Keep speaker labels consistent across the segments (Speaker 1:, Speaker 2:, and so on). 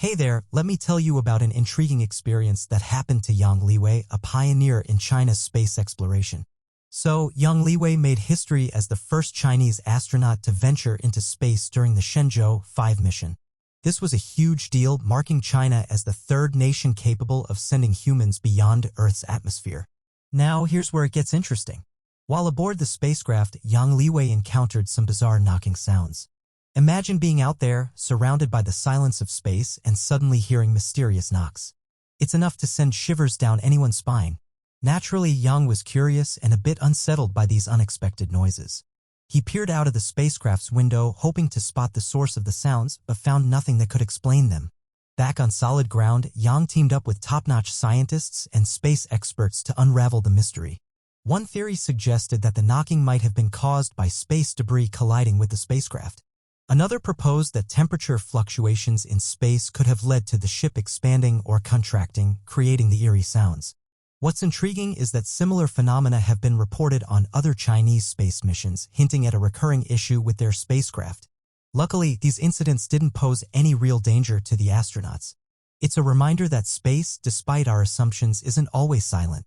Speaker 1: Hey there, let me tell you about an intriguing experience that happened to Yang Liwei, a pioneer in China's space exploration. So, Yang Liwei made history as the first Chinese astronaut to venture into space during the Shenzhou 5 mission. This was a huge deal, marking China as the third nation capable of sending humans beyond Earth's atmosphere. Now, here's where it gets interesting. While aboard the spacecraft, Yang Liwei encountered some bizarre knocking sounds. Imagine being out there, surrounded by the silence of space, and suddenly hearing mysterious knocks. It's enough to send shivers down anyone's spine. Naturally, Yang was curious and a bit unsettled by these unexpected noises. He peered out of the spacecraft's window, hoping to spot the source of the sounds, but found nothing that could explain them. Back on solid ground, Yang teamed up with top-notch scientists and space experts to unravel the mystery. One theory suggested that the knocking might have been caused by space debris colliding with the spacecraft. Another proposed that temperature fluctuations in space could have led to the ship expanding or contracting, creating the eerie sounds. What's intriguing is that similar phenomena have been reported on other Chinese space missions, hinting at a recurring issue with their spacecraft. Luckily, these incidents didn't pose any real danger to the astronauts. It's a reminder that space, despite our assumptions, isn't always silent.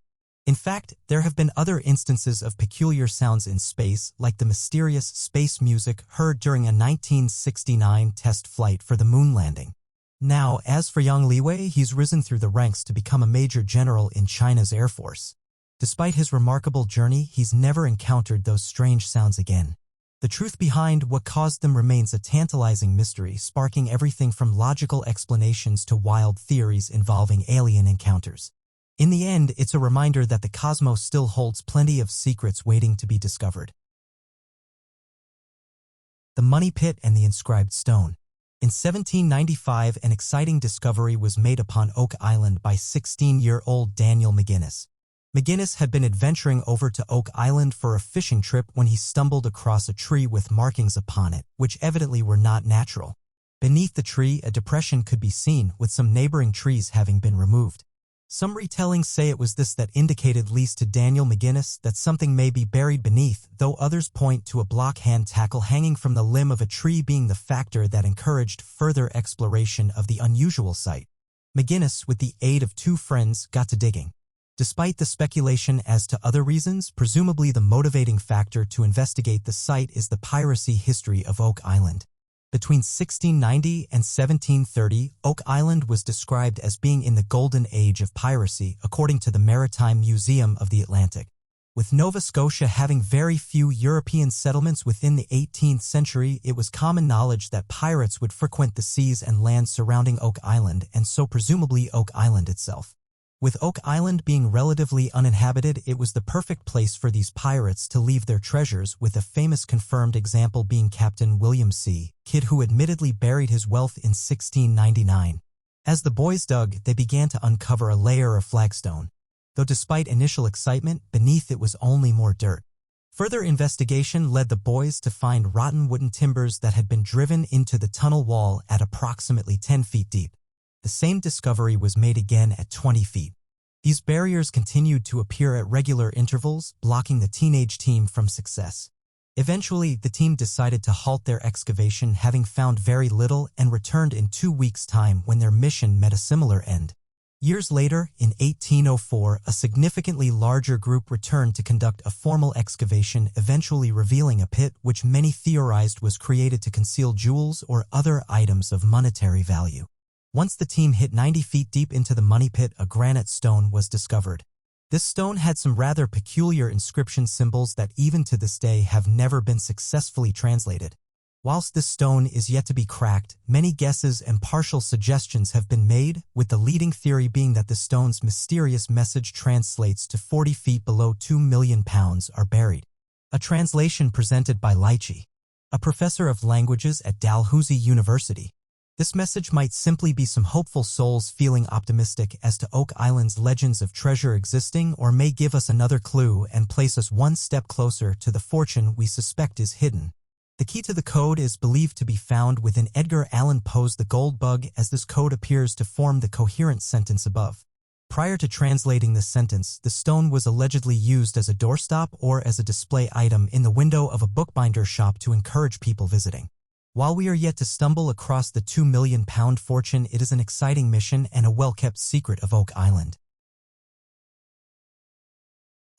Speaker 1: In fact, there have been other instances of peculiar sounds in space, like the mysterious space music heard during a 1969 test flight for the moon landing. Now, as for Yang Liwei, he's risen through the ranks to become a major general in China's Air Force. Despite his remarkable journey, he's never encountered those strange sounds again. The truth behind what caused them remains a tantalizing mystery, sparking everything from logical explanations to wild theories involving alien encounters. In the end, it's a reminder that the cosmos still holds plenty of secrets waiting to be discovered. The Money Pit and the Inscribed Stone. In 1795, an exciting discovery was made upon Oak Island by 16-year-old Daniel McGinnis. McGinnis had been adventuring over to Oak Island for a fishing trip when he stumbled across a tree with markings upon it, which evidently were not natural. Beneath the tree, a depression could be seen, with some neighboring trees having been removed. Some retellings say it was this that indicated least to Daniel McGinnis that something may be buried beneath, though others point to a block hand tackle hanging from the limb of a tree being the factor that encouraged further exploration of the unusual site. McGinnis, with the aid of two friends, got to digging. Despite the speculation as to other reasons, presumably the motivating factor to investigate the site is the piracy history of Oak Island. Between 1690 and 1730, Oak Island was described as being in the golden age of piracy, according to the Maritime Museum of the Atlantic. With Nova Scotia having very few European settlements within the 18th century, it was common knowledge that pirates would frequent the seas and lands surrounding Oak Island, and so presumably Oak Island itself. With Oak Island being relatively uninhabited, it was the perfect place for these pirates to leave their treasures, with a famous confirmed example being Captain William C. Kidd, who admittedly buried his wealth in 1699. As the boys dug, they began to uncover a layer of flagstone. Though despite initial excitement, beneath it was only more dirt. Further investigation led the boys to find rotten wooden timbers that had been driven into the tunnel wall at approximately 10 feet deep. The same discovery was made again at 20 feet. These barriers continued to appear at regular intervals, blocking the teenage team from success. Eventually, the team decided to halt their excavation, having found very little, and returned in 2 weeks' time when their mission met a similar end. Years later, in 1804, a significantly larger group returned to conduct a formal excavation, eventually revealing a pit which many theorized was created to conceal jewels or other items of monetary value. Once the team hit 90 feet deep into the money pit, a granite stone was discovered. This stone had some rather peculiar inscription symbols that even to this day have never been successfully translated. Whilst this stone is yet to be cracked, many guesses and partial suggestions have been made, with the leading theory being that the stone's mysterious message translates to 40 feet below £2 million are buried. A translation presented by Lychee, a professor of languages at Dalhousie University. This message might simply be some hopeful souls feeling optimistic as to Oak Island's legends of treasure existing, or may give us another clue and place us one step closer to the fortune we suspect is hidden. The key to the code is believed to be found within Edgar Allan Poe's The Gold Bug, as this code appears to form the coherent sentence above. Prior to translating this sentence, the stone was allegedly used as a doorstop or as a display item in the window of a bookbinder shop to encourage people visiting. While we are yet to stumble across the £2 million fortune, it is an exciting mission and a well-kept secret of Oak Island.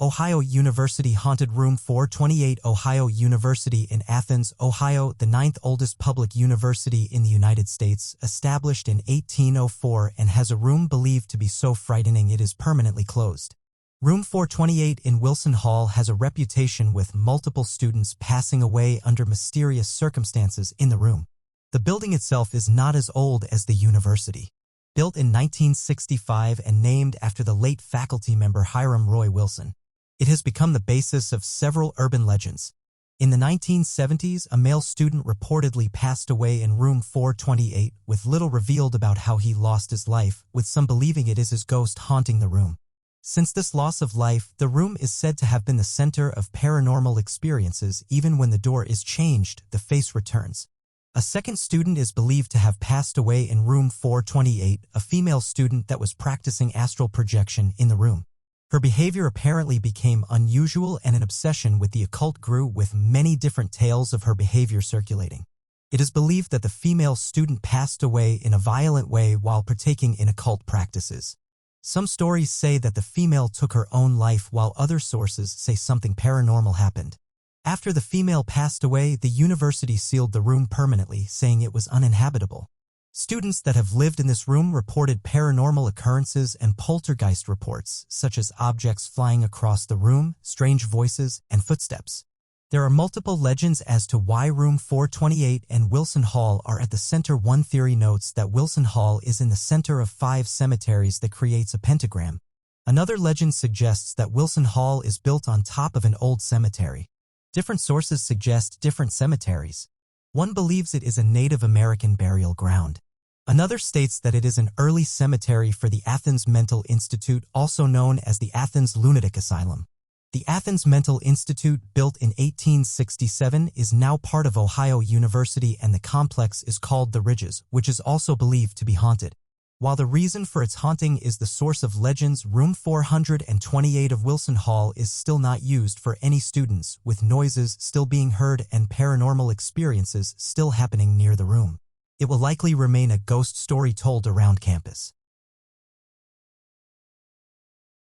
Speaker 1: Ohio University Haunted Room 428. Ohio University in Athens, Ohio, the ninth oldest public university in the United States, established in 1804 and has a room believed to be so frightening it is permanently closed. Room 428 in Wilson Hall has a reputation with multiple students passing away under mysterious circumstances in the room. The building itself is not as old as the university. Built in 1965 and named after the late faculty member Hiram Roy Wilson, it has become the basis of several urban legends. In the 1970s, a male student reportedly passed away in room 428, with little revealed about how he lost his life, with some believing it is his ghost haunting the room. Since this loss of life, the room is said to have been the center of paranormal experiences. Even when the door is changed, the face returns. A second student is believed to have passed away in room 428, a female student that was practicing astral projection in the room. Her behavior apparently became unusual and an obsession with the occult grew, with many different tales of her behavior circulating. It is believed that the female student passed away in a violent way while partaking in occult practices. Some stories say that the female took her own life, while other sources say something paranormal happened. After the female passed away, the university sealed the room permanently, saying it was uninhabitable. Students that have lived in this room reported paranormal occurrences and poltergeist reports, such as objects flying across the room, strange voices, and footsteps. There are multiple legends as to why room 428 and Wilson Hall are at the center. One theory notes that Wilson Hall is in the center of 5 cemeteries that creates a pentagram. Another legend suggests that Wilson Hall is built on top of an old cemetery. Different sources suggest different cemeteries. One believes it is a Native American burial ground. Another states that it is an early cemetery for the Athens Mental Institute, also known as the Athens Lunatic Asylum. The Athens Mental Institute, built in 1867, is now part of Ohio University, and the complex is called the Ridges, which is also believed to be haunted. While the reason for its haunting is the source of legends, room 428 of Wilson Hall is still not used for any students, with noises still being heard and paranormal experiences still happening near the room. It will likely remain a ghost story told around campus.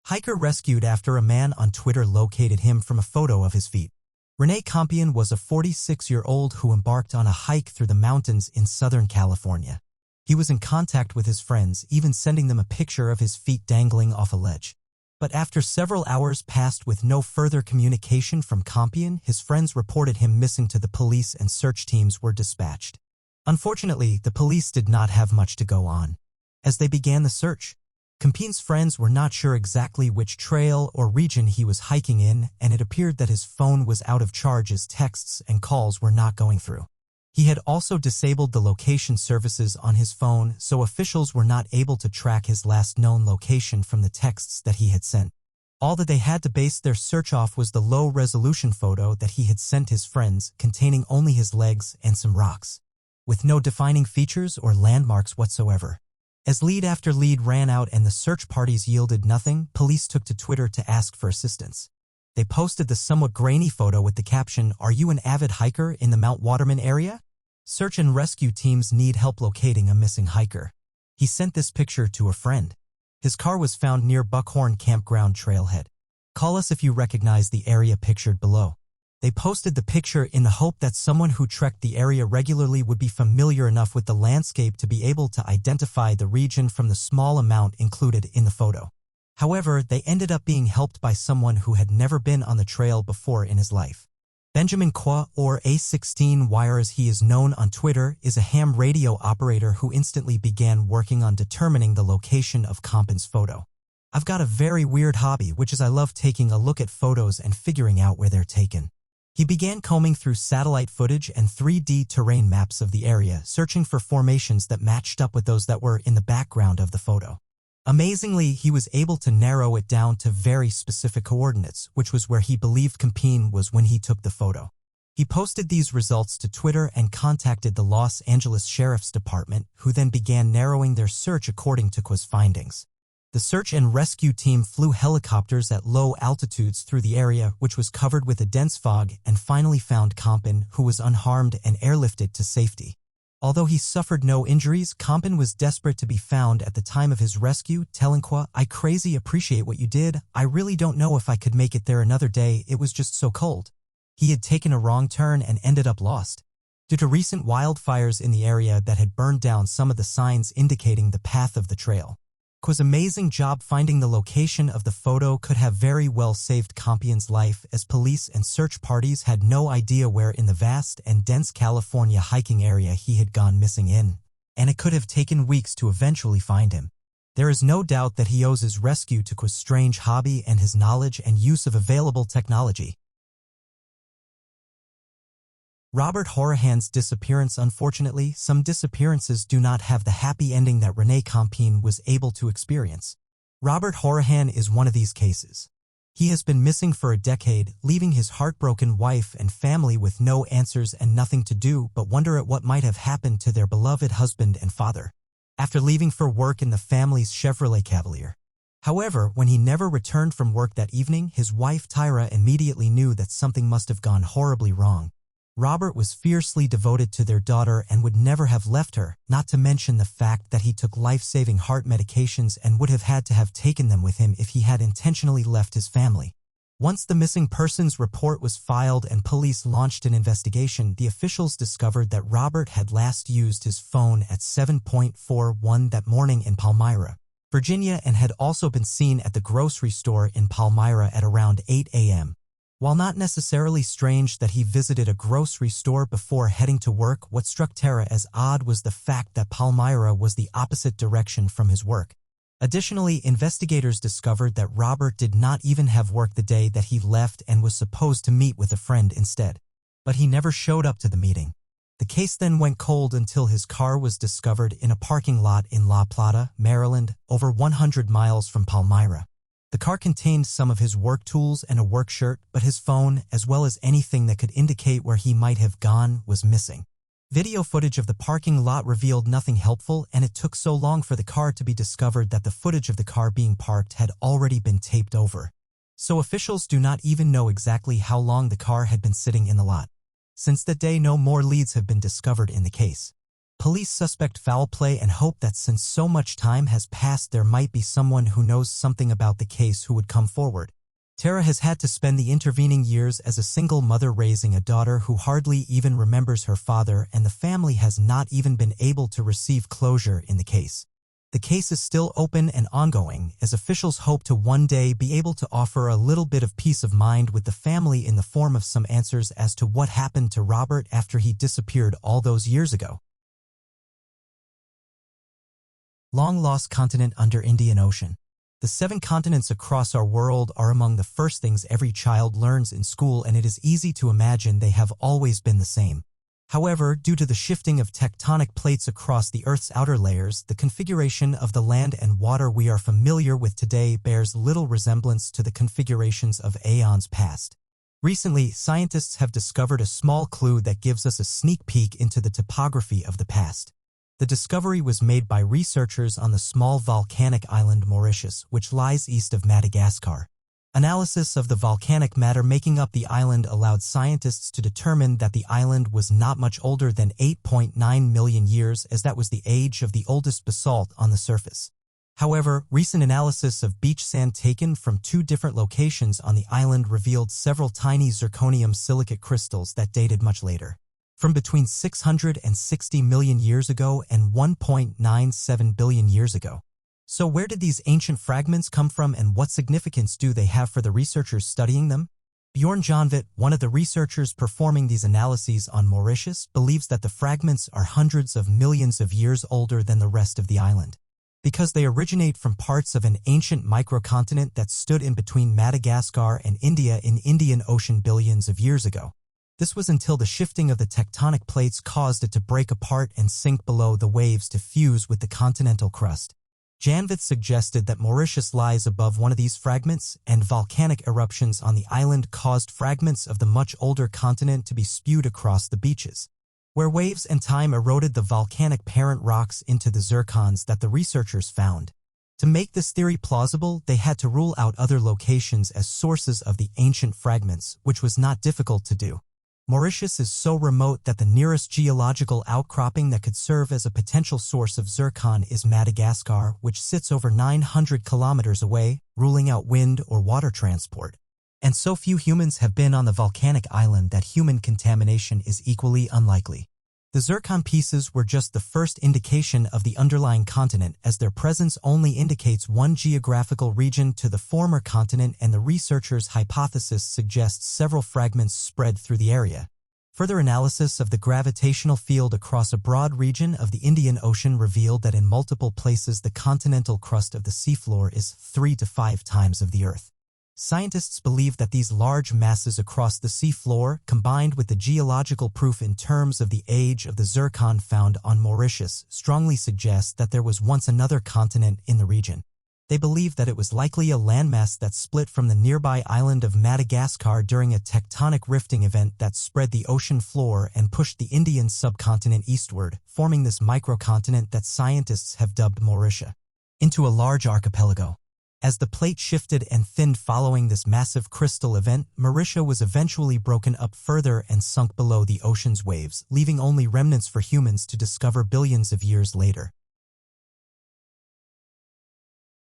Speaker 1: Hiker rescued after a man on Twitter located him from a photo of his feet. Rene Compion was a 46-year-old who embarked on a hike through the mountains in Southern California. He was in contact with his friends, even sending them a picture of his feet dangling off a ledge. But after several hours passed with no further communication from Compion, his friends reported him missing to the police and search teams were dispatched. Unfortunately, the police did not have much to go on. As they began the search, Compion's friends were not sure exactly which trail or region he was hiking in, and it appeared that his phone was out of charge as texts and calls were not going through. He had also disabled the location services on his phone, so officials were not able to track his last known location from the texts that he had sent. All that they had to base their search off was the low-resolution photo that he had sent his friends, containing only his legs and some rocks, with no defining features or landmarks whatsoever. As lead after lead ran out and the search parties yielded nothing, police took to Twitter to ask for assistance. They posted the somewhat grainy photo with the caption, "Are you an avid hiker in the Mount Waterman area? Search and rescue teams need help locating a missing hiker." He sent this picture to a friend. His car was found near Buckhorn Campground trailhead. Call us if you recognize the area pictured below. They posted the picture in the hope that someone who trekked the area regularly would be familiar enough with the landscape to be able to identify the region from the small amount included in the photo. However, they ended up being helped by someone who had never been on the trail before in his life. Benjamin Kwa, or A16Wire as he is known on Twitter, is a ham radio operator who instantly began working on determining the location of Compion's photo. "I've got a very weird hobby, which is I love taking a look at photos and figuring out where they're taken." He began combing through satellite footage and 3D terrain maps of the area, searching for formations that matched up with those that were in the background of the photo. Amazingly, he was able to narrow it down to very specific coordinates, which was where he believed Compion was when he took the photo. He posted these results to Twitter and contacted the Los Angeles Sheriff's Department, who then began narrowing their search according to Kwa's findings. The search and rescue team flew helicopters at low altitudes through the area, which was covered with a dense fog, and finally found Compin, who was unharmed and airlifted to safety. Although he suffered no injuries, Compin was desperate to be found at the time of his rescue, telling Qua, "I crazy appreciate what you did. I really don't know if I could make it there another day, it was just so cold." He had taken a wrong turn and ended up lost. Due to recent wildfires in the area that had burned down some of the signs indicating the path of the trail. Qua's amazing job finding the location of the photo could have very well saved Compion's life, as police and search parties had no idea where in the vast and dense California hiking area he had gone missing in, and it could have taken weeks to eventually find him. There is no doubt that he owes his rescue to Qua's strange hobby and his knowledge and use of available technology. Robert Horahan's disappearance. Unfortunately, some disappearances do not have the happy ending that Renee Compine was able to experience. Robert Horahan is one of these cases. He has been missing for a decade, leaving his heartbroken wife and family with no answers and nothing to do but wonder at what might have happened to their beloved husband and father. After leaving for work in the family's Chevrolet Cavalier. However, when he never returned from work that evening, his wife Tyra immediately knew that something must have gone horribly wrong. Robert was fiercely devoted to their daughter and would never have left her, not to mention the fact that he took life-saving heart medications and would have had to have taken them with him if he had intentionally left his family. Once the missing persons report was filed and police launched an investigation, the officials discovered that Robert had last used his phone at 7:41 that morning in Palmyra, Virginia, and had also been seen at the grocery store in Palmyra at around 8 a.m. While not necessarily strange that he visited a grocery store before heading to work, what struck Tara as odd was the fact that Palmyra was the opposite direction from his work. Additionally, investigators discovered that Robert did not even have work the day that he left and was supposed to meet with a friend instead. But he never showed up to the meeting. The case then went cold until his car was discovered in a parking lot in La Plata, Maryland, over 100 miles from Palmyra. The car contained some of his work tools and a work shirt, but his phone, as well as anything that could indicate where he might have gone, was missing. Video footage of the parking lot revealed nothing helpful, and it took so long for the car to be discovered that the footage of the car being parked had already been taped over. So officials do not even know exactly how long the car had been sitting in the lot. Since that day, no more leads have been discovered in the case. Police suspect foul play and hope that since so much time has passed, there might be someone who knows something about the case who would come forward. Tara has had to spend the intervening years as a single mother raising a daughter who hardly even remembers her father, and the family has not even been able to receive closure in the case. The case is still open and ongoing, as officials hope to one day be able to offer a little bit of peace of mind with the family in the form of some answers as to what happened to Robert after he disappeared all those years ago. Long-lost continent under Indian Ocean. The 7 continents across our world are among the first things every child learns in school, and it is easy to imagine they have always been the same. However, due to the shifting of tectonic plates across the Earth's outer layers, the configuration of the land and water we are familiar with today bears little resemblance to the configurations of aeons past. Recently, scientists have discovered a small clue that gives us a sneak peek into the topography of the past. The discovery was made by researchers on the small volcanic island Mauritius, which lies east of Madagascar. Analysis of the volcanic matter making up the island allowed scientists to determine that the island was not much older than 8.9 million years, as that was the age of the oldest basalt on the surface. However, recent analysis of beach sand taken from 2 different locations on the island revealed several tiny zirconium silicate crystals that dated much later, from between 660 million years ago and 1.97 billion years ago. So where did these ancient fragments come from, and what significance do they have for the researchers studying them? Bjorn Jonvit, one of the researchers performing these analyses on Mauritius, believes that the fragments are hundreds of millions of years older than the rest of the island, because they originate from parts of an ancient microcontinent that stood in between Madagascar and India in Indian Ocean billions of years ago. This was until the shifting of the tectonic plates caused it to break apart and sink below the waves to fuse with the continental crust. Janvit suggested that Mauritius lies above one of these fragments, and volcanic eruptions on the island caused fragments of the much older continent to be spewed across the beaches, where waves and time eroded the volcanic parent rocks into the zircons that the researchers found. To make this theory plausible, they had to rule out other locations as sources of the ancient fragments, which was not difficult to do. Mauritius is so remote that the nearest geological outcropping that could serve as a potential source of zircon is Madagascar, which sits over 900 kilometers away, ruling out wind or water transport. And so few humans have been on the volcanic island that human contamination is equally unlikely. The zircon pieces were just the first indication of the underlying continent, as their presence only indicates one geographical region to the former continent, and the researchers' hypothesis suggests several fragments spread through the area. Further analysis of the gravitational field across a broad region of the Indian Ocean revealed that in multiple places the continental crust of the seafloor is 3 to 5 times of the Earth. Scientists believe that these large masses across the seafloor, combined with the geological proof in terms of the age of the zircon found on Mauritius, strongly suggest that there was once another continent in the region. They believe that it was likely a landmass that split from the nearby island of Madagascar during a tectonic rifting event that spread the ocean floor and pushed the Indian subcontinent eastward, forming this microcontinent that scientists have dubbed Mauritia, into a large archipelago. As the plate shifted and thinned following this massive crystal event, Mauritia was eventually broken up further and sunk below the ocean's waves, leaving only remnants for humans to discover billions of years later.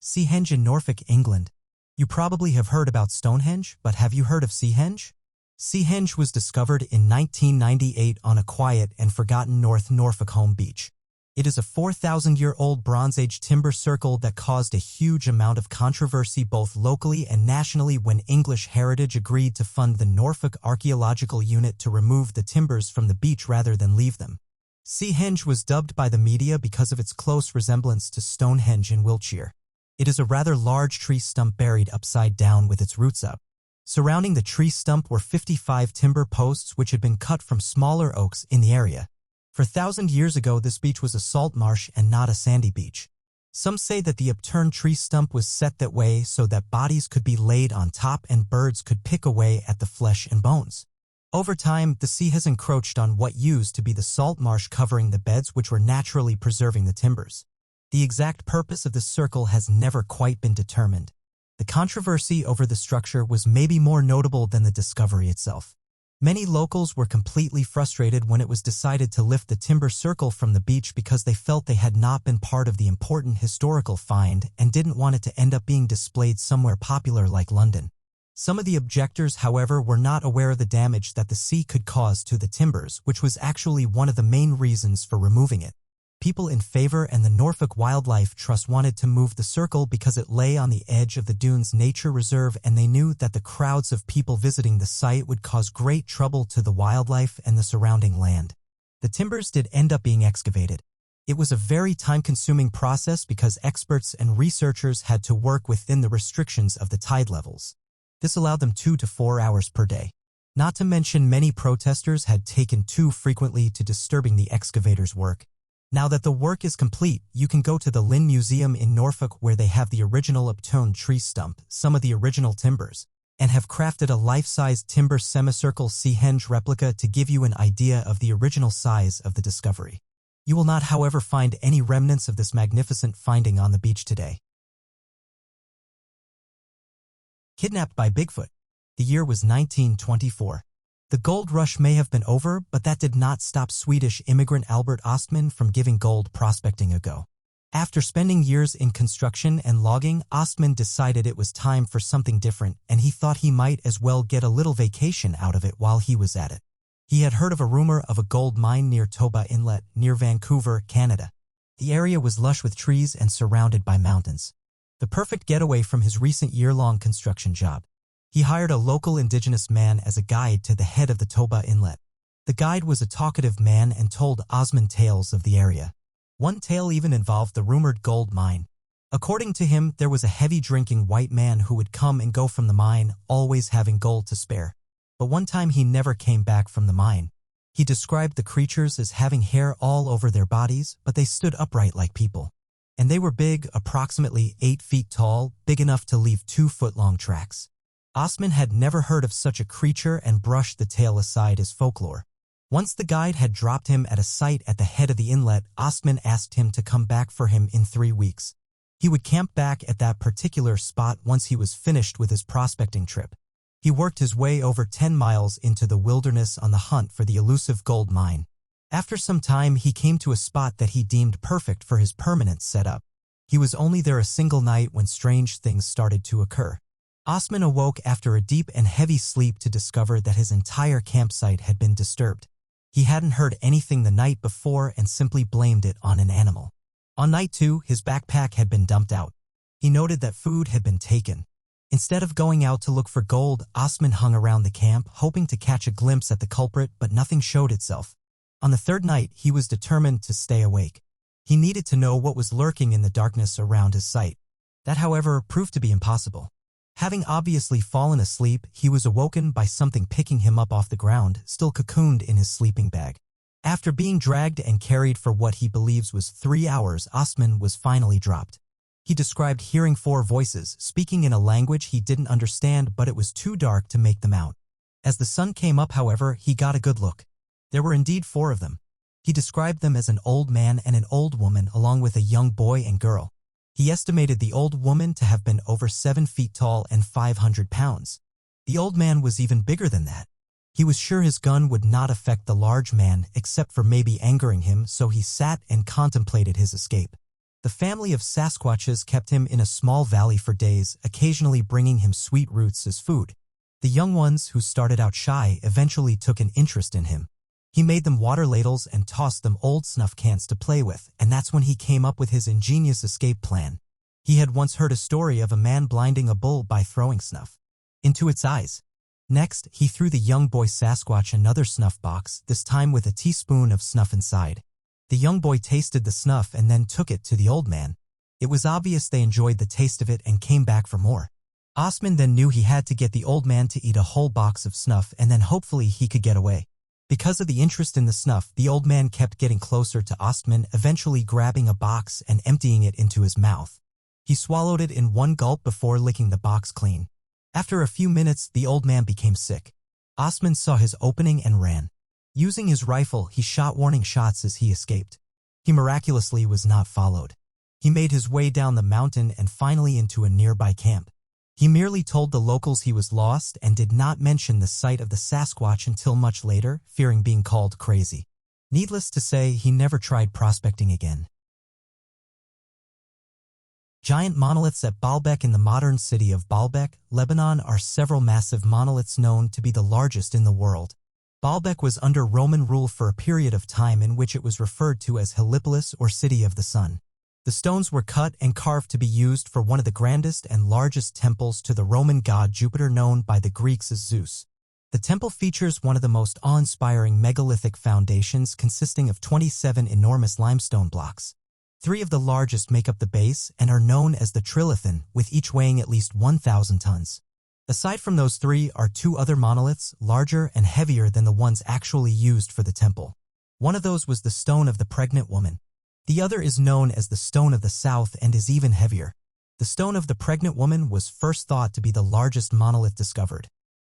Speaker 1: Seahenge in Norfolk, England. You probably have heard about Stonehenge, but have you heard of Seahenge? Seahenge was discovered in 1998 on a quiet and forgotten North Norfolk home beach. It is a 4,000-year-old Bronze Age timber circle that caused a huge amount of controversy both locally and nationally when English Heritage agreed to fund the Norfolk Archaeological Unit to remove the timbers from the beach rather than leave them. Seahenge was dubbed by the media because of its close resemblance to Stonehenge in Wiltshire. It is a rather large tree stump buried upside down with its roots up. Surrounding the tree stump were 55 timber posts which had been cut from smaller oaks in the area. For 1,000 years ago, this beach was a salt marsh and not a sandy beach. Some say that the upturned tree stump was set that way so that bodies could be laid on top and birds could pick away at the flesh and bones. Over time, the sea has encroached on what used to be the salt marsh covering the beds which were naturally preserving the timbers. The exact purpose of this circle has never quite been determined. The controversy over the structure was maybe more notable than the discovery itself. Many locals were completely frustrated when it was decided to lift the timber circle from the beach because they felt they had not been part of the important historical find and didn't want it to end up being displayed somewhere popular like London. Some of the objectors, however, were not aware of the damage that the sea could cause to the timbers, which was actually one of the main reasons for removing it. People in favor and the Norfolk Wildlife Trust wanted to move the circle because it lay on the edge of the Dunes Nature Reserve, and they knew that the crowds of people visiting the site would cause great trouble to the wildlife and the surrounding land. The timbers did end up being excavated. It was a very time-consuming process because experts and researchers had to work within the restrictions of the tide levels. This allowed them 2 to 4 hours per day. Not to mention many protesters had taken too frequently to disturbing the excavators' work. Now that the work is complete, you can go to the Lynn Museum in Norfolk where they have the original upturned tree stump, some of the original timbers, and have crafted a life-size timber semicircle Seahenge replica to give you an idea of the original size of the discovery. You will not, however, find any remnants of this magnificent finding on the beach today. Kidnapped by Bigfoot. The year was 1924. The gold rush may have been over, but that did not stop Swedish immigrant Albert Ostman from giving gold prospecting a go. After spending years in construction and logging, Ostman decided it was time for something different, and he thought he might as well get a little vacation out of it while he was at it. He had heard of a rumor of a gold mine near Toba Inlet, near Vancouver, Canada. The area was lush with trees and surrounded by mountains. The perfect getaway from his recent year-long construction job. He hired a local indigenous man as a guide to the head of the Toba Inlet. The guide was a talkative man and told Osman tales of the area. One tale even involved the rumored gold mine. According to him, there was a heavy-drinking white man who would come and go from the mine, always having gold to spare. But one time he never came back from the mine. He described the creatures as having hair all over their bodies, but they stood upright like people. And they were big, approximately 8 feet tall, big enough to leave 2-foot-long tracks. Ostman had never heard of such a creature and brushed the tale aside as folklore. Once the guide had dropped him at a site at the head of the inlet, Ostman asked him to come back for him in 3 weeks. He would camp back at that particular spot once he was finished with his prospecting trip. He worked his way over 10 miles into the wilderness on the hunt for the elusive gold mine. After some time, he came to a spot that he deemed perfect for his permanent setup. He was only there a single night when strange things started to occur. Osman awoke after a deep and heavy sleep to discover that his entire campsite had been disturbed. He hadn't heard anything the night before and simply blamed it on an animal. On night 2, his backpack had been dumped out. He noted that food had been taken. Instead of going out to look for gold, Osman hung around the camp, hoping to catch a glimpse at the culprit, but nothing showed itself. On the 3rd night, he was determined to stay awake. He needed to know what was lurking in the darkness around his site. That, however, proved to be impossible. Having obviously fallen asleep, he was awoken by something picking him up off the ground, still cocooned in his sleeping bag. After being dragged and carried for what he believes was 3 hours, Osman was finally dropped. He described hearing 4 voices, speaking in a language he didn't understand, but it was too dark to make them out. As the sun came up, however, he got a good look. There were indeed 4 of them. He described them as an old man and an old woman, along with a young boy and girl. He estimated the old woman to have been over 7 feet tall and 500 pounds. The old man was even bigger than that. He was sure his gun would not affect the large man, except for maybe angering him, so he sat and contemplated his escape. The family of Sasquatches kept him in a small valley for days, occasionally bringing him sweet roots as food. The young ones, who started out shy, eventually took an interest in him. He made them water ladles and tossed them old snuff cans to play with, and that's when he came up with his ingenious escape plan. He had once heard a story of a man blinding a bull by throwing snuff into its eyes. Next, he threw the young boy Sasquatch another snuff box, this time with a teaspoon of snuff inside. The young boy tasted the snuff and then took it to the old man. It was obvious they enjoyed the taste of it and came back for more. Osman then knew he had to get the old man to eat a whole box of snuff, and then hopefully he could get away. Because of the interest in the snuff, the old man kept getting closer to Osman, eventually grabbing a box and emptying it into his mouth. He swallowed it in one gulp before licking the box clean. After a few minutes, the old man became sick. Osman saw his opening and ran. Using his rifle, he shot warning shots as he escaped. He miraculously was not followed. He made his way down the mountain and finally into a nearby camp. He merely told the locals he was lost and did not mention the sight of the Sasquatch until much later, fearing being called crazy. Needless to say, he never tried prospecting again. Giant monoliths at Baalbek. In the modern city of Baalbek, Lebanon, are several massive monoliths known to be the largest in the world. Baalbek was under Roman rule for a period of time in which it was referred to as Heliopolis, or City of the Sun. The stones were cut and carved to be used for one of the grandest and largest temples to the Roman god Jupiter, known by the Greeks as Zeus. The temple features one of the most awe-inspiring megalithic foundations, consisting of 27 enormous limestone blocks. 3 of the largest make up the base and are known as the trilithon, with each weighing at least 1,000 tons. Aside from those 3 are 2 other monoliths, larger and heavier than the ones actually used for the temple. One of those was the Stone of the Pregnant Woman. The other is known as the Stone of the South and is even heavier. The Stone of the Pregnant Woman was first thought to be the largest monolith discovered.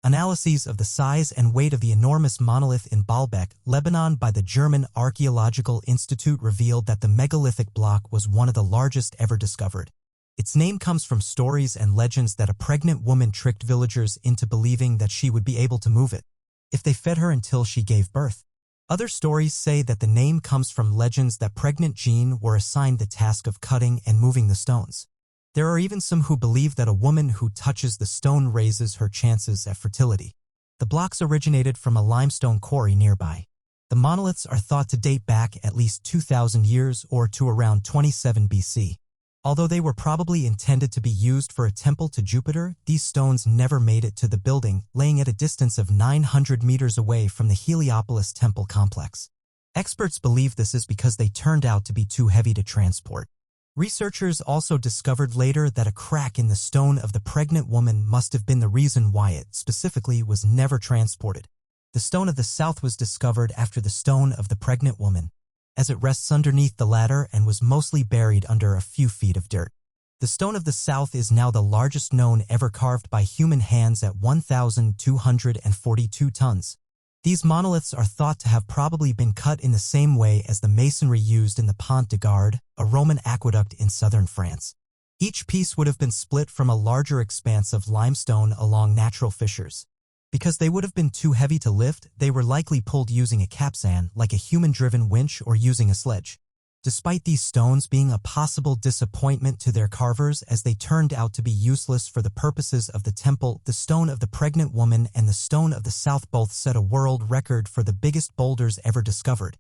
Speaker 1: Analyses of the size and weight of the enormous monolith in Baalbek, Lebanon by the German Archaeological Institute revealed that the megalithic block was one of the largest ever discovered. Its name comes from stories and legends that a pregnant woman tricked villagers into believing that she would be able to move it if they fed her until she gave birth. Other stories say that the name comes from legends that pregnant Jean were assigned the task of cutting and moving the stones. There are even some who believe that a woman who touches the stone raises her chances at fertility. The blocks originated from a limestone quarry nearby. The monoliths are thought to date back at least 2,000 years or to around 27 BC. Although they were probably intended to be used for a temple to Jupiter, these stones never made it to the building, laying at a distance of 900 meters away from the Heliopolis temple complex. Experts believe this is because they turned out to be too heavy to transport. Researchers also discovered later that a crack in the Stone of the Pregnant Woman must have been the reason why it, specifically, was never transported. The Stone of the South was discovered after the Stone of the Pregnant Woman, as it rests underneath the latter and was mostly buried under a few feet of dirt. The Stone of the South is now the largest known ever carved by human hands at 1,242 tons. These monoliths are thought to have probably been cut in the same way as the masonry used in the Pont de Garde, a Roman aqueduct in southern France. Each piece would have been split from a larger expanse of limestone along natural fissures. Because they would have been too heavy to lift, they were likely pulled using a capstan, like a human-driven winch, or using a sledge. Despite these stones being a possible disappointment to their carvers as they turned out to be useless for the purposes of the temple, the stone of the pregnant woman and the stone of the south both set a world record for the biggest boulders ever discovered.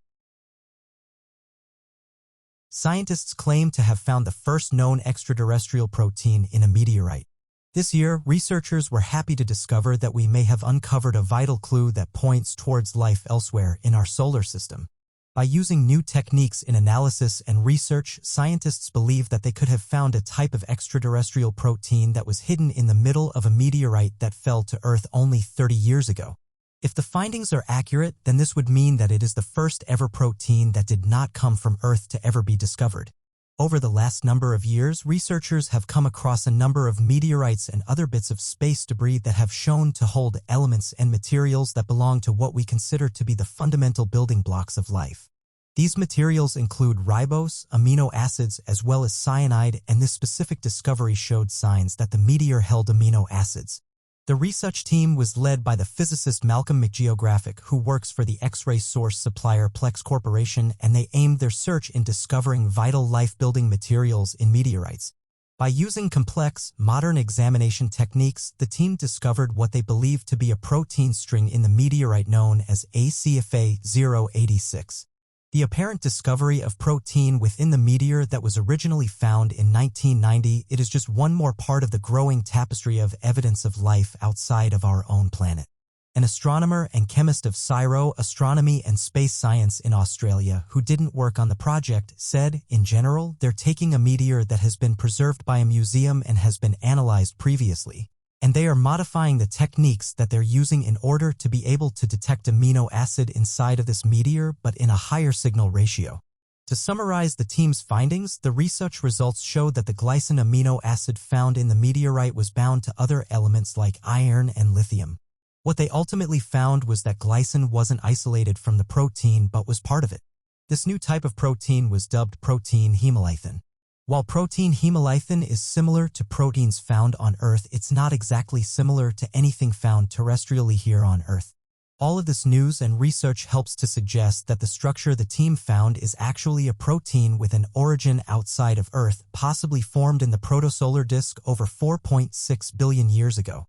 Speaker 1: Scientists claim to have found the first known extraterrestrial protein in a meteorite. This year, researchers were happy to discover that we may have uncovered a vital clue that points towards life elsewhere in our solar system. By using new techniques in analysis and research, scientists believe that they could have found a type of extraterrestrial protein that was hidden in the middle of a meteorite that fell to Earth only 30 years ago. If the findings are accurate, then this would mean that it is the first ever protein that did not come from Earth to ever be discovered. Over the last number of years, researchers have come across a number of meteorites and other bits of space debris that have shown to hold elements and materials that belong to what we consider to be the fundamental building blocks of life. These materials include ribose, amino acids, as well as cyanide, and this specific discovery showed signs that the meteor held amino acids. The research team was led by the physicist Malcolm McGeographic, who works for the X-ray source supplier Plex Corporation, and they aimed their search in discovering vital life-building materials in meteorites. By using complex, modern examination techniques, the team discovered what they believed to be a protein string in the meteorite known as ACFA-086. The apparent discovery of protein within the meteor that was originally found in 1990, it is just one more part of the growing tapestry of evidence of life outside of our own planet. An astronomer and chemist of CSIRO, Astronomy and Space Science in Australia, who didn't work on the project, said, in general, they're taking a meteor that has been preserved by a museum and has been analyzed previously, and they are modifying the techniques that they're using in order to be able to detect amino acid inside of this meteor, but in a higher signal ratio. To summarize the team's findings, the research results showed that the glycine amino acid found in the meteorite was bound to other elements like iron and lithium. What they ultimately found was that glycine wasn't isolated from the protein but was part of it. This new type of protein was dubbed protein hemolythin. While protein hemolythin is similar to proteins found on Earth, it's not exactly similar to anything found terrestrially here on Earth. All of this news and research helps to suggest that the structure the team found is actually a protein with an origin outside of Earth, possibly formed in the protosolar disk over 4.6 billion years ago.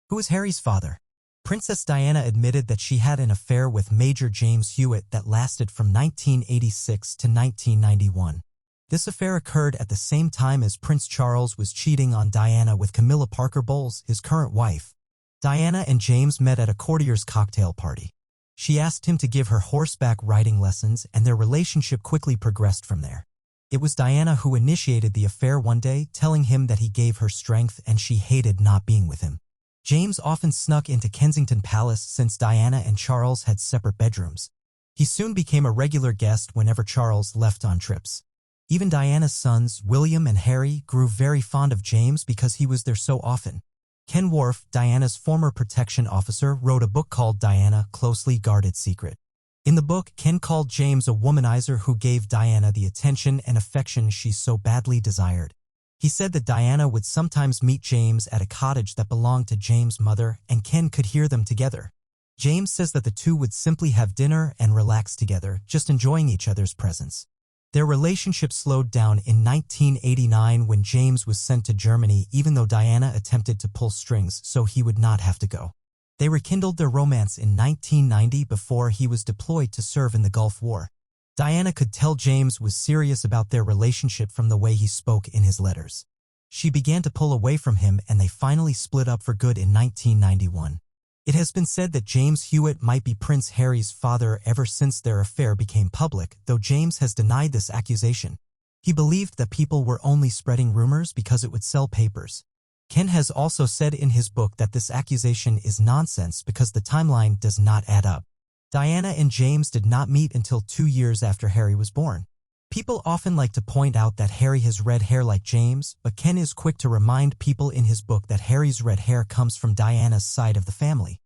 Speaker 1: Who is Harry's father? Princess Diana admitted that she had an affair with Major James Hewitt that lasted from 1986 to 1991. This affair occurred at the same time as Prince Charles was cheating on Diana with Camilla Parker Bowles, his current wife. Diana and James met at a courtier's cocktail party. She asked him to give her horseback riding lessons, and their relationship quickly progressed from there. It was Diana who initiated the affair one day, telling him that he gave her strength and she hated not being with him. James often snuck into Kensington Palace since Diana and Charles had separate bedrooms. He soon became a regular guest whenever Charles left on trips. Even Diana's sons, William and Harry, grew very fond of James because he was there so often. Ken Worf, Diana's former protection officer, wrote a book called Diana, Closely Guarded Secret. In the book, Ken called James a womanizer who gave Diana the attention and affection she so badly desired. He said that Diana would sometimes meet James at a cottage that belonged to James' mother, and Ken could hear them together. James says that the two would simply have dinner and relax together, just enjoying each other's presence. Their relationship slowed down in 1989 when James was sent to Germany, even though Diana attempted to pull strings so he would not have to go. They rekindled their romance in 1990 before he was deployed to serve in the Gulf War. Diana could tell James was serious about their relationship from the way he spoke in his letters. She began to pull away from him, and they finally split up for good in 1991. It has been said that James Hewitt might be Prince Harry's father ever since their affair became public, though James has denied this accusation. He believed that people were only spreading rumors because it would sell papers. Ken has also said in his book that this accusation is nonsense because the timeline does not add up. Diana and James did not meet until 2 years after Harry was born. People often like to point out that Harry has red hair like James, but Ken is quick to remind people in his book that Harry's red hair comes from Diana's side of the family.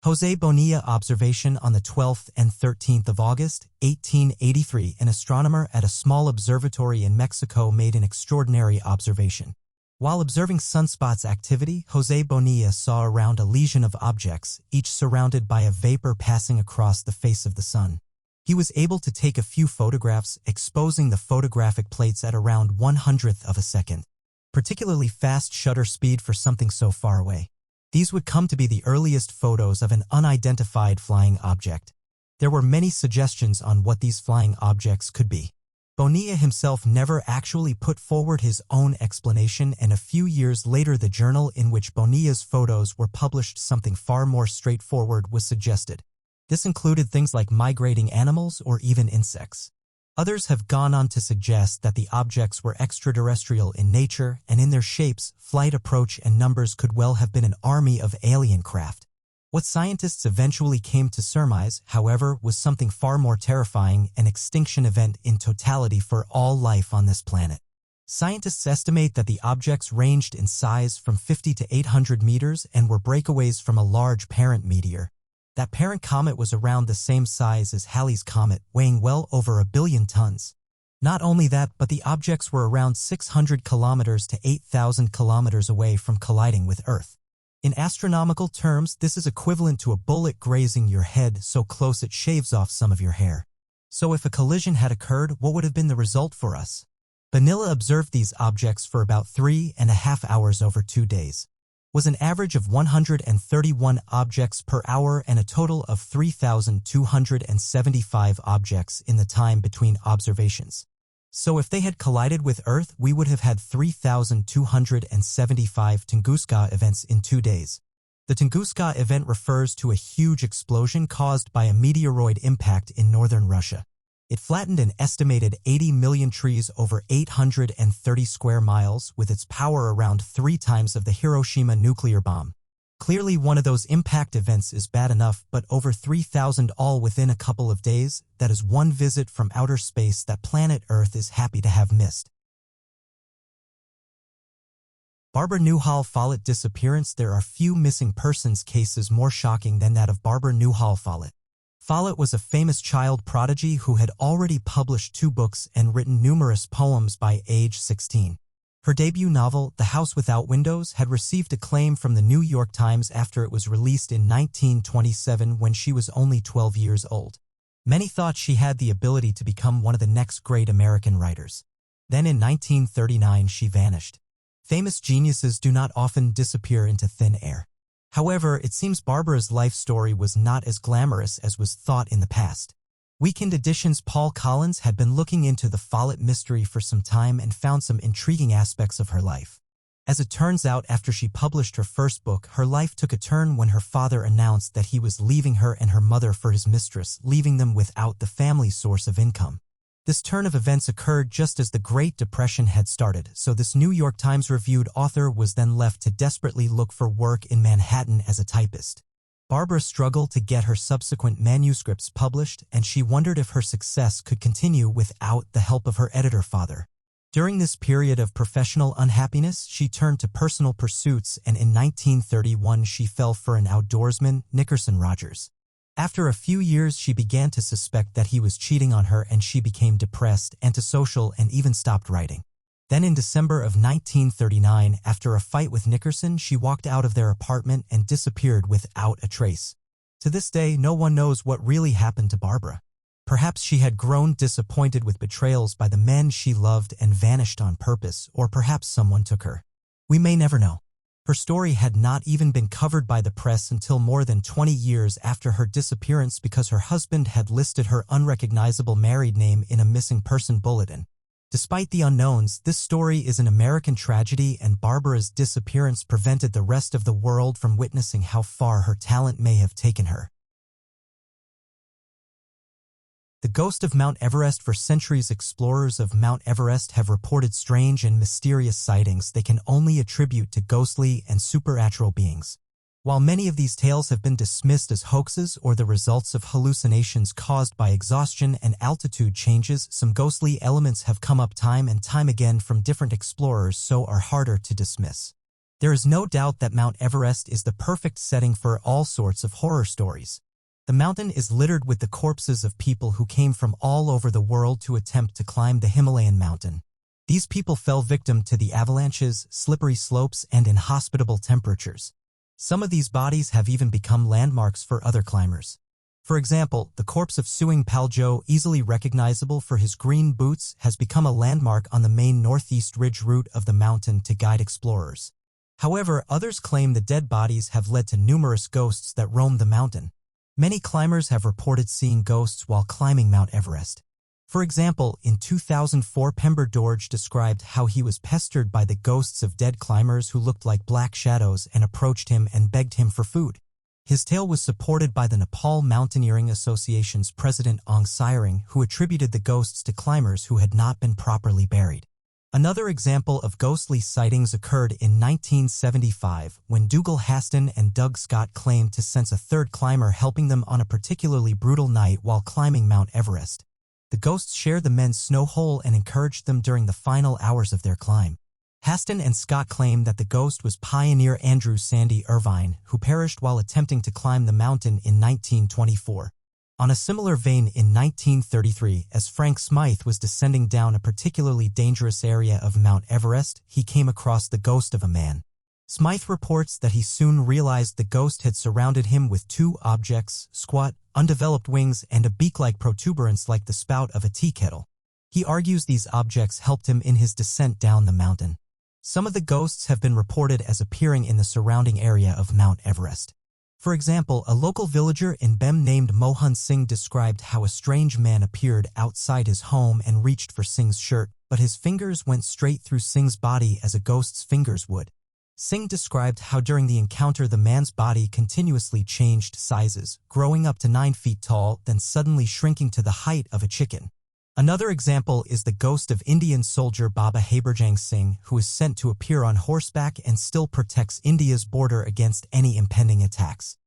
Speaker 1: José Bonilla observation on the 12th and 13th of August, 1883, an astronomer at a small observatory in Mexico made an extraordinary observation. While observing sunspots activity, José Bonilla saw around a legion of objects, each surrounded by a vapor passing across the face of the sun. He was able to take a few photographs, exposing the photographic plates at around 1/100th of a second. Particularly fast shutter speed for something so far away. These would come to be the earliest photos of an unidentified flying object. There were many suggestions on what these flying objects could be. Bonilla himself never actually put forward his own explanation, and a few years later the journal in which Bonilla's photos were published something far more straightforward was suggested. This included things like migrating animals or even insects. Others have gone on to suggest that the objects were extraterrestrial in nature, and in their shapes, flight approach, and numbers could well have been an army of alien craft. What scientists eventually came to surmise, however, was something far more terrifying, an extinction event in totality for all life on this planet. Scientists estimate that the objects ranged in size from 50 to 800 meters and were breakaways from a large parent meteor. That parent comet was around the same size as Halley's Comet, weighing well over 1 billion tons. Not only that, but the objects were around 600 kilometers to 8,000 kilometers away from colliding with Earth. In astronomical terms, this is equivalent to a bullet grazing your head so close it shaves off some of your hair. So if a collision had occurred, what would have been the result for us? Bonilla observed these objects for about 3.5 hours over 2 days. Was an average of 131 objects per hour and a total of 3,275 objects in the time between observations. So if they had collided with Earth, we would have had 3,275 Tunguska events in 2 days. The Tunguska event refers to a huge explosion caused by a meteoroid impact in northern Russia. It flattened an estimated 80 million trees over 830 square miles, with its power around 3 times of the Hiroshima nuclear bomb. Clearly one of those impact events is bad enough, but over 3,000 all within a couple of days, that is one visit from outer space that planet Earth is happy to have missed. Barbara Newhall Follett disappearance. There are few missing persons cases more shocking than that of Barbara Newhall Follett. Follett was a famous child prodigy who had already published 2 books and written numerous poems by age 16. Her debut novel, The House Without Windows, had received acclaim from the New York Times after it was released in 1927 when she was only 12 years old. Many thought she had the ability to become one of the next great American writers. Then in 1939 she vanished. Famous geniuses do not often disappear into thin air. However, it seems Barbara's life story was not as glamorous as was thought in the past. Weekend Edition's Paul Collins had been looking into the Follett mystery for some time and found some intriguing aspects of her life. As it turns out, after she published her first book, her life took a turn when her father announced that he was leaving her and her mother for his mistress, leaving them without the family's source of income. This turn of events occurred just as the Great Depression had started, so this New York Times reviewed author was then left to desperately look for work in Manhattan as a typist. Barbara struggled to get her subsequent manuscripts published, and she wondered if her success could continue without the help of her editor father. During this period of professional unhappiness, she turned to personal pursuits, and in 1931 she fell for an outdoorsman, Nickerson Rogers. After a few years, she began to suspect that he was cheating on her, and she became depressed, antisocial, and even stopped writing. Then in December of 1939, after a fight with Nickerson, she walked out of their apartment and disappeared without a trace. To this day, no one knows what really happened to Barbara. Perhaps she had grown disappointed with betrayals by the men she loved and vanished on purpose, or perhaps someone took her. We may never know. Her story had not even been covered by the press until more than 20 years after her disappearance because her husband had listed her unrecognizable married name in a missing person bulletin. Despite the unknowns, this story is an American tragedy, and Barbara's disappearance prevented the rest of the world from witnessing how far her talent may have taken her. The ghost of Mount Everest. For centuries, explorers of Mount Everest have reported strange and mysterious sightings they can only attribute to ghostly and supernatural beings. While many of these tales have been dismissed as hoaxes or the results of hallucinations caused by exhaustion and altitude changes, some ghostly elements have come up time and time again from different explorers, so are harder to dismiss. There is no doubt that Mount Everest is the perfect setting for all sorts of horror stories. The mountain is littered with the corpses of people who came from all over the world to attempt to climb the Himalayan mountain. These people fell victim to the avalanches, slippery slopes, and inhospitable temperatures. Some of these bodies have even become landmarks for other climbers. For example, the corpse of Suing Paljo, easily recognizable for his green boots, has become a landmark on the main northeast ridge route of the mountain to guide explorers. However, others claim the dead bodies have led to numerous ghosts that roam the mountain. Many climbers have reported seeing ghosts while climbing Mount Everest. For example, in 2004, Pember Dorje described how he was pestered by the ghosts of dead climbers who looked like black shadows and approached him and begged him for food. His tale was supported by the Nepal Mountaineering Association's president Aung Siring, who attributed the ghosts to climbers who had not been properly buried. Another example of ghostly sightings occurred in 1975 when Dougal Haston and Doug Scott claimed to sense a third climber helping them on a particularly brutal night while climbing Mount Everest. The ghosts shared the men's snow hole and encouraged them during the final hours of their climb. Haston and Scott claimed that the ghost was pioneer Andrew Sandy Irvine, who perished while attempting to climb the mountain in 1924. On a similar vein, in 1933, as Frank Smythe was descending down a particularly dangerous area of Mount Everest, he came across the ghost of a man. Smythe reports that he soon realized the ghost had surrounded him with two objects: squat, undeveloped wings, and a beak-like protuberance like the spout of a tea kettle. He argues these objects helped him in his descent down the mountain. Some of the ghosts have been reported as appearing in the surrounding area of Mount Everest. For example, a local villager in Bem named Mohan Singh described how a strange man appeared outside his home and reached for Singh's shirt, but his fingers went straight through Singh's body as a ghost's fingers would. Singh described how during the encounter the man's body continuously changed sizes, growing up to 9 feet tall, then suddenly shrinking to the height of a chicken. Another example is the ghost of Indian soldier Baba Haberjang Singh, who is sent to appear on horseback and still protects India's border against any impending attacks.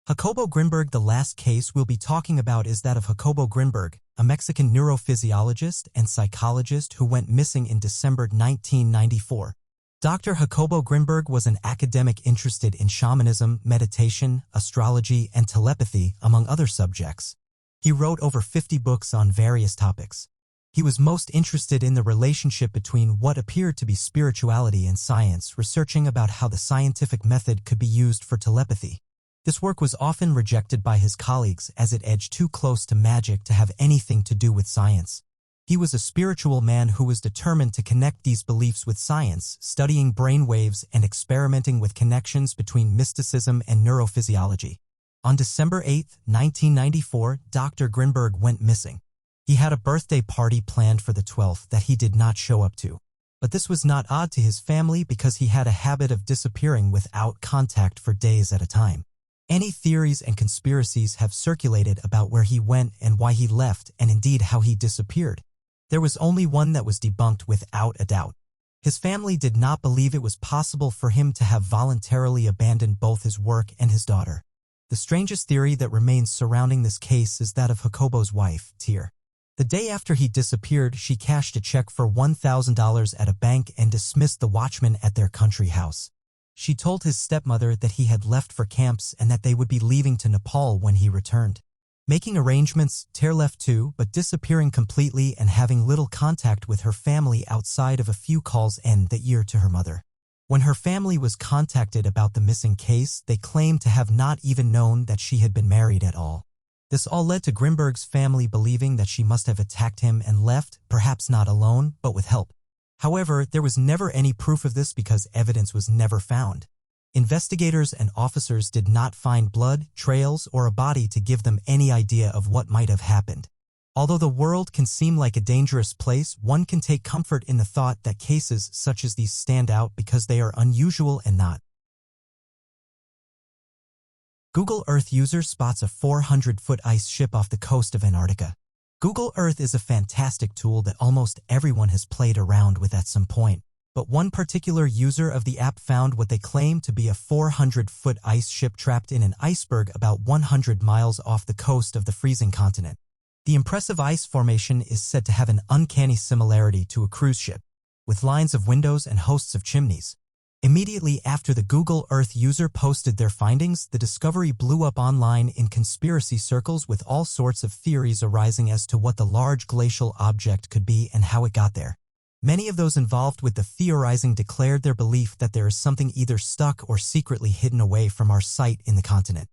Speaker 1: Jacobo Grinberg. The last case we'll be talking about is that of Jacobo Grinberg, a Mexican neurophysiologist and psychologist who went missing in December 1994. Dr. Jacobo Grinberg was an academic interested in shamanism, meditation, astrology, and telepathy, among other subjects. He wrote over 50 books on various topics. He was most interested in the relationship between what appeared to be spirituality and science, researching about how the scientific method could be used for telepathy. This work was often rejected by his colleagues as it edged too close to magic to have anything to do with science. He was a spiritual man who was determined to connect these beliefs with science, studying brain waves and experimenting with connections between mysticism and neurophysiology. On December 8, 1994, Dr. Grinberg went missing. He had a birthday party planned for the 12th that he did not show up to. But this was not odd to his family because he had a habit of disappearing without contact for days at a time. Any theories and conspiracies have circulated about where he went and why he left, and indeed how he disappeared. There was only one that was debunked without a doubt. His family did not believe it was possible for him to have voluntarily abandoned both his work and his daughter. The strangest theory that remains surrounding this case is that of Jacobo's wife, Tyr. The day after he disappeared, she cashed a check for $1,000 at a bank and dismissed the watchman at their country house. She told his stepmother that he had left for camps and that they would be leaving to Nepal when he returned. Making arrangements, Tyr left too, but disappearing completely and having little contact with her family outside of a few calls and that year to her mother. When her family was contacted about the missing case, they claimed to have not even known that she had been married at all. This all led to Grinberg's family believing that she must have attacked him and left, perhaps not alone, but with help. However, there was never any proof of this because evidence was never found. Investigators and officers did not find blood, trails, or a body to give them any idea of what might have happened. Although the world can seem like a dangerous place, one can take comfort in the thought that cases such as these stand out because they are unusual and not. Google Earth user spots a 400-foot ice ship off the coast of Antarctica. Google Earth is a fantastic tool that almost everyone has played around with at some point, but one particular user of the app found what they claim to be a 400-foot ice ship trapped in an iceberg about 100 miles off the coast of the freezing continent. The impressive ice formation is said to have an uncanny similarity to a cruise ship. with lines of windows and hosts of chimneys. Immediately after the Google Earth user posted their findings, the discovery blew up online in conspiracy circles with all sorts of theories arising as to what the large glacial object could be and how it got there. Many of those involved with the theorizing declared their belief that there is something either stuck or secretly hidden away from our sight in the continent.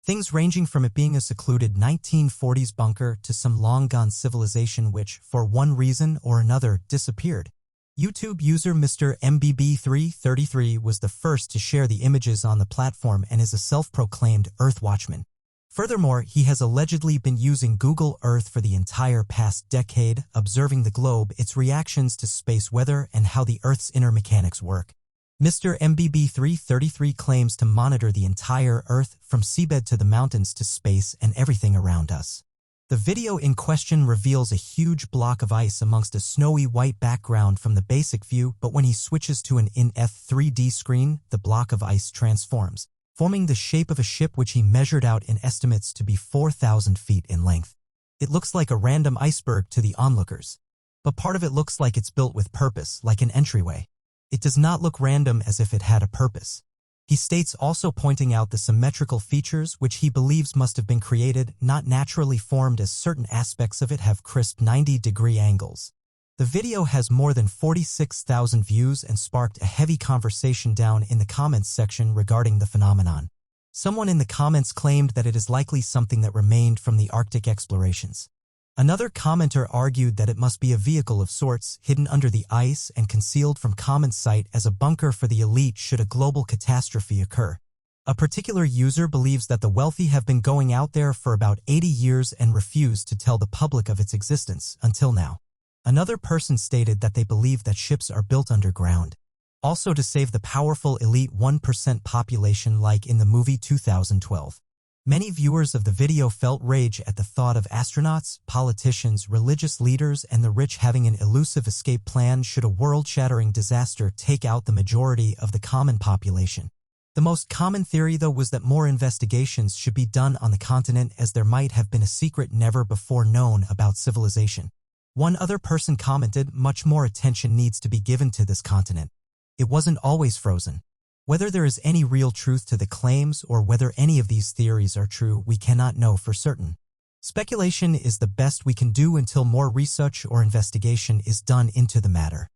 Speaker 1: Things ranging from it being a secluded 1940s bunker to some long-gone civilization which, for one reason or another, disappeared. YouTube user Mr. MBB333 was the first to share the images on the platform and is a self-proclaimed Earth Watchman. Furthermore, he has allegedly been using Google Earth for the entire past decade, observing the globe, its reactions to space weather, and how the Earth's inner mechanics work. Mr. MBB333 claims to monitor the entire Earth, from seabed to the mountains to space and everything around us. The video in question reveals a huge block of ice amongst a snowy white background from the basic view, but when he switches to an in-depth 3D screen, the block of ice transforms, forming the shape of a ship which he measured out in estimates to be 4,000 feet in length. It looks like a random iceberg to the onlookers, but part of it looks like it's built with purpose, like an entryway. It does not look random as if it had a purpose. He states, also pointing out the symmetrical features which he believes must have been created, not naturally formed, as certain aspects of it have crisp 90-degree angles. The video has more than 46,000 views and sparked a heavy conversation down in the comments section regarding the phenomenon. Someone in the comments claimed that it is likely something that remained from the Arctic explorations. Another commenter argued that it must be a vehicle of sorts, hidden under the ice and concealed from common sight as a bunker for the elite should a global catastrophe occur. A particular user believes that the wealthy have been going out there for about 80 years and refused to tell the public of its existence until now. Another person stated that they believe that ships are built underground, also to save the powerful elite 1% population, like in the movie 2012. Many viewers of the video felt rage at the thought of astronauts, politicians, religious leaders, and the rich having an elusive escape plan should a world-shattering disaster take out the majority of the common population. The most common theory, though, was that more investigations should be done on the continent, as there might have been a secret never before known about civilization. One other person commented, much more attention needs to be given to this continent. It wasn't always frozen. Whether there is any real truth to the claims or whether any of these theories are true, we cannot know for certain. Speculation is the best we can do until more research or investigation is done into the matter.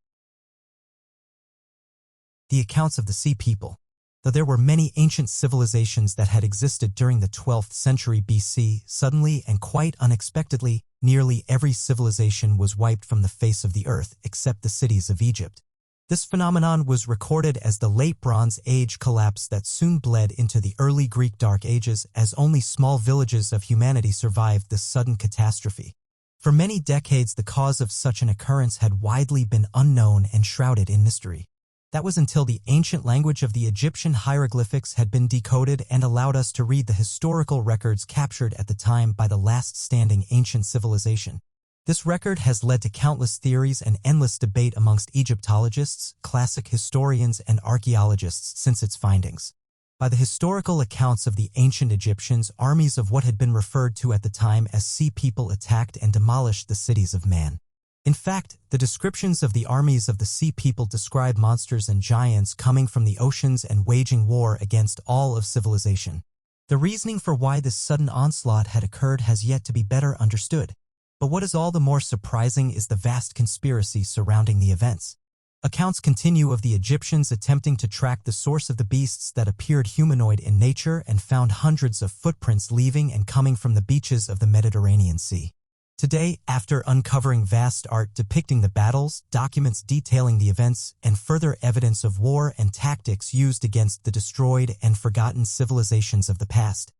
Speaker 1: The accounts of the Sea People. Though there were many ancient civilizations that had existed during the 12th century BC, suddenly and quite unexpectedly, nearly every civilization was wiped from the face of the earth except the cities of Egypt. This phenomenon was recorded as the Late Bronze Age collapse that soon bled into the early Greek Dark Ages, as only small villages of humanity survived this sudden catastrophe. For many decades, the cause of such an occurrence had widely been unknown and shrouded in mystery. That was until the ancient language of the Egyptian hieroglyphics had been decoded and allowed us to read the historical records captured at the time by the last standing ancient civilization. This record has led to countless theories and endless debate amongst Egyptologists, classic historians, and archaeologists since its findings. By the historical accounts of the ancient Egyptians, armies of what had been referred to at the time as Sea People attacked and demolished the cities of man. In fact, the descriptions of the armies of the Sea People describe monsters and giants coming from the oceans and waging war against all of civilization. The reasoning for why this sudden onslaught had occurred has yet to be better understood. But what is all the more surprising is the vast conspiracy surrounding the events. Accounts continue of the Egyptians attempting to track the source of the beasts that appeared humanoid in nature and found hundreds of footprints leaving and coming from the beaches of the Mediterranean Sea. Today, after uncovering vast art depicting the battles, documents detailing the events, and further evidence of war and tactics used against the destroyed and forgotten civilizations of the past,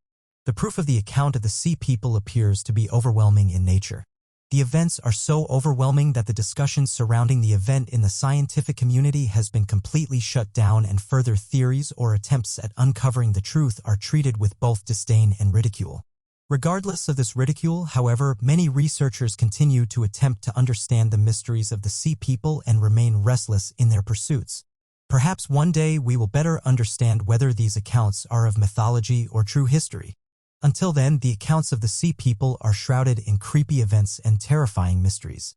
Speaker 1: the proof of the account of the Sea People appears to be overwhelming in nature. The events are so overwhelming that the discussions surrounding the event in the scientific community has been completely shut down, and further theories or attempts at uncovering the truth are treated with both disdain and ridicule. Regardless of this ridicule, however, many researchers continue to attempt to understand the mysteries of the Sea People and remain restless in their pursuits. Perhaps one day we will better understand whether these accounts are of mythology or true history. Until then, the accounts of the Sea People are shrouded in creepy events and terrifying mysteries.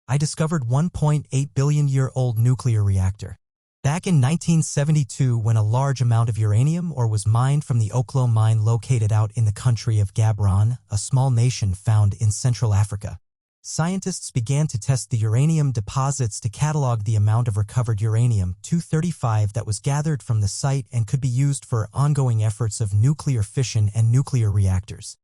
Speaker 1: I discovered 1.8 billion-year-old nuclear reactor. Back in 1972, when a large amount of uranium ore was mined from the Oklo mine located out in the country of Gabon, a small nation found in Central Africa, scientists began to test the uranium deposits to catalog the amount of recovered uranium-235 that was gathered from the site and could be used for ongoing efforts of nuclear fission and nuclear reactors.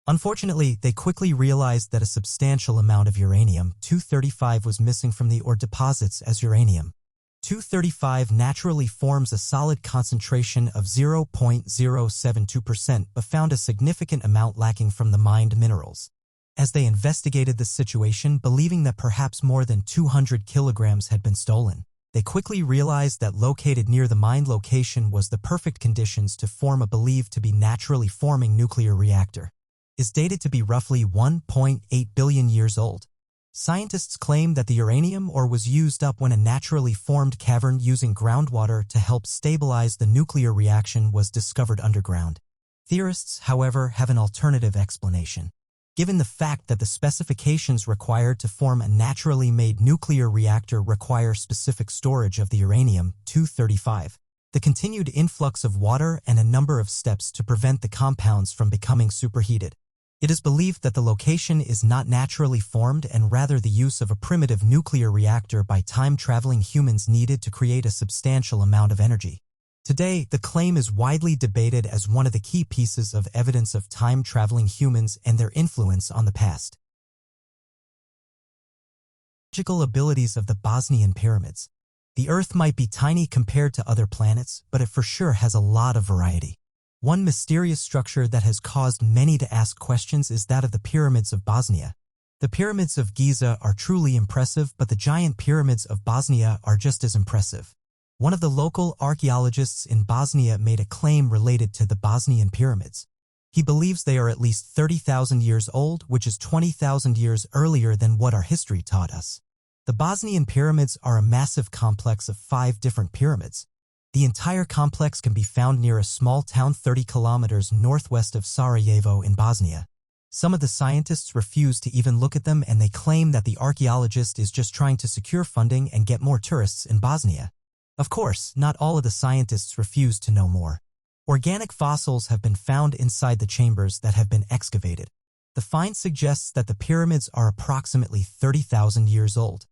Speaker 1: Unfortunately, they quickly realized that a substantial amount of uranium-235 was missing from the ore deposits, as uranium-235 naturally forms a solid concentration of 0.072% but found a significant amount lacking from the mined minerals. As they investigated the situation, believing that perhaps more than 200 kilograms had been stolen, they quickly realized that located near the mined location was the perfect conditions to form a believed to be naturally forming nuclear reactor. Is dated to be roughly 1.8 billion years old. Scientists claim that the uranium ore was used up when a naturally formed cavern using groundwater to help stabilize the nuclear reaction was discovered underground. Theorists, however, have an alternative explanation. Given the fact that the specifications required to form a naturally made nuclear reactor require specific storage of the uranium-235, the continued influx of water and a number of steps to prevent the compounds from becoming superheated, it is believed that the location is not naturally formed and rather the use of a primitive nuclear reactor by time-traveling humans needed to create a substantial amount of energy. Today, the claim is widely debated as one of the key pieces of evidence of time-traveling humans and their influence on the past. Magical abilities of the Bosnian pyramids. The Earth might be tiny compared to other planets, but it for sure has a lot of variety. One mysterious structure that has caused many to ask questions is that of the pyramids of Bosnia. The pyramids of Giza are truly impressive, but the giant pyramids of Bosnia are just as impressive. One of the local archaeologists in Bosnia made a claim related to the Bosnian pyramids. He believes they are at least 30,000 years old, which is 20,000 years earlier than what our history taught us. The Bosnian pyramids are a massive complex of 5 different pyramids. The entire complex can be found near a small town 30 kilometers northwest of Sarajevo in Bosnia. Some of the scientists refuse to even look at them, and they claim that the archaeologist is just trying to secure funding and get more tourists in Bosnia. Of course, not all of the scientists refuse to know more. Organic fossils have been found inside the chambers that have been excavated. The find suggests that the pyramids are approximately 30,000 years old.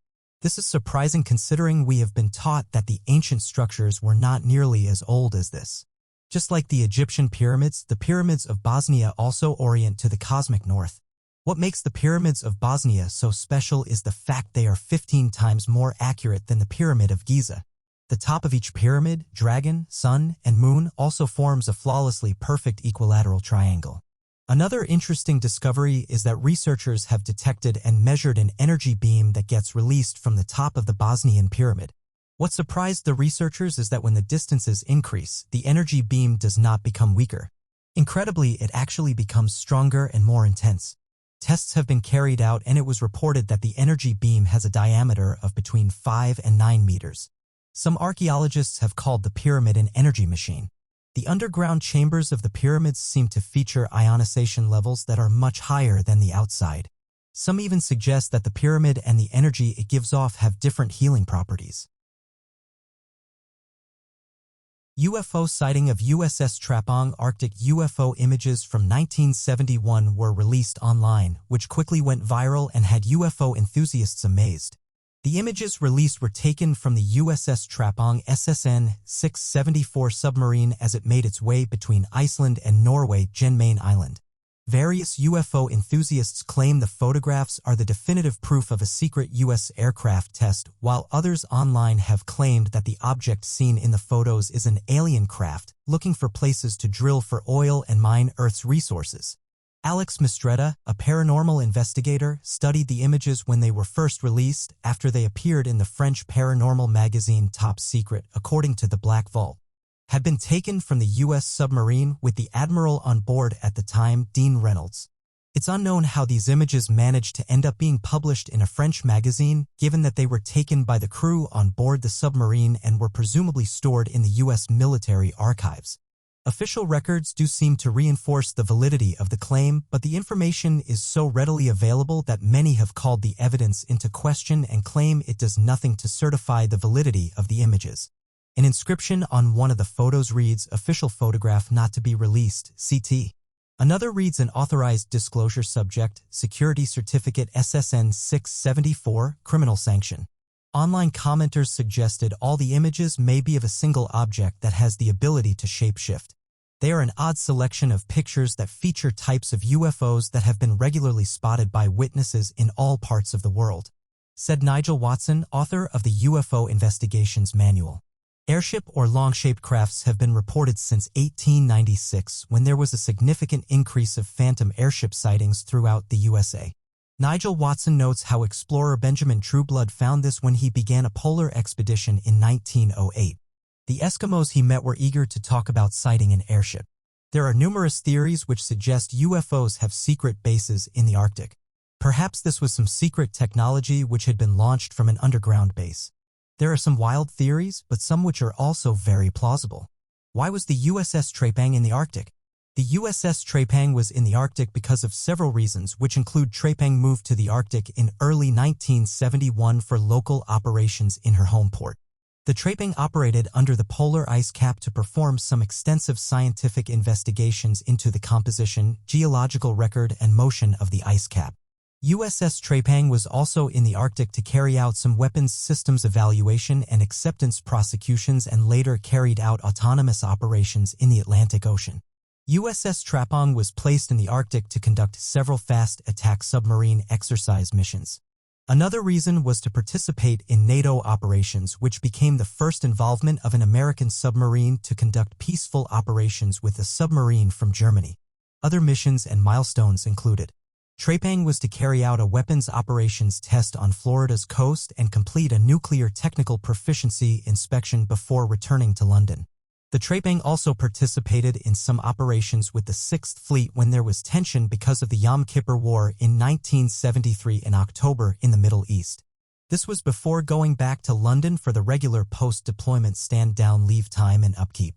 Speaker 1: This is surprising considering we have been taught that the ancient structures were not nearly as old as this. Just like the Egyptian pyramids, the pyramids of Bosnia also orient to the cosmic north. What makes the pyramids of Bosnia so special is the fact they are 15 times more accurate than the Pyramid of Giza. The top of each pyramid, dragon, sun, and moon also forms a flawlessly perfect equilateral triangle. Another interesting discovery is that researchers have detected and measured an energy beam that gets released from the top of the Bosnian pyramid. What surprised the researchers is that when the distances increase, the energy beam does not become weaker. Incredibly, it actually becomes stronger and more intense. Tests have been carried out, and it was reported that the energy beam has a diameter of between 5 and 9 meters. Some archaeologists have called the pyramid an energy machine. The underground chambers of the pyramids seem to feature ionization levels that are much higher than the outside. Some even suggest that the pyramid and the energy it gives off have different healing properties. UFO sighting of USS Trapong. Arctic UFO images from 1971 were released online, which quickly went viral and had UFO enthusiasts amazed. The images released were taken from the USS Trapong SSN 674 submarine as it made its way between Iceland and Norway, Main Island. Various UFO enthusiasts claim the photographs are the definitive proof of a secret U.S. aircraft test, while others online have claimed that the object seen in the photos is an alien craft looking for places to drill for oil and mine Earth's resources. Alex Mistretta, a paranormal investigator, studied the images when they were first released after they appeared in the French paranormal magazine Top Secret, according to the Black Vault. Had been taken from the U.S. submarine with the admiral on board at the time, Dean Reynolds. It's unknown how these images managed to end up being published in a French magazine, given that they were taken by the crew on board the submarine and were presumably stored in the U.S. military archives. Official records do seem to reinforce the validity of the claim, but the information is so readily available that many have called the evidence into question and claim it does nothing to certify the validity of the images. An inscription on one of the photos reads, "Official photograph not to be released, CT." Another reads, "An authorized disclosure subject, security certificate SSN 674, criminal sanction." Online commenters suggested all the images may be of a single object that has the ability to shapeshift. They are an odd selection of pictures that feature types of UFOs that have been regularly spotted by witnesses in all parts of the world, said Nigel Watson, author of the UFO Investigations Manual. Airship or long-shaped crafts have been reported since 1896, when there was a significant increase of phantom airship sightings throughout the USA. Nigel Watson notes how explorer Benjamin Trueblood found this when he began a polar expedition in 1908. The Eskimos he met were eager to talk about sighting an airship. There are numerous theories which suggest UFOs have secret bases in the Arctic. Perhaps this was some secret technology which had been launched from an underground base. There are some wild theories, but some which are also very plausible. Why was the USS Trepang in the Arctic? The USS Trepang was in the Arctic because of several reasons, which include Trepang moved to the Arctic in early 1971 for local operations in her home port. The Trepang operated under the polar ice cap to perform some extensive scientific investigations into the composition, geological record, and motion of the ice cap. USS Trepang was also in the Arctic to carry out some weapons systems evaluation and acceptance prosecutions and later carried out autonomous operations in the Atlantic Ocean. USS Trepang was placed in the Arctic to conduct several fast attack submarine exercise missions. Another reason was to participate in NATO operations, which became the first involvement of an American submarine to conduct peaceful operations with a submarine from Germany. Other missions and milestones included: Trepang was to carry out a weapons operations test on Florida's coast and complete a nuclear technical proficiency inspection before returning to London. The Trepang also participated in some operations with the Sixth Fleet when there was tension because of the Yom Kippur War in 1973 in October in the Middle East. This was before going back to London for the regular post-deployment stand-down leave time and upkeep.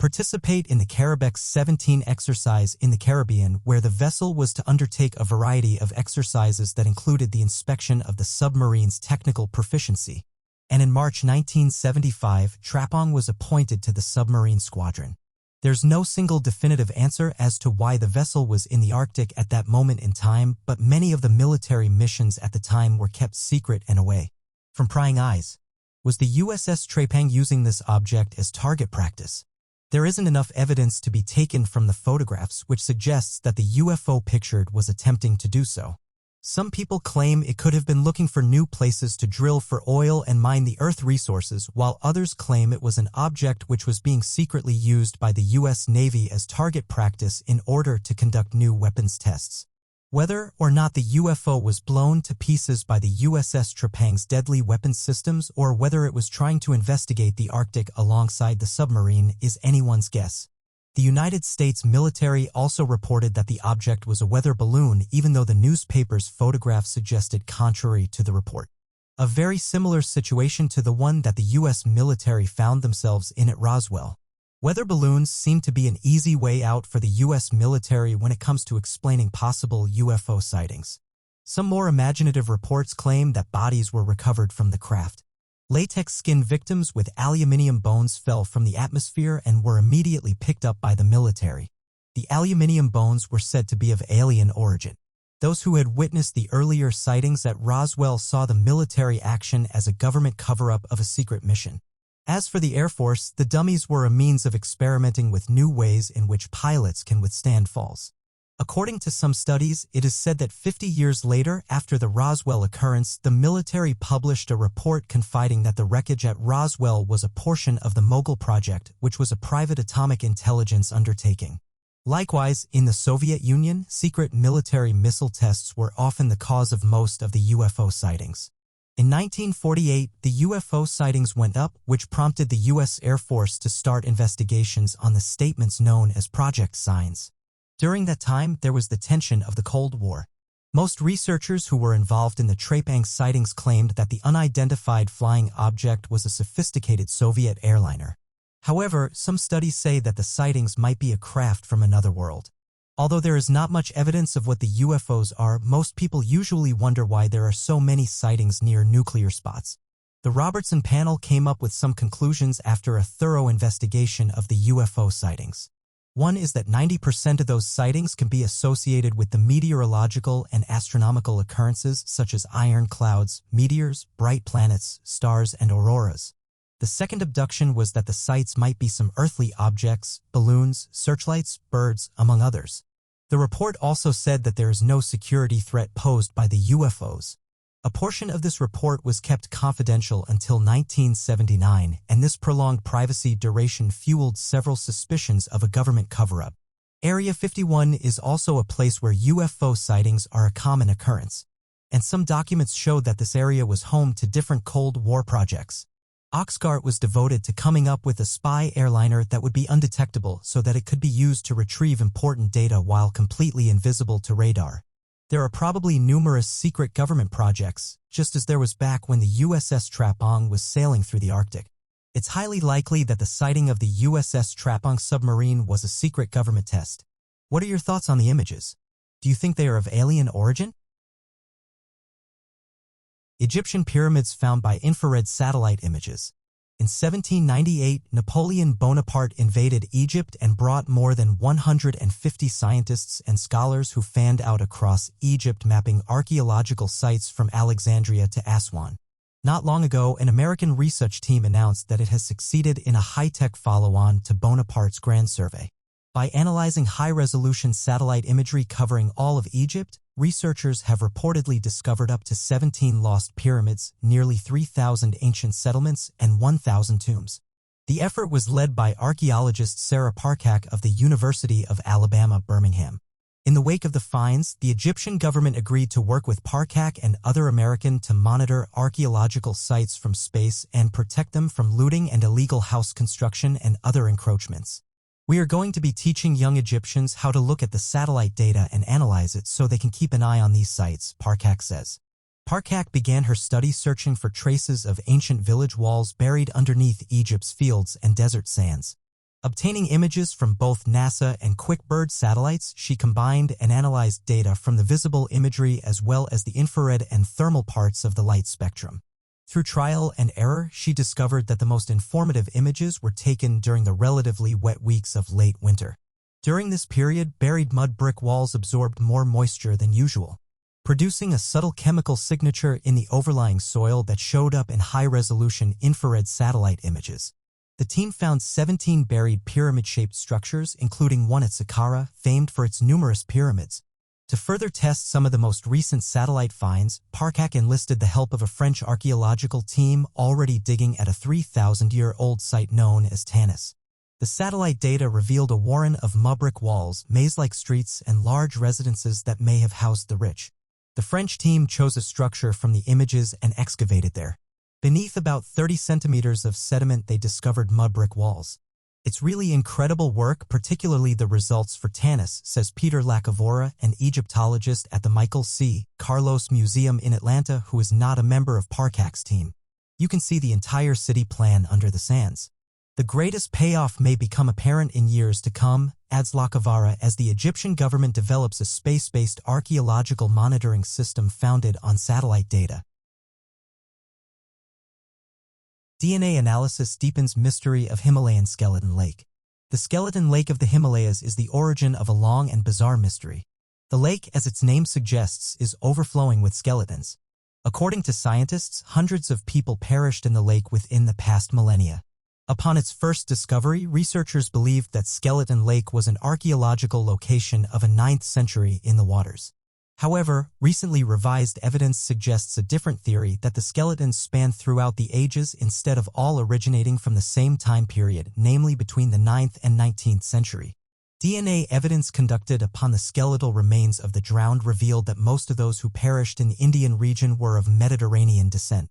Speaker 1: Participate in the Carabex 17 exercise in the Caribbean, where the vessel was to undertake a variety of exercises that included the inspection of the submarine's technical proficiency. And in March 1975, Trepang was appointed to the submarine squadron. There's no single definitive answer as to why the vessel was in the Arctic at that moment in time, but many of the military missions at the time were kept secret and away from prying eyes. Was the USS Trepang using this object as target practice? There isn't enough evidence to be taken from the photographs, which suggests that the UFO pictured was attempting to do so. Some people claim it could have been looking for new places to drill for oil and mine the Earth resources, while others claim it was an object which was being secretly used by the U.S. Navy as target practice in order to conduct new weapons tests. Whether or not the UFO was blown to pieces by the USS Trepang's deadly weapons systems or whether it was trying to investigate the Arctic alongside the submarine is anyone's guess. The United States military also reported that the object was a weather balloon, even though the newspaper's photograph suggested contrary to the report. A very similar situation to the one that the U.S. military found themselves in at Roswell. Weather balloons seem to be an easy way out for the U.S. military when it comes to explaining possible UFO sightings. Some more imaginative reports claim that bodies were recovered from the craft. Latex skin victims with aluminium bones fell from the atmosphere and were immediately picked up by the military. The aluminium bones were said to be of alien origin. Those who had witnessed the earlier sightings at Roswell saw the military action as a government cover-up of a secret mission. As for the Air Force, the dummies were a means of experimenting with new ways in which pilots can withstand falls. According to some studies, it is said that 50 years later, after the Roswell occurrence, the military published a report confiding that the wreckage at Roswell was a portion of the Mogul Project, which was a private atomic intelligence undertaking. Likewise, in the Soviet Union, secret military missile tests were often the cause of most of the UFO sightings. In 1948, the UFO sightings went up, which prompted the U.S. Air Force to start investigations on the statements known as Project Signs. During that time, there was the tension of the Cold War. Most researchers who were involved in the Trepang sightings claimed that the unidentified flying object was a sophisticated Soviet airliner. However, some studies say that the sightings might be a craft from another world. Although there is not much evidence of what the UFOs are, most people usually wonder why there are so many sightings near nuclear spots. The Robertson panel came up with some conclusions after a thorough investigation of the UFO sightings. One is that 90% of those sightings can be associated with the meteorological and astronomical occurrences such as iron clouds, meteors, bright planets, stars, and auroras. The second abduction was that the sights might be some earthly objects, balloons, searchlights, birds, among others. The report also said that there is no security threat posed by the UFOs. A portion of this report was kept confidential until 1979, and this prolonged privacy duration fueled several suspicions of a government cover-up. Area 51 is also a place where UFO sightings are a common occurrence, and some documents showed that this area was home to different Cold War projects. Oxcart was devoted to coming up with a spy airliner that would be undetectable so that it could be used to retrieve important data while completely invisible to radar. There are probably numerous secret government projects, just as there was back when the USS Trapong was sailing through the Arctic. It's highly likely that the sighting of the USS Trapong submarine was a secret government test. What are your thoughts on the images? Do you think they are of alien origin? Egyptian pyramids found by infrared satellite images. In 1798, Napoleon Bonaparte invaded Egypt and brought more than 150 scientists and scholars who fanned out across Egypt, mapping archaeological sites from Alexandria to Aswan. Not long ago, an American research team announced that it has succeeded in a high-tech follow-on to Bonaparte's Grand Survey. By analyzing high-resolution satellite imagery covering all of Egypt, researchers have reportedly discovered up to 17 lost pyramids, nearly 3,000 ancient settlements, and 1,000 tombs. The effort was led by archaeologist Sarah Parcak of the University of Alabama, Birmingham. In the wake of the finds, the Egyptian government agreed to work with Parcak and other Americans to monitor archaeological sites from space and protect them from looting and illegal house construction and other encroachments. We are going to be teaching young Egyptians how to look at the satellite data and analyze it so they can keep an eye on these sites, Parcak says. Parcak began her study searching for traces of ancient village walls buried underneath Egypt's fields and desert sands. Obtaining images from both NASA and QuickBird satellites, she combined and analyzed data from the visible imagery as well as the infrared and thermal parts of the light spectrum. Through trial and error, she discovered that the most informative images were taken during the relatively wet weeks of late winter. During this period, buried mud brick walls absorbed more moisture than usual, producing a subtle chemical signature in the overlying soil that showed up in high-resolution infrared satellite images. The team found 17 buried pyramid-shaped structures, including one at Saqqara, famed for its numerous pyramids. To further test some of the most recent satellite finds, Parcak enlisted the help of a French archaeological team already digging at a 3,000-year-old site known as Tanis. The satellite data revealed a warren of mud-brick walls, maze-like streets, and large residences that may have housed the rich. The French team chose a structure from the images and excavated there. Beneath about 30 centimeters of sediment, they discovered mud-brick walls. It's really incredible work, particularly the results for Tanis, says Peter Lacavora, an Egyptologist at the Michael C. Carlos Museum in Atlanta who is not a member of Parcak's team. You can see the entire city plan under the sands. The greatest payoff may become apparent in years to come, adds Lacavora, as the Egyptian government develops a space-based archaeological monitoring system founded on satellite data. DNA analysis deepens mystery of Himalayan skeleton lake. The skeleton lake of the Himalayas is the origin of a long and bizarre mystery. The lake, as its name suggests, is overflowing with skeletons. According to scientists, hundreds of people perished in the lake within the past millennia. Upon its first discovery, researchers believed that Skeleton Lake was an archaeological location of a 9th century in the waters. However, recently revised evidence suggests a different theory, that the skeletons span throughout the ages instead of all originating from the same time period, namely between the 9th and 19th century. DNA evidence conducted upon the skeletal remains of the drowned revealed that most of those who perished in the Indian region were of Mediterranean descent.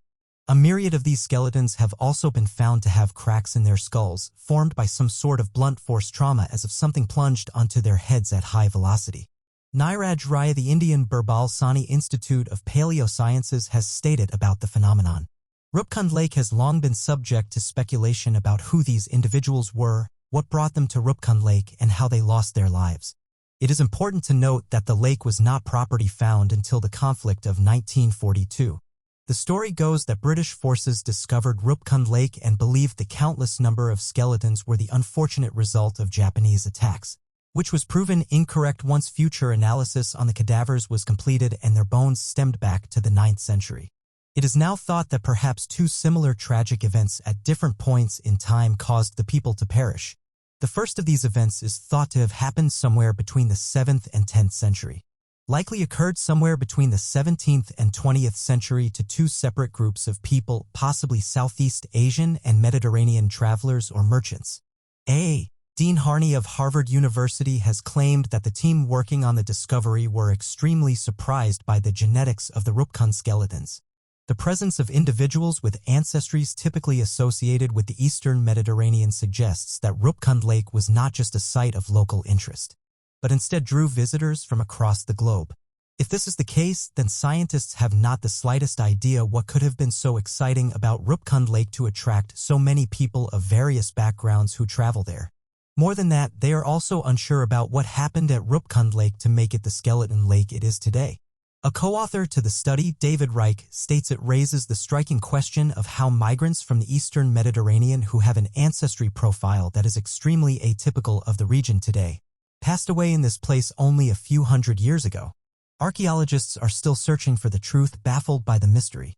Speaker 1: A myriad of these skeletons have also been found to have cracks in their skulls, formed by some sort of blunt force trauma, as if something plunged onto their heads at high velocity. Niraj Rai, the Indian Birbal Sahni Institute of Paleosciences, has stated about the phenomenon. Rupkund Lake has long been subject to speculation about who these individuals were, what brought them to Rupkund Lake, and how they lost their lives. It is important to note that the lake was not property found until the conflict of 1942. The story goes that British forces discovered Rupkund Lake and believed the countless number of skeletons were the unfortunate result of Japanese attacks, which was proven incorrect once future analysis on the cadavers was completed and their bones stemmed back to the 9th century. It is now thought that perhaps two similar tragic events at different points in time caused the people to perish. The first of these events is thought to have happened somewhere between the 7th and 10th century. Likely occurred somewhere between the 17th and 20th century to two separate groups of people, possibly Southeast Asian and Mediterranean travelers or merchants. A. Dean Harney of Harvard University has claimed that the team working on the discovery were extremely surprised by the genetics of the Rupkund skeletons. The presence of individuals with ancestries typically associated with the Eastern Mediterranean suggests that Rupkund Lake was not just a site of local interest, but instead drew visitors from across the globe. If this is the case, then scientists have not the slightest idea what could have been so exciting about Rupkund Lake to attract so many people of various backgrounds who travel there. More than that, they are also unsure about what happened at Rupkund Lake to make it the skeleton lake it is today. A co-author to the study, David Reich, states it raises the striking question of how migrants from the Eastern Mediterranean who have an ancestry profile that is extremely atypical of the region today passed away in this place only a few hundred years ago. Archaeologists are still searching for the truth, baffled by the mystery.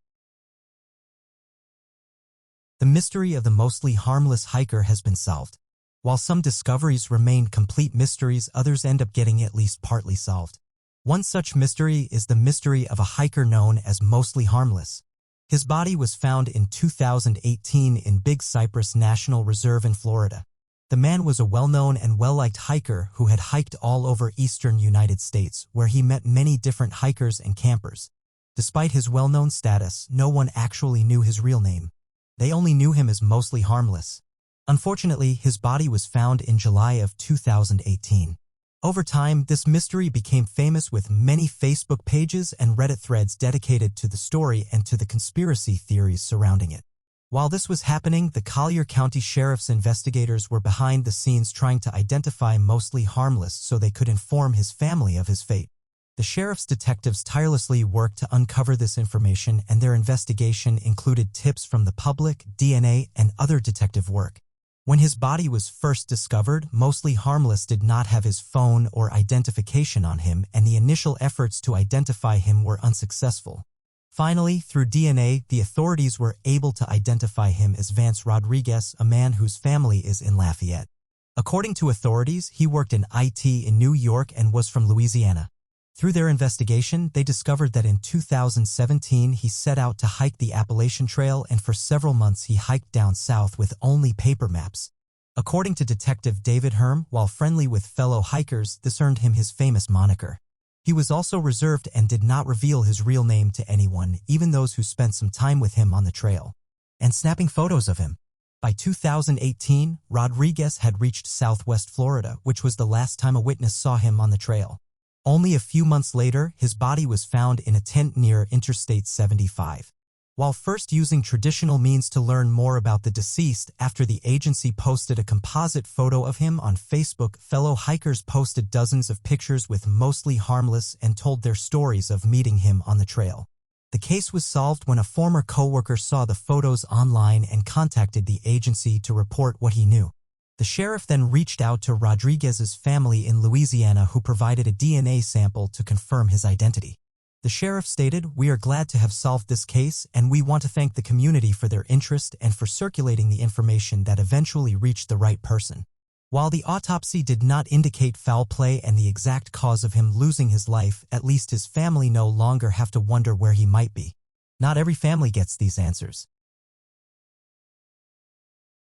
Speaker 1: The mystery of the mostly harmless hiker has been solved. While some discoveries remain complete mysteries, others end up getting at least partly solved. One such mystery is the mystery of a hiker known as Mostly Harmless. His body was found in 2018 in Big Cypress National Reserve in Florida. The man was a well-known and well-liked hiker who had hiked all over eastern United States, where he met many different hikers and campers. Despite his well-known status, no one actually knew his real name. They only knew him as Mostly Harmless. Unfortunately, his body was found in July of 2018. Over time, this mystery became famous with many Facebook pages and Reddit threads dedicated to the story and to the conspiracy theories surrounding it. While this was happening, the Collier County Sheriff's investigators were behind the scenes trying to identify Mostly Harmless so they could inform his family of his fate. The sheriff's detectives tirelessly worked to uncover this information, and their investigation included tips from the public, DNA, and other detective work. When his body was first discovered, Mostly Harmless did not have his phone or identification on him, and the initial efforts to identify him were unsuccessful. Finally, through DNA, the authorities were able to identify him as Vance Rodriguez, a man whose family is in Lafayette. According to authorities, he worked in IT in New York and was from Louisiana. Through their investigation, they discovered that in 2017 he set out to hike the Appalachian Trail, and for several months he hiked down south with only paper maps. According to Detective David Herm, while friendly with fellow hikers, this earned him his famous moniker. He was also reserved and did not reveal his real name to anyone, even those who spent some time with him on the trail and snapping photos of him. By 2018, Rodriguez had reached Southwest Florida, which was the last time a witness saw him on the trail. Only a few months later, his body was found in a tent near Interstate 75. While first using traditional means to learn more about the deceased, after the agency posted a composite photo of him on Facebook, fellow hikers posted dozens of pictures with Mostly Harmless and told their stories of meeting him on the trail. The case was solved when a former coworker saw the photos online and contacted the agency to report what he knew. The sheriff then reached out to Rodriguez's family in Louisiana, who provided a DNA sample to confirm his identity. The sheriff stated, "We are glad to have solved this case, and we want to thank the community for their interest and for circulating the information that eventually reached the right person." While the autopsy did not indicate foul play and the exact cause of him losing his life, at least his family no longer have to wonder where he might be. Not every family gets these answers.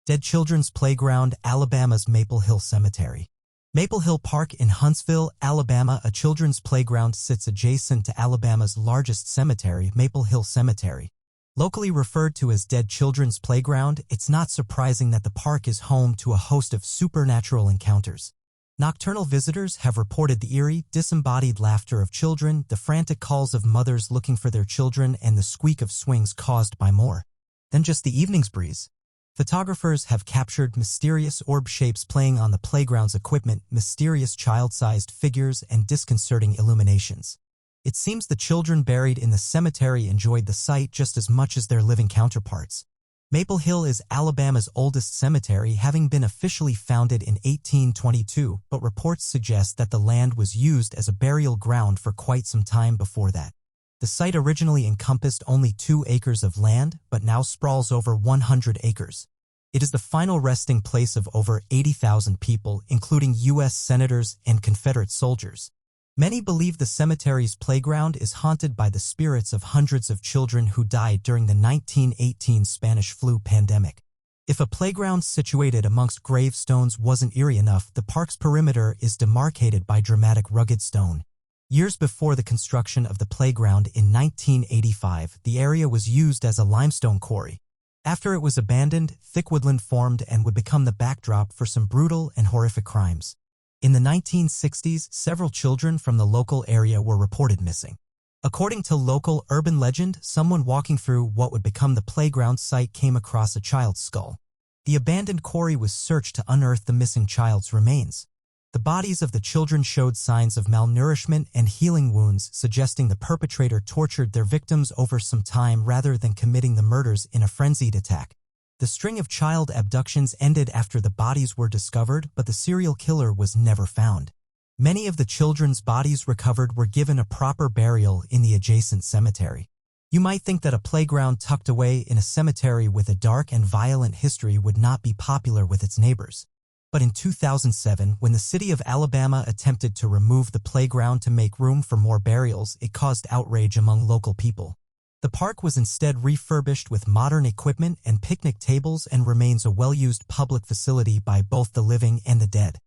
Speaker 1: Dead Children's Playground, Alabama's Maple Hill Cemetery. Maple Hill Park in Huntsville, Alabama, a children's playground, sits adjacent to Alabama's largest cemetery, Maple Hill Cemetery. Locally referred to as Dead Children's Playground, it's not surprising that the park is home to a host of supernatural encounters. Nocturnal visitors have reported the eerie, disembodied laughter of children, the frantic calls of mothers looking for their children, and the squeak of swings caused by more than just the evening's breeze. Photographers have captured mysterious orb shapes playing on the playground's equipment, mysterious child-sized figures, and disconcerting illuminations. It seems the children buried in the cemetery enjoyed the sight just as much as their living counterparts. Maple Hill is Alabama's oldest cemetery, having been officially founded in 1822, but reports suggest that the land was used as a burial ground for quite some time before that. The site originally encompassed only 2 acres of land, but now sprawls over 100 acres. It is the final resting place of over 80,000 people, including U.S. senators and Confederate soldiers. Many believe the cemetery's playground is haunted by the spirits of hundreds of children who died during the 1918 Spanish flu pandemic. If a playground situated amongst gravestones wasn't eerie enough, the park's perimeter is demarcated by dramatic rugged stone. Years before the construction of the playground in 1985, the area was used as a limestone quarry. After it was abandoned, thick woodland formed and would become the backdrop for some brutal and horrific crimes. In the 1960s, several children from the local area were reported missing. According to local urban legend, someone walking through what would become the playground site came across a child's skull. The abandoned quarry was searched to unearth the missing child's remains. The bodies of the children showed signs of malnourishment and healing wounds, suggesting the perpetrator tortured their victims over some time rather than committing the murders in a frenzied attack. The string of child abductions ended after the bodies were discovered, but the serial killer was never found. Many of the children's bodies recovered were given a proper burial in the adjacent cemetery. You might think that a playground tucked away in a cemetery with a dark and violent history would not be popular with its neighbors. But in 2007, when the city of Alabama attempted to remove the playground to make room for more burials, it caused outrage among local people. The park was instead refurbished with modern equipment and picnic tables and remains a well-used public facility by both the living and the dead.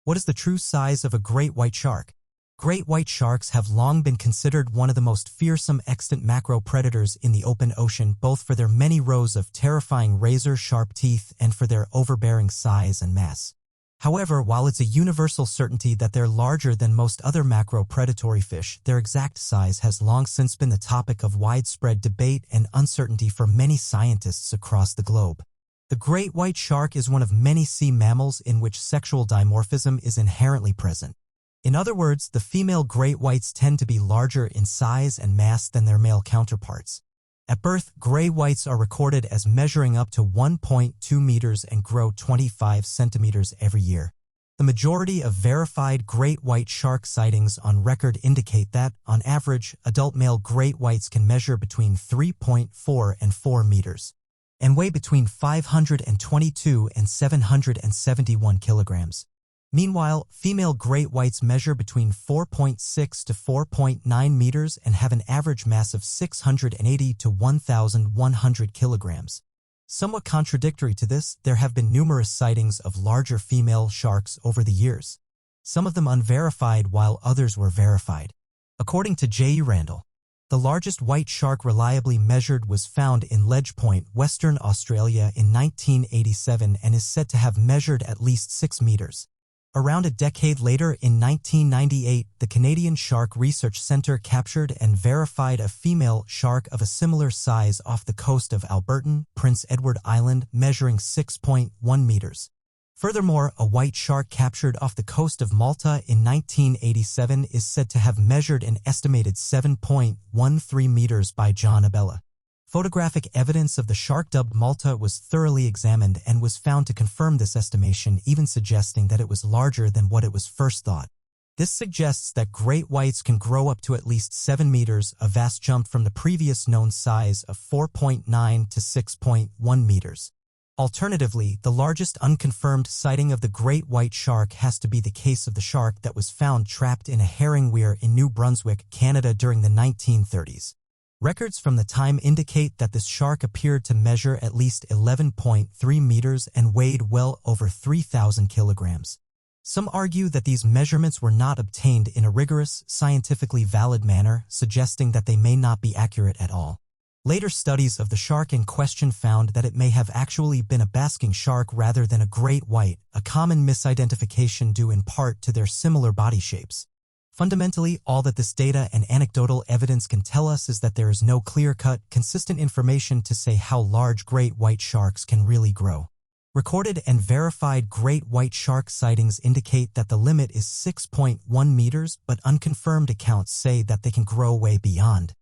Speaker 1: What is the true size of a great white shark? Great white sharks have long been considered one of the most fearsome extant macro-predators in the open ocean, both for their many rows of terrifying razor-sharp teeth and for their overbearing size and mass. However, while it's a universal certainty that they're larger than most other macro-predatory fish, their exact size has long since been the topic of widespread debate and uncertainty for many scientists across the globe. The great white shark is one of many sea mammals in which sexual dimorphism is inherently present. In other words, the female great whites tend to be larger in size and mass than their male counterparts. At birth, gray whites are recorded as measuring up to 1.2 meters and grow 25 centimeters every year. The majority of verified great white shark sightings on record indicate that, on average, adult male great whites can measure between 3.4 and 4 meters and weigh between 522 and 771 kilograms. Meanwhile, female great whites measure between 4.6 to 4.9 meters and have an average mass of 680 to 1,100 kilograms. Somewhat contradictory to this, there have been numerous sightings of larger female sharks over the years, some of them unverified while others were verified. According to J. Randall, the largest white shark reliably measured was found in Ledge Point, Western Australia in 1987 and is said to have measured at least 6 meters. Around a decade later, in 1998, the Canadian Shark Research Centre captured and verified a female shark of a similar size off the coast of Albertan, Prince Edward Island, measuring 6.1 meters. Furthermore, a white shark captured off the coast of Malta in 1987 is said to have measured an estimated 7.13 meters by John Abella. Photographic evidence of the shark dubbed Malta was thoroughly examined and was found to confirm this estimation, even suggesting that it was larger than what it was first thought. This suggests that great whites can grow up to at least 7 meters, a vast jump from the previous known size of 4.9 to 6.1 meters. Alternatively, the largest unconfirmed sighting of the great white shark has to be the case of the shark that was found trapped in a herring weir in New Brunswick, Canada during the 1930s. Records from the time indicate that this shark appeared to measure at least 11.3 meters and weighed well over 3,000 kilograms. Some argue that these measurements were not obtained in a rigorous, scientifically valid manner, suggesting that they may not be accurate at all. Later studies of the shark in question found that it may have actually been a basking shark rather than a great white, a common misidentification due in part to their similar body shapes. Fundamentally, all that this data and anecdotal evidence can tell us is that there is no clear-cut, consistent information to say how large great white sharks can really grow. Recorded and verified great white shark sightings indicate that the limit is 6.1 meters, but unconfirmed accounts say that they can grow way beyond.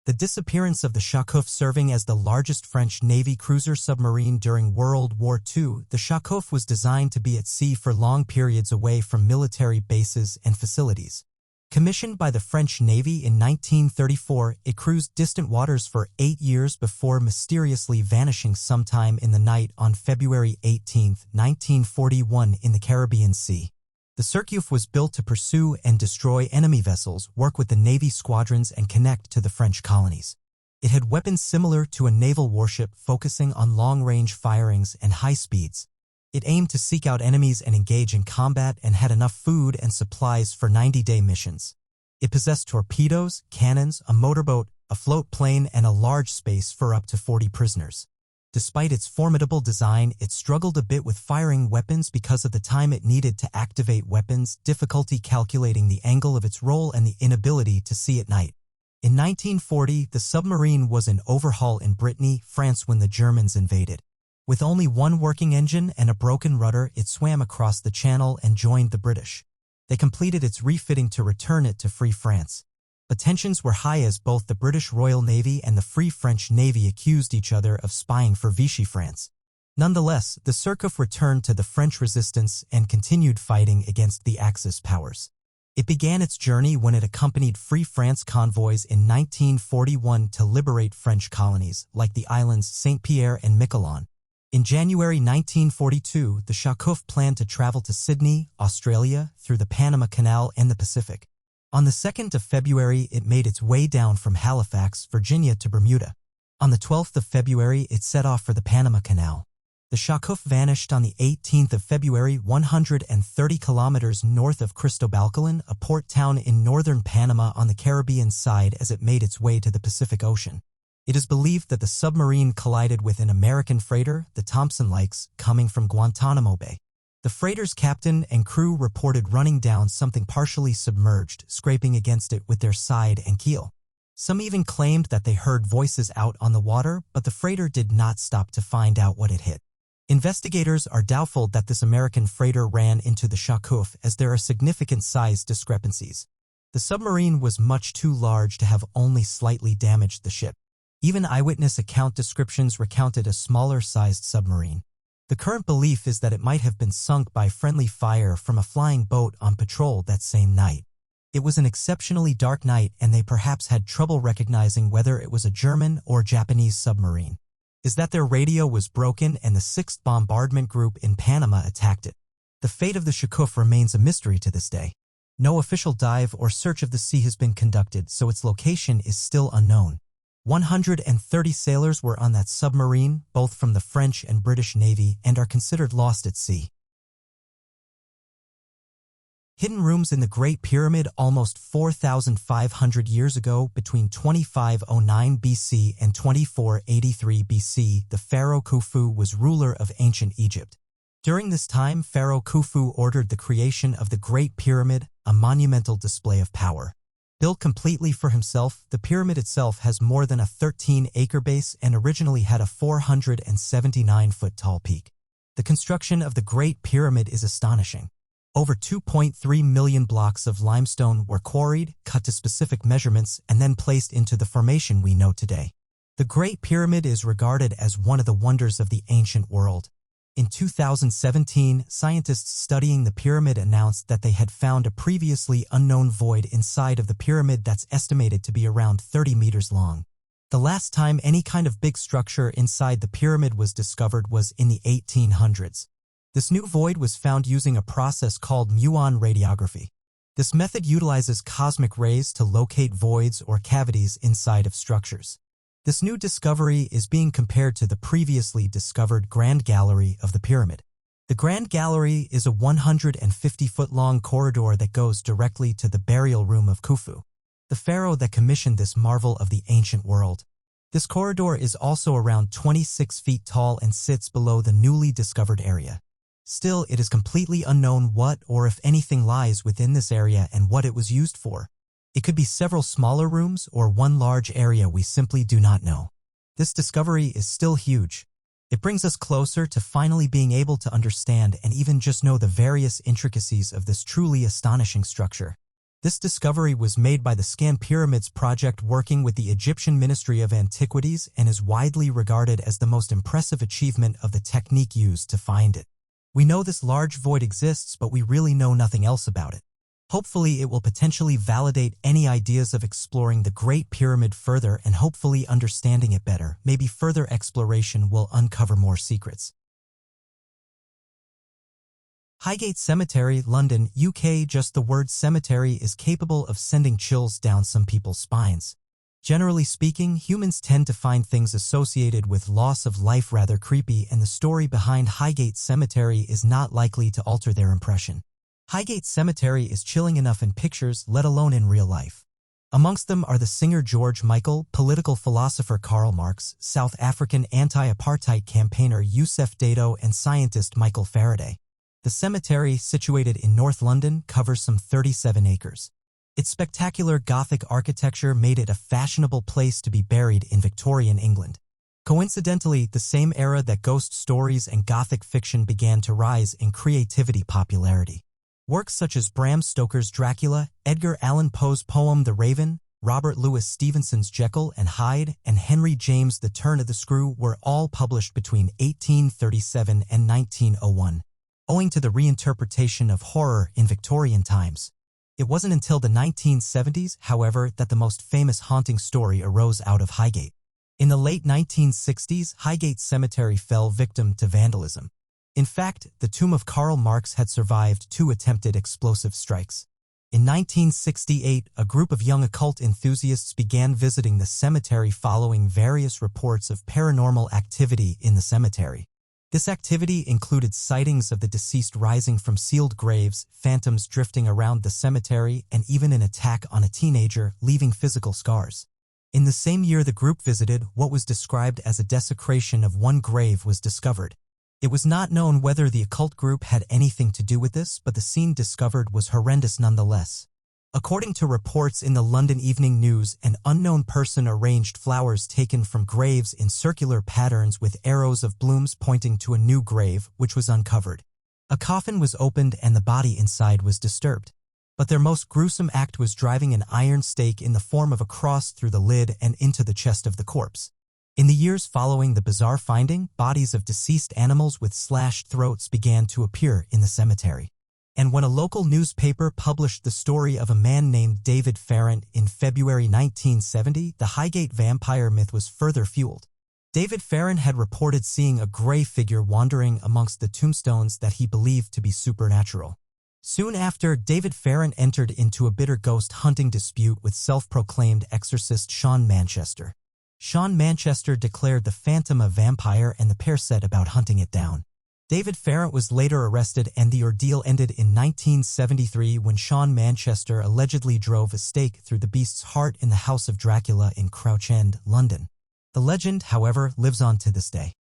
Speaker 1: The disappearance of the Chakouf. Serving as the largest French Navy cruiser submarine during World War II, the Chakouf was designed to be at sea for long periods away from military bases and facilities. Commissioned by the French Navy in 1934, it cruised distant waters for 8 years before mysteriously vanishing sometime in the night on February 18, 1941 in the Caribbean Sea. The Surcouf was built to pursue and destroy enemy vessels, work with the Navy squadrons, and connect to the French colonies. It had weapons similar to a naval warship, focusing on long-range firings and high speeds. It aimed to seek out enemies and engage in combat, and had enough food and supplies for 90-day missions. It possessed torpedoes, cannons, a motorboat, a float plane, and a large space for up to 40 prisoners. Despite its formidable design, it struggled a bit with firing weapons because of the time it needed to activate weapons, difficulty calculating the angle of its roll, and the inability to see at night. In 1940, the submarine was in overhaul in Brittany, France when the Germans invaded. With only one working engine and a broken rudder, it swam across the channel and joined the British. They completed its refitting to return it to Free France. But tensions were high as both the British Royal Navy and the Free French Navy accused each other of spying for Vichy France. Nonetheless, the Surcouf returned to the French resistance and continued fighting against the Axis powers. It began its journey when it accompanied Free France convoys in 1941 to liberate French colonies, like the islands Saint-Pierre and Miquelon. In January 1942, the Chakouf planned to travel to Sydney, Australia, through the Panama Canal and the Pacific. On the 2nd of February, it made its way down from Halifax, Virginia to Bermuda. On the 12th of February, it set off for the Panama Canal. The Chakouf vanished on the 18th of February, 130 kilometers north of Cristobalcolin, a port town in northern Panama on the Caribbean side, as it made its way to the Pacific Ocean. It is believed that the submarine collided with an American freighter, the Thompson Likes, coming from Guantanamo Bay. The freighter's captain and crew reported running down something partially submerged, scraping against it with their side and keel. Some even claimed that they heard voices out on the water, but the freighter did not stop to find out what it hit. Investigators are doubtful that this American freighter ran into the Chakouf, as there are significant size discrepancies. The submarine was much too large to have only slightly damaged the ship. Even eyewitness account descriptions recounted a smaller-sized submarine. The current belief is that it might have been sunk by friendly fire from a flying boat on patrol that same night. It was an exceptionally dark night, and they perhaps had trouble recognizing whether it was a German or Japanese submarine. Is that their radio was broken and the 6th Bombardment Group in Panama attacked it. The fate of the Chakouf remains a mystery to this day. No official dive or search of the sea has been conducted, so its location is still unknown. 130 sailors were on that submarine, both from the French and British Navy, and are considered lost at sea. Hidden rooms in the Great Pyramid. Almost 4,500 years ago, between 2509 BC and 2483 BC, the pharaoh Khufu was ruler of ancient Egypt. During this time, Pharaoh Khufu ordered the creation of the Great Pyramid, a monumental display of power. Built completely for himself, the pyramid itself has more than a 13-acre base and originally had a 479-foot-tall peak. The construction of the Great Pyramid is astonishing. Over 2.3 million blocks of limestone were quarried, cut to specific measurements, and then placed into the formation we know today. The Great Pyramid is regarded as one of the wonders of the ancient world. In 2017, scientists studying the pyramid announced that they had found a previously unknown void inside of the pyramid that's estimated to be around 30 meters long. The last time any kind of big structure inside the pyramid was discovered was in the 1800s. This new void was found using a process called muon radiography. This method utilizes cosmic rays to locate voids or cavities inside of structures. This new discovery is being compared to the previously discovered Grand Gallery of the pyramid. The Grand Gallery is a 150-foot-long corridor that goes directly to the burial room of Khufu, the pharaoh that commissioned this marvel of the ancient world. This corridor is also around 26 feet tall and sits below the newly discovered area. Still, it is completely unknown what or if anything lies within this area and what it was used for. It could be several smaller rooms or one large area we simply do not know. This discovery is still huge. It brings us closer to finally being able to understand and even just know the various intricacies of this truly astonishing structure. This discovery was made by the Scan Pyramids project working with the Egyptian Ministry of Antiquities and is widely regarded as the most impressive achievement of the technique used to find it. We know this large void exists, but we really know nothing else about it. Hopefully, it will potentially validate any ideas of exploring the Great Pyramid further, and hopefully understanding it better. Maybe further exploration will uncover more secrets. Highgate Cemetery, London, UK. Just the word cemetery is capable of sending chills down some people's spines. Generally speaking, humans tend to find things associated with loss of life rather creepy, and the story behind Highgate Cemetery is not likely to alter their impression. Highgate Cemetery is chilling enough in pictures, let alone in real life. Amongst them are the singer George Michael, political philosopher Karl Marx, South African anti-apartheid campaigner Yusuf Daddo, and scientist Michael Faraday. The cemetery, situated in North London, covers some 37 acres. Its spectacular Gothic architecture made it a fashionable place to be buried in Victorian England. Coincidentally, the same era that ghost stories and Gothic fiction began to rise in creativity popularity. Works such as Bram Stoker's Dracula, Edgar Allan Poe's poem The Raven, Robert Louis Stevenson's Jekyll and Hyde, and Henry James' The Turn of the Screw were all published between 1837 and 1901. Owing to the reinterpretation of horror in Victorian times. It wasn't until the 1970s, however, that the most famous haunting story arose out of Highgate. In the late 1960s, Highgate Cemetery fell victim to vandalism. In fact, the tomb of Karl Marx had survived 2 attempted explosive strikes. In 1968, a group of young occult enthusiasts began visiting the cemetery following various reports of paranormal activity in the cemetery. This activity included sightings of the deceased rising from sealed graves, phantoms drifting around the cemetery, and even an attack on a teenager, leaving physical scars. In the same year the group visited, what was described as a desecration of one grave was discovered. It was not known whether the occult group had anything to do with this, but the scene discovered was horrendous nonetheless. According to reports in the London Evening News, an unknown person arranged flowers taken from graves in circular patterns with arrows of blooms pointing to a new grave, which was uncovered. A coffin was opened and the body inside was disturbed. But their most gruesome act was driving an iron stake in the form of a cross through the lid and into the chest of the corpse. In the years following the bizarre finding, bodies of deceased animals with slashed throats began to appear in the cemetery. And when a local newspaper published the story of a man named David Farrant in February 1970, the Highgate vampire myth was further fueled. David Farrant had reported seeing a gray figure wandering amongst the tombstones that he believed to be supernatural. Soon after, David Farrant entered into a bitter ghost hunting dispute with self-proclaimed exorcist Sean Manchester. Sean Manchester declared the phantom a vampire, and the pair set about hunting it down. David Farrant was later arrested, and the ordeal ended in 1973 when Sean Manchester allegedly drove a stake through the beast's heart in the House of Dracula in Crouch End, London. The legend, however, lives on to this day.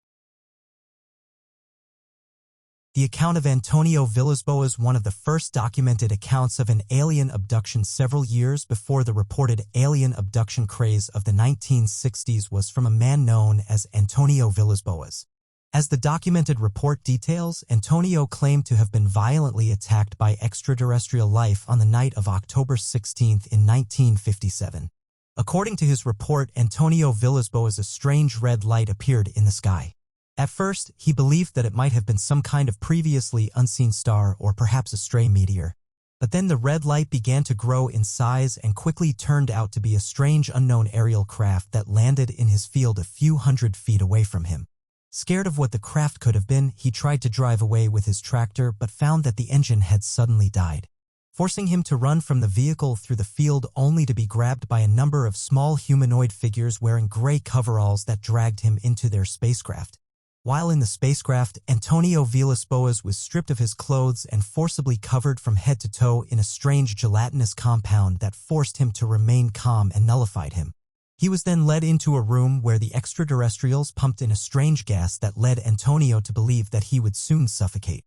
Speaker 1: The account of Antonio Villas-Boas, one of the first documented accounts of an alien abduction several years before the reported alien abduction craze of the 1960s, was from a man known as Antonio Villas-Boas. As the documented report details, Antonio claimed to have been violently attacked by extraterrestrial life on the night of October 16 in 1957. According to his report, Antonio Villas-Boas, a strange red light appeared in the sky. At first, he believed that it might have been some kind of previously unseen star or perhaps a stray meteor. But then the red light began to grow in size and quickly turned out to be a strange unknown aerial craft that landed in his field a few hundred feet away from him. Scared of what the craft could have been, he tried to drive away with his tractor but found that the engine had suddenly died, forcing him to run from the vehicle through the field only to be grabbed by a number of small humanoid figures wearing gray coveralls that dragged him into their spacecraft. While in the spacecraft, Antonio Villas-Boas was stripped of his clothes and forcibly covered from head to toe in a strange gelatinous compound that forced him to remain calm and nullified him. He was then led into a room where the extraterrestrials pumped in a strange gas that led Antonio to believe that he would soon suffocate.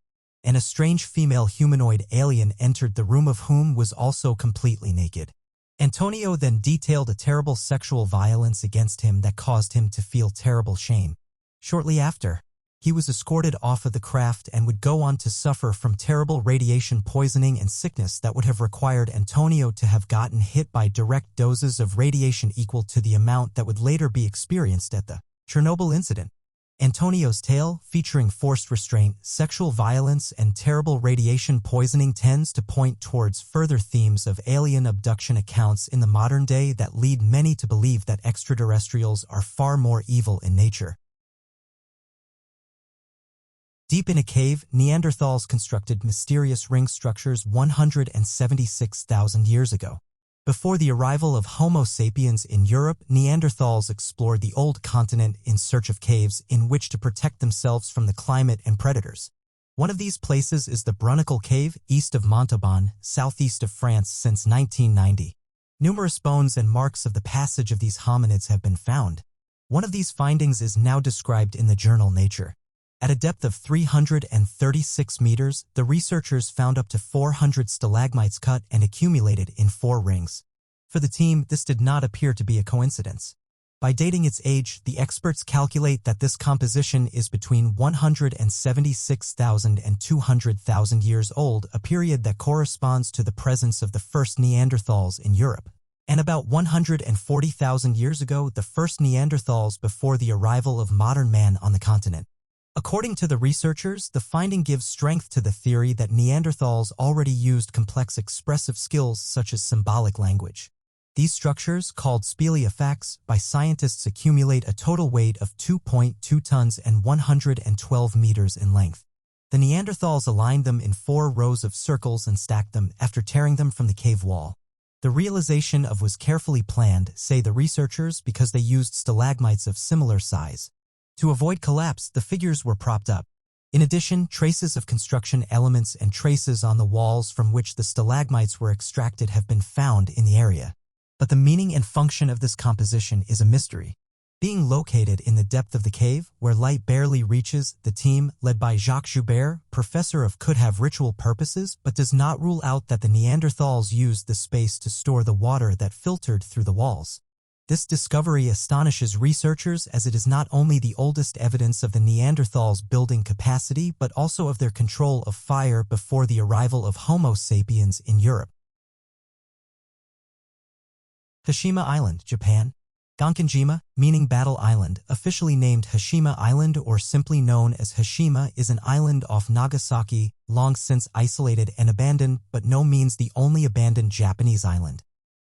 Speaker 1: and a strange female humanoid alien entered the room of whom was also completely naked. Antonio then detailed a terrible sexual violence against him that caused him to feel terrible shame. Shortly after, he was escorted off of the craft and would go on to suffer from terrible radiation poisoning and sickness that would have required Antonio to have gotten hit by direct doses of radiation equal to the amount that would later be experienced at the Chernobyl incident. Antonio's tale, featuring forced restraint, sexual violence, and terrible radiation poisoning, tends to point towards further themes of alien abduction accounts in the modern day that lead many to believe that extraterrestrials are far more evil in nature. Deep in a cave, Neanderthals constructed mysterious ring structures 176,000 years ago. Before the arrival of Homo sapiens in Europe, Neanderthals explored the old continent in search of caves in which to protect themselves from the climate and predators. One of these places is the Brunicle Cave, east of Montauban, southeast of France since 1990. Numerous bones and marks of the passage of these hominids have been found. One of these findings is now described in the journal Nature. At a depth of 336 meters, the researchers found up to 400 stalagmites cut and accumulated in 4 rings. For the team, this did not appear to be a coincidence. By dating its age, the experts calculate that this composition is between 176,000 and 200,000 years old, a period that corresponds to the presence of the first Neanderthals in Europe. And about 140,000 years ago, the first Neanderthals before the arrival of modern man on the continent. According to the researchers, the finding gives strength to the theory that Neanderthals already used complex expressive skills such as symbolic language. These structures, called speleophacs, by scientists accumulate a total weight of 2.2 tons and 112 meters in length. The Neanderthals aligned them in 4 rows of circles and stacked them after tearing them from the cave wall. The realization of was carefully planned, say the researchers, because they used stalagmites of similar size. To avoid collapse, the figures were propped up. In addition, traces of construction elements and traces on the walls from which the stalagmites were extracted have been found in the area. But the meaning and function of this composition is a mystery. Being located in the depth of the cave, where light barely reaches, the team, led by Jacques Joubert, professor of could have ritual purposes but does not rule out that the Neanderthals used the space to store the water that filtered through the walls. This discovery astonishes researchers as it is not only the oldest evidence of the Neanderthals' building capacity but also of their control of fire before the arrival of Homo sapiens in Europe. Hashima Island, Japan. Gonkanjima, meaning Battle Island, officially named Hashima Island or simply known as Hashima, is an island off Nagasaki, long since isolated and abandoned, but no means the only abandoned Japanese island.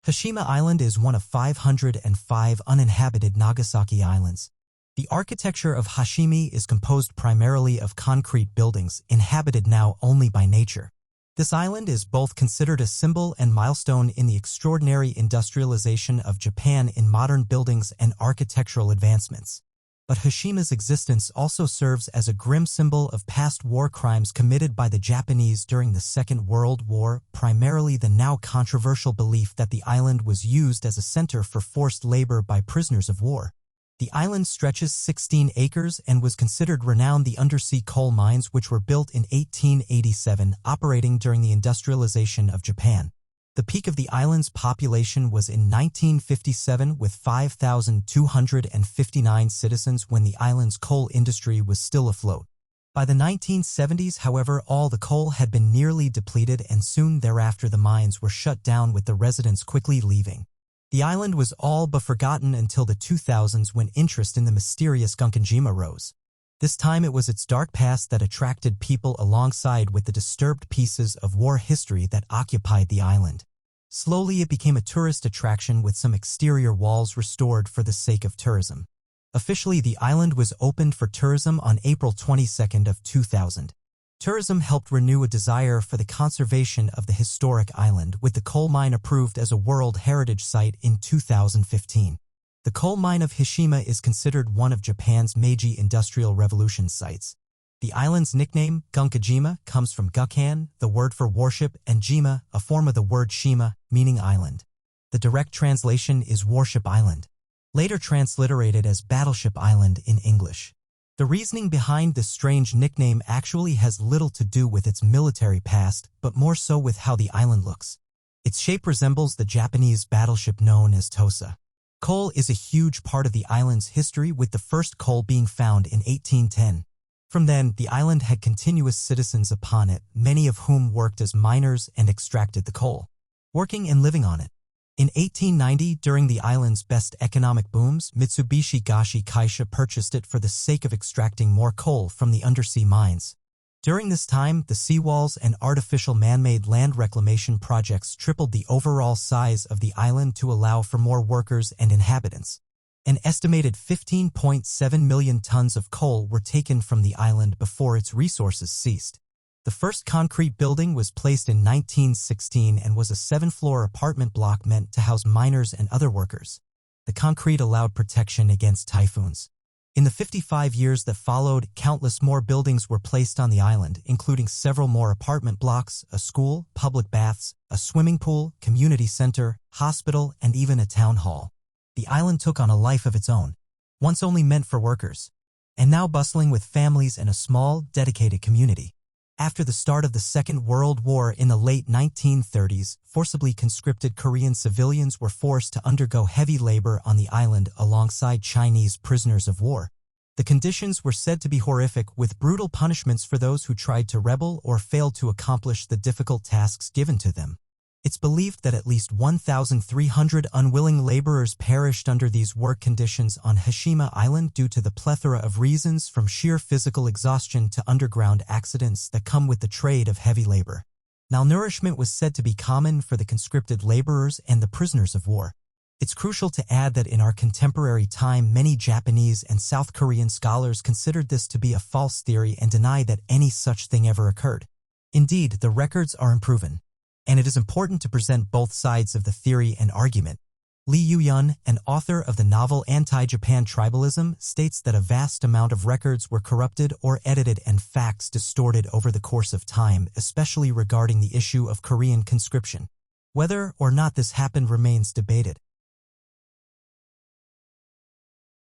Speaker 1: Hashima Island is one of 505 uninhabited Nagasaki islands. The architecture of Hashimi is composed primarily of concrete buildings, inhabited now only by nature. This island is both considered a symbol and milestone in the extraordinary industrialization of Japan in modern buildings and architectural advancements. But Hashima's existence also serves as a grim symbol of past war crimes committed by the Japanese during the Second World War, primarily the now controversial belief that the island was used as a center for forced labor by prisoners of war. The island stretches 16 acres and was considered renowned. The undersea coal mines, which were built in 1887, operating during the industrialization of Japan. The peak of the island's population was in 1957 with 5,259 citizens when the island's coal industry was still afloat. By the 1970s, however, all the coal had been nearly depleted and soon thereafter the mines were shut down with the residents quickly leaving. The island was all but forgotten until the 2000s when interest in the mysterious Gonkanjima rose. This time it was its dark past that attracted people alongside with the disturbed pieces of war history that occupied the island. Slowly it became a tourist attraction with some exterior walls restored for the sake of tourism. Officially, the island was opened for tourism on April 22 of 2000. Tourism helped renew a desire for the conservation of the historic island, with the coal mine approved as a World Heritage Site in 2015. The coal mine of Hashima is considered one of Japan's Meiji Industrial Revolution sites. The island's nickname, Gonkanjima, comes from Gukkan, the word for worship, and Jima, a form of the word Shima, meaning island. The direct translation is Warship Island, later transliterated as Battleship Island in English. The reasoning behind this strange nickname actually has little to do with its military past, but more so with how the island looks. Its shape resembles the Japanese battleship known as Tosa. Coal is a huge part of the island's history, with the first coal being found in 1810. From then, the island had continuous citizens upon it, many of whom worked as miners and extracted the coal, working and living on it. In 1890, during the island's best economic booms, Mitsubishi Gashi Kaisha purchased it for the sake of extracting more coal from the undersea mines. During this time, the seawalls and artificial man-made land reclamation projects tripled the overall size of the island to allow for more workers and inhabitants. An estimated 15.7 million tons of coal were taken from the island before its resources ceased. The first concrete building was placed in 1916 and was a 7-floor apartment block meant to house miners and other workers. The concrete allowed protection against typhoons. In the 55 years that followed, countless more buildings were placed on the island, including several more apartment blocks, a school, public baths, a swimming pool, community center, hospital, and even a town hall. The island took on a life of its own, once only meant for workers, and now bustling with families and a small, dedicated community. After the start of the Second World War in the late 1930s, forcibly conscripted Korean civilians were forced to undergo heavy labor on the island alongside Chinese prisoners of war. The conditions were said to be horrific, with brutal punishments for those who tried to rebel or failed to accomplish the difficult tasks given to them. It's believed that at least 1,300 unwilling laborers perished under these work conditions on Hashima Island due to the plethora of reasons, from sheer physical exhaustion to underground accidents that come with the trade of heavy labor. Malnourishment was said to be common for the conscripted laborers and the prisoners of war. It's crucial to add that in our contemporary time, many Japanese and South Korean scholars considered this to be a false theory and deny that any such thing ever occurred. Indeed, the records are unproven, and it is important to present both sides of the theory and argument. Lee Yu-yun, an author of the novel Anti-Japan Tribalism, states that a vast amount of records were corrupted or edited and facts distorted over the course of time, especially regarding the issue of Korean conscription. Whether or not this happened remains debated.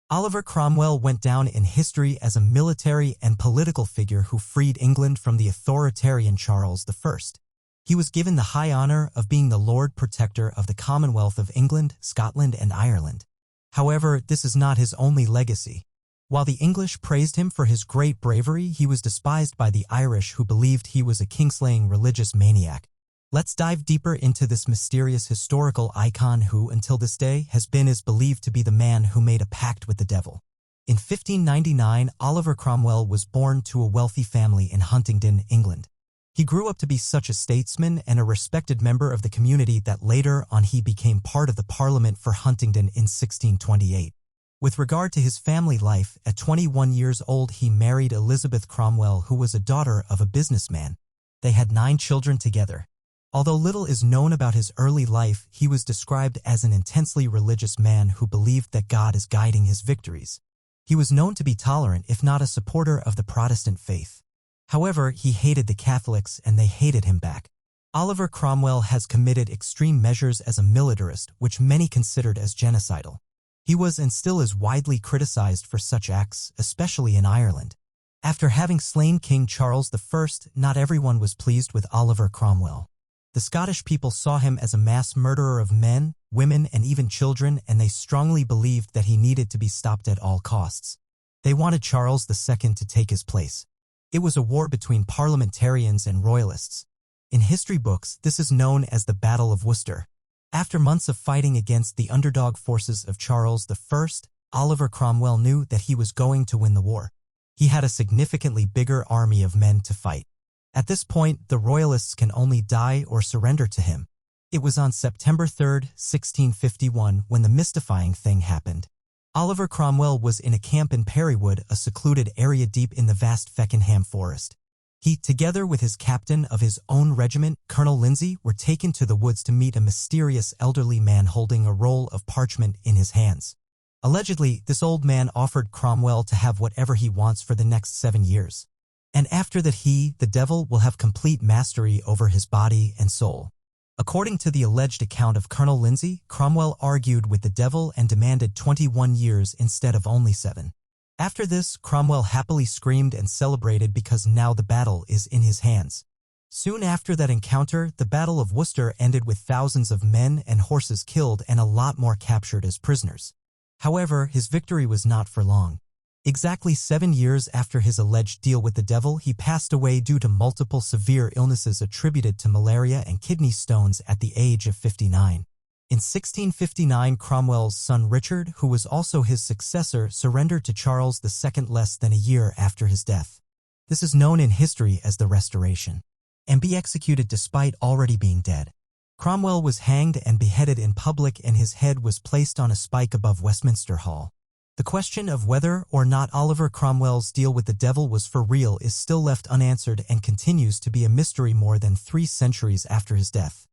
Speaker 1: Oliver Cromwell went down in history as a military and political figure who freed England from the authoritarian Charles I. He was given the high honor of being the Lord Protector of the Commonwealth of England, Scotland, and Ireland. However, this is not his only legacy. While the English praised him for his great bravery, he was despised by the Irish, who believed he was a kingslaying religious maniac. Let's dive deeper into this mysterious historical icon who, until this day, is believed to be the man who made a pact with the devil. In 1599, Oliver Cromwell was born to a wealthy family in Huntingdon, England. He grew up to be such a statesman and a respected member of the community that later on he became part of the Parliament for Huntingdon in 1628. With regard to his family life, at 21 years old he married Elizabeth Cromwell, who was a daughter of a businessman. They had 9 children together. Although little is known about his early life, he was described as an intensely religious man who believed that God is guiding his victories. He was known to be tolerant, if not a supporter of the Protestant faith. However, he hated the Catholics and they hated him back. Oliver Cromwell has committed extreme measures as a militarist, which many considered as genocidal. He was and still is widely criticized for such acts, especially in Ireland. After having slain King Charles I, not everyone was pleased with Oliver Cromwell. The Scottish people saw him as a mass murderer of men, women, and even children, and they strongly believed that he needed to be stopped at all costs. They wanted Charles II to take his place. It was a war between parliamentarians and royalists. In history books, this is known as the Battle of Worcester. After months of fighting against the underdog forces of Charles I, Oliver Cromwell knew that he was going to win the war. He had a significantly bigger army of men to fight. At this point, the royalists can only die or surrender to him. It was on September 3, 1651, when the mystifying thing happened. Oliver Cromwell was in a camp in Perrywood, a secluded area deep in the vast Feckenham forest. He, together with his captain of his own regiment, Colonel Lindsay, were taken to the woods to meet a mysterious elderly man holding a roll of parchment in his hands. Allegedly, this old man offered Cromwell to have whatever he wants for the next 7 years. And after that he, the devil, will have complete mastery over his body and soul. According to the alleged account of Colonel Lindsay, Cromwell argued with the devil and demanded 21 years instead of only 7. After this, Cromwell happily screamed and celebrated because now the battle is in his hands. Soon after that encounter, the Battle of Worcester ended with thousands of men and horses killed and a lot more captured as prisoners. However, his victory was not for long. Exactly 7 years after his alleged deal with the devil, he passed away due to multiple severe illnesses attributed to malaria and kidney stones at the age of 59. In 1659, Cromwell's son Richard, who was also his successor, surrendered to Charles II less than a year after his death. This is known in history as the Restoration, and be executed despite already being dead. Cromwell was hanged and beheaded in public, and his head was placed on a spike above Westminster Hall. The question of whether or not Oliver Cromwell's deal with the devil was for real is still left unanswered and continues to be a mystery more than 3 centuries after his death.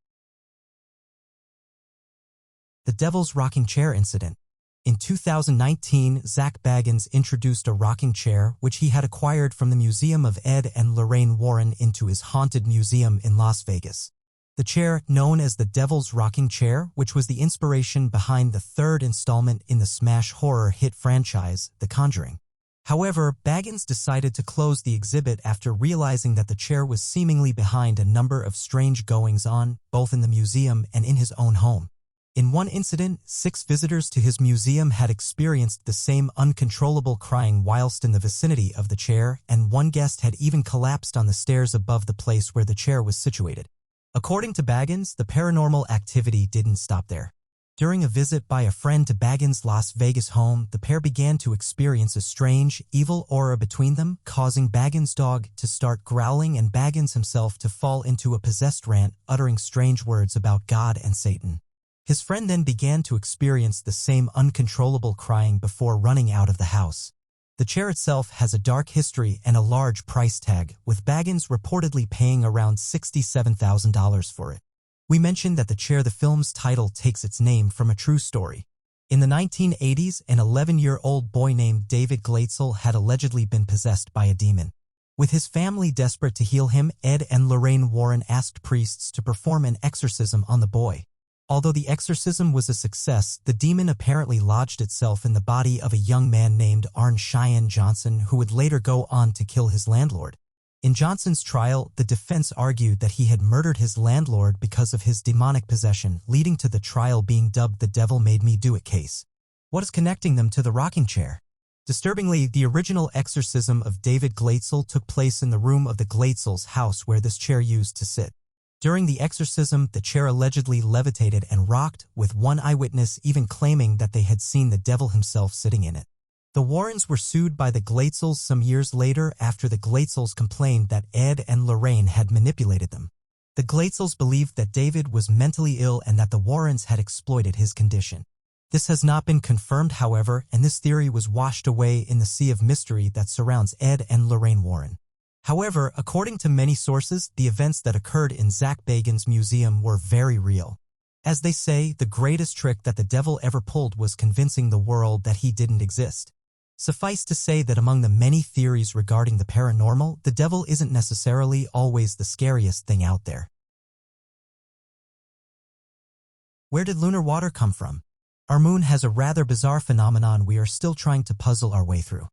Speaker 1: The Devil's Rocking Chair Incident. In 2019, Zach Bagans introduced a rocking chair which he had acquired from the Museum of Ed and Lorraine Warren into his haunted museum in Las Vegas. The chair, known as the Devil's Rocking Chair, which was the inspiration behind the 3rd installment in the smash horror hit franchise, The Conjuring. However, Bagans decided to close the exhibit after realizing that the chair was seemingly behind a number of strange goings-on, both in the museum and in his own home. In one incident, 6 visitors to his museum had experienced the same uncontrollable crying whilst in the vicinity of the chair, and one guest had even collapsed on the stairs above the place where the chair was situated. According to Bagans, the paranormal activity didn't stop there. During a visit by a friend to Bagans' Las Vegas home, the pair began to experience a strange, evil aura between them, causing Bagans' dog to start growling and Bagans himself to fall into a possessed rant, uttering strange words about God and Satan. His friend then began to experience the same uncontrollable crying before running out of the house. The chair itself has a dark history and a large price tag, with Bagans reportedly paying around $67,000 for it. We mentioned that the chair, the film's title, takes its name from a true story. In the 1980s, an 11-year-old boy named David Glatzel had allegedly been possessed by a demon. With his family desperate to heal him, Ed and Lorraine Warren asked priests to perform an exorcism on the boy. Although the exorcism was a success, the demon apparently lodged itself in the body of a young man named Arne Cheyenne Johnson, who would later go on to kill his landlord. In Johnson's trial, the defense argued that he had murdered his landlord because of his demonic possession, leading to the trial being dubbed the Devil Made Me Do It case. What is connecting them to the rocking chair? Disturbingly, the original exorcism of David Glatzel took place in the room of the Glatzels' house where this chair used to sit. During the exorcism, the chair allegedly levitated and rocked, with one eyewitness even claiming that they had seen the devil himself sitting in it. The Warrens were sued by the Glatzels some years later after the Glatzels complained that Ed and Lorraine had manipulated them. The Glatzels believed that David was mentally ill and that the Warrens had exploited his condition. This has not been confirmed, however, and this theory was washed away in the sea of mystery that surrounds Ed and Lorraine Warren. However, according to many sources, the events that occurred in Zach Bagans' museum were very real. As they say, the greatest trick that the devil ever pulled was convincing the world that he didn't exist. Suffice to say that among the many theories regarding the paranormal, the devil isn't necessarily always the scariest thing out there. Where did lunar water come from? Our moon has a rather bizarre phenomenon we are still trying to puzzle our way through.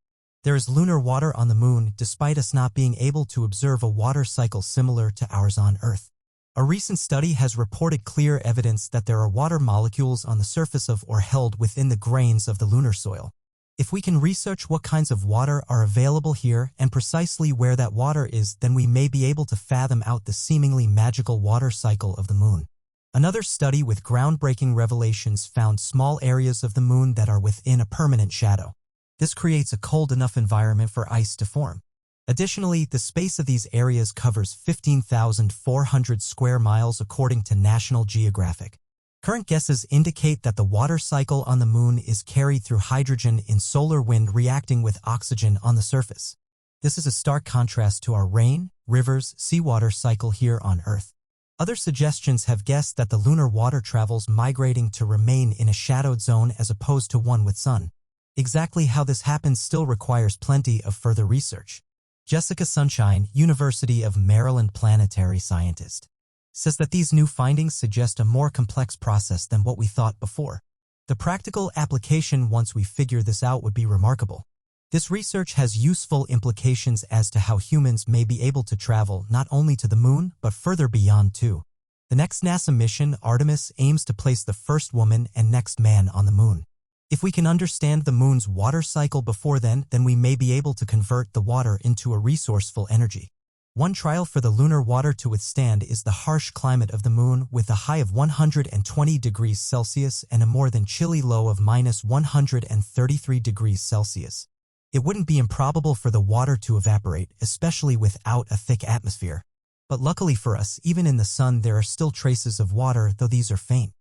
Speaker 1: There is lunar water on the moon, despite us not being able to observe a water cycle similar to ours on Earth. A recent study has reported clear evidence that there are water molecules on the surface of or held within the grains of the lunar soil. If we can research what kinds of water are available here and precisely where that water is, then we may be able to fathom out the seemingly magical water cycle of the moon. Another study with groundbreaking revelations found small areas of the moon that are within a permanent shadow. This creates a cold enough environment for ice to form. Additionally, the space of these areas covers 15,400 square miles according to National Geographic. Current guesses indicate that the water cycle on the moon is carried through hydrogen in solar wind reacting with oxygen on the surface. This is a stark contrast to our rain, rivers, seawater cycle here on Earth. Other suggestions have guessed that the lunar water travels migrating to remain in a shadowed zone as opposed to one with sun. Exactly how this happens still requires plenty of further research. Jessica Sunshine, University of Maryland planetary scientist, says that these new findings suggest a more complex process than what we thought before. The practical application once we figure this out would be remarkable. This research has useful implications as to how humans may be able to travel not only to the moon, but further beyond too. The next NASA mission, Artemis, aims to place the first woman and next man on the moon. If we can understand the moon's water cycle before then we may be able to convert the water into a resourceful energy. One trial for the lunar water to withstand is the harsh climate of the moon with a high of 120 degrees Celsius and a more than chilly low of minus 133 degrees Celsius. It wouldn't be improbable for the water to evaporate, especially without a thick atmosphere. But luckily for us, even in the sun there are still traces of water, though these are faint.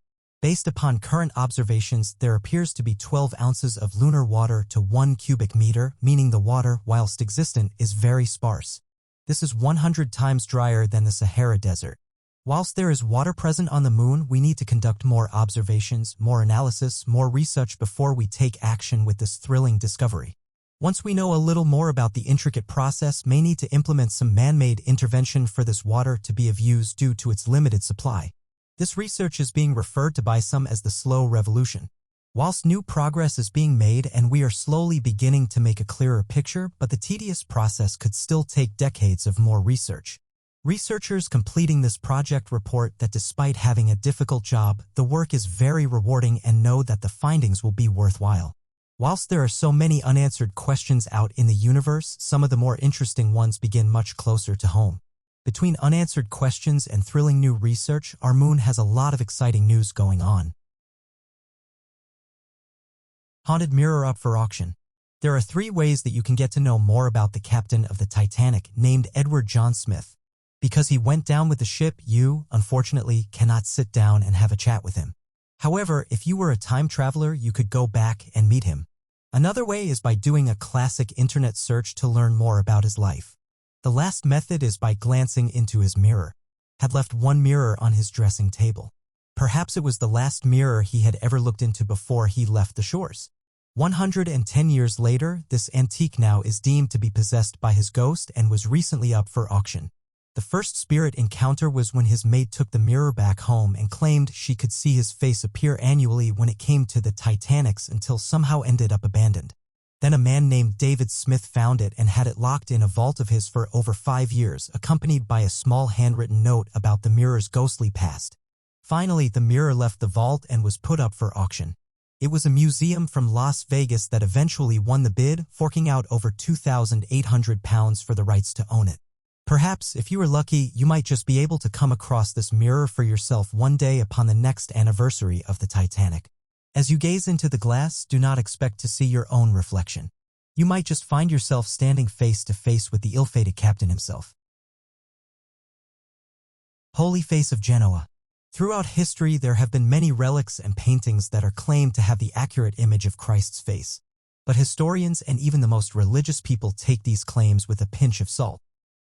Speaker 1: Based upon current observations, there appears to be 12 ounces of lunar water to 1 cubic meter, meaning the water, whilst existent, is very sparse. This is 100 times drier than the Sahara Desert. Whilst there is water present on the moon, we need to conduct more observations, more analysis, more research before we take action with this thrilling discovery. Once we know a little more about the intricate process, may need to implement some man-made intervention for this water to be of use due to its limited supply. This research is being referred to by some as the slow revolution. Whilst new progress is being made and we are slowly beginning to make a clearer picture, but the tedious process could still take decades of more research. Researchers completing this project report that despite having a difficult job, the work is very rewarding and know that the findings will be worthwhile. Whilst there are so many unanswered questions out in the universe, some of the more interesting ones begin much closer to home. Between unanswered questions and thrilling new research, our moon has a lot of exciting news going on. Haunted mirror up for auction. There are 3 ways that you can get to know more about the captain of the Titanic, named Edward John Smith. Because he went down with the ship, you, unfortunately, cannot sit down and have a chat with him. However, if you were a time traveler, you could go back and meet him. Another way is by doing a classic internet search to learn more about his life. The last method is by glancing into his mirror. Had left one mirror on his dressing table. Perhaps it was the last mirror he had ever looked into before he left the shores. 110 years later, this antique now is deemed to be possessed by his ghost and was recently up for auction. The first spirit encounter was when his mate took the mirror back home and claimed she could see his face appear annually when it came to the Titanic's until somehow ended up abandoned. Then a man named David Smith found it and had it locked in a vault of his for over 5 years, accompanied by a small handwritten note about the mirror's ghostly past. Finally, the mirror left the vault and was put up for auction. It was a museum from Las Vegas that eventually won the bid, forking out over £2,800 for the rights to own it. Perhaps, if you were lucky, you might just be able to come across this mirror for yourself one day upon the next anniversary of the Titanic. As you gaze into the glass, do not expect to see your own reflection. You might just find yourself standing face to face with the ill-fated captain himself. Holy Face of Genoa. Throughout history, there have been many relics and paintings that are claimed to have the accurate image of Christ's face. But historians and even the most religious people take these claims with a pinch of salt.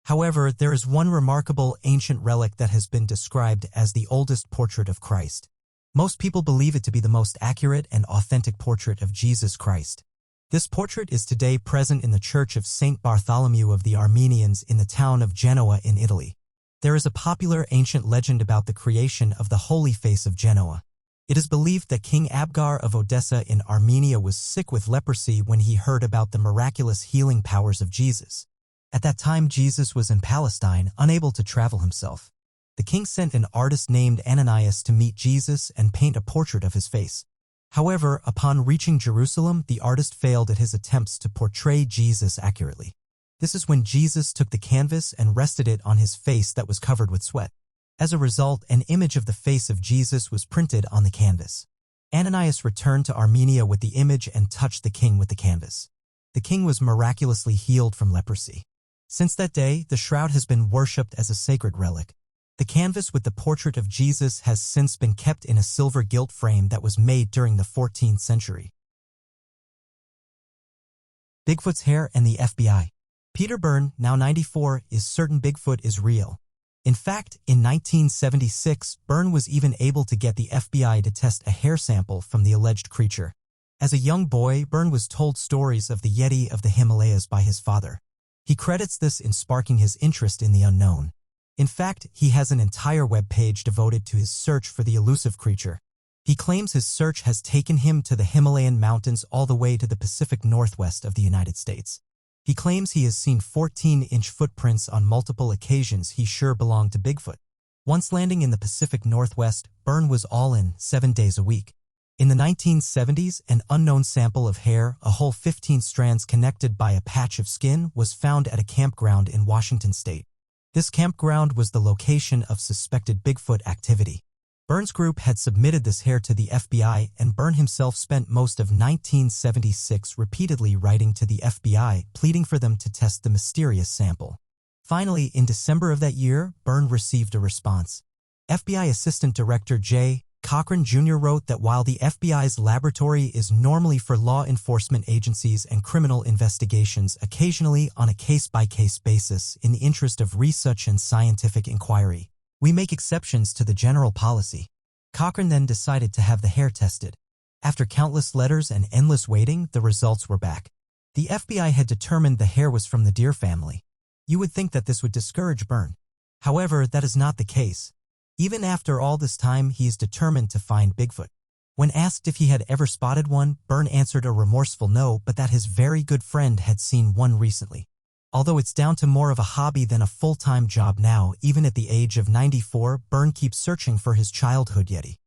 Speaker 1: However, there is one remarkable ancient relic that has been described as the oldest portrait of Christ. Most people believe it to be the most accurate and authentic portrait of Jesus Christ. This portrait is today present in the Church of St. Bartholomew of the Armenians in the town of Genoa in Italy. There is a popular ancient legend about the creation of the Holy Face of Genoa. It is believed that King Abgar of Odessa in Armenia was sick with leprosy when he heard about the miraculous healing powers of Jesus. At that time, Jesus was in Palestine, unable to travel himself. The king sent an artist named Ananias to meet Jesus and paint a portrait of his face. However, upon reaching Jerusalem, the artist failed at his attempts to portray Jesus accurately. This is when Jesus took the canvas and rested it on his face that was covered with sweat. As a result, an image of the face of Jesus was printed on the canvas. Ananias returned to Armenia with the image and touched the king with the canvas. The king was miraculously healed from leprosy. Since that day, the shroud has been worshipped as a sacred relic. The canvas with the portrait of Jesus has since been kept in a silver gilt frame that was made during the 14th century. Bigfoot's hair and the FBI. Peter Byrne, now 94, is certain Bigfoot is real. In fact, in 1976, Byrne was even able to get the FBI to test a hair sample from the alleged creature. As a young boy, Byrne was told stories of the Yeti of the Himalayas by his father. He credits this in sparking his interest in the unknown. In fact, he has an entire web page devoted to his search for the elusive creature. He claims his search has taken him to the Himalayan mountains all the way to the Pacific Northwest of the United States. He claims he has seen 14-inch footprints on multiple occasions he sure belong to Bigfoot. Once landing in the Pacific Northwest, Byrne was all in, 7 days a week. In the 1970s, an unknown sample of hair, a whole 15 strands connected by a patch of skin, was found at a campground in Washington state. This campground was the location of suspected Bigfoot activity. Byrne's group had submitted this hair to the FBI, and Byrne himself spent most of 1976 repeatedly writing to the FBI, pleading for them to test the mysterious sample. Finally, in December of that year, Byrne received a response. FBI Assistant Director J. Cochran Jr. wrote that while the FBI's laboratory is normally for law enforcement agencies and criminal investigations, occasionally on a case-by-case basis in the interest of research and scientific inquiry, we make exceptions to the general policy. Cochran then decided to have the hair tested. After countless letters and endless waiting, the results were back. The FBI had determined the hair was from the deer family. You would think that this would discourage Byrne. However, that is not the case. Even after all this time, he is determined to find Bigfoot. When asked if he had ever spotted one, Byrne answered a remorseful no, but that his very good friend had seen one recently. Although it's down to more of a hobby than a full-time job now, even at the age of 94, Byrne keeps searching for his childhood Yeti.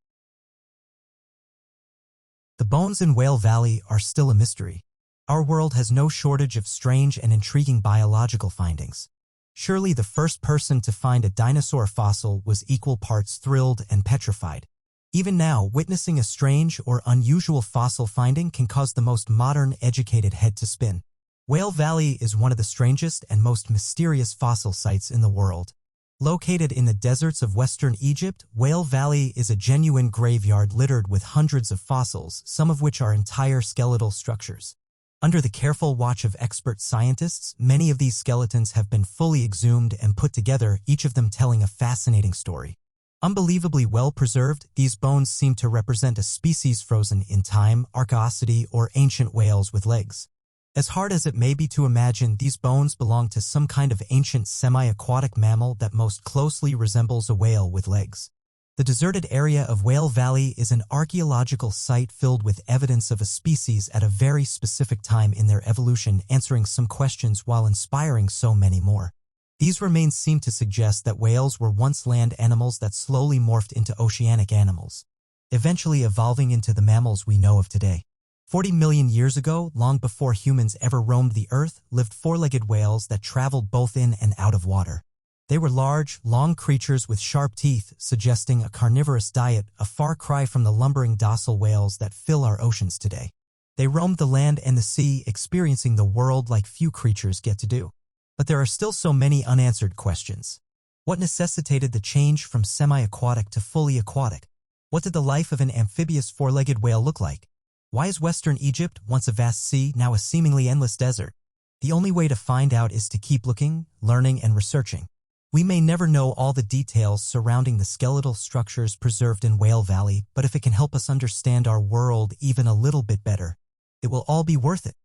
Speaker 1: The bones in Whale Valley are still a mystery. Our world has no shortage of strange and intriguing biological findings. Surely the first person to find a dinosaur fossil was equal parts thrilled and petrified. Even now, witnessing a strange or unusual fossil finding can cause the most modern, educated head to spin. Whale Valley is one of the strangest and most mysterious fossil sites in the world. Located in the deserts of western Egypt, Whale Valley is a genuine graveyard littered with hundreds of fossils, some of which are entire skeletal structures. Under the careful watch of expert scientists, many of these skeletons have been fully exhumed and put together, each of them telling a fascinating story. Unbelievably well preserved, these bones seem to represent a species frozen in time, Archaeocety, or ancient whales with legs. As hard as it may be to imagine, these bones belong to some kind of ancient semi-aquatic mammal that most closely resembles a whale with legs. The deserted area of Whale Valley is an archaeological site filled with evidence of a species at a very specific time in their evolution, answering some questions while inspiring so many more. These remains seem to suggest that whales were once land animals that slowly morphed into oceanic animals, eventually evolving into the mammals we know of today. 40 million years ago, long before humans ever roamed the earth, lived four-legged whales that traveled both in and out of water. They were large, long creatures with sharp teeth, suggesting a carnivorous diet, a far cry from the lumbering docile whales that fill our oceans today. They roamed the land and the sea, experiencing the world like few creatures get to do. But there are still so many unanswered questions. What necessitated the change from semi-aquatic to fully aquatic? What did the life of an amphibious four-legged whale look like? Why is western Egypt, once a vast sea, now a seemingly endless desert? The only way to find out is to keep looking, learning, and researching. We may never know all the details surrounding the skeletal structures preserved in Whale Valley, but if it can help us understand our world even a little bit better, it will all be worth it.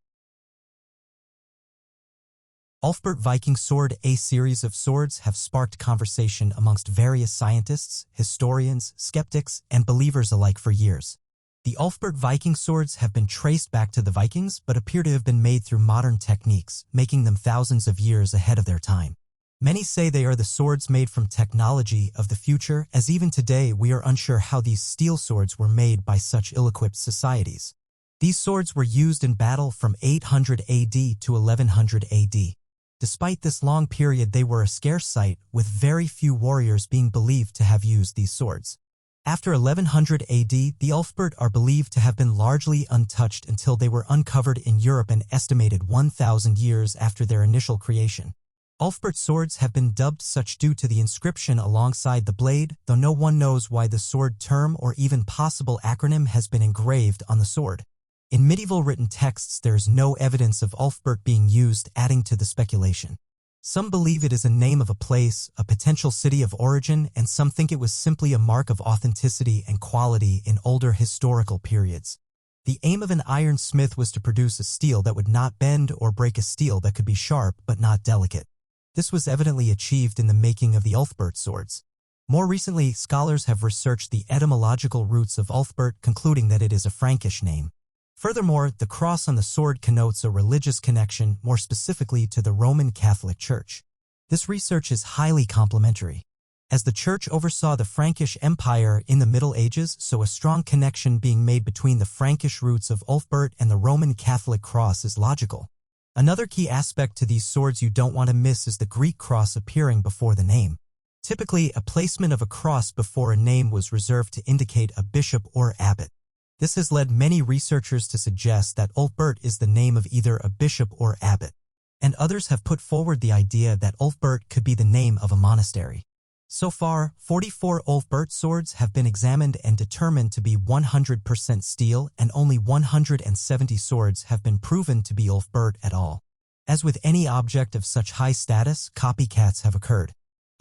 Speaker 1: Ulfbert Viking Sword. A series of swords have sparked conversation amongst various scientists, historians, skeptics, and believers alike for years. The Ulfbert Viking swords have been traced back to the Vikings but appear to have been made through modern techniques, making them thousands of years ahead of their time. Many say they are the swords made from technology of the future, as even today we are unsure how these steel swords were made by such ill-equipped societies. These swords were used in battle from 800 AD to 1100 AD. Despite this long period, they were a scarce sight, with very few warriors being believed to have used these swords. After 1100 AD, the Ulfbert are believed to have been largely untouched until they were uncovered in Europe an estimated 1,000 years after their initial creation. Ulfbert swords have been dubbed such due to the inscription alongside the blade, though no one knows why the sword term or even possible acronym has been engraved on the sword. In medieval written texts, there is no evidence of Ulfbert being used, adding to the speculation. Some believe it is a name of a place, a potential city of origin, and some think it was simply a mark of authenticity and quality in older historical periods. The aim of an ironsmith was to produce a steel that would not bend or break a steel that could be sharp but not delicate. This was evidently achieved in the making of the Ulfbert swords. More recently, scholars have researched the etymological roots of Ulfbert, concluding that it is a Frankish name. Furthermore, the cross on the sword connotes a religious connection, more specifically to the Roman Catholic Church. This research is highly complementary, as the Church oversaw the Frankish Empire in the Middle Ages, so a strong connection being made between the Frankish roots of Ulfbert and the Roman Catholic cross is logical. Another key aspect to these swords you don't want to miss is the Greek cross appearing before the name. Typically, a placement of a cross before a name was reserved to indicate a bishop or abbot. This has led many researchers to suggest that Ulfbert is the name of either a bishop or abbot, and others have put forward the idea that Ulfbert could be the name of a monastery. So far, 44 Ulfbert swords have been examined and determined to be 100% steel, and only 170 swords have been proven to be Ulfbert at all. As with any object of such high status, copycats have occurred.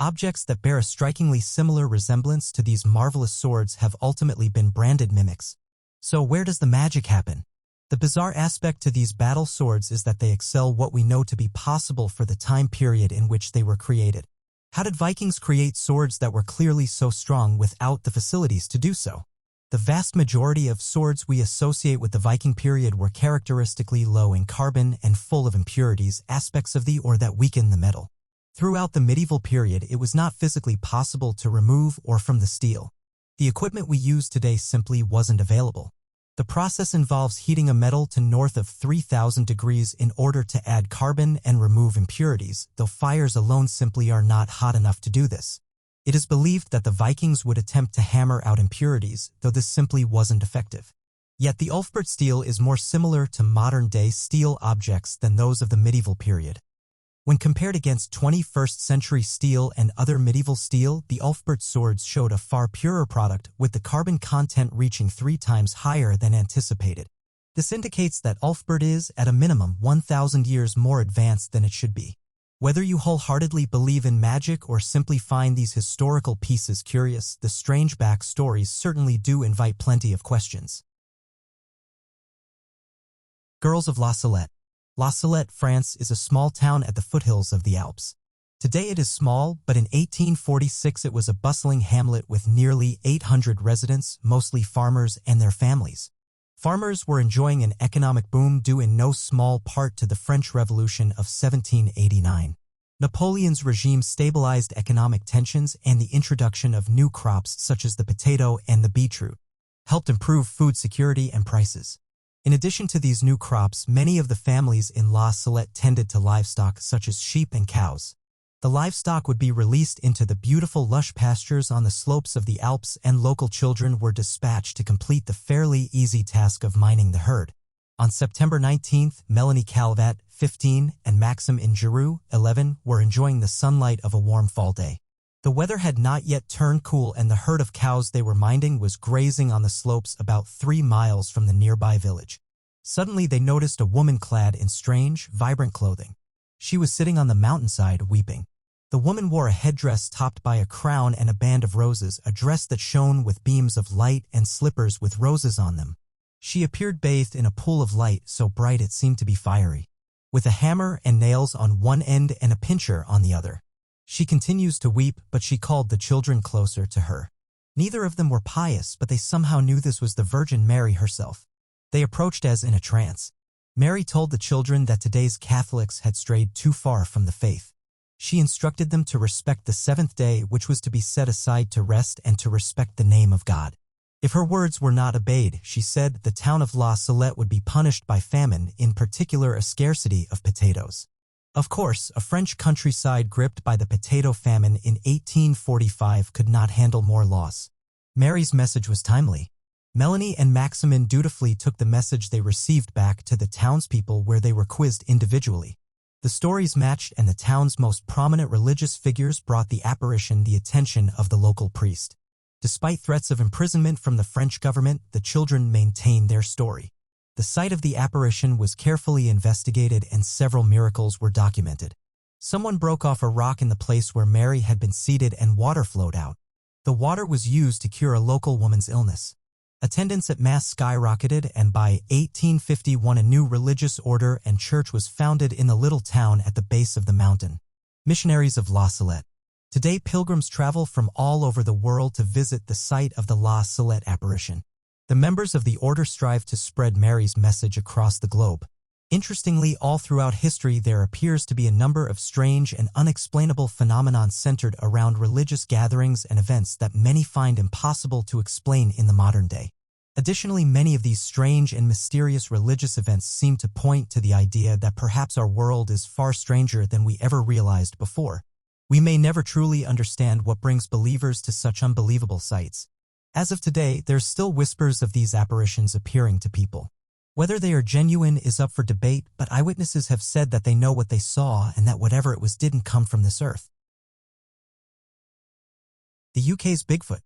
Speaker 1: Objects that bear a strikingly similar resemblance to these marvelous swords have ultimately been branded mimics. So where does the magic happen? The bizarre aspect to these battle swords is that they excel what we know to be possible for the time period in which they were created. How did Vikings create swords that were clearly so strong without the facilities to do so? The vast majority of swords we associate with the Viking period were characteristically low in carbon and full of impurities, aspects of the ore that weaken the metal. Throughout the medieval period, it was not physically possible to remove ore from the steel. The equipment we use today simply wasn't available. The process involves heating a metal to north of 3,000 degrees in order to add carbon and remove impurities, though fires alone simply are not hot enough to do this. It is believed that the Vikings would attempt to hammer out impurities, though this simply wasn't effective. Yet the Ulfbert steel is more similar to modern-day steel objects than those of the medieval period. When compared against 21st century steel and other medieval steel, the Ulfbert swords showed a far purer product, with the carbon content reaching 3 times higher than anticipated. This indicates that Ulfbert is, at a minimum, 1,000 years more advanced than it should be. Whether you wholeheartedly believe in magic or simply find these historical pieces curious, the strange backstories certainly do invite plenty of questions. Girls of La Salette. La Salette, France, is a small town at the foothills of the Alps. Today it is small, but in 1846 it was a bustling hamlet with nearly 800 residents, mostly farmers and their families. Farmers were enjoying an economic boom due in no small part to the French Revolution of 1789. Napoleon's regime stabilized economic tensions, and the introduction of new crops such as the potato and the beetroot helped improve food security and prices. In addition to these new crops, many of the families in La Salette tended to livestock such as sheep and cows. The livestock would be released into the beautiful lush pastures on the slopes of the Alps, and local children were dispatched to complete the fairly easy task of minding the herd. On September 19th, Melanie Calvat, 15, and Maxim Giroux, 11, were enjoying the sunlight of a warm fall day. The weather had not yet turned cool, and the herd of cows they were minding was grazing on the slopes about 3 miles from the nearby village. Suddenly they noticed a woman clad in strange, vibrant clothing. She was sitting on the mountainside, weeping. The woman wore a headdress topped by a crown and a band of roses, a dress that shone with beams of light, and slippers with roses on them. She appeared bathed in a pool of light so bright it seemed to be fiery, with a hammer and nails on one end and a pincher on the other. She continues to weep, but she called the children closer to her. Neither of them were pious, but they somehow knew this was the Virgin Mary herself. They approached as in a trance. Mary told the children that today's Catholics had strayed too far from the faith. She instructed them to respect the 7th day, which was to be set aside to rest and to respect the name of God. If her words were not obeyed, she said, the town of La Salette would be punished by famine, in particular a scarcity of potatoes. Of course, a French countryside gripped by the potato famine in 1845 could not handle more loss. Mary's message was timely. Melanie and Maximin dutifully took the message they received back to the townspeople, where they were quizzed individually. The stories matched, and the town's most prominent religious figures brought the apparition the attention of the local priest. Despite threats of imprisonment from the French government, the children maintained their story. The site of the apparition was carefully investigated, and several miracles were documented. Someone broke off a rock in the place where Mary had been seated, and water flowed out. The water was used to cure a local woman's illness. Attendance at Mass skyrocketed, and by 1851 a new religious order and church was founded in the little town at the base of the mountain. Missionaries of La Salette. Today, pilgrims travel from all over the world to visit the site of the La Salette apparition. The members of the order strive to spread Mary's message across the globe. Interestingly, all throughout history there appears to be a number of strange and unexplainable phenomena centered around religious gatherings and events that many find impossible to explain in the modern day. Additionally, many of these strange and mysterious religious events seem to point to the idea that perhaps our world is far stranger than we ever realized before. We may never truly understand what brings believers to such unbelievable sights. As of today, there's still whispers of these apparitions appearing to people. Whether they are genuine is up for debate, but eyewitnesses have said that they know what they saw and that whatever it was didn't come from this earth. The UK's Bigfoot.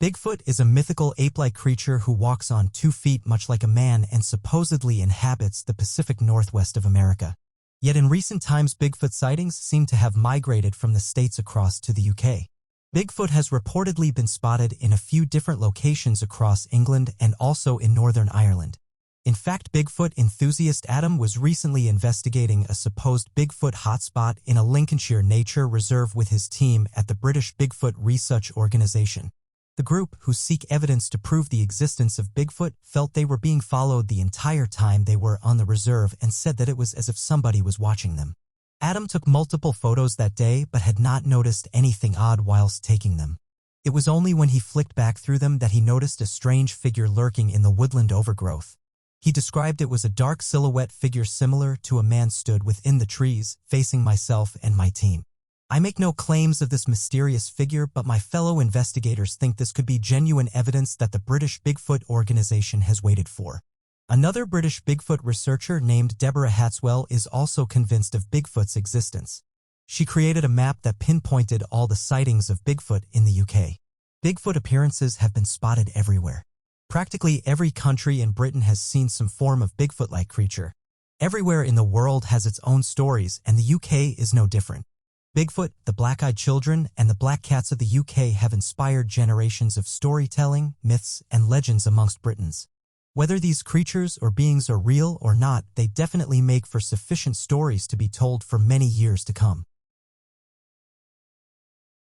Speaker 1: Bigfoot is a mythical ape-like creature who walks on 2 feet much like a man and supposedly inhabits the Pacific Northwest of America. Yet in recent times, Bigfoot sightings seem to have migrated from the States across to the UK. Bigfoot has reportedly been spotted in a few different locations across England and also in Northern Ireland. In fact, Bigfoot enthusiast Adam was recently investigating a supposed Bigfoot hotspot in a Lincolnshire nature reserve with his team at the British Bigfoot Research Organisation. The group, who seek evidence to prove the existence of Bigfoot, felt they were being followed the entire time they were on the reserve and said that it was as if somebody was watching them. Adam took multiple photos that day but had not noticed anything odd whilst taking them. It was only when he flicked back through them that he noticed a strange figure lurking in the woodland overgrowth. He described it was a dark silhouette figure similar to a man stood within the trees, facing myself and my team. I make no claims of this mysterious figure, but my fellow investigators think this could be genuine evidence that the British Bigfoot Organisation has waited for. Another British Bigfoot researcher named Deborah Hatswell is also convinced of Bigfoot's existence. She created a map that pinpointed all the sightings of Bigfoot in the UK. Bigfoot appearances have been spotted everywhere. Practically every country in Britain has seen some form of Bigfoot-like creature. Everywhere in the world has its own stories, and the UK is no different. Bigfoot, the black-eyed children, and the black cats of the UK have inspired generations of storytelling, myths, and legends amongst Britons. Whether these creatures or beings are real or not, they definitely make for sufficient stories to be told for many years to come.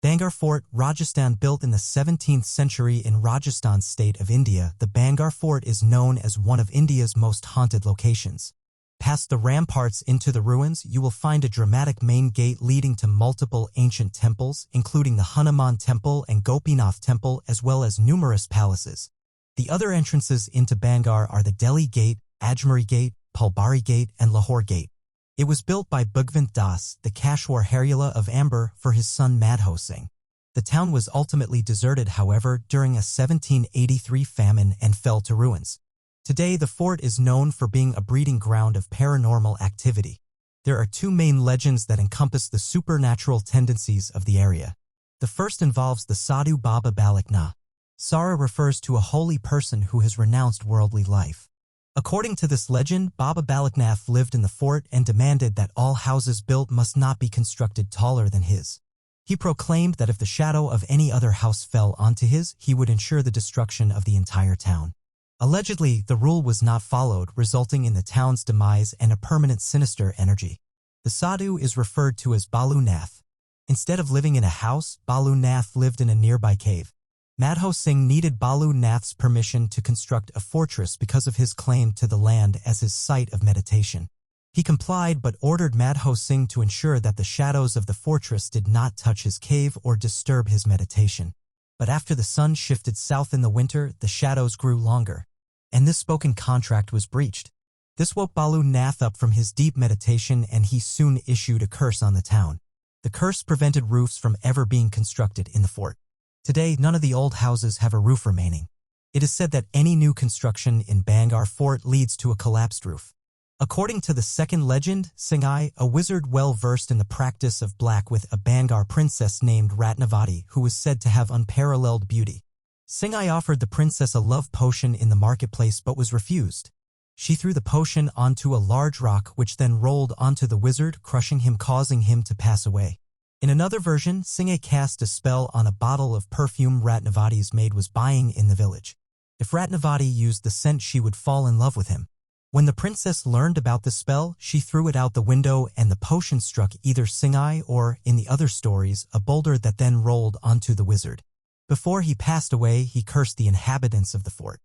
Speaker 1: Bangar Fort, Rajasthan. Built in the 17th century in Rajasthan state of India, the Bangar Fort is known as one of India's most haunted locations. Past the ramparts into the ruins, you will find a dramatic main gate leading to multiple ancient temples, including the Hanuman Temple and Gopinath Temple, as well as numerous palaces. The other entrances into Bangar are the Delhi Gate, Ajmeri Gate, Pulbari Gate, and Lahore Gate. It was built by Bhagwant Das, the Kashwar Harula of Amber, for his son Madho Singh. The town was ultimately deserted, however, during a 1783 famine and fell to ruins. Today, the fort is known for being a breeding ground of paranormal activity. There are 2 main legends that encompass the supernatural tendencies of the area. The first involves the Sadhu Baba Balaknath. Sara refers to a holy person who has renounced worldly life. According to this legend, Baba Balaknath lived in the fort and demanded that all houses built must not be constructed taller than his. He proclaimed that if the shadow of any other house fell onto his, he would ensure the destruction of the entire town. Allegedly, the rule was not followed, resulting in the town's demise and a permanent sinister energy. The sadhu is referred to as Balu Nath. Instead of living in a house, Balu Nath lived in a nearby cave. Madho Singh needed Balu Nath's permission to construct a fortress because of his claim to the land as his site of meditation. He complied but ordered Madho Singh to ensure that the shadows of the fortress did not touch his cave or disturb his meditation. But after the sun shifted south in the winter, the shadows grew longer, and this spoken contract was breached. This woke Balu Nath up from his deep meditation, and he soon issued a curse on the town. The curse prevented roofs from ever being constructed in the fort. Today, none of the old houses have a roof remaining. It is said that any new construction in Bangar Fort leads to a collapsed roof. According to the second legend, Singhai, a wizard well-versed in the practice of black with a Bangar princess named Ratnavati, who was said to have unparalleled beauty. Singhai offered the princess a love potion in the marketplace but was refused. She threw the potion onto a large rock which then rolled onto the wizard, crushing him, causing him to pass away. In another version, Singhai cast a spell on a bottle of perfume Ratnavati's maid was buying in the village. If Ratnavati used the scent, she would fall in love with him. When the princess learned about the spell, she threw it out the window and the potion struck either Singai or, in the other stories, a boulder that then rolled onto the wizard. Before he passed away, he cursed the inhabitants of the fort.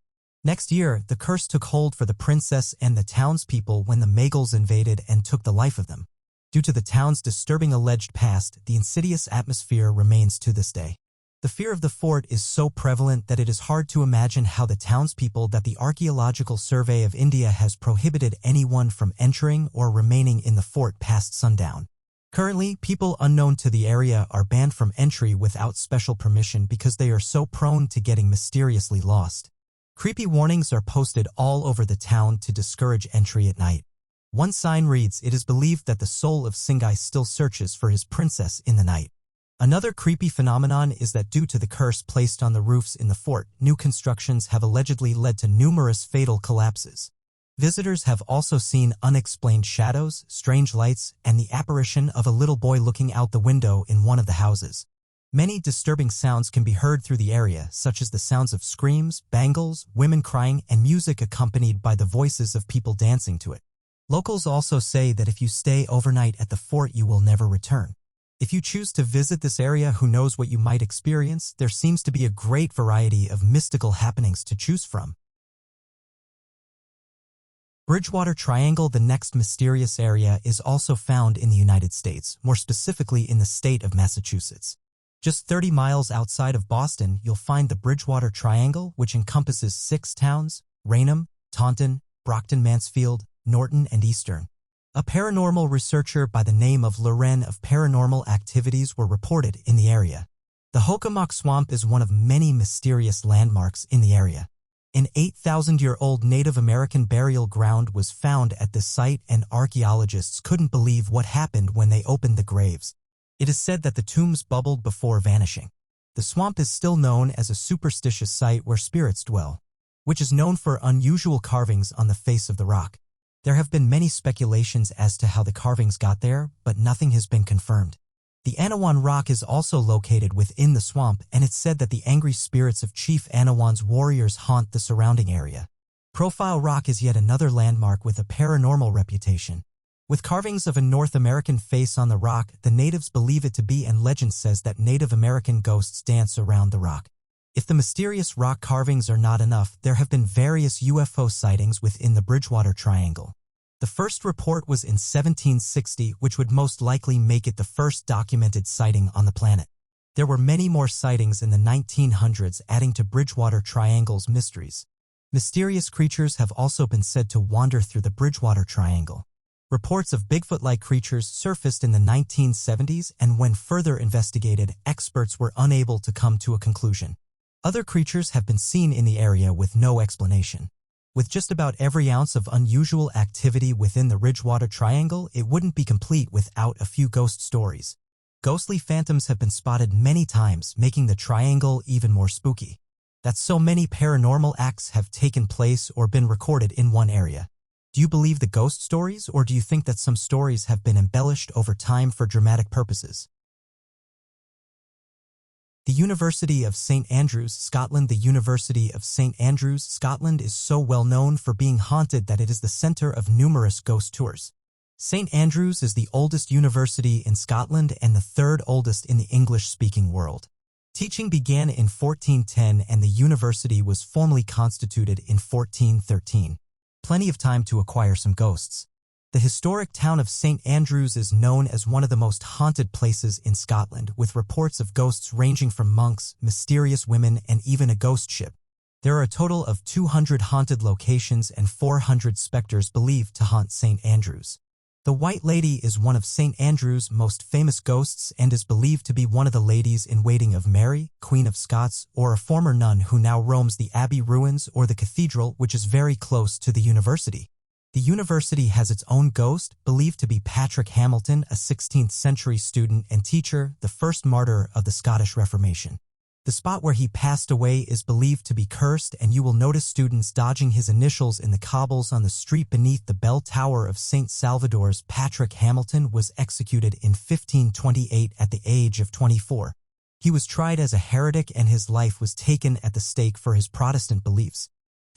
Speaker 1: Next year, the curse took hold for the princess and the townspeople when the Mughals invaded and took the life of them. Due to the town's disturbing alleged past, the insidious atmosphere remains to this day. The fear of the fort is so prevalent that it is hard to imagine how the townspeople that the Archaeological Survey of India has prohibited anyone from entering or remaining in the fort past sundown. Currently, people unknown to the area are banned from entry without special permission because they are so prone to getting mysteriously lost. Creepy warnings are posted all over the town to discourage entry at night. One sign reads, "It is believed that the soul of Singai still searches for his princess in the night." Another creepy phenomenon is that due to the curse placed on the roofs in the fort, new constructions have allegedly led to numerous fatal collapses. Visitors have also seen unexplained shadows, strange lights, and the apparition of a little boy looking out the window in one of the houses. Many disturbing sounds can be heard through the area, such as the sounds of screams, bangles, women crying, and music accompanied by the voices of people dancing to it. Locals also say that if you stay overnight at the fort, you will never return. If you choose to visit this area, who knows what you might experience? There seems to be a great variety of mystical happenings to choose from. Bridgewater Triangle. The next mysterious area is also found in the United States, more specifically in the state of Massachusetts. Just 30 miles outside of Boston, you'll find the Bridgewater Triangle, which encompasses 6 towns: Raynham, Taunton, Brockton, Mansfield, Norton, and Eastern. A paranormal researcher by the name of Loren of paranormal activities were reported in the area. The Hockomock Swamp is one of many mysterious landmarks in the area. An 8,000-year-old Native American burial ground was found at this site, and archaeologists couldn't believe what happened when they opened the graves. It is said that the tombs bubbled before vanishing. The swamp is still known as a superstitious site where spirits dwell, which is known for unusual carvings on the face of the rock. There have been many speculations as to how the carvings got there, but nothing has been confirmed. The Anawan Rock is also located within the swamp, and it's said that the angry spirits of Chief Anawan's warriors haunt the surrounding area. Profile Rock is yet another landmark with a paranormal reputation. With carvings of a North American face on the rock, the natives believe it to be, and legend says that Native American ghosts dance around the rock. If the mysterious rock carvings are not enough, there have been various UFO sightings within the Bridgewater Triangle. The first report was in 1760, which would most likely make it the first documented sighting on the planet. There were many more sightings in the 1900s, adding to Bridgewater Triangle's mysteries. Mysterious creatures have also been said to wander through the Bridgewater Triangle. Reports of Bigfoot-like creatures surfaced in the 1970s, and when further investigated, experts were unable to come to a conclusion. Other creatures have been seen in the area with no explanation. With just about every ounce of unusual activity within the Bridgewater Triangle, it wouldn't be complete without a few ghost stories. Ghostly phantoms have been spotted many times, making the triangle even more spooky. That so many paranormal acts have taken place or been recorded in one area. Do you believe the ghost stories, or do you think that some stories have been embellished over time for dramatic purposes? The University of St. Andrews, Scotland. The University of St. Andrews, Scotland is so well known for being haunted that it is the centre of numerous ghost tours. St. Andrews is the oldest university in Scotland and the third oldest in the English-speaking world. Teaching began in 1410 and the university was formally constituted in 1413. Plenty of time to acquire some ghosts. The historic town of St. Andrews is known as one of the most haunted places in Scotland, with reports of ghosts ranging from monks, mysterious women, and even a ghost ship. There are a total of 200 haunted locations and 400 spectres believed to haunt St. Andrews. The White Lady is one of St. Andrews' most famous ghosts and is believed to be one of the ladies-in-waiting of Mary, Queen of Scots, or a former nun who now roams the abbey ruins or the cathedral, which is very close to the university. The university has its own ghost, believed to be Patrick Hamilton, a 16th-century student and teacher, the first martyr of the Scottish Reformation. The spot where he passed away is believed to be cursed, and you will notice students dodging his initials in the cobbles on the street beneath the bell tower of St. Salvador's. Patrick Hamilton was executed in 1528 at the age of 24. He was tried as a heretic and his life was taken at the stake for his Protestant beliefs.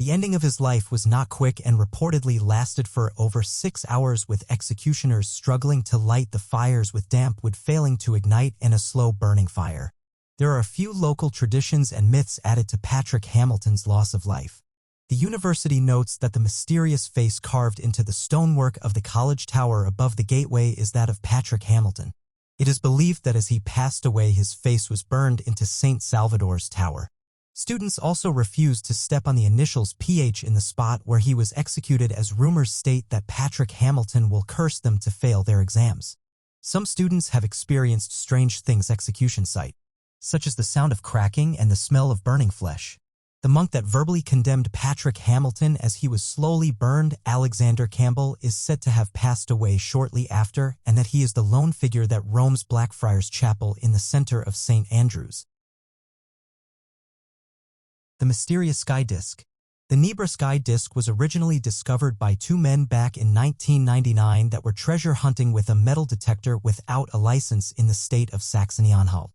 Speaker 1: The ending of his life was not quick and reportedly lasted for over 6 hours, with executioners struggling to light the fires with damp wood failing to ignite and a slow-burning fire. There are a few local traditions and myths added to Patrick Hamilton's loss of life. The university notes that the mysterious face carved into the stonework of the college tower above the gateway is that of Patrick Hamilton. It is believed that as he passed away, his face was burned into St. Salvador's tower. Students also refused to step on the initials PH in the spot where he was executed, as rumors state that Patrick Hamilton will curse them to fail their exams. Some students have experienced strange things at execution site, such as the sound of cracking and the smell of burning flesh. The monk that verbally condemned Patrick Hamilton as he was slowly burned, Alexander Campbell, is said to have passed away shortly after, and that he is the lone figure that roams Blackfriars Chapel in the center of St. Andrews. The mysterious sky disk. The Nebra sky disk was originally discovered by two men back in 1999 that were treasure hunting with a metal detector without a license in the state of Saxony-Anhalt.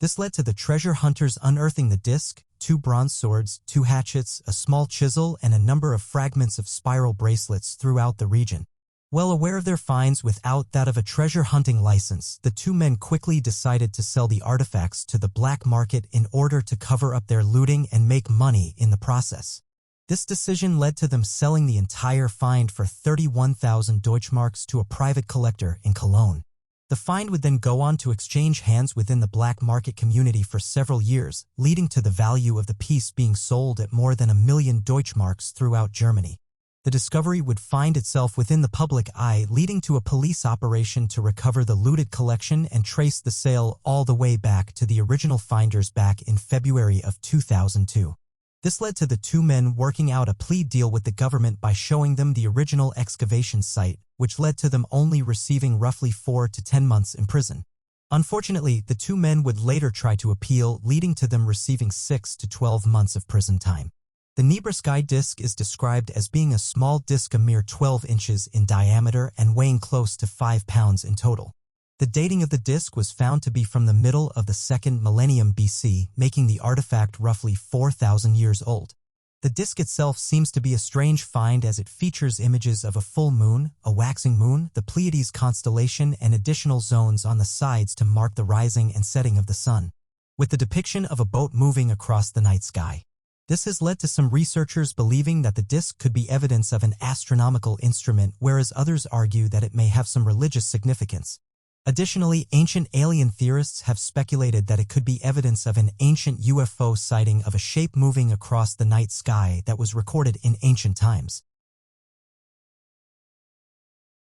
Speaker 1: This led to the treasure hunters unearthing the disk, 2 bronze swords, 2 hatchets, a small chisel, and a number of fragments of spiral bracelets throughout the region. Well aware of their finds without that of a treasure hunting license, the two men quickly decided to sell the artifacts to the black market in order to cover up their looting and make money in the process. This decision led to them selling the entire find for 31,000 Deutschmarks to a private collector in Cologne. The find would then go on to exchange hands within the black market community for several years, leading to the value of the piece being sold at more than 1 million Deutschmarks throughout Germany. The discovery would find itself within the public eye, leading to a police operation to recover the looted collection and trace the sale all the way back to the original finders back in February of 2002. This led to the two men working out a plea deal with the government by showing them the original excavation site, which led to them only receiving roughly 4 to 10 months in prison. Unfortunately, the two men would later try to appeal, leading to them receiving 6 to 12 months of prison time. The Nebra sky disk is described as being a small disk, a mere 12 inches in diameter and weighing close to 5 pounds in total. The dating of the disk was found to be from the middle of the 2nd millennium BC, making the artifact roughly 4,000 years old. The disk itself seems to be a strange find, as it features images of a full moon, a waxing moon, the Pleiades constellation, and additional zones on the sides to mark the rising and setting of the sun, with the depiction of a boat moving across the night sky. This has led to some researchers believing that the disk could be evidence of an astronomical instrument, whereas others argue that it may have some religious significance. Additionally, ancient alien theorists have speculated that it could be evidence of an ancient UFO sighting of a shape moving across the night sky that was recorded in ancient times.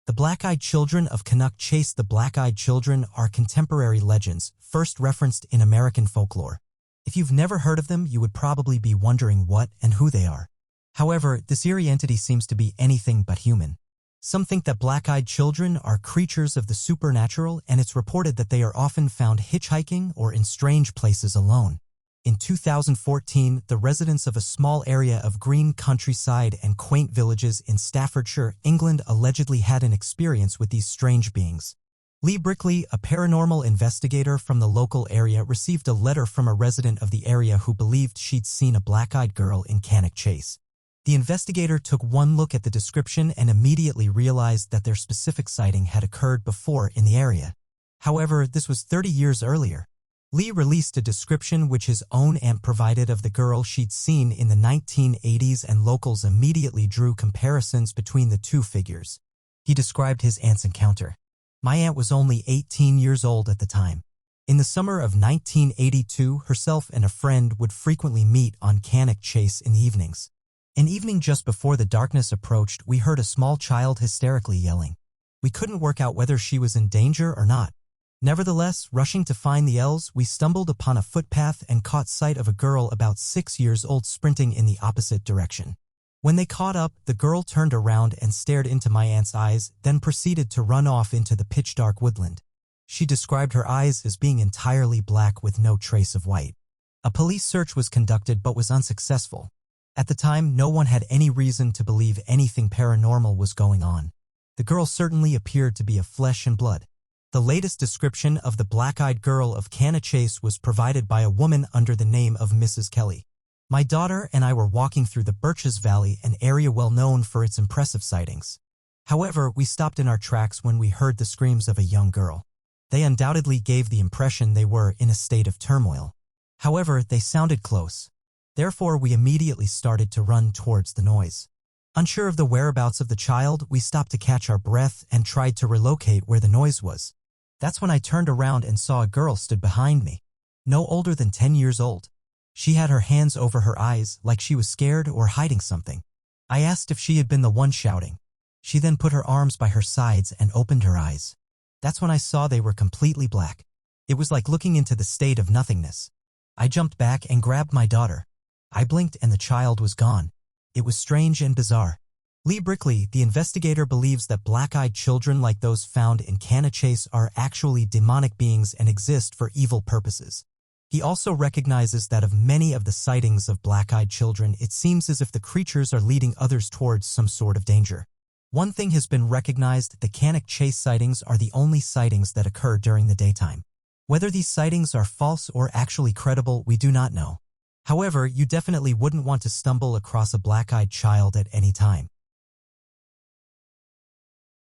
Speaker 1: The Black-Eyed Children of Canuck Chase. The Black-Eyed Children are contemporary legends, first referenced in American folklore. If you've never heard of them, you would probably be wondering what and who they are. However, this eerie entity seems to be anything but human. Some think that black-eyed children are creatures of the supernatural, and it's reported that they are often found hitchhiking or in strange places alone. In 2014, the residents of a small area of green countryside and quaint villages in Staffordshire, England, allegedly had an experience with these strange beings. Lee Brickley, a paranormal investigator from the local area, received a letter from a resident of the area who believed she'd seen a black-eyed girl in Cannock Chase. The investigator took one look at the description and immediately realized that their specific sighting had occurred before in the area. However, this was 30 years earlier. Lee released a description which his own aunt provided of the girl she'd seen in the 1980s, and locals immediately drew comparisons between the two figures. He described his aunt's encounter. "My aunt was only 18 years old at the time. In the summer of 1982, herself and a friend would frequently meet on Cannock Chase in the evenings. An evening just before the darkness approached, we heard a small child hysterically yelling. We couldn't work out whether she was in danger or not. Nevertheless, rushing to find the elves, we stumbled upon a footpath and caught sight of a girl about 6 years old sprinting in the opposite direction. When they caught up, the girl turned around and stared into my aunt's eyes, then proceeded to run off into the pitch-dark woodland. She described her eyes as being entirely black with no trace of white. A police search was conducted but was unsuccessful. At the time, no one had any reason to believe anything paranormal was going on. The girl certainly appeared to be of flesh and blood. The latest description of the black-eyed girl of Cannock Chase was provided by a woman under the name of Mrs. Kelly. My daughter and I were walking through the Birches Valley, an area well known for its impressive sightings. However, we stopped in our tracks when we heard the screams of a young girl. They undoubtedly gave the impression they were in a state of turmoil. However, they sounded close. Therefore, we immediately started to run towards the noise. Unsure of the whereabouts of the child, we stopped to catch our breath and tried to relocate where the noise was. That's when I turned around and saw a girl stood behind me. No older than 10 years old. She had her hands over her eyes like she was scared or hiding something. I asked if she had been the one shouting. She then put her arms by her sides and opened her eyes. That's when I saw they were completely black. It was like looking into the state of nothingness. I jumped back and grabbed my daughter. I blinked and the child was gone. It was strange and bizarre. Lee Brickley, the investigator, believes that black-eyed children like those found in Canachase are actually demonic beings and exist for evil purposes. He also recognizes that of many of the sightings of black-eyed children, it seems as if the creatures are leading others towards some sort of danger. One thing has been recognized: the Canachase sightings are the only sightings that occur during the daytime. Whether these sightings are false or actually credible, we do not know. However, you definitely wouldn't want to stumble across a black-eyed child at any time.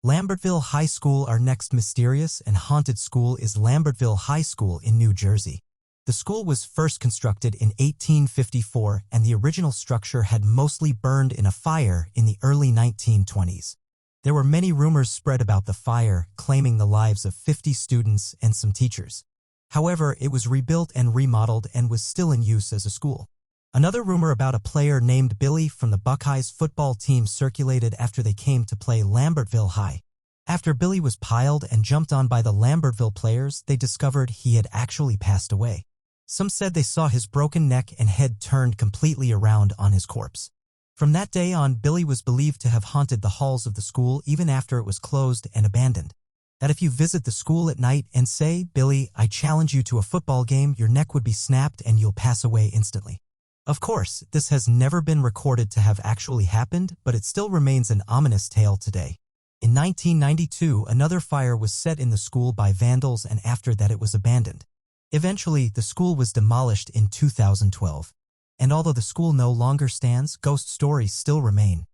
Speaker 1: Lambertville High School. Our next mysterious and haunted school is Lambertville High School in New Jersey. The school was first constructed in 1854, and the original structure had mostly burned in a fire in the early 1920s. There were many rumors spread about the fire, claiming the lives of 50 students and some teachers. However, it was rebuilt and remodeled and was still in use as a school. Another rumor about a player named Billy from the Buckeyes football team circulated after they came to play Lambertville High. After Billy was piled and jumped on by the Lambertville players, they discovered he had actually passed away. Some said they saw his broken neck and head turned completely around on his corpse. From that day on, Billy was believed to have haunted the halls of the school even after it was closed and abandoned. That if you visit the school at night and say, "Billy, I challenge you to a football game," your neck would be snapped and you'll pass away instantly. Of course, this has never been recorded to have actually happened, but it still remains an ominous tale today. In 1992, another fire was set in the school by vandals, and after that it was abandoned. Eventually, the school was demolished in 2012. And although the school no longer stands, ghost stories still remain.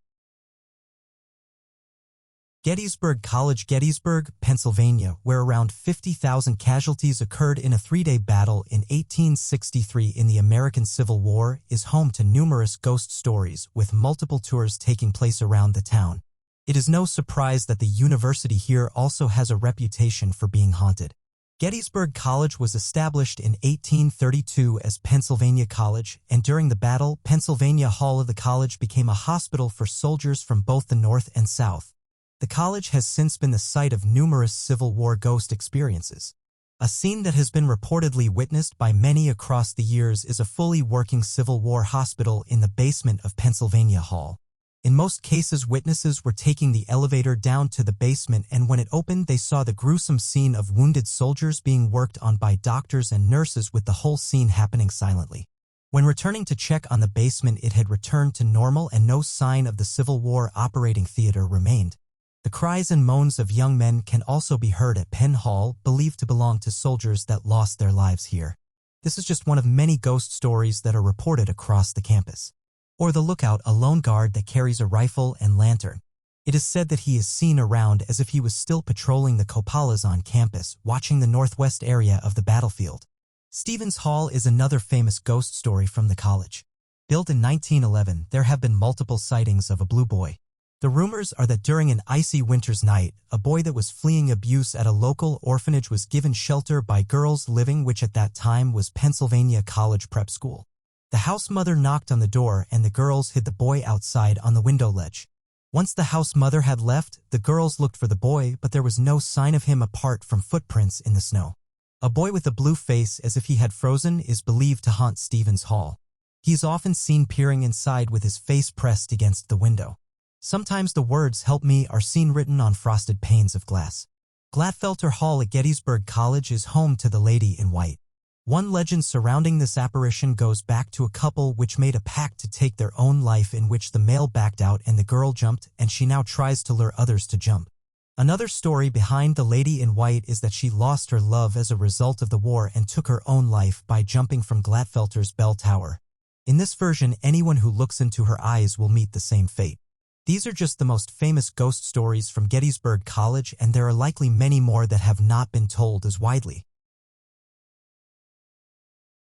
Speaker 1: Gettysburg College, Gettysburg, Pennsylvania, where around 50,000 casualties occurred in a three-day battle in 1863 in the American Civil War, is home to numerous ghost stories, with multiple tours taking place around the town. It is no surprise that the university here also has a reputation for being haunted. Gettysburg College was established in 1832 as Pennsylvania College, and during the battle, Pennsylvania Hall of the college became a hospital for soldiers from both the North and South. The college has since been the site of numerous Civil War ghost experiences. A scene that has been reportedly witnessed by many across the years is a fully working Civil War hospital in the basement of Pennsylvania Hall. In most cases, witnesses were taking the elevator down to the basement, and when it opened, they saw the gruesome scene of wounded soldiers being worked on by doctors and nurses, with the whole scene happening silently. When returning to check on the basement, it had returned to normal and no sign of the Civil War operating theater remained. The cries and moans of young men can also be heard at Penn Hall, believed to belong to soldiers that lost their lives here. This is just one of many ghost stories that are reported across the campus. Or the lookout, a lone guard that carries a rifle and lantern. It is said that he is seen around as if he was still patrolling the cupolas on campus, watching the northwest area of the battlefield. Stevens Hall is another famous ghost story from the college. Built in 1911, there have been multiple sightings of a blue boy. The rumors are that during an icy winter's night, a boy that was fleeing abuse at a local orphanage was given shelter by Girls Living, which at that time was Pennsylvania College Prep School. The house mother knocked on the door and the girls hid the boy outside on the window ledge. Once the house mother had left, the girls looked for the boy, but there was no sign of him apart from footprints in the snow. A boy with a blue face as if he had frozen is believed to haunt Stevens Hall. He is often seen peering inside with his face pressed against the window. Sometimes the words "Help me" are seen written on frosted panes of glass. Glatfelter Hall at Gettysburg College is home to the Lady in White. One legend surrounding this apparition goes back to a couple which made a pact to take their own life, in which the male backed out and the girl jumped, and she now tries to lure others to jump. Another story behind the Lady in White is that she lost her love as a result of the war and took her own life by jumping from Glatfelter's bell tower. In this version, anyone who looks into her eyes will meet the same fate. These are just the most famous ghost stories from Gettysburg College, and there are likely many more that have not been told as widely.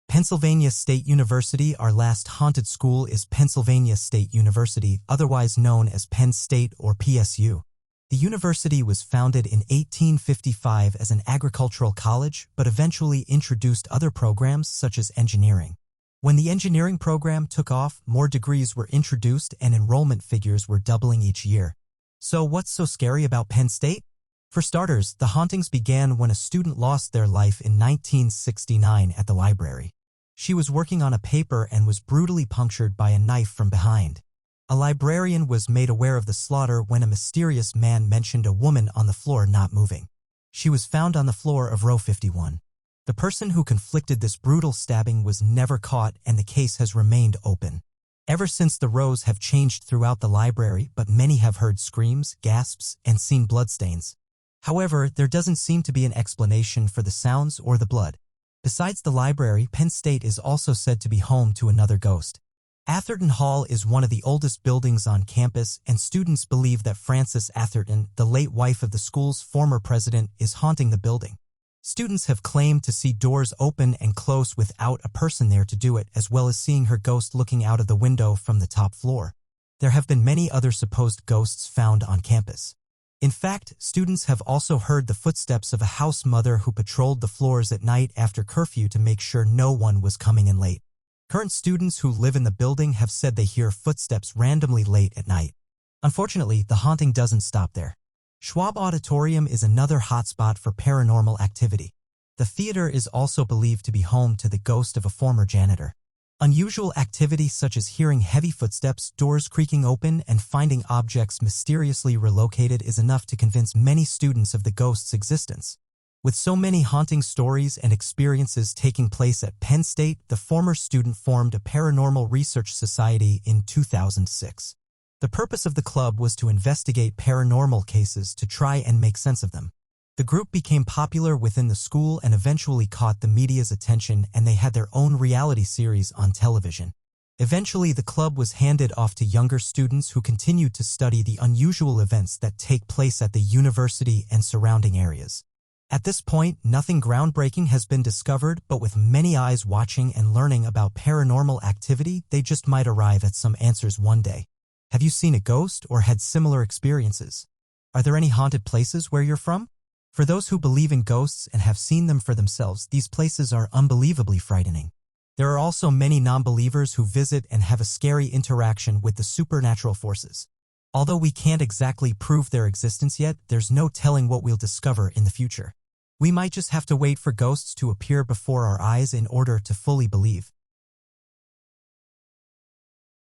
Speaker 1: Pennsylvania State University. Our last haunted school is Pennsylvania State University, otherwise known as Penn State or PSU. The university was founded in 1855 as an agricultural college, but eventually introduced other programs such as engineering. When the engineering program took off, more degrees were introduced and enrollment figures were doubling each year. So what's so scary about Penn State? For starters, the hauntings began when a student lost their life in 1969 at the library. She was working on a paper and was brutally punctured by a knife from behind. A librarian was made aware of the slaughter when a mysterious man mentioned a woman on the floor not moving. She was found on the floor of row 51. The person who conflicted this brutal stabbing was never caught, and the case has remained open. Ever since, the rows have changed throughout the library, but many have heard screams, gasps, and seen bloodstains. However, there doesn't seem to be an explanation for the sounds or the blood. Besides the library, Penn State is also said to be home to another ghost. Atherton Hall is one of the oldest buildings on campus, and students believe that Frances Atherton, the late wife of the school's former president, is haunting the building. Students have claimed to see doors open and close without a person there to do it, as well as seeing her ghost looking out of the window from the top floor. There have been many other supposed ghosts found on campus. In fact, students have also heard the footsteps of a house mother who patrolled the floors at night after curfew to make sure no one was coming in late. Current students who live in the building have said they hear footsteps randomly late at night. Unfortunately, the haunting doesn't stop there. Schwab Auditorium is another hotspot for paranormal activity. The theater is also believed to be home to the ghost of a former janitor. Unusual activity such as hearing heavy footsteps, doors creaking open, and finding objects mysteriously relocated is enough to convince many students of the ghost's existence. With so many haunting stories and experiences taking place at Penn State, the former student formed a paranormal research society in 2006. The purpose of the club was to investigate paranormal cases to try and make sense of them. The group became popular within the school and eventually caught the media's attention, and they had their own reality series on television. Eventually, the club was handed off to younger students who continued to study the unusual events that take place at the university and surrounding areas. At this point, nothing groundbreaking has been discovered, but with many eyes watching and learning about paranormal activity, they just might arrive at some answers one day. Have you seen a ghost or had similar experiences? Are there any haunted places where you're from? For those who believe in ghosts and have seen them for themselves, these places are unbelievably frightening. There are also many non-believers who visit and have a scary interaction with the supernatural forces. Although we can't exactly prove their existence yet, there's no telling what we'll discover in the future. We might just have to wait for ghosts to appear before our eyes in order to fully believe.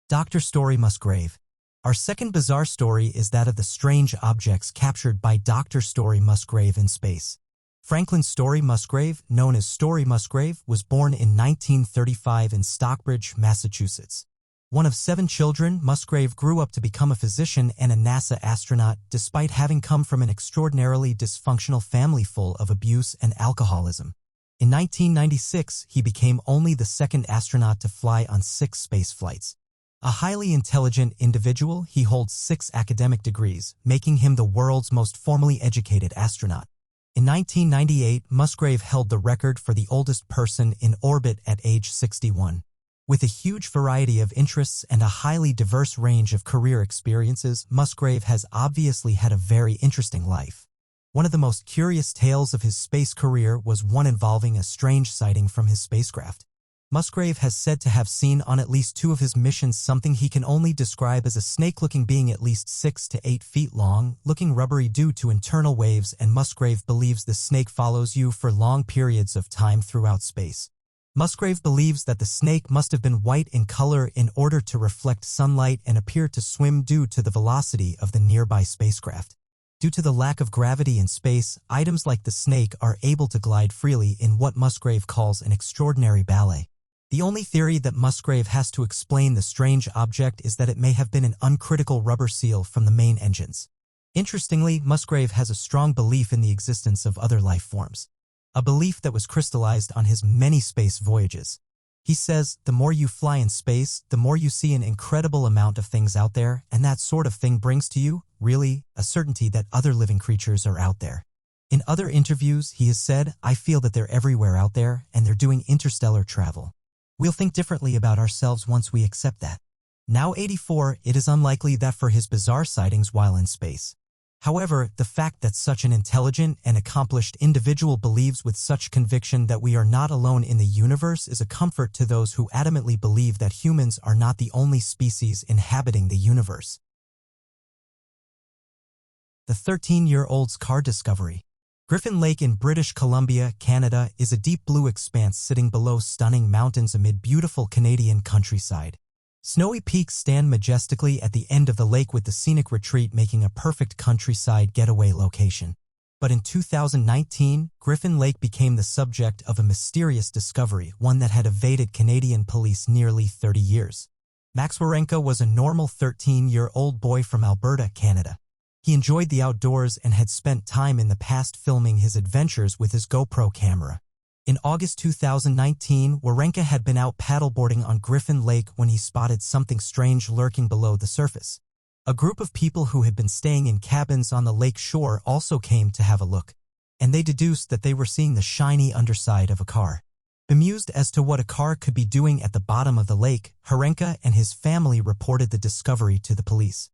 Speaker 1: Dr. Story Musgrave. Our second bizarre story is that of the strange objects captured by Dr. Story Musgrave in space. Franklin Story Musgrave, known as Story Musgrave, was born in 1935 in Stockbridge, Massachusetts. One of 7 children, Musgrave grew up to become a physician and a NASA astronaut, despite having come from an extraordinarily dysfunctional family full of abuse and alcoholism. In 1996, he became only the second astronaut to fly on 6 space flights. A highly intelligent individual, he holds 6 academic degrees, making him the world's most formally educated astronaut. In 1998, Musgrave held the record for the oldest person in orbit at age 61. With a huge variety of interests and a highly diverse range of career experiences, Musgrave has obviously had a very interesting life. One of the most curious tales of his space career was one involving a strange sighting from his spacecraft. Musgrave has said to have seen on at least 2 of his missions something he can only describe as a snake-looking being at least 6 to 8 feet long, looking rubbery due to internal waves, and Musgrave believes the snake follows you for long periods of time throughout space. Musgrave believes that the snake must have been white in color in order to reflect sunlight and appear to swim due to the velocity of the nearby spacecraft. Due to the lack of gravity in space, items like the snake are able to glide freely in what Musgrave calls an extraordinary ballet. The only theory that Musgrave has to explain the strange object is that it may have been an uncritical rubber seal from the main engines. Interestingly, Musgrave has a strong belief in the existence of other life forms, a belief that was crystallized on his many space voyages. He says, the more you fly in space, the more you see an incredible amount of things out there, and that sort of thing brings to you, really, a certainty that other living creatures are out there. In other interviews, he has said, I feel that they're everywhere out there, and they're doing interstellar travel. We'll think differently about ourselves once we accept that. Now 84, it is unlikely that for his bizarre sightings while in space. However, the fact that such an intelligent and accomplished individual believes with such conviction that we are not alone in the universe is a comfort to those who adamantly believe that humans are not the only species inhabiting the universe. The 13-year-old's car discovery. Griffin Lake in British Columbia, Canada, is a deep blue expanse sitting below stunning mountains amid beautiful Canadian countryside. Snowy peaks stand majestically at the end of the lake, with the scenic retreat making a perfect countryside getaway location. But in 2019, Griffin Lake became the subject of a mysterious discovery, one that had evaded Canadian police nearly 30 years. Max Warenka was a normal 13-year-old boy from Alberta, Canada. He enjoyed the outdoors and had spent time in the past filming his adventures with his GoPro camera. In August 2019, Warenka had been out paddleboarding on Griffin Lake when he spotted something strange lurking below the surface. A group of people who had been staying in cabins on the lake shore also came to have a look, and they deduced that they were seeing the shiny underside of a car. Bemused as to what a car could be doing at the bottom of the lake, Warenka and his family reported the discovery to the police.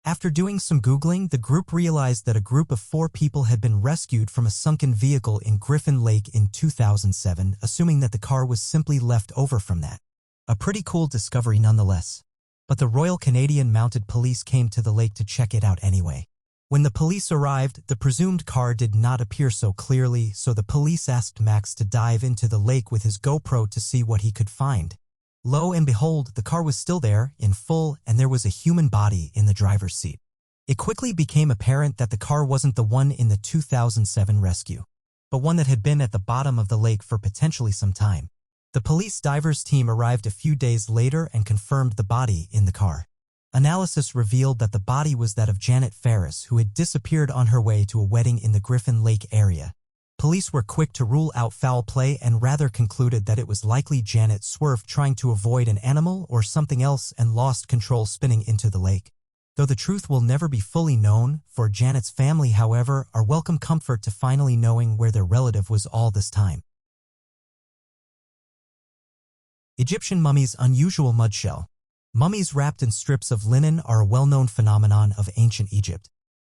Speaker 1: After doing some Googling, the group realized that a group of 4 people had been rescued from a sunken vehicle in Griffin Lake in 2007, assuming that the car was simply left over from that. A pretty cool discovery nonetheless. But the Royal Canadian Mounted Police came to the lake to check it out anyway. When the police arrived, the presumed car did not appear so clearly, so the police asked Max to dive into the lake with his GoPro to see what he could find. Lo and behold, the car was still there, in full, and there was a human body in the driver's seat. It quickly became apparent that the car wasn't the one in the 2007 rescue, but one that had been at the bottom of the lake for potentially some time. The police divers team arrived a few days later and confirmed the body in the car. Analysis revealed that the body was that of Janet Ferris, who had disappeared on her way to a wedding in the Griffin Lake area. Police were quick to rule out foul play and rather concluded that it was likely Janet swerved trying to avoid an animal or something else and lost control spinning into the lake. Though the truth will never be fully known, for Janet's family, however, are welcome comfort to finally knowing where their relative was all this time. Egyptian mummy's unusual mudshell. Mummies wrapped in strips of linen are a well-known phenomenon of ancient Egypt.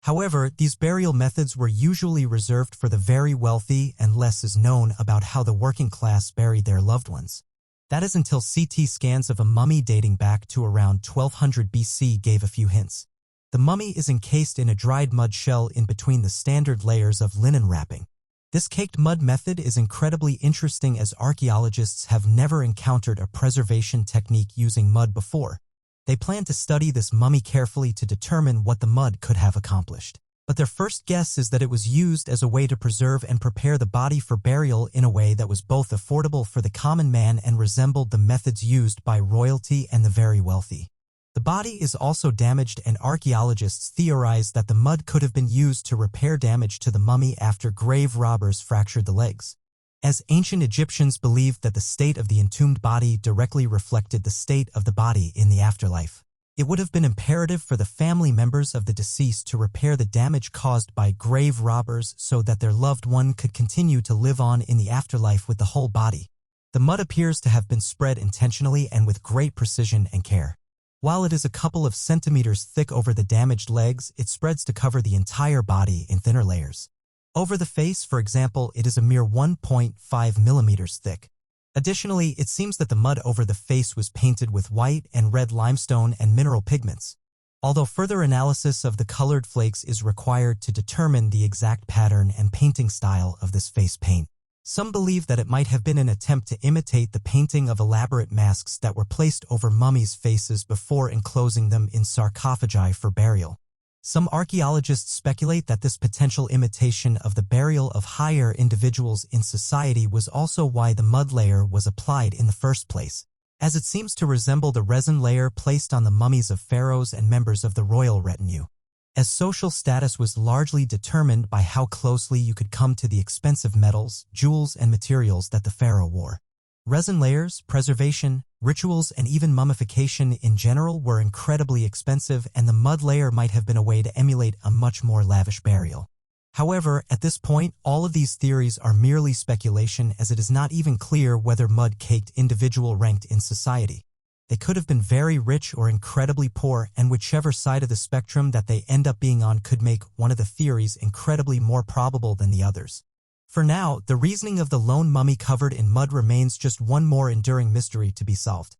Speaker 1: However, these burial methods were usually reserved for the very wealthy, and less is known about how the working class buried their loved ones. That is until CT scans of a mummy dating back to around 1200 BC gave a few hints. The mummy is encased in a dried mud shell in between the standard layers of linen wrapping. This caked mud method is incredibly interesting, as archaeologists have never encountered a preservation technique using mud before. They plan to study this mummy carefully to determine what the mud could have accomplished. But their first guess is that it was used as a way to preserve and prepare the body for burial in a way that was both affordable for the common man and resembled the methods used by royalty and the very wealthy. The body is also damaged, and archaeologists theorize that the mud could have been used to repair damage to the mummy after grave robbers fractured the legs. As ancient Egyptians believed that the state of the entombed body directly reflected the state of the body in the afterlife, it would have been imperative for the family members of the deceased to repair the damage caused by grave robbers so that their loved one could continue to live on in the afterlife with the whole body. The mud appears to have been spread intentionally and with great precision and care. While it is a couple of centimeters thick over the damaged legs, it spreads to cover the entire body in thinner layers. Over the face, for example, it is a mere 1.5 millimeters thick. Additionally, it seems that the mud over the face was painted with white and red limestone and mineral pigments, although further analysis of the colored flakes is required to determine the exact pattern and painting style of this face paint. Some believe that it might have been an attempt to imitate the painting of elaborate masks that were placed over mummies' faces before enclosing them in sarcophagi for burial. Some archaeologists speculate that this potential imitation of the burial of higher individuals in society was also why the mud layer was applied in the first place, as it seems to resemble the resin layer placed on the mummies of pharaohs and members of the royal retinue, as social status was largely determined by how closely you could come to the expensive metals, jewels, and materials that the pharaoh wore. Resin layers, preservation, rituals, and even mummification in general were incredibly expensive, and the mud layer might have been a way to emulate a much more lavish burial. However, at this point, all of these theories are merely speculation, as it is not even clear whether mud-caked individuals ranked in society. They could have been very rich or incredibly poor, and whichever side of the spectrum that they end up being on could make one of the theories incredibly more probable than the others. For now, the reasoning of the lone mummy covered in mud remains just one more enduring mystery to be solved.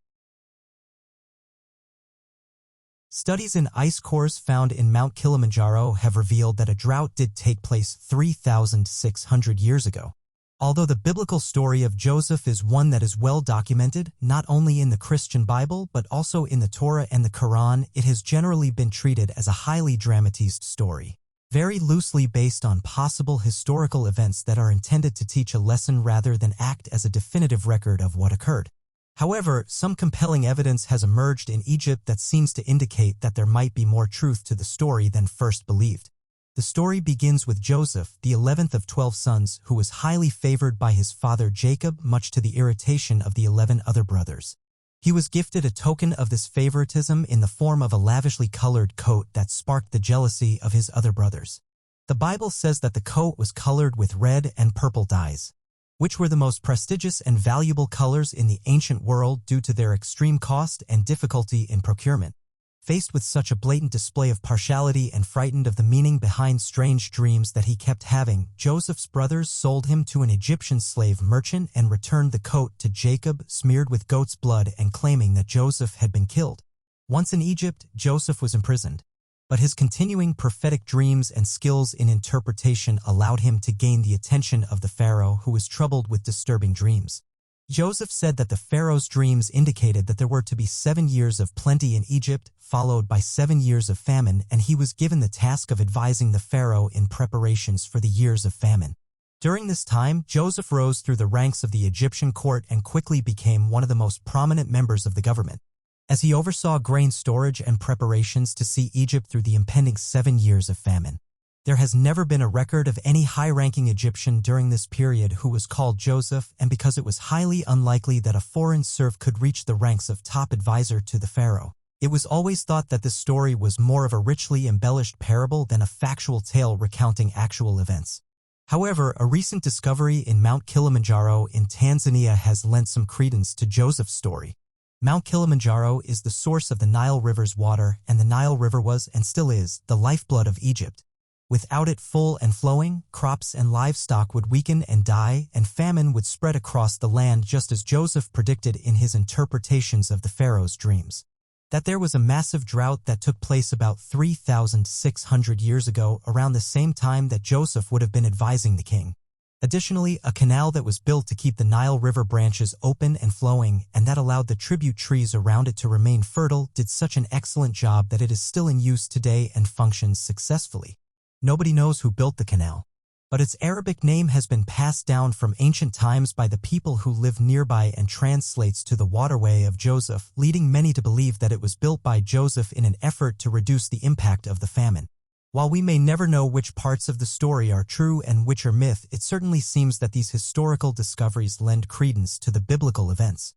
Speaker 1: Studies in ice cores found in Mount Kilimanjaro have revealed that a drought did take place 3,600 years ago. Although the biblical story of Joseph is one that is well documented, not only in the Christian Bible but also in the Torah and the Quran, it has generally been treated as a highly dramatized story, very loosely based on possible historical events that are intended to teach a lesson rather than act as a definitive record of what occurred. However, some compelling evidence has emerged in Egypt that seems to indicate that there might be more truth to the story than first believed. The story begins with Joseph, the 11th of 12 sons, who was highly favored by his father Jacob, much to the irritation of the 11 other brothers. He was gifted a token of this favoritism in the form of a lavishly colored coat that sparked the jealousy of his other brothers. The Bible says that the coat was colored with red and purple dyes, which were the most prestigious and valuable colors in the ancient world due to their extreme cost and difficulty in procurement. Faced with such a blatant display of partiality and frightened of the meaning behind strange dreams that he kept having, Joseph's brothers sold him to an Egyptian slave merchant and returned the coat to Jacob, smeared with goat's blood and claiming that Joseph had been killed. Once in Egypt, Joseph was imprisoned, but his continuing prophetic dreams and skills in interpretation allowed him to gain the attention of the Pharaoh, who was troubled with disturbing dreams. Joseph said that the Pharaoh's dreams indicated that there were to be 7 years of plenty in Egypt, followed by 7 years of famine, and he was given the task of advising the Pharaoh in preparations for the years of famine. During this time, Joseph rose through the ranks of the Egyptian court and quickly became one of the most prominent members of the government, as he oversaw grain storage and preparations to see Egypt through the impending 7 years of famine. There has never been a record of any high-ranking Egyptian during this period who was called Joseph, and because it was highly unlikely that a foreign serf could reach the ranks of top advisor to the pharaoh, it was always thought that this story was more of a richly embellished parable than a factual tale recounting actual events. However, a recent discovery in Mount Kilimanjaro in Tanzania has lent some credence to Joseph's story. Mount Kilimanjaro is the source of the Nile River's water, and the Nile River was, and still is, the lifeblood of Egypt. Without it full and flowing, crops and livestock would weaken and die, and famine would spread across the land, just as Joseph predicted in his interpretations of the Pharaoh's dreams. That there was a massive drought that took place about 3,600 years ago, around the same time that Joseph would have been advising the king. Additionally, a canal that was built to keep the Nile River branches open and flowing, and that allowed the tribute trees around it to remain fertile, did such an excellent job that it is still in use today and functions successfully. Nobody knows who built the canal, but its Arabic name has been passed down from ancient times by the people who live nearby and translates to the waterway of Joseph, leading many to believe that it was built by Joseph in an effort to reduce the impact of the famine. While we may never know which parts of the story are true and which are myth, it certainly seems that these historical discoveries lend credence to the biblical events.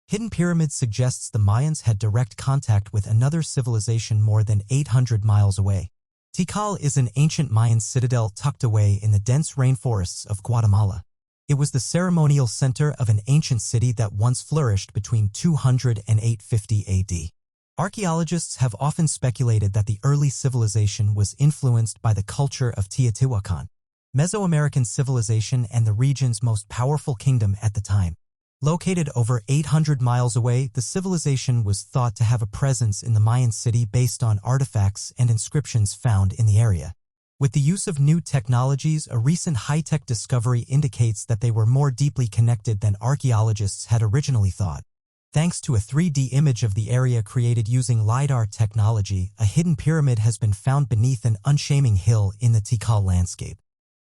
Speaker 1: Hidden Pyramid suggests the Mayans had direct contact with another civilization more than 800 miles away. Tikal is an ancient Mayan citadel tucked away in the dense rainforests of Guatemala. It was the ceremonial center of an ancient city that once flourished between 200 and 850 AD. Archaeologists have often speculated that the early civilization was influenced by the culture of Teotihuacan, Mesoamerican civilization and the region's most powerful kingdom at the time. Located over 800 miles away, the civilization was thought to have a presence in the Mayan city based on artifacts and inscriptions found in the area. With the use of new technologies, a recent high-tech discovery indicates that they were more deeply connected than archaeologists had originally thought. Thanks to a 3D image of the area created using LiDAR technology, a hidden pyramid has been found beneath an unshaming hill in the Tikal landscape.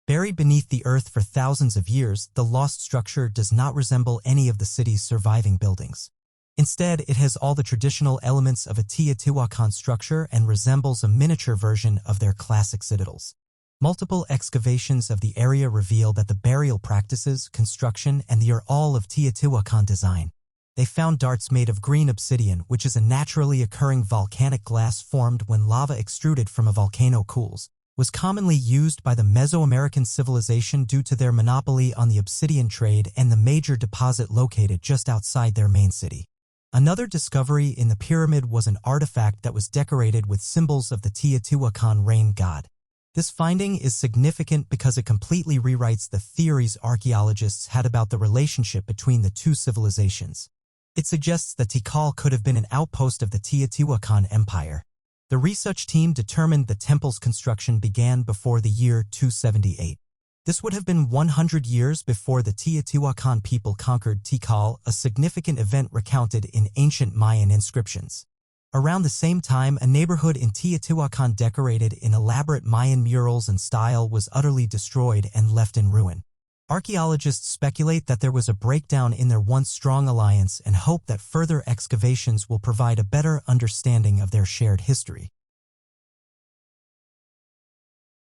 Speaker 1: Buried beneath the earth for thousands of years, the lost structure does not resemble any of the city's surviving buildings. Instead, it has all the traditional elements of a Teotihuacan structure and resembles a miniature version of their classic citadels. Multiple excavations of the area reveal that the burial practices, construction, and the are all of Teotihuacan design. They found darts made of green obsidian, which is a naturally occurring volcanic glass formed when lava extruded from a volcano cools, was commonly used by the Mesoamerican civilization due to their monopoly on the obsidian trade and the major deposit located just outside their main city. Another discovery in the pyramid was an artifact that was decorated with symbols of the Teotihuacan rain god. This finding is significant because it completely rewrites the theories archaeologists had about the relationship between the two civilizations. It suggests that Tikal could have been an outpost of the Teotihuacan Empire. The research team determined the temple's construction began before the year 278. This would have been 100 years before the Teotihuacan people conquered Tikal, a significant event recounted in ancient Mayan inscriptions. Around the same time, a neighborhood in Teotihuacan decorated in elaborate Mayan murals and style was utterly destroyed and left in ruin. Archaeologists speculate that there was a breakdown in their once strong alliance and hope that further excavations will provide a better understanding of their shared history.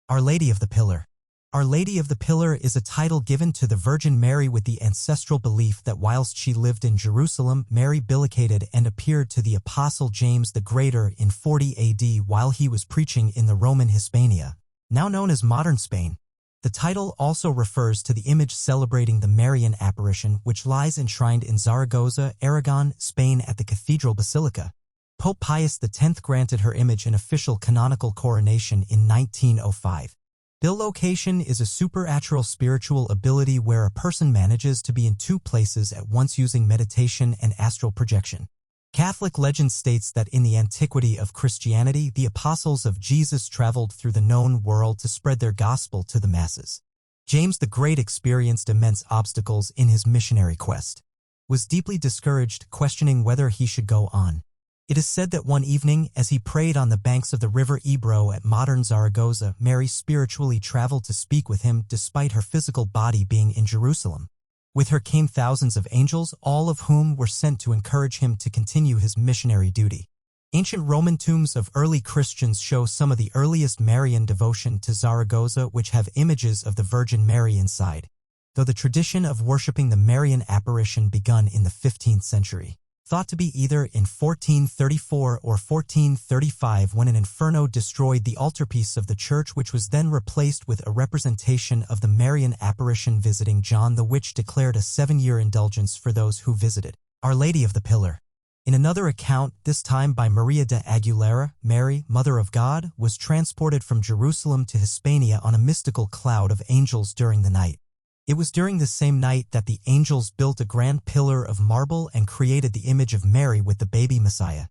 Speaker 1: Our Lady of the Pillar. Our Lady of the Pillar is a title given to the Virgin Mary with the ancestral belief that whilst she lived in Jerusalem, Mary bifurcated and appeared to the Apostle James the Greater in 40 AD while he was preaching in the Roman Hispania, now known as modern Spain. The title also refers to the image celebrating the Marian apparition, which lies enshrined in Zaragoza, Aragon, Spain at the Cathedral Basilica. Pope Pius X granted her image an official canonical coronation in 1905. Bilocation is a supernatural spiritual ability where a person manages to be in two places at once using meditation and astral projection. Catholic legend states that in the antiquity of Christianity, the apostles of Jesus traveled through the known world to spread their gospel to the masses. James the Great experienced immense obstacles in his missionary quest, was deeply discouraged, questioning whether he should go on. It is said that one evening, as he prayed on the banks of the river Ebro at modern Zaragoza, Mary spiritually traveled to speak with him despite her physical body being in Jerusalem. With her came thousands of angels, all of whom were sent to encourage him to continue his missionary duty. Ancient Roman tombs of early Christians show some of the earliest Marian devotion to Zaragoza, which have images of the Virgin Mary inside, though the tradition of worshipping the Marian apparition begun in the 15th century. Thought to be either in 1434 or 1435 when an inferno destroyed the altarpiece of the church, which was then replaced with a representation of the Marian apparition visiting John, the which declared a 7-year indulgence for those who visited. Our Lady of the Pillar. In another account, this time by Maria de Aguilera, Mary, Mother of God, was transported from Jerusalem to Hispania on a mystical cloud of angels during the night. It was during the same night that the angels built a grand pillar of marble and created the image of Mary with the baby Messiah.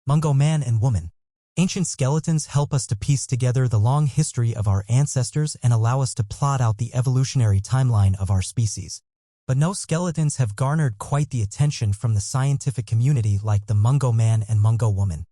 Speaker 1: Mungo Man and Woman. Ancient skeletons help us to piece together the long history of our ancestors and allow us to plot out the evolutionary timeline of our species. But no skeletons have garnered quite the attention from the scientific community like the Mungo Man and Mungo Woman.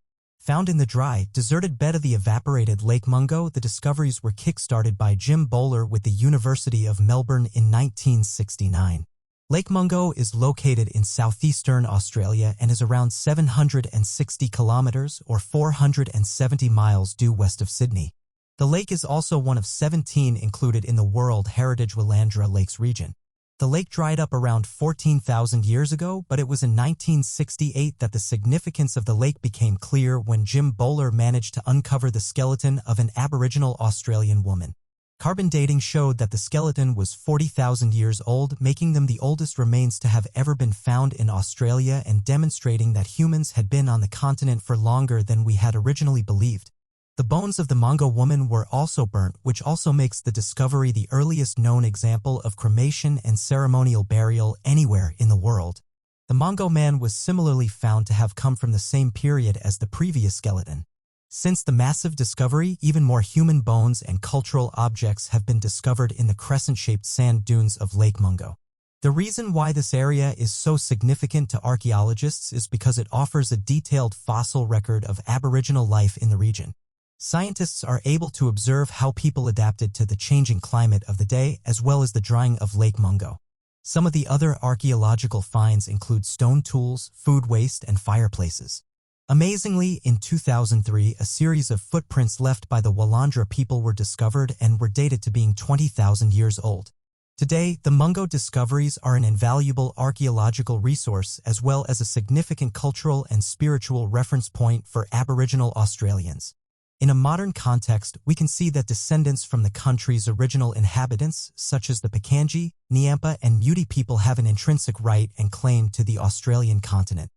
Speaker 1: Found in the dry, deserted bed of the evaporated Lake Mungo, the discoveries were kick-started by Jim Bowler with the University of Melbourne in 1969. Lake Mungo is located in southeastern Australia and is around 760 kilometers or 470 miles due west of Sydney. The lake is also one of 17 included in the World Heritage Willandra Lakes region. The lake dried up around 14,000 years ago, but it was in 1968 that the significance of the lake became clear when Jim Bowler managed to uncover the skeleton of an Aboriginal Australian woman. Carbon dating showed that the skeleton was 40,000 years old, making them the oldest remains to have ever been found in Australia and demonstrating that humans had been on the continent for longer than we had originally believed. The bones of the Mungo woman were also burnt, which also makes the discovery the earliest known example of cremation and ceremonial burial anywhere in the world. The Mungo man was similarly found to have come from the same period as the previous skeleton. Since the massive discovery, even more human bones and cultural objects have been discovered in the crescent-shaped sand dunes of Lake Mungo. The reason why this area is so significant to archaeologists is because it offers a detailed fossil record of Aboriginal life in the region. Scientists are able to observe how people adapted to the changing climate of the day as well as the drying of Lake Mungo. Some of the other archaeological finds include stone tools, food waste, and fireplaces. Amazingly, in 2003, a series of footprints left by the Wallandra people were discovered and were dated to being 20,000 years old. Today, the Mungo discoveries are an invaluable archaeological resource as well as a significant cultural and spiritual reference point for Aboriginal Australians. In a modern context, we can see that descendants from the country's original inhabitants, such as the Pakanji, Nyampa, and Muti people, have an intrinsic right and claim to the Australian continent.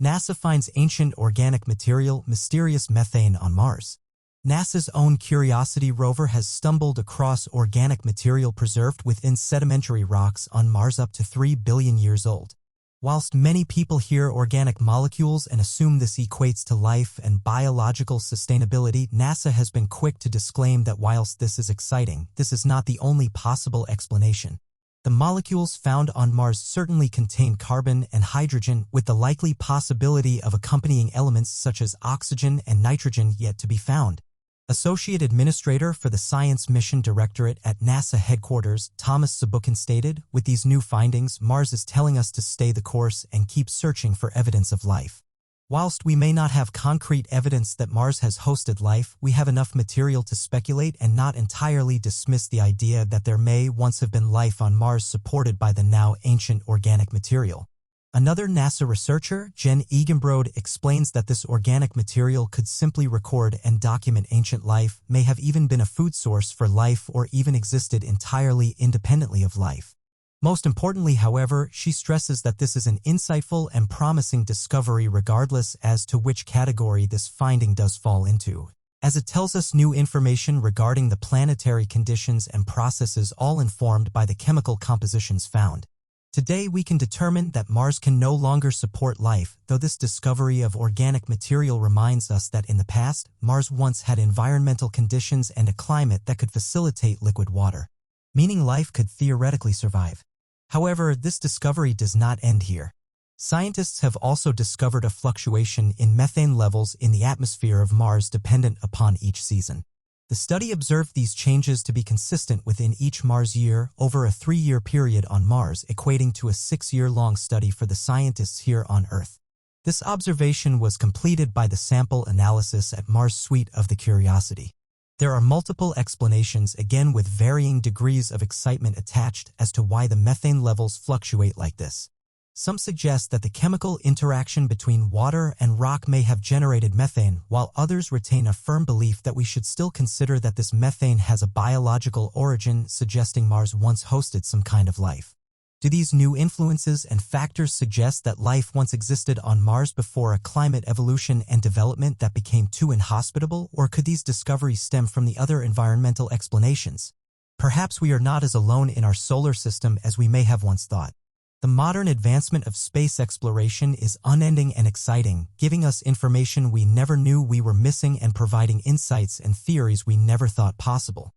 Speaker 1: NASA finds ancient organic material, mysterious methane on Mars. NASA's own Curiosity rover has stumbled across organic material preserved within sedimentary rocks on Mars up to 3 billion years old. Whilst many people hear organic molecules and assume this equates to life and biological sustainability, NASA has been quick to disclaim that whilst this is exciting, this is not the only possible explanation. The molecules found on Mars certainly contain carbon and hydrogen, with the likely possibility of accompanying elements such as oxygen and nitrogen yet to be found. Associate Administrator for the Science Mission Directorate at NASA headquarters, Thomas Sabukin stated, "With these new findings, Mars is telling us to stay the course and keep searching for evidence of life. Whilst we may not have concrete evidence that Mars has hosted life, we have enough material to speculate and not entirely dismiss the idea that there may once have been life on Mars supported by the now ancient organic material." Another NASA researcher, Jen Eganbrode, explains that this organic material could simply record and document ancient life, may have even been a food source for life, or even existed entirely independently of life. Most importantly, however, she stresses that this is an insightful and promising discovery regardless as to which category this finding does fall into, as it tells us new information regarding the planetary conditions and processes, all informed by the chemical compositions found. Today we can determine that Mars can no longer support life, though this discovery of organic material reminds us that in the past, Mars once had environmental conditions and a climate that could facilitate liquid water, meaning life could theoretically survive. However, this discovery does not end here. Scientists have also discovered a fluctuation in methane levels in the atmosphere of Mars dependent upon each season. The study observed these changes to be consistent within each Mars year over a 3-year period on Mars, equating to a 6-year-long study for the scientists here on Earth. This observation was completed by the sample analysis at Mars suite of the Curiosity. There are multiple explanations, again with varying degrees of excitement attached, as to why the methane levels fluctuate like this. Some suggest that the chemical interaction between water and rock may have generated methane, while others retain a firm belief that we should still consider that this methane has a biological origin, suggesting Mars once hosted some kind of life. Do these new influences and factors suggest that life once existed on Mars before a climate evolution and development that became too inhospitable, or could these discoveries stem from the other environmental explanations? Perhaps we are not as alone in our solar system as we may have once thought. The modern advancement of space exploration is unending and exciting, giving us information we never knew we were missing and providing insights and theories we never thought possible.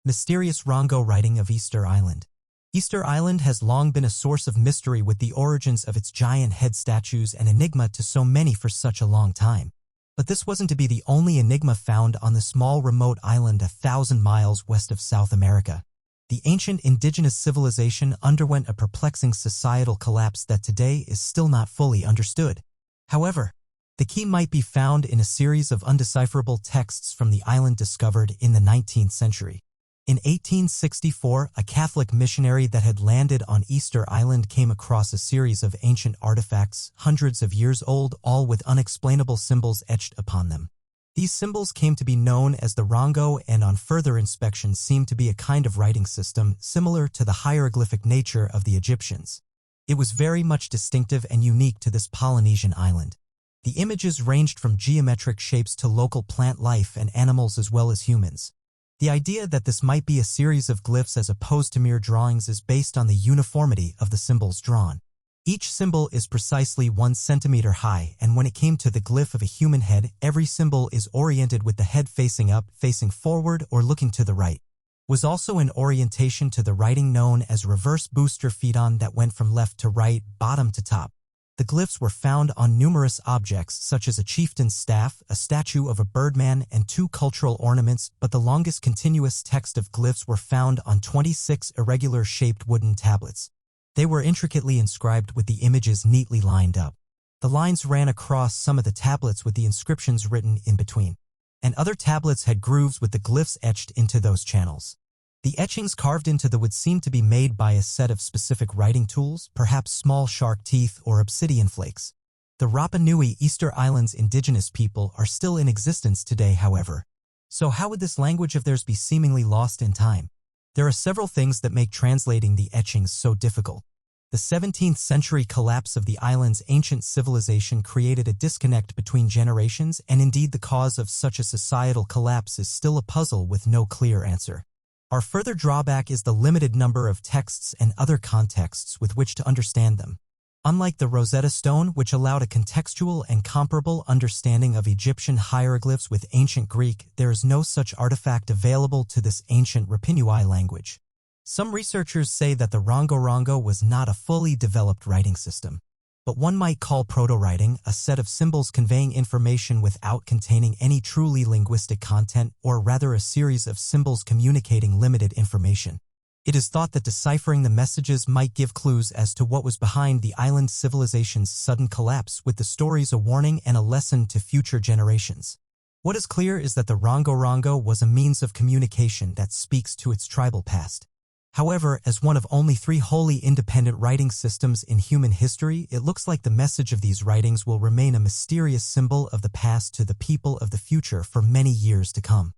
Speaker 1: Mysterious Rongo writing of Easter Island. Easter Island has long been a source of mystery, with the origins of its giant head statues an enigma to so many for such a long time. But this wasn't to be the only enigma found on the small remote island 1,000 miles west of South America. The ancient indigenous civilization underwent a perplexing societal collapse that today is still not fully understood. However, the key might be found in a series of undecipherable texts from the island discovered in the 19th century. In 1864, a Catholic missionary that had landed on Easter Island came across a series of ancient artifacts, hundreds of years old, all with unexplainable symbols etched upon them. These symbols came to be known as the Rongo, and on further inspection seemed to be a kind of writing system similar to the hieroglyphic nature of the Egyptians. It was very much distinctive and unique to this Polynesian island. The images ranged from geometric shapes to local plant life and animals as well as humans. The idea that this might be a series of glyphs as opposed to mere drawings is based on the uniformity of the symbols drawn. Each symbol is precisely 1 centimeter high, and when it came to the glyph of a human head, every symbol is oriented with the head facing up, facing forward, or looking to the right. Was also an orientation to the writing known as reverse booster feedon that went from left to right, bottom to top. The glyphs were found on numerous objects such as a chieftain's staff, a statue of a birdman, and 2 cultural ornaments, but the longest continuous text of glyphs were found on 26 irregular-shaped wooden tablets. They were intricately inscribed with the images neatly lined up. The lines ran across some of the tablets with the inscriptions written in between, and other tablets had grooves with the glyphs etched into those channels. The etchings carved into the wood seemed to be made by a set of specific writing tools, perhaps small shark teeth or obsidian flakes. The Rapa Nui Easter Islands indigenous people are still in existence today, however. So how would this language of theirs be seemingly lost in time? There are several things that make translating the etchings so difficult. The 17th century collapse of the island's ancient civilization created a disconnect between generations, and indeed the cause of such a societal collapse is still a puzzle with no clear answer. Our further drawback is the limited number of texts and other contexts with which to understand them. Unlike the Rosetta Stone, which allowed a contextual and comparable understanding of Egyptian hieroglyphs with ancient Greek, there is no such artifact available to this ancient Rapinui language. Some researchers say that the Rongo-Rongo was not a fully developed writing system, but one might call proto-writing a set of symbols conveying information without containing any truly linguistic content, or rather a series of symbols communicating limited information. It is thought that deciphering the messages might give clues as to what was behind the island civilization's sudden collapse, with the stories a warning and a lesson to future generations. What is clear is that the Rongo-Rongo was a means of communication that speaks to its tribal past. However, as one of only 3 wholly independent writing systems in human history, it looks like the message of these writings will remain a mysterious symbol of the past to the people of the future for many years to come.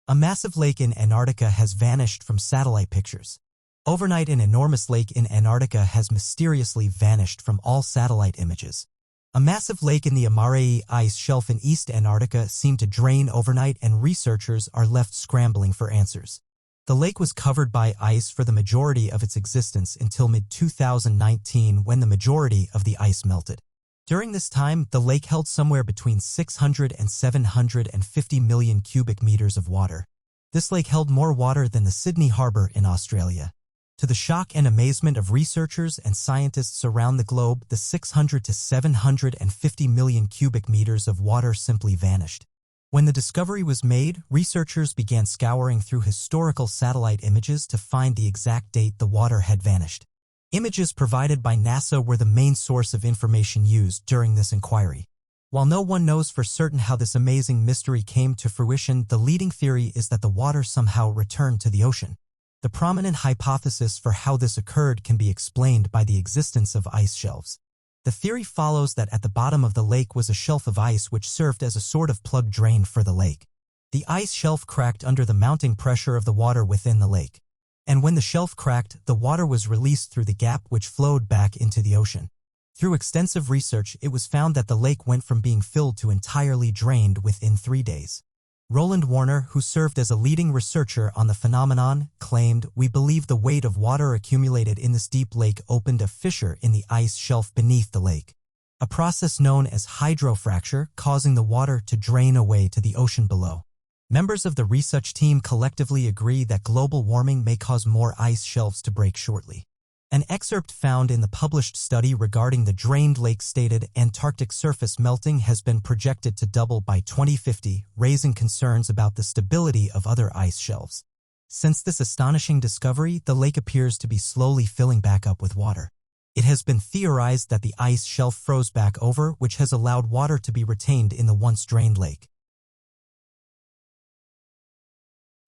Speaker 1: A massive lake in Antarctica has vanished from satellite pictures. Overnight, an enormous lake in Antarctica has mysteriously vanished from all satellite images. A massive lake in the Amarei ice shelf in East Antarctica seemed to drain overnight, and researchers are left scrambling for answers. The lake was covered by ice for the majority of its existence until mid-2019, when the majority of the ice melted. During this time, the lake held somewhere between 600 and 750 million cubic meters of water. This lake held more water than the Sydney Harbour in Australia. To the shock and amazement of researchers and scientists around the globe, the 600 to 750 million cubic meters of water simply vanished. When the discovery was made, researchers began scouring through historical satellite images to find the exact date the water had vanished. Images provided by NASA were the main source of information used during this inquiry. While no one knows for certain how this amazing mystery came to fruition, the leading theory is that the water somehow returned to the ocean. The prominent hypothesis for how this occurred can be explained by the existence of ice shelves. The theory follows that at the bottom of the lake was a shelf of ice which served as a sort of plug drain for the lake. The ice shelf cracked under the mounting pressure of the water within the lake. And when the shelf cracked, the water was released through the gap, which flowed back into the ocean. Through extensive research, it was found that the lake went from being filled to entirely drained within 3 days. Roland Warner, who served as a leading researcher on the phenomenon, claimed, "We believe the weight of water accumulated in this deep lake opened a fissure in the ice shelf beneath the lake, a process known as hydrofracture, causing the water to drain away to the ocean below." Members of the research team collectively agree that global warming may cause more ice shelves to break shortly. An excerpt found in the published study regarding the drained lake stated Antarctic surface melting has been projected to double by 2050, raising concerns about the stability of other ice shelves. Since this astonishing discovery, the lake appears to be slowly filling back up with water. It has been theorized that the ice shelf froze back over, which has allowed water to be retained in the once drained lake.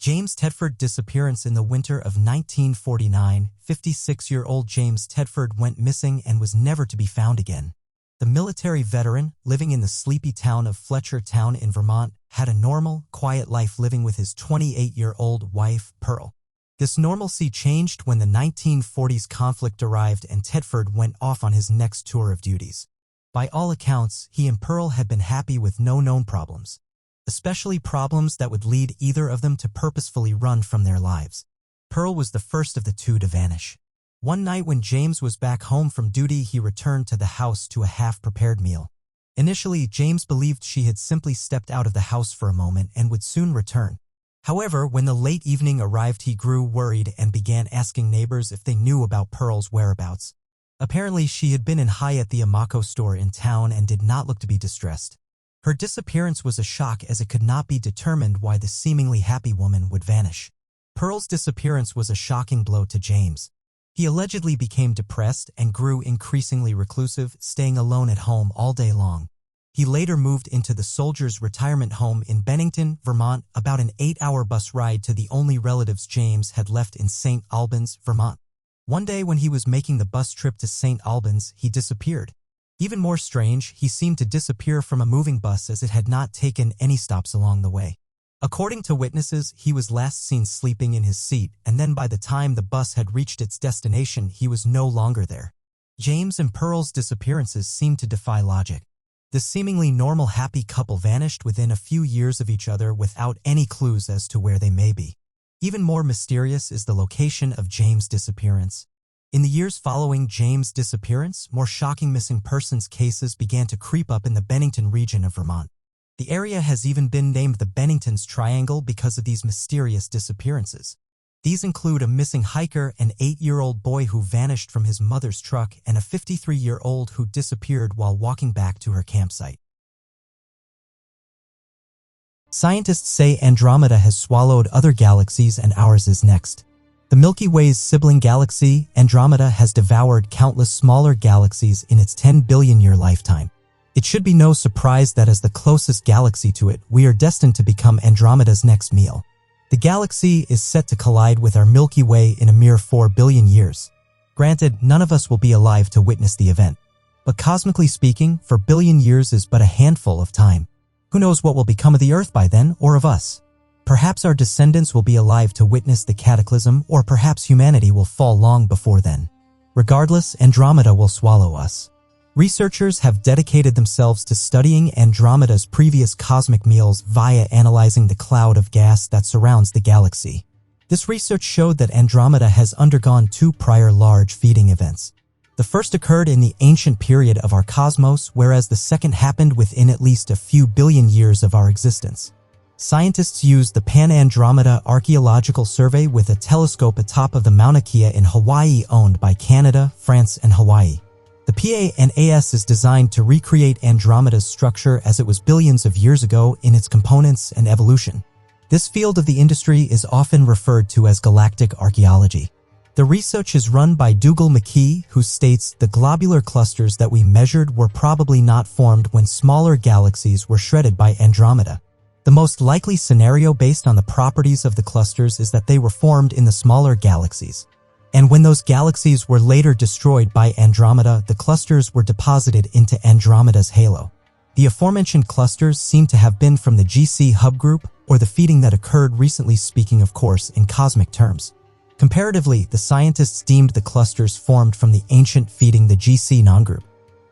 Speaker 1: James Tedford disappearance. In the winter of 1949, 56-year-old James Tedford went missing and was never to be found again. The military veteran, living in the sleepy town of Fletchertown in Vermont, had a normal, quiet life living with his 28-year-old wife, Pearl. This normalcy changed when the 1940s conflict arrived and Tedford went off on his next tour of duties. By all accounts, he and Pearl had been happy with no known problems, especially problems that would lead either of them to purposefully run from their lives. Pearl was the first of the two to vanish. One night when James was back home from duty, he returned to the house to a half-prepared meal. Initially, James believed she had simply stepped out of the house for a moment and would soon return. However, when the late evening arrived, he grew worried and began asking neighbors if they knew about Pearl's whereabouts. Apparently, she had been in high at the Amako store in town and did not look to be distressed. Her disappearance was a shock, as it could not be determined why the seemingly happy woman would vanish. Pearl's disappearance was a shocking blow to James. He allegedly became depressed and grew increasingly reclusive, staying alone at home all day long. He later moved into the Soldiers' Retirement Home in Bennington, Vermont, about an 8-hour bus ride to the only relatives James had left in St. Albans, Vermont. One day when he was making the bus trip to St. Albans, he disappeared. Even more strange, he seemed to disappear from a moving bus as it had not taken any stops along the way. According to witnesses, he was last seen sleeping in his seat, and then by the time the bus had reached its destination, he was no longer there. James and Pearl's disappearances seemed to defy logic. The seemingly normal happy couple vanished within a few years of each other without any clues as to where they may be. Even more mysterious is the location of James' disappearance. In the years following James' disappearance, more shocking missing persons cases began to creep up in the Bennington region of Vermont. The area has even been named the Bennington's Triangle because of these mysterious disappearances. These include a missing hiker, an 8-year-old boy who vanished from his mother's truck, and a 53-year-old who disappeared while walking back to her campsite. Scientists say Andromeda has swallowed other galaxies and ours is next. The Milky Way's sibling galaxy, Andromeda, has devoured countless smaller galaxies in its 10 billion-year lifetime. It should be no surprise that as the closest galaxy to it, we are destined to become Andromeda's next meal. The galaxy is set to collide with our Milky Way in a mere 4 billion years. Granted, none of us will be alive to witness the event. But cosmically speaking, 4 billion years is but a handful of time. Who knows what will become of the Earth by then, or of us? Perhaps our descendants will be alive to witness the cataclysm, or perhaps humanity will fall long before then. Regardless, Andromeda will swallow us. Researchers have dedicated themselves to studying Andromeda's previous cosmic meals via analyzing the cloud of gas that surrounds the galaxy. This research showed that Andromeda has undergone 2 prior large feeding events. The first occurred in the ancient period of our cosmos, whereas the second happened within at least a few billion years of our existence. Scientists used the Pan-Andromeda Archaeological Survey with a telescope atop of the Mauna Kea in Hawaii, owned by Canada, France, and Hawaii. The PANAS is designed to recreate Andromeda's structure as it was billions of years ago in its components and evolution. This field of the industry is often referred to as galactic archaeology. The research is run by Dougal McKee, who states the globular clusters that we measured were probably not formed when smaller galaxies were shredded by Andromeda. The most likely scenario based on the properties of the clusters is that they were formed in the smaller galaxies. And when those galaxies were later destroyed by Andromeda, the clusters were deposited into Andromeda's halo. The aforementioned clusters seem to have been from the GC hub group, or the feeding that occurred recently, speaking of course in cosmic terms. Comparatively, the scientists deemed the clusters formed from the ancient feeding the GC non-group.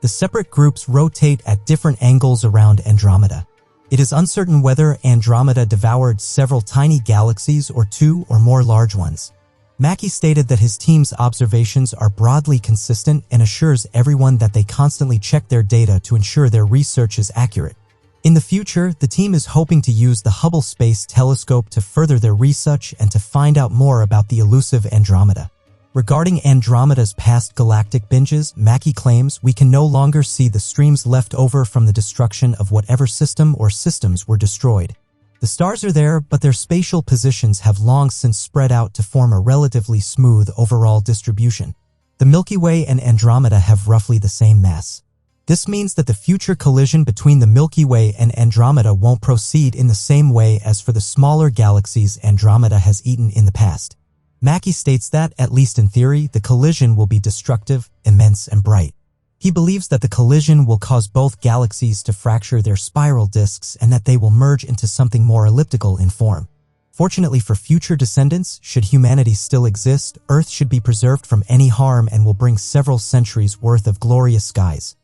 Speaker 1: The separate groups rotate at different angles around Andromeda. It is uncertain whether Andromeda devoured several tiny galaxies or 2 or more large ones. Mackey stated that his team's observations are broadly consistent and assures everyone that they constantly check their data to ensure their research is accurate. In the future, the team is hoping to use the Hubble Space Telescope to further their research and to find out more about the elusive Andromeda. Regarding Andromeda's past galactic binges, Mackey claims we can no longer see the streams left over from the destruction of whatever system or systems were destroyed. The stars are there, but their spatial positions have long since spread out to form a relatively smooth overall distribution. The Milky Way and Andromeda have roughly the same mass. This means that the future collision between the Milky Way and Andromeda won't proceed in the same way as for the smaller galaxies Andromeda has eaten in the past. Mackey states that, at least in theory, the collision will be destructive, immense, and bright. He believes that the collision will cause both galaxies to fracture their spiral disks and that they will merge into something more elliptical in form. Fortunately for future descendants, should humanity still exist, Earth should be preserved from any harm and will bring several centuries' worth of glorious skies.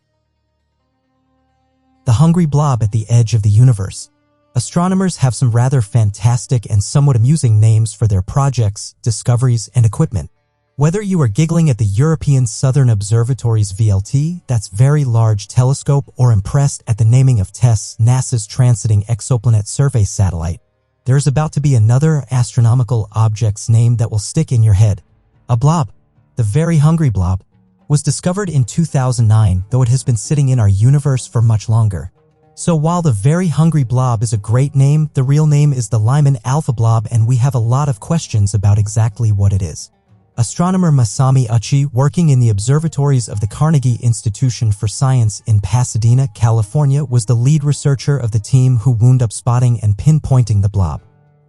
Speaker 1: The hungry blob at the edge of the universe. Astronomers have some rather fantastic and somewhat amusing names for their projects, discoveries, and equipment. Whether you are giggling at the European Southern Observatory's VLT, that's Very Large Telescope, or impressed at the naming of TESS, NASA's Transiting Exoplanet Survey Satellite, there's about to be another astronomical object's name that will stick in your head. A blob. The Very Hungry Blob was discovered in 2009, though it has been sitting in our universe for much longer. So while the Very Hungry Blob is a great name, the real name is the Lyman Alpha Blob, and we have a lot of questions about exactly what it is. Astronomer Masami Uchi, working in the observatories of the Carnegie Institution for Science in Pasadena, California, was the lead researcher of the team who wound up spotting and pinpointing the blob.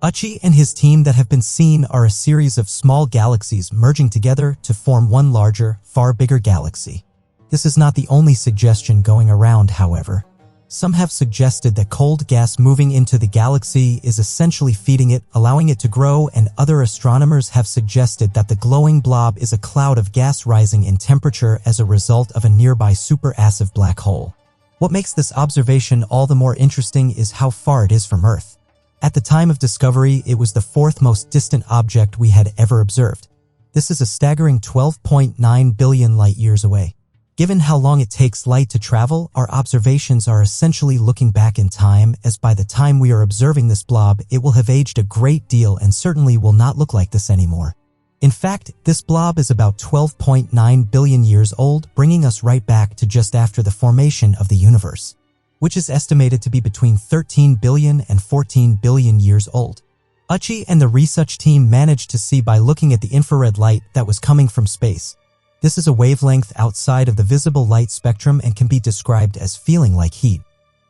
Speaker 1: Uchi and his team that have been seen are a series of small galaxies merging together to form one larger, far bigger galaxy. This is not the only suggestion going around, however. Some have suggested that cold gas moving into the galaxy is essentially feeding it, allowing it to grow, and other astronomers have suggested that the glowing blob is a cloud of gas rising in temperature as a result of a nearby supermassive black hole. What makes this observation all the more interesting is how far it is from Earth. At the time of discovery, it was the fourth most distant object we had ever observed. This is a staggering 12.9 billion light-years away. Given how long it takes light to travel, our observations are essentially looking back in time, as by the time we are observing this blob, it will have aged a great deal and certainly will not look like this anymore. In fact, this blob is about 12.9 billion years old, bringing us right back to just after the formation of the universe, which is estimated to be between 13 billion and 14 billion years old. Uchi and the research team managed to see by looking at the infrared light that was coming from space. This is a wavelength outside of the visible light spectrum and can be described as feeling like heat.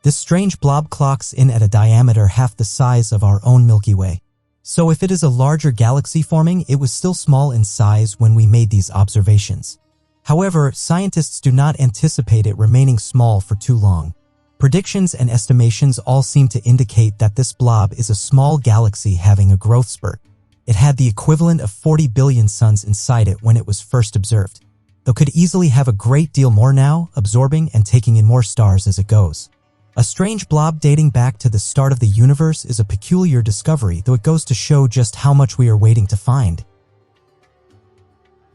Speaker 1: This strange blob clocks in at a diameter half the size of our own Milky Way. So if it is a larger galaxy forming, it was still small in size when we made these observations. However, scientists do not anticipate it remaining small for too long. Predictions and estimations all seem to indicate that this blob is a small galaxy having a growth spurt. It had the equivalent of 40 billion suns inside it when it was first observed, though could easily have a great deal more now, absorbing and taking in more stars as it goes. A strange blob dating back to the start of the universe is a peculiar discovery, though it goes to show just how much we are waiting to find.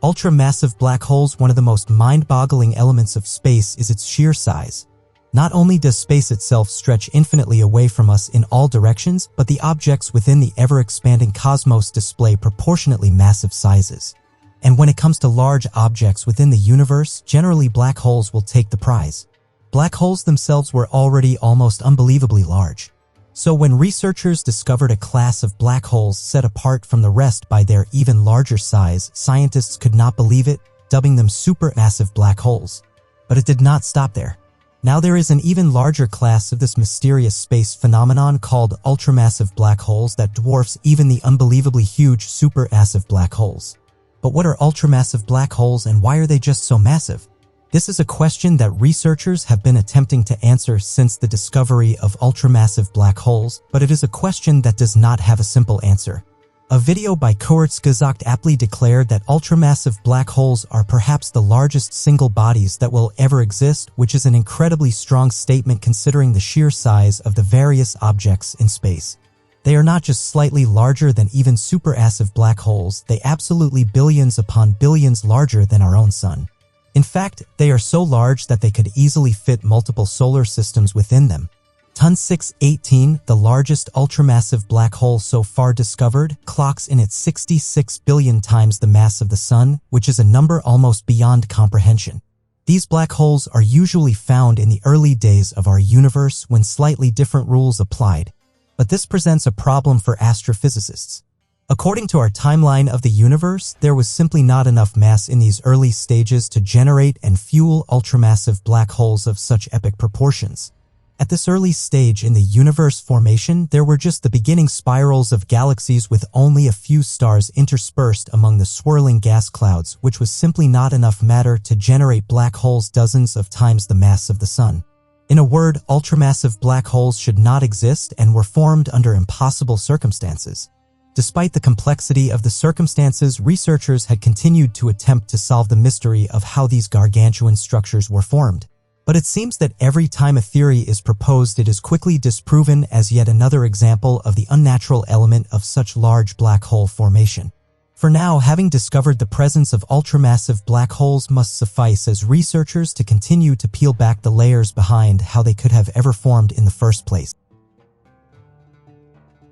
Speaker 1: Ultramassive black holes. One of the most mind-boggling elements of space is its sheer size. Not only does space itself stretch infinitely away from us in all directions, but the objects within the ever-expanding cosmos display proportionately massive sizes. And when it comes to large objects within the universe, generally black holes will take the prize. Black holes themselves were already almost unbelievably large. So when researchers discovered a class of black holes set apart from the rest by their even larger size, scientists could not believe it, dubbing them supermassive black holes. But it did not stop there. Now there is an even larger class of this mysterious space phenomenon called ultramassive black holes that dwarfs even the unbelievably huge supermassive black holes. But what are ultramassive black holes and why are they just so massive? This is a question that researchers have been attempting to answer since the discovery of ultramassive black holes, but it is a question that does not have a simple answer. A video by Kurzgesagt aptly declared that ultramassive black holes are perhaps the largest single bodies that will ever exist, which is an incredibly strong statement considering the sheer size of the various objects in space. They are not just slightly larger than even supermassive black holes, they absolutely billions upon billions larger than our own sun. In fact, they are so large that they could easily fit multiple solar systems within them. Ton 618, the largest ultramassive black hole so far discovered, clocks in at 66 billion times the mass of the Sun, which is a number almost beyond comprehension. These black holes are usually found in the early days of our universe when slightly different rules applied, but this presents a problem for astrophysicists. According to our timeline of the universe, there was simply not enough mass in these early stages to generate and fuel ultramassive black holes of such epic proportions. At this early stage in the universe formation, there were just the beginning spirals of galaxies with only a few stars interspersed among the swirling gas clouds, which was simply not enough matter to generate black holes dozens of times the mass of the Sun. In a word, ultramassive black holes should not exist and were formed under impossible circumstances. Despite the complexity of the circumstances, researchers had continued to attempt to solve the mystery of how these gargantuan structures were formed. But it seems that every time a theory is proposed, it is quickly disproven as yet another example of the unnatural element of such large black hole formation. For now, having discovered the presence of ultramassive black holes must suffice as researchers to continue to peel back the layers behind how they could have ever formed in the first place.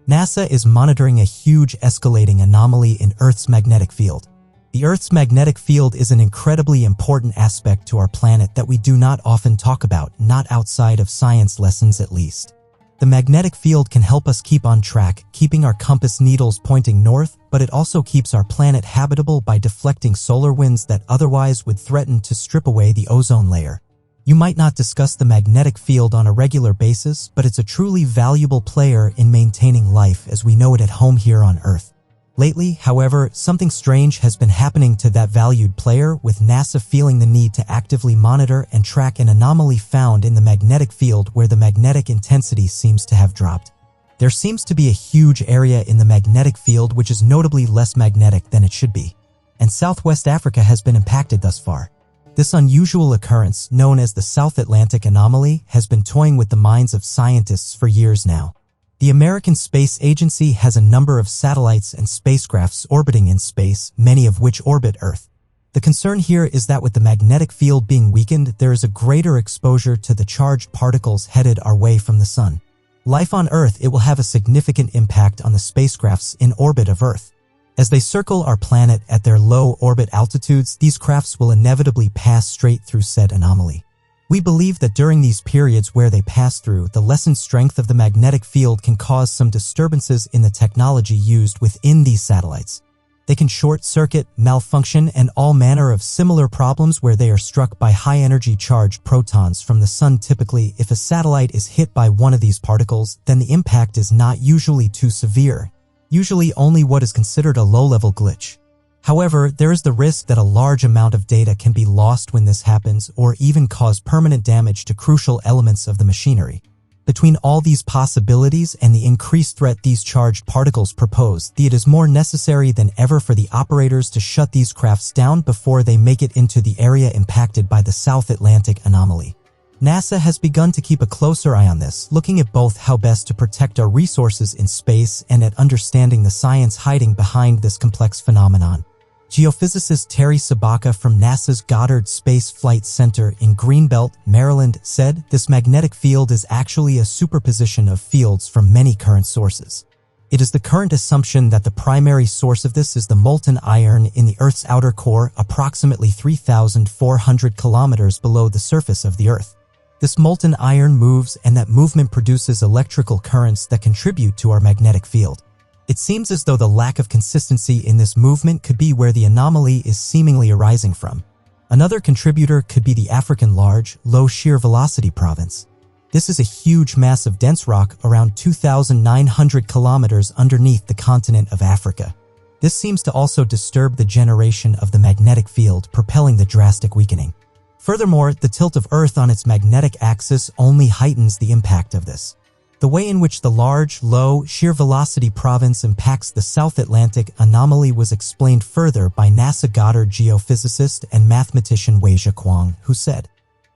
Speaker 1: NASA is monitoring a huge escalating anomaly in Earth's magnetic field. The Earth's magnetic field is an incredibly important aspect to our planet that we do not often talk about, not outside of science lessons at least. The magnetic field can help us keep on track, keeping our compass needles pointing north, but it also keeps our planet habitable by deflecting solar winds that otherwise would threaten to strip away the ozone layer. You might not discuss the magnetic field on a regular basis, but it's a truly valuable player in maintaining life as we know it at home here on Earth. Lately, however, something strange has been happening to that valued player, with NASA feeling the need to actively monitor and track an anomaly found in the magnetic field where the magnetic intensity seems to have dropped. There seems to be a huge area in the magnetic field which is notably less magnetic than it should be, and Southwest Africa has been impacted thus far. This unusual occurrence, known as the South Atlantic Anomaly, has been toying with the minds of scientists for years now. The American Space Agency has a number of satellites and spacecrafts orbiting in space, many of which orbit Earth. The concern here is that with the magnetic field being weakened, there is a greater exposure to the charged particles headed our way from the Sun. Life on Earth, it will have a significant impact on the spacecrafts in orbit of Earth. As they circle our planet at their low orbit altitudes, these crafts will inevitably pass straight through said anomaly. We believe that during these periods where they pass through, the lessened strength of the magnetic field can cause some disturbances in the technology used within these satellites. They can short-circuit, malfunction, and all manner of similar problems where they are struck by high-energy charged protons from the Sun. Typically, if a satellite is hit by one of these particles, then the impact is not usually too severe, usually only what is considered a low-level glitch. However, there is the risk that a large amount of data can be lost when this happens, or even cause permanent damage to crucial elements of the machinery. Between all these possibilities and the increased threat these charged particles propose, it is more necessary than ever for the operators to shut these crafts down before they make it into the area impacted by the South Atlantic Anomaly. NASA has begun to keep a closer eye on this, looking at both how best to protect our resources in space and at understanding the science hiding behind this complex phenomenon. Geophysicist Terry Sabaka from NASA's Goddard Space Flight Center in Greenbelt, Maryland, said this magnetic field is actually a superposition of fields from many current sources. It is the current assumption that the primary source of this is the molten iron in the Earth's outer core, approximately 3,400 kilometers below the surface of the Earth. This molten iron moves, and that movement produces electrical currents that contribute to our magnetic field. It seems as though the lack of consistency in this movement could be where the anomaly is seemingly arising from. Another contributor could be the African Large, Low Shear Velocity Province. This is a huge mass of dense rock around 2,900 kilometers underneath the continent of Africa. This seems to also disturb the generation of the magnetic field, propelling the drastic weakening. Furthermore, the tilt of Earth on its magnetic axis only heightens the impact of this. The way in which the large, low, shear velocity province impacts the South Atlantic anomaly was explained further by NASA Goddard geophysicist and mathematician Weijia Kwong, who said,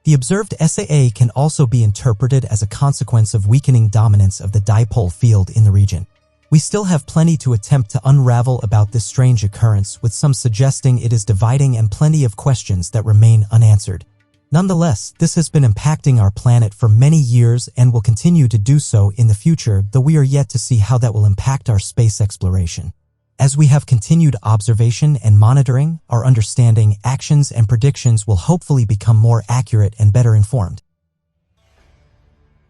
Speaker 1: "The observed SAA can also be interpreted as a consequence of weakening dominance of the dipole field in the region. We still have plenty to attempt to unravel about this strange occurrence, with some suggesting it is dividing and plenty of questions that remain unanswered. Nonetheless, this has been impacting our planet for many years and will continue to do so in the future, though we are yet to see how that will impact our space exploration. As we have continued observation and monitoring, our understanding, actions, and predictions will hopefully become more accurate and better informed."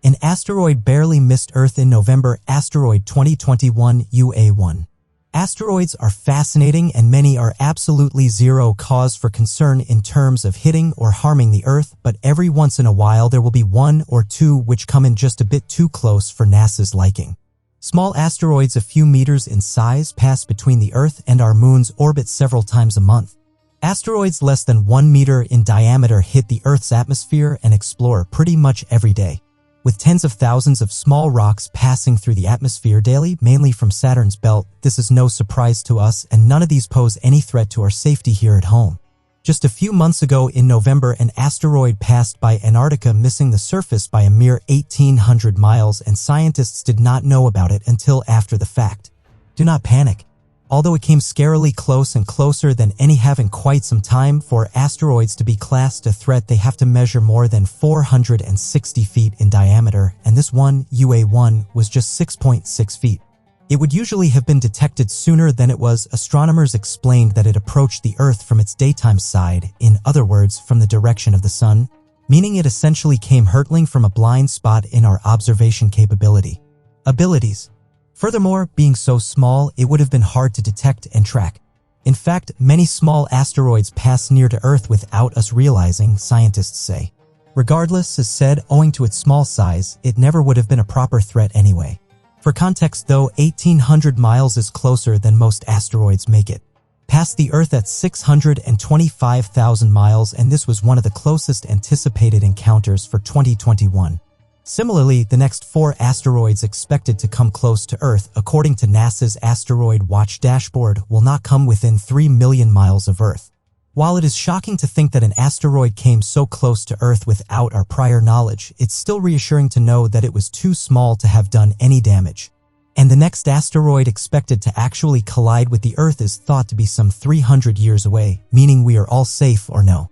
Speaker 1: An asteroid barely missed Earth in November. Asteroid 2021 UA1. Asteroids are fascinating, and many are absolutely zero cause for concern in terms of hitting or harming the Earth, but every once in a while there will be one or two which come in just a bit too close for NASA's liking. Small asteroids a few meters in size pass between the Earth and our Moon's orbit several times a month. Asteroids less than 1 meter in diameter hit the Earth's atmosphere and explore pretty much every day. With tens of thousands of small rocks passing through the atmosphere daily, mainly from Saturn's belt, this is no surprise to us, and none of these pose any threat to our safety here at home. Just a few months ago in November, an asteroid passed by Antarctica, missing the surface by a mere 1,800 miles, and scientists did not know about it until after the fact. Do not panic. Although it came scarily close and closer than any have in quite some time, for asteroids to be classed a threat, they have to measure more than 460 feet in diameter, and this one, UA1, was just 6.6 feet. It would usually have been detected sooner than it was. Astronomers explained that it approached the Earth from its daytime side, in other words, from the direction of the sun, meaning it essentially came hurtling from a blind spot in our observation abilities. Furthermore, being so small, it would have been hard to detect and track. In fact, many small asteroids pass near to Earth without us realizing, scientists say. Regardless, as said, owing to its small size, it never would have been a proper threat anyway. For context though, 1,800 miles is closer than most asteroids make it past the Earth at 625,000 miles, and this was one of the closest anticipated encounters for 2021. Similarly, the next 4 asteroids expected to come close to Earth, according to NASA's Asteroid Watch dashboard, will not come within 3 million miles of Earth. While it is shocking to think that an asteroid came so close to Earth without our prior knowledge, it's still reassuring to know that it was too small to have done any damage. And the next asteroid expected to actually collide with the Earth is thought to be some 300 years away, meaning we are all safe or no.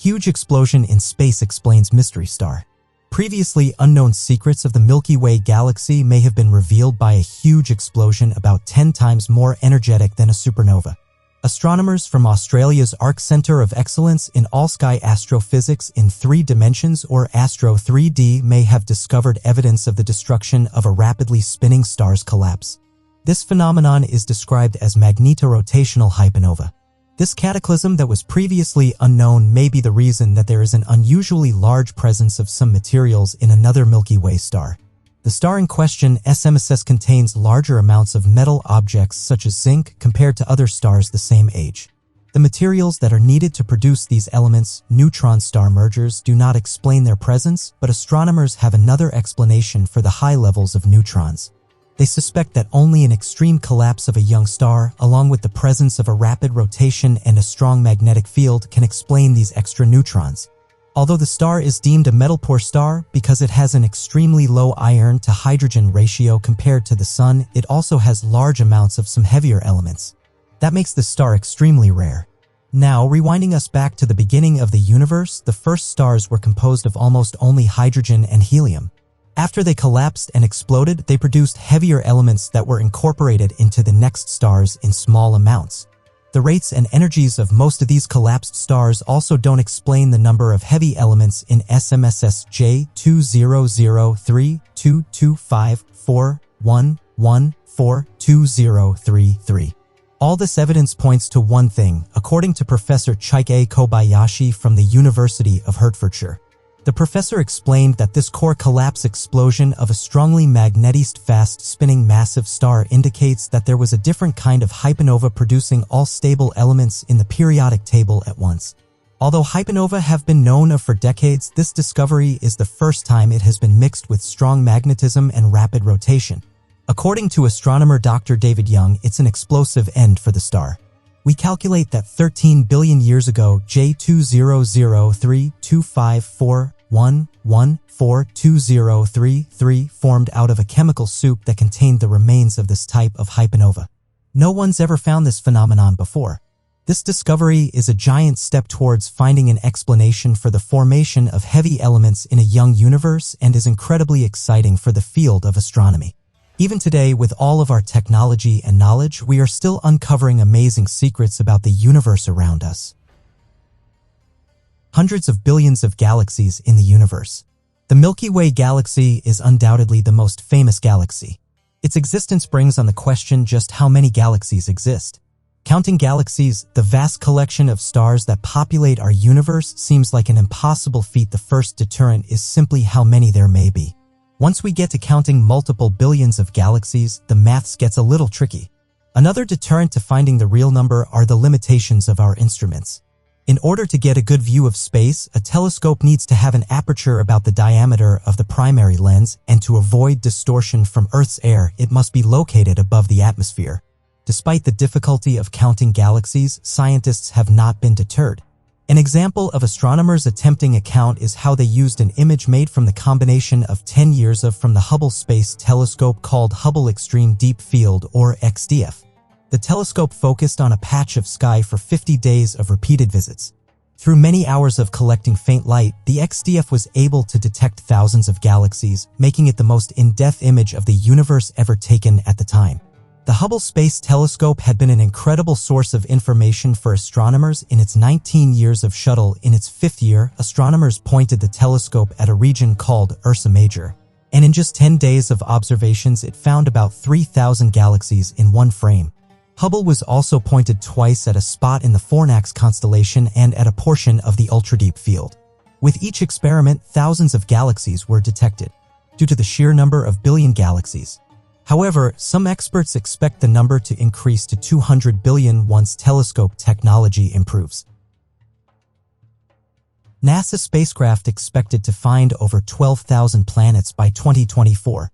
Speaker 1: Huge explosion in space explains mystery star. Previously unknown secrets of the Milky Way galaxy may have been revealed by a huge explosion about 10 times more energetic than a supernova. Astronomers from Australia's Arc Centre of Excellence in All-Sky Astrophysics in 3 Dimensions, or Astro 3D, may have discovered evidence of the destruction of a rapidly spinning star's collapse. This phenomenon is described as magnetorotational hypernova. This cataclysm that was previously unknown may be the reason that there is an unusually large presence of some materials in another Milky Way star. The star in question, SMSS, contains larger amounts of metal objects such as zinc compared to other stars the same age. The materials that are needed to produce these elements, neutron star mergers, do not explain their presence, but astronomers have another explanation for the high levels of neutrons. They suspect that only an extreme collapse of a young star, along with the presence of a rapid rotation and a strong magnetic field, can explain these extra neutrons. Although the star is deemed a metal-poor star because it has an extremely low iron-to-hydrogen ratio compared to the Sun, it also has large amounts of some heavier elements. That makes the star extremely rare. Now, rewinding us back to the beginning of the universe, the first stars were composed of almost only hydrogen and helium. After they collapsed and exploded, they produced heavier elements that were incorporated into the next stars in small amounts. The rates and energies of most of these collapsed stars also don't explain the number of heavy elements in SMSS J2003225411142033. All this evidence points to one thing, according to Professor Chike Kobayashi from the University of Hertfordshire. The professor explained that this core collapse explosion of a strongly magnetized fast-spinning massive star indicates that there was a different kind of hypernova producing all stable elements in the periodic table at once. Although hypernova have been known of for decades, this discovery is the first time it has been mixed with strong magnetism and rapid rotation. According to astronomer Dr. David Young, it's an explosive end for the star. We calculate that 13 billion years ago, J20032541142033 formed out of a chemical soup that contained the remains of this type of hypernova. No one's ever found this phenomenon before. This discovery is a giant step towards finding an explanation for the formation of heavy elements in a young universe and is incredibly exciting for the field of astronomy. Even today, with all of our technology and knowledge, we are still uncovering amazing secrets about the universe around us. Hundreds of billions of galaxies in the universe. The Milky Way galaxy is undoubtedly the most famous galaxy. Its existence brings on the question just how many galaxies exist. Counting galaxies, the vast collection of stars that populate our universe, seems like an impossible feat. The first deterrent is simply how many there may be. Once we get to counting multiple billions of galaxies, the maths gets a little tricky. Another deterrent to finding the real number are the limitations of our instruments. In order to get a good view of space, a telescope needs to have an aperture about the diameter of the primary lens, and to avoid distortion from Earth's air, it must be located above the atmosphere. Despite the difficulty of counting galaxies, scientists have not been deterred. An example of astronomers attempting a count is how they used an image made from the combination of 10 years from the Hubble Space Telescope called Hubble Extreme Deep Field, or XDF. The telescope focused on a patch of sky for 50 days of repeated visits. Through many hours of collecting faint light, the XDF was able to detect thousands of galaxies, making it the most in-depth image of the universe ever taken at the time. The Hubble Space Telescope had been an incredible source of information for astronomers in its 19 years of shuttle. In its 5th year, astronomers pointed the telescope at a region called Ursa Major, and in just 10 days of observations it found about 3,000 galaxies in one frame. Hubble was also pointed twice at a spot in the Fornax constellation and at a portion of the ultradeep field. With each experiment, thousands of galaxies were detected, due to the sheer number of billion galaxies. However, some experts expect the number to increase to 200 billion once telescope technology improves. NASA spacecraft expected to find over 12,000 planets by 2024.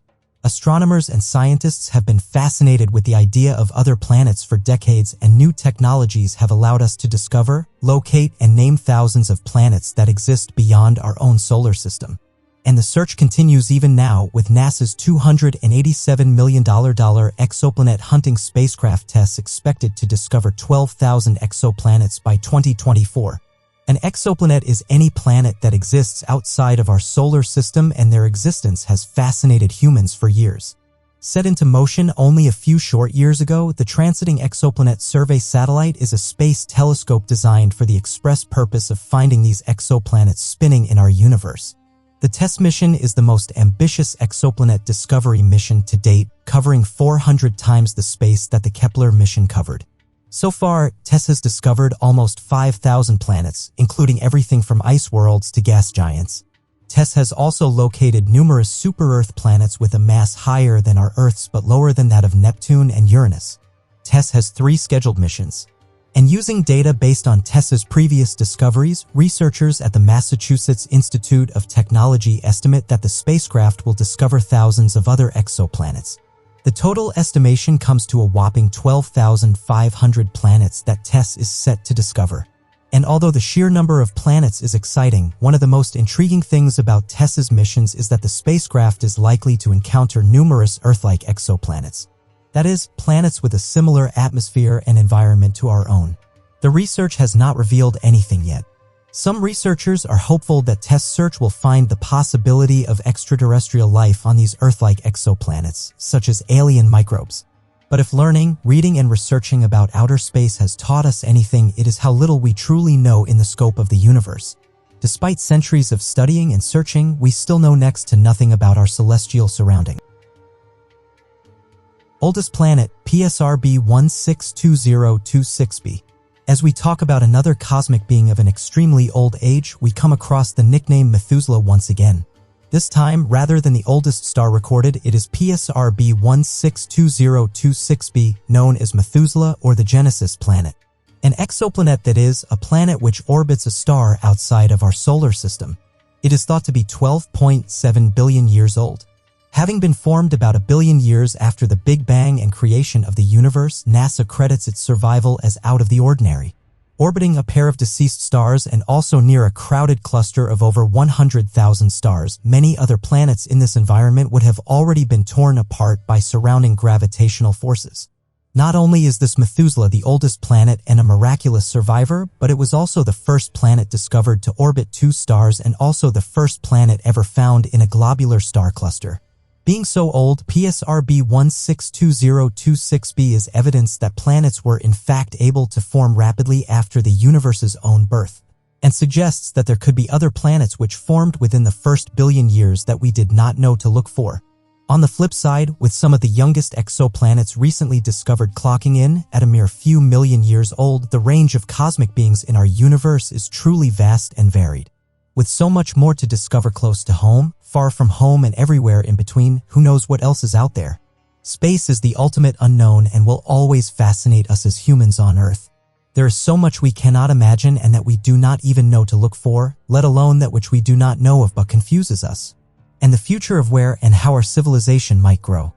Speaker 1: Astronomers and scientists have been fascinated with the idea of other planets for decades, and new technologies have allowed us to discover, locate, and name thousands of planets that exist beyond our own solar system. And the search continues even now, with NASA's $287 million exoplanet hunting spacecraft tests expected to discover 12,000 exoplanets by 2024. An exoplanet is any planet that exists outside of our solar system, and their existence has fascinated humans for years. Set into motion only a few short years ago, the Transiting Exoplanet Survey Satellite is a space telescope designed for the express purpose of finding these exoplanets spinning in our universe. The TESS mission is the most ambitious exoplanet discovery mission to date, covering 400 times the space that the Kepler mission covered. So far, TESS has discovered almost 5,000 planets, including everything from ice worlds to gas giants. TESS has also located numerous super-Earth planets with a mass higher than our Earth's but lower than that of Neptune and Uranus. TESS has 3 scheduled missions. And using data based on TESS's previous discoveries, researchers at the Massachusetts Institute of Technology estimate that the spacecraft will discover thousands of other exoplanets. The total estimation comes to a whopping 12,500 planets that TESS is set to discover. And although the sheer number of planets is exciting, one of the most intriguing things about TESS's missions is that the spacecraft is likely to encounter numerous Earth-like exoplanets. That is, planets with a similar atmosphere and environment to our own. The research has not revealed anything yet. Some researchers are hopeful that TESS search will find the possibility of extraterrestrial life on these Earth-like exoplanets, such as alien microbes. But if learning, reading, and researching about outer space has taught us anything, it is how little we truly know in the scope of the universe. Despite centuries of studying and searching, we still know next to nothing about our celestial surrounding. Oldest planet, PSRB 162026b. As we talk about another cosmic being of an extremely old age, we come across the nickname Methuselah once again. This time, rather than the oldest star recorded, it is PSRB 162026b, known as Methuselah or the Genesis planet. An exoplanet, that is, a planet which orbits a star outside of our solar system. It is thought to be 12.7 billion years old. Having been formed about 1 billion years after the Big Bang and creation of the universe, NASA credits its survival as out of the ordinary. Orbiting a pair of deceased stars and also near a crowded cluster of over 100,000 stars, many other planets in this environment would have already been torn apart by surrounding gravitational forces. Not only is this Methuselah the oldest planet and a miraculous survivor, but it was also the first planet discovered to orbit 2 stars and also the first planet ever found in a globular star cluster. Being so old, PSRB 162026b is evidence that planets were in fact able to form rapidly after the universe's own birth, and suggests that there could be other planets which formed within the first billion years that we did not know to look for. On the flip side, with some of the youngest exoplanets recently discovered clocking in at a mere few million years old, the range of cosmic beings in our universe is truly vast and varied. With so much more to discover close to home, far from home, and everywhere in between, who knows what else is out there? Space is the ultimate unknown and will always fascinate us as humans on Earth. There is so much we cannot imagine and that we do not even know to look for, let alone that which we do not know of but confuses us. And the future of where and how our civilization might grow.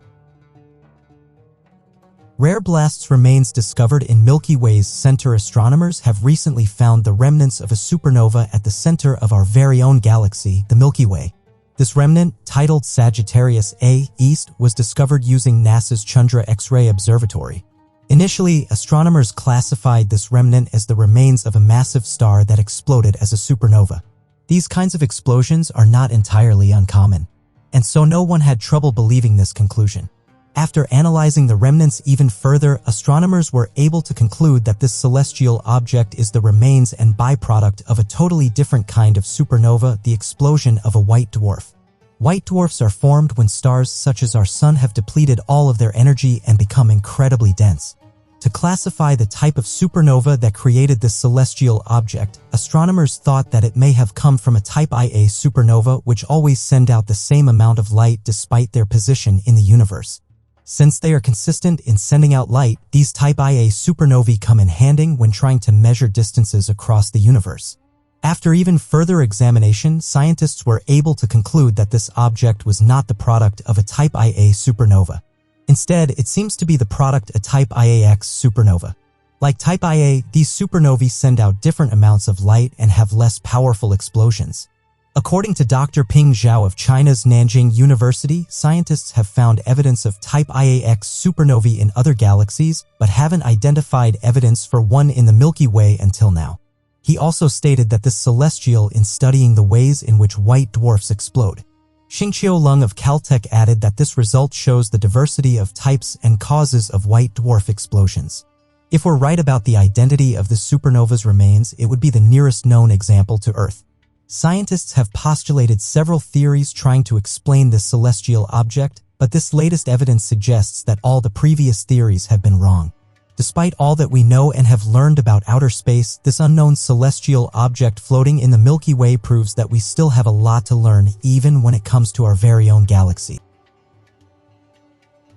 Speaker 1: Rare blasts remains discovered in Milky Way's center. Astronomers have recently found the remnants of a supernova at the center of our very own galaxy, the Milky Way. This remnant, titled Sagittarius A East, was discovered using NASA's Chandra X-ray Observatory. Initially, astronomers classified this remnant as the remains of a massive star that exploded as a supernova. These kinds of explosions are not entirely uncommon, and so no one had trouble believing this conclusion. After analyzing the remnants even further, astronomers were able to conclude that this celestial object is the remains and byproduct of a totally different kind of supernova, the explosion of a white dwarf. White dwarfs are formed when stars such as our Sun have depleted all of their energy and become incredibly dense. To classify the type of supernova that created this celestial object, astronomers thought that it may have come from a type Ia supernova, which always send out the same amount of light despite their position in the universe. Since they are consistent in sending out light, these type Ia supernovae come in handy when trying to measure distances across the universe. After even further examination, scientists were able to conclude that this object was not the product of a type Ia supernova. Instead, it seems to be the product of a type IaX supernova. Like type Ia, these supernovae send out different amounts of light and have less powerful explosions. According to Dr. Ping Zhao of China's Nanjing University, scientists have found evidence of type IaX supernovae in other galaxies, but haven't identified evidence for one in the Milky Way until now. He also stated that this celestial in studying the ways in which white dwarfs explode. Xingqiu Lung of Caltech added that this result shows the diversity of types and causes of white dwarf explosions. If we're right about the identity of the supernova's remains, it would be the nearest known example to Earth. Scientists have postulated several theories trying to explain this celestial object, but this latest evidence suggests that all the previous theories have been wrong. Despite all that we know and have learned about outer space, this unknown celestial object floating in the Milky Way proves that we still have a lot to learn even when it comes to our very own galaxy.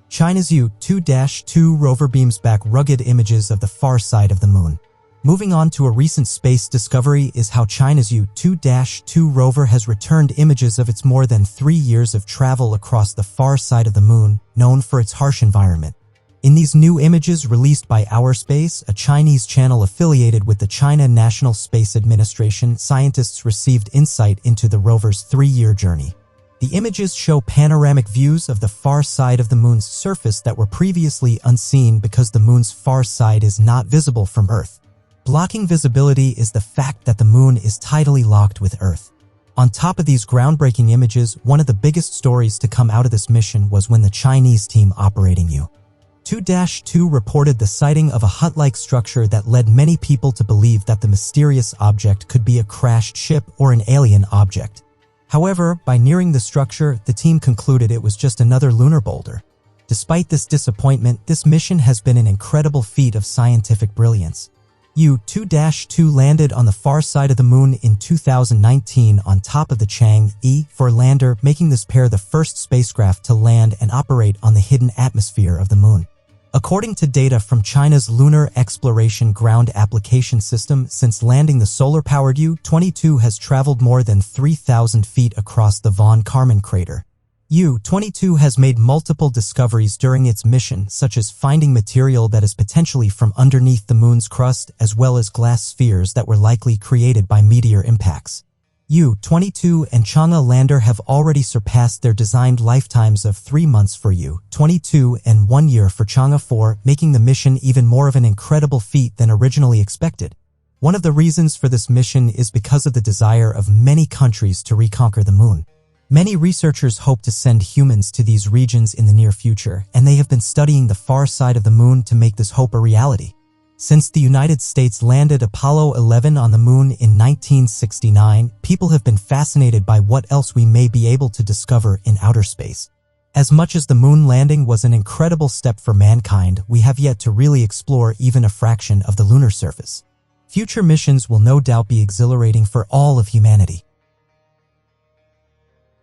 Speaker 1: China's Yu-2-2 rover beams back rugged images of the far side of the moon. Moving on to a recent space discovery is how China's Yu-2-2 rover has returned images of its more than 3 years of travel across the far side of the moon, known for its harsh environment. In these new images released by OurSpace, a Chinese channel affiliated with the China National Space Administration, scientists received insight into the rover's 3-year journey. The images show panoramic views of the far side of the moon's surface that were previously unseen because the moon's far side is not visible from Earth. Blocking visibility is the fact that the moon is tidally locked with Earth. On top of these groundbreaking images, one of the biggest stories to come out of this mission was when the Chinese team operating Yu-2-2 reported the sighting of a hut-like structure that led many people to believe that the mysterious object could be a crashed ship or an alien object. However, by nearing the structure, the team concluded it was just another lunar boulder. Despite this disappointment, this mission has been an incredible feat of scientific brilliance. Yu-2-2 landed on the far side of the moon in 2019 on top of the Chang'e 4 lander, making this pair the first spacecraft to land and operate on the hidden atmosphere of the moon. According to data from China's Lunar Exploration Ground Application System, since landing the solar-powered Yu-22 has traveled more than 3,000 feet across the von Karman crater. Yu-22 has made multiple discoveries during its mission, such as finding material that is potentially from underneath the moon's crust, as well as glass spheres that were likely created by meteor impacts. Yu-22 and Chang'e lander have already surpassed their designed lifetimes of 3 months for Yu-22 and 1 year for Chang'e 4, making the mission even more of an incredible feat than originally expected. One of the reasons for this mission is because of the desire of many countries to reconquer the moon. Many researchers hope to send humans to these regions in the near future, and they have been studying the far side of the moon to make this hope a reality. Since the United States landed Apollo 11 on the moon in 1969, people have been fascinated by what else we may be able to discover in outer space. As much as the moon landing was an incredible step for mankind, we have yet to really explore even a fraction of the lunar surface. Future missions will no doubt be exhilarating for all of humanity.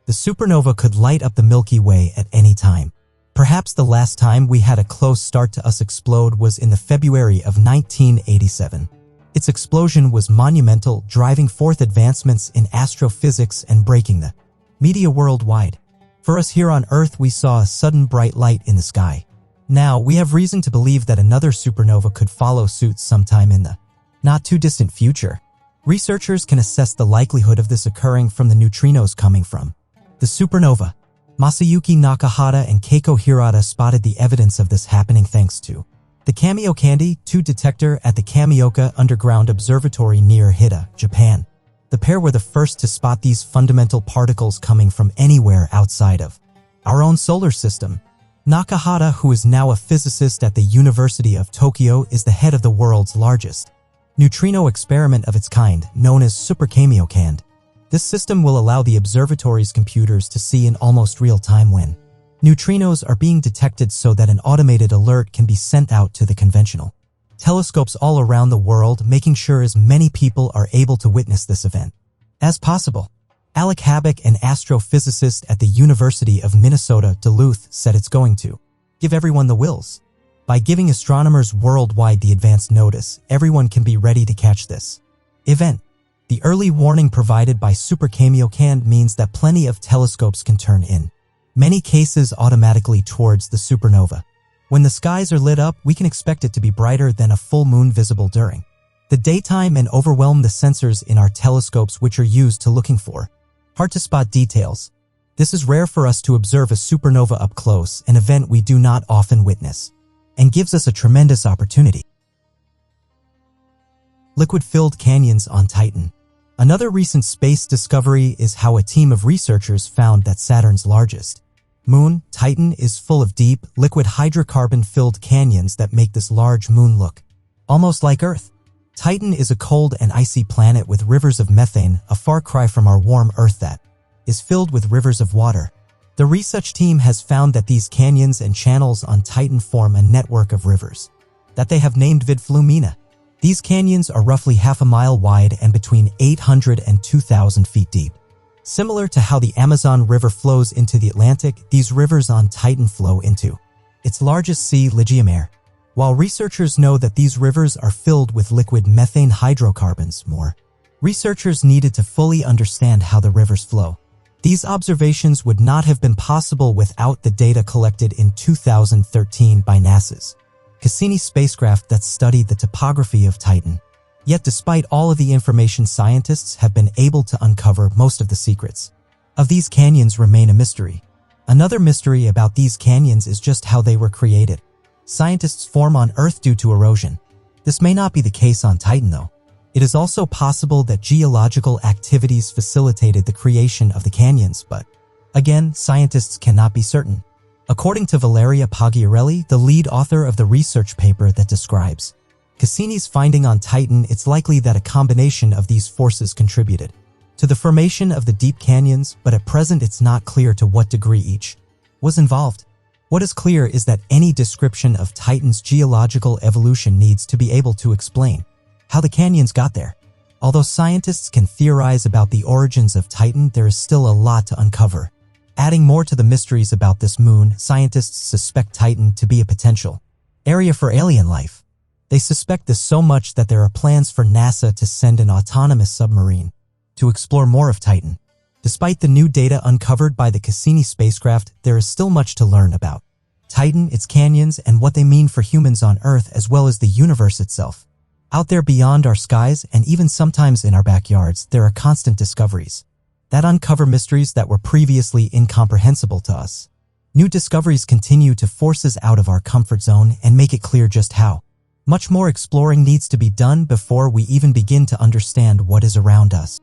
Speaker 1: The supernova could light up the Milky Way at any time. Perhaps the last time we had a close start to us explode was in the February of 1987. Its explosion was monumental, driving forth advancements in astrophysics and breaking the media worldwide. For us here on Earth, we saw a sudden bright light in the sky. Now, we have reason to believe that another supernova could follow suit sometime in the not-too-distant future. Researchers can assess the likelihood of this occurring from the neutrinos coming from the supernova. Masayuki Nakahata and Keiko Hirata spotted the evidence of this happening thanks to The Kamiokande 2 detector at the Kamioka Underground Observatory near Hida, Japan. The pair were the first to spot these fundamental particles coming from anywhere outside of our own solar system. Nakahata, who is now a physicist at the University of Tokyo, is the head of the world's largest neutrino experiment of its kind, known as Super Kamiokande. This system will allow the observatory's computers to see in almost real time when neutrinos are being detected so that an automated alert can be sent out to the conventional telescopes all around the world, making sure as many people are able to witness this event as possible. Alec Habak, an astrophysicist at the University of Minnesota, Duluth, said it's going to give everyone the wills. By giving astronomers worldwide the advance notice, everyone can be ready to catch this event. The early warning provided by Super Kamiokande means that plenty of telescopes can turn in many cases automatically towards the supernova. When the skies are lit up, we can expect it to be brighter than a full moon visible during the daytime and overwhelm the sensors in our telescopes, which are used to looking for hard-to-spot details. This is rare for us to observe a supernova up close, an event we do not often witness, and gives us a tremendous opportunity. Liquid-filled canyons on Titan. Another recent space discovery is how a team of researchers found that Saturn's largest moon, Titan, is full of deep, liquid hydrocarbon-filled canyons that make this large moon look almost like Earth. Titan is a cold and icy planet with rivers of methane, a far cry from our warm Earth that is filled with rivers of water. The research team has found that these canyons and channels on Titan form a network of rivers that they have named Vidflumina. These canyons are roughly half a mile wide and between 800 and 2,000 feet deep. Similar to how the Amazon River flows into the Atlantic, these rivers on Titan flow into its largest sea, Ligeia. While researchers know that these rivers are filled with liquid methane hydrocarbons, more researchers needed to fully understand how the rivers flow. These observations would not have been possible without the data collected in 2013 by NASA's Cassini spacecraft that studied the topography of Titan. Yet despite all of the information, scientists have been able to uncover most of the secrets of these canyons remain a mystery. Another mystery about these canyons is just how they were created. Scientists form on Earth due to erosion. This may not be the case on Titan, though. It is also possible that geological activities facilitated the creation of the canyons, but again, scientists cannot be certain. According to Valeria Pagliarelli, the lead author of the research paper that describes Cassini's finding on Titan, it's likely that a combination of these forces contributed to the formation of the deep canyons, but at present it's not clear to what degree each was involved. What is clear is that any description of Titan's geological evolution needs to be able to explain how the canyons got there. Although scientists can theorize about the origins of Titan, there is still a lot to uncover. Adding more to the mysteries about this moon, scientists suspect Titan to be a potential area for alien life. They suspect this so much that there are plans for NASA to send an autonomous submarine to explore more of Titan. Despite the new data uncovered by the Cassini spacecraft, there is still much to learn about Titan, its canyons, and what they mean for humans on Earth as well as the universe itself. Out there beyond our skies, and even sometimes in our backyards, there are constant discoveries that uncover mysteries that were previously incomprehensible to us. New discoveries continue to force us out of our comfort zone and make it clear just how much more exploring needs to be done before we even begin to understand what is around us.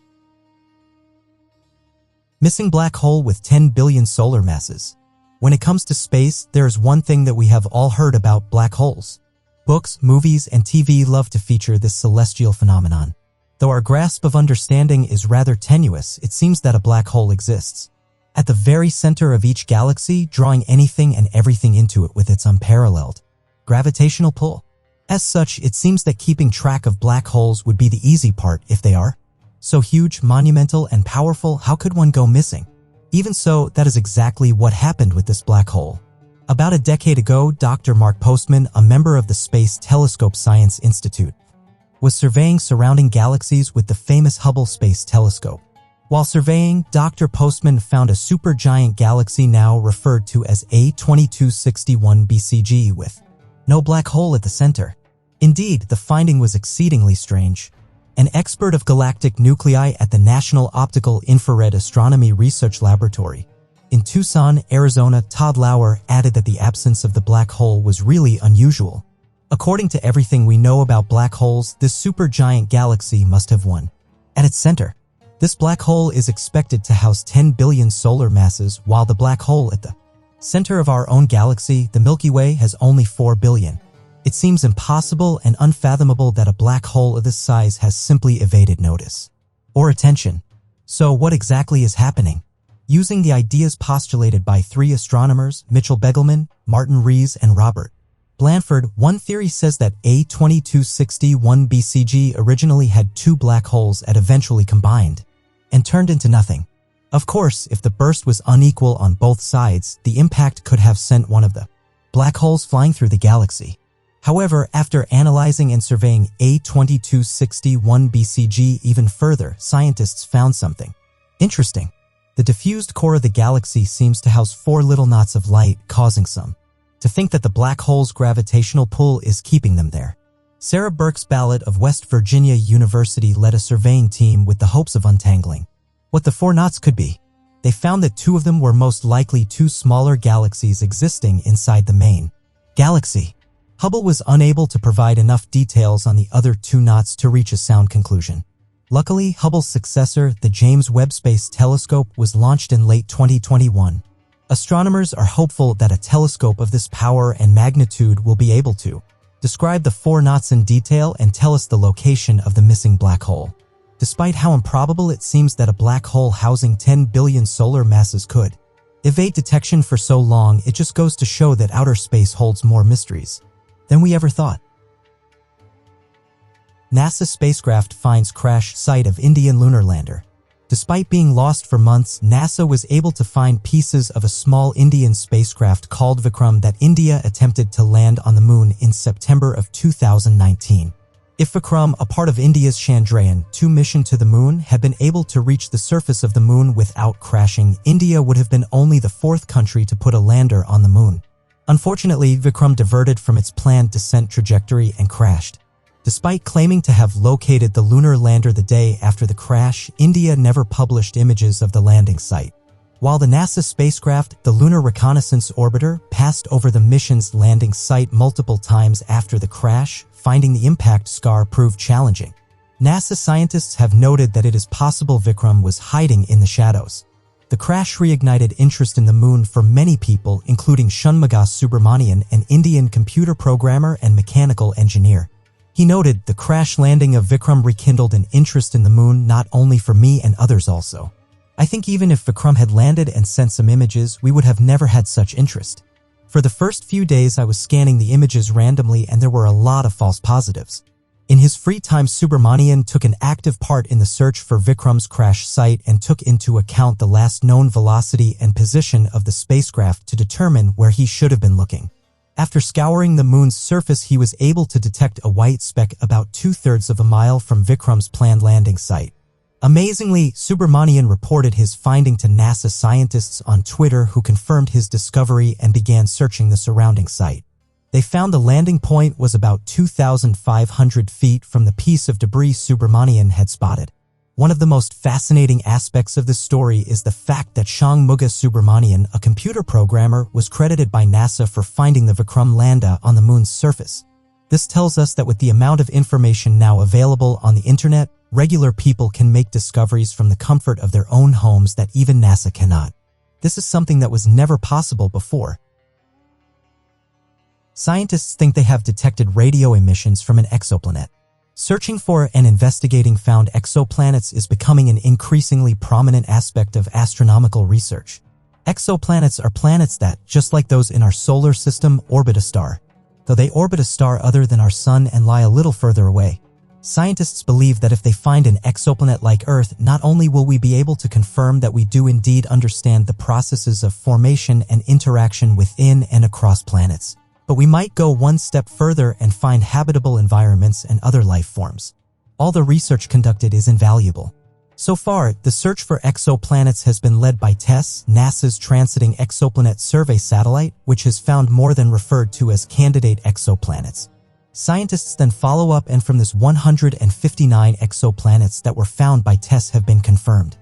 Speaker 1: Missing black hole with 10 billion solar masses. When it comes to space, there is one thing that we have all heard about: black holes. Books, movies, and TV love to feature this celestial phenomenon. Though our grasp of understanding is rather tenuous, it seems that a black hole exists at the very center of each galaxy, drawing anything and everything into it with its unparalleled gravitational pull. As such, it seems that keeping track of black holes would be the easy part. If they are so huge, monumental, and powerful, how could one go missing? Even so, that is exactly what happened with this black hole. About a decade ago, Dr. Mark Postman, a member of the Space Telescope Science Institute, was surveying surrounding galaxies with the famous Hubble Space Telescope. While surveying, Dr. Postman found a supergiant galaxy now referred to as A2261 BCG with no black hole at the center. Indeed, the finding was exceedingly strange. An expert of galactic nuclei at the National Optical Infrared Astronomy Research Laboratory in Tucson, Arizona, Todd Lauer, added that the absence of the black hole was really unusual. According to everything we know about black holes, this supergiant galaxy must have one. At its center, this black hole is expected to house 10 billion solar masses, while the black hole at the center of our own galaxy, the Milky Way, has only 4 billion. It seems impossible and unfathomable that a black hole of this size has simply evaded notice or attention. So what exactly is happening? Using the ideas postulated by three astronomers, Mitchell Begelman, Martin Rees, and Robert Blanford, one theory says that A2261 BCG originally had two black holes that eventually combined and turned into nothing. Of course, if the burst was unequal on both sides, the impact could have sent one of the black holes flying through the galaxy. However, after analyzing and surveying A2261 BCG even further, scientists found something interesting. The diffused core of the galaxy seems to house 4 little knots of light, causing some to think that the black hole's gravitational pull is keeping them there. Sarah Burks Ballard of West Virginia University led a surveying team with the hopes of untangling what the 4 knots could be. They found that 2 of them were most likely 2 smaller galaxies existing inside the main galaxy. Hubble was unable to provide enough details on the other 2 knots to reach a sound conclusion. Luckily, Hubble's successor, the James Webb Space Telescope, was launched in late 2021. Astronomers are hopeful that a telescope of this power and magnitude will be able to describe the 4 knots in detail and tell us the location of the missing black hole. Despite how improbable it seems that a black hole housing 10 billion solar masses could evade detection for so long, it just goes to show that outer space holds more mysteries than we ever thought. NASA spacecraft finds crash site of Indian lunar lander. Despite being lost for months, NASA was able to find pieces of a small Indian spacecraft called Vikram that India attempted to land on the moon in September of 2019. If Vikram, a part of India's Chandrayaan-2 mission to the moon, had been able to reach the surface of the moon without crashing, India would have been only the 4th country to put a lander on the moon. Unfortunately, Vikram diverted from its planned descent trajectory and crashed. Despite claiming to have located the lunar lander the day after the crash, India never published images of the landing site. While the NASA spacecraft, the Lunar Reconnaissance Orbiter, passed over the mission's landing site multiple times after the crash, finding the impact scar proved challenging. NASA scientists have noted that it is possible Vikram was hiding in the shadows. The crash reignited interest in the moon for many people, including Shanmuga Subramanian, an Indian computer programmer and mechanical engineer. He noted, "The crash landing of Vikram rekindled an interest in the moon not only for me and others also. I think even if Vikram had landed and sent some images, we would have never had such interest. For the first few days I was scanning the images randomly and there were a lot of false positives." In his free time, Subramanian took an active part in the search for Vikram's crash site and took into account the last known velocity and position of the spacecraft to determine where he should have been looking. After scouring the moon's surface, he was able to detect a white speck about 2/3 of a mile from Vikram's planned landing site. Amazingly, Subramanian reported his finding to NASA scientists on Twitter, who confirmed his discovery and began searching the surrounding site. They found the landing point was about 2,500 feet from the piece of debris Subramanian had spotted. One of the most fascinating aspects of this story is the fact that Shanmuga Subramanian, a computer programmer, was credited by NASA for finding the Vikram lander on the moon's surface. This tells us that with the amount of information now available on the internet, regular people can make discoveries from the comfort of their own homes that even NASA cannot. This is something that was never possible before. Scientists think they have detected radio emissions from an exoplanet. Searching for and investigating found exoplanets is becoming an increasingly prominent aspect of astronomical research. Exoplanets are planets that, just like those in our solar system, orbit a star. Though they orbit a star other than our Sun and lie a little further away. Scientists believe that if they find an exoplanet like Earth, not only will we be able to confirm that we do indeed understand the processes of formation and interaction within and across planets, but we might go one step further and find habitable environments and other life forms. All the research conducted is invaluable. So far, the search for exoplanets has been led by TESS, NASA's Transiting Exoplanet Survey satellite, which has found more than referred to as candidate exoplanets. Scientists then follow up, and from this 159 exoplanets that were found by TESS have been confirmed.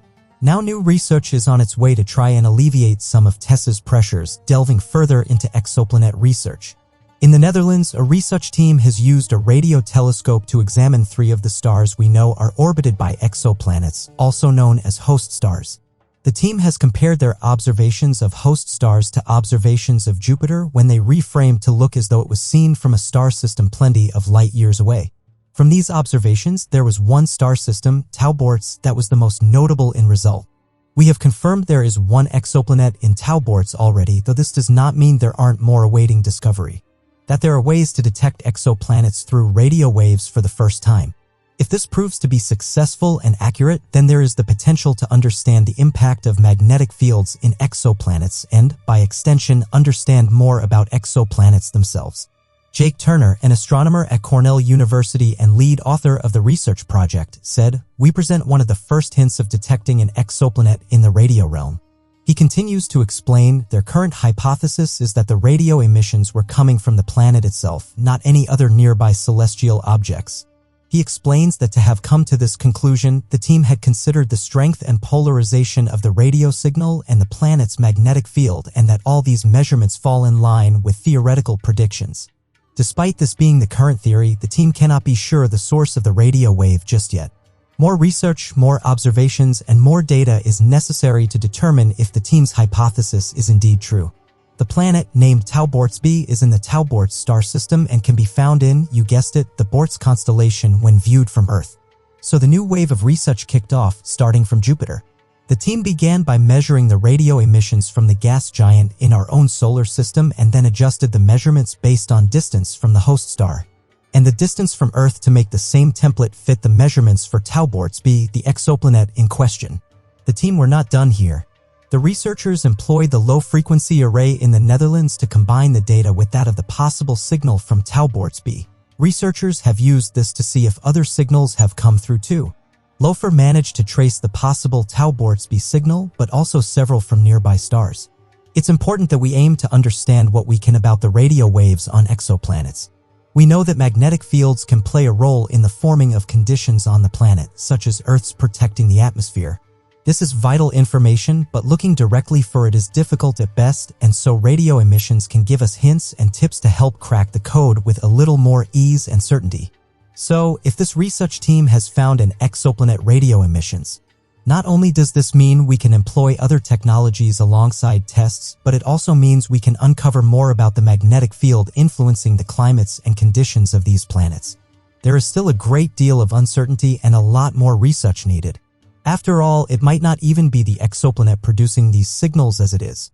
Speaker 1: Now new research is on its way to try and alleviate some of TESS's pressures, delving further into exoplanet research. In the Netherlands, a research team has used a radio telescope to examine 3 of the stars we know are orbited by exoplanets, also known as host stars. The team has compared their observations of host stars to observations of Jupiter when they reframed to look as though it was seen from a star system plenty of light years away. From these observations, there was one star system, Tauborts, that was the most notable in result. We have confirmed there is one exoplanet in Tauborts already, though this does not mean there aren't more awaiting discovery. That there are ways to detect exoplanets through radio waves for the first time. If this proves to be successful and accurate, then there is the potential to understand the impact of magnetic fields in exoplanets and, by extension, understand more about exoplanets themselves. Jake Turner, an astronomer at Cornell University and lead author of the research project, said, "We present one of the first hints of detecting an exoplanet in the radio realm." He continues to explain, their current hypothesis is that the radio emissions were coming from the planet itself, not any other nearby celestial objects. He explains that to have come to this conclusion, the team had considered the strength and polarization of the radio signal and the planet's magnetic field, and that all these measurements fall in line with theoretical predictions. Despite this being the current theory, the team cannot be sure of the source of the radio wave just yet. More research, more observations, and more data is necessary to determine if the team's hypothesis is indeed true. The planet, named Tauborts b, is in the Tauborts star system and can be found in, you guessed it, the Borts constellation when viewed from Earth. So the new wave of research kicked off, starting from Jupiter. The team began by measuring the radio emissions from the gas giant in our own solar system and then adjusted the measurements based on distance from the host star and the distance from Earth to make the same template fit the measurements for Tauborts b, the exoplanet in question. The team were not done here. The researchers employed the low-frequency array in the Netherlands to combine the data with that of the possible signal from Tauborts b. Researchers have used this to see if other signals have come through too. Lofer managed to trace the possible Tauborts b signal, but also several from nearby stars. It's important that we aim to understand what we can about the radio waves on exoplanets. We know that magnetic fields can play a role in the forming of conditions on the planet, such as Earth's protecting the atmosphere. This is vital information, but looking directly for it is difficult at best, and so radio emissions can give us hints and tips to help crack the code with a little more ease and certainty. So, if this research team has found an exoplanet radio emissions, not only does this mean we can employ other technologies alongside tests, but it also means we can uncover more about the magnetic field influencing the climates and conditions of these planets. There is still a great deal of uncertainty and a lot more research needed. After all, it might not even be the exoplanet producing these signals as it is.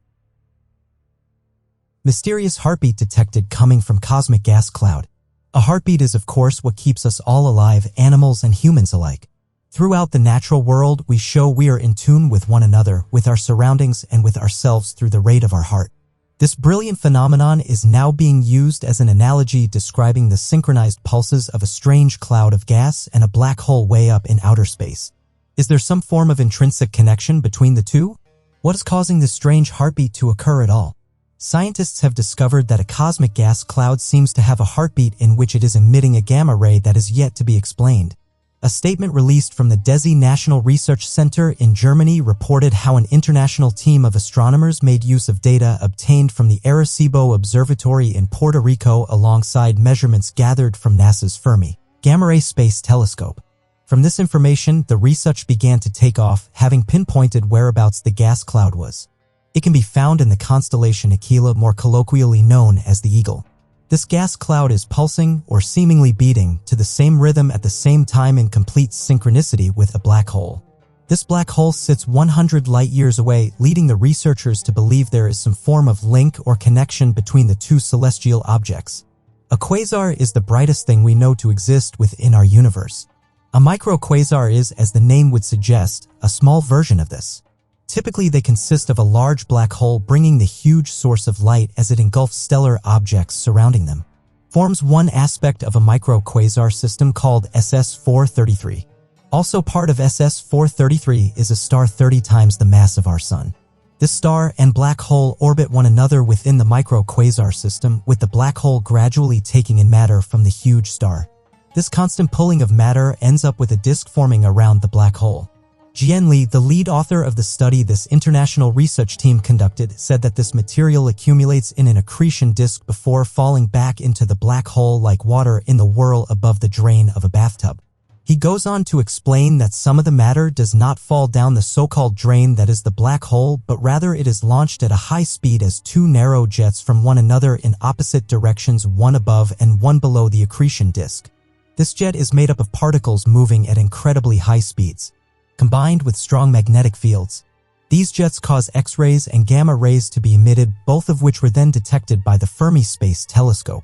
Speaker 1: Mysterious heartbeat detected coming from cosmic gas cloud. A heartbeat is, of course, what keeps us all alive, animals and humans alike. Throughout the natural world, we show we are in tune with one another, with our surroundings, and with ourselves through the rate of our heart. This brilliant phenomenon is now being used as an analogy describing the synchronized pulses of a strange cloud of gas and a black hole way up in outer space. Is there some form of intrinsic connection between the two? What is causing this strange heartbeat to occur at all? Scientists have discovered that a cosmic gas cloud seems to have a heartbeat in which it is emitting a gamma ray that is yet to be explained. A statement released from the DESI National Research Center in Germany reported how an international team of astronomers made use of data obtained from the Arecibo Observatory in Puerto Rico alongside measurements gathered from NASA's Fermi Gamma Ray Space Telescope. From this information, the research began to take off, having pinpointed whereabouts the gas cloud was. It can be found in the constellation Aquila, more colloquially known as the Eagle. This gas cloud is pulsing, or seemingly beating, to the same rhythm at the same time in complete synchronicity with a black hole. This black hole sits 100 light-years away, leading the researchers to believe there is some form of link or connection between the two celestial objects. A quasar is the brightest thing we know to exist within our universe. A microquasar is, as the name would suggest, a small version of this. Typically, they consist of a large black hole bringing the huge source of light as it engulfs stellar objects surrounding them. Forms one aspect of a microquasar system called SS433. Also part of SS433 is a star 30 times the mass of our Sun. This star and black hole orbit one another within the microquasar system, with the black hole gradually taking in matter from the huge star. This constant pulling of matter ends up with a disk forming around the black hole. Jian Li, the lead author of the study this international research team conducted, said that this material accumulates in an accretion disk before falling back into the black hole like water in the whirl above the drain of a bathtub. He goes on to explain that some of the matter does not fall down the so-called drain that is the black hole, but rather it is launched at a high speed as two narrow jets from one another in opposite directions, one above and one below the accretion disk. This jet is made up of particles moving at incredibly high speeds. Combined with strong magnetic fields, these jets cause X-rays and gamma rays to be emitted, both of which were then detected by the Fermi Space Telescope.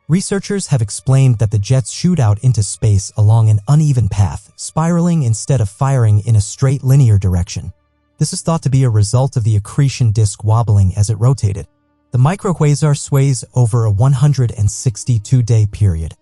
Speaker 1: Researchers have explained that the jets shoot out into space along an uneven path, spiraling instead of firing in a straight linear direction. This is thought to be a result of the accretion disk wobbling as it rotated. The microquasar sways over a 162-day period,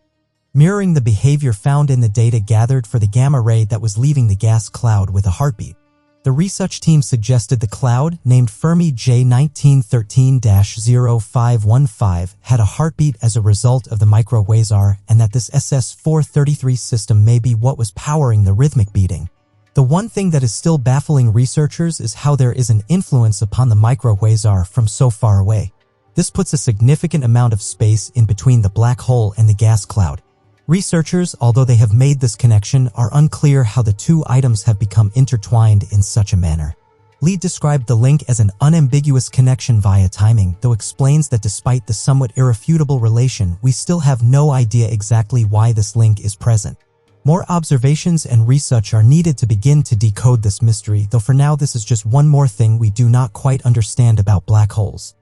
Speaker 1: mirroring the behavior found in the data gathered for the gamma ray that was leaving the gas cloud with a heartbeat. The research team suggested the cloud, named Fermi J1913-0515, had a heartbeat as a result of the microquasar, and that this SS-433 system may be what was powering the rhythmic beating. The one thing that is still baffling researchers is how there is an influence upon the microquasar from so far away. This puts a significant amount of space in between the black hole and the gas cloud. Researchers, although they have made this connection, are unclear how the two items have become intertwined in such a manner. Li described the link as an unambiguous connection via timing, though explains that despite the somewhat irrefutable relation, we still have no idea exactly why this link is present. More observations and research are needed to begin to decode this mystery, though for now this is just one more thing we do not quite understand about black holes.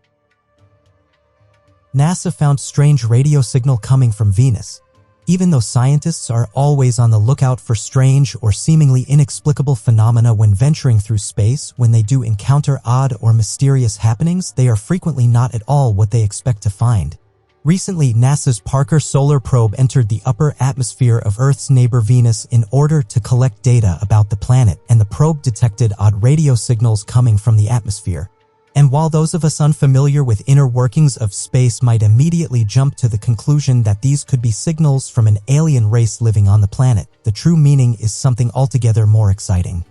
Speaker 1: NASA found strange radio signal coming from Venus. Even though scientists are always on the lookout for strange or seemingly inexplicable phenomena when venturing through space, when they do encounter odd or mysterious happenings, they are frequently not at all what they expect to find. Recently, NASA's Parker Solar Probe entered the upper atmosphere of Earth's neighbor Venus in order to collect data about the planet, and the probe detected odd radio signals coming from the atmosphere. And while those of us unfamiliar with inner workings of space might immediately jump to the conclusion that these could be signals from an alien race living on the planet, the true meaning is something altogether more exciting.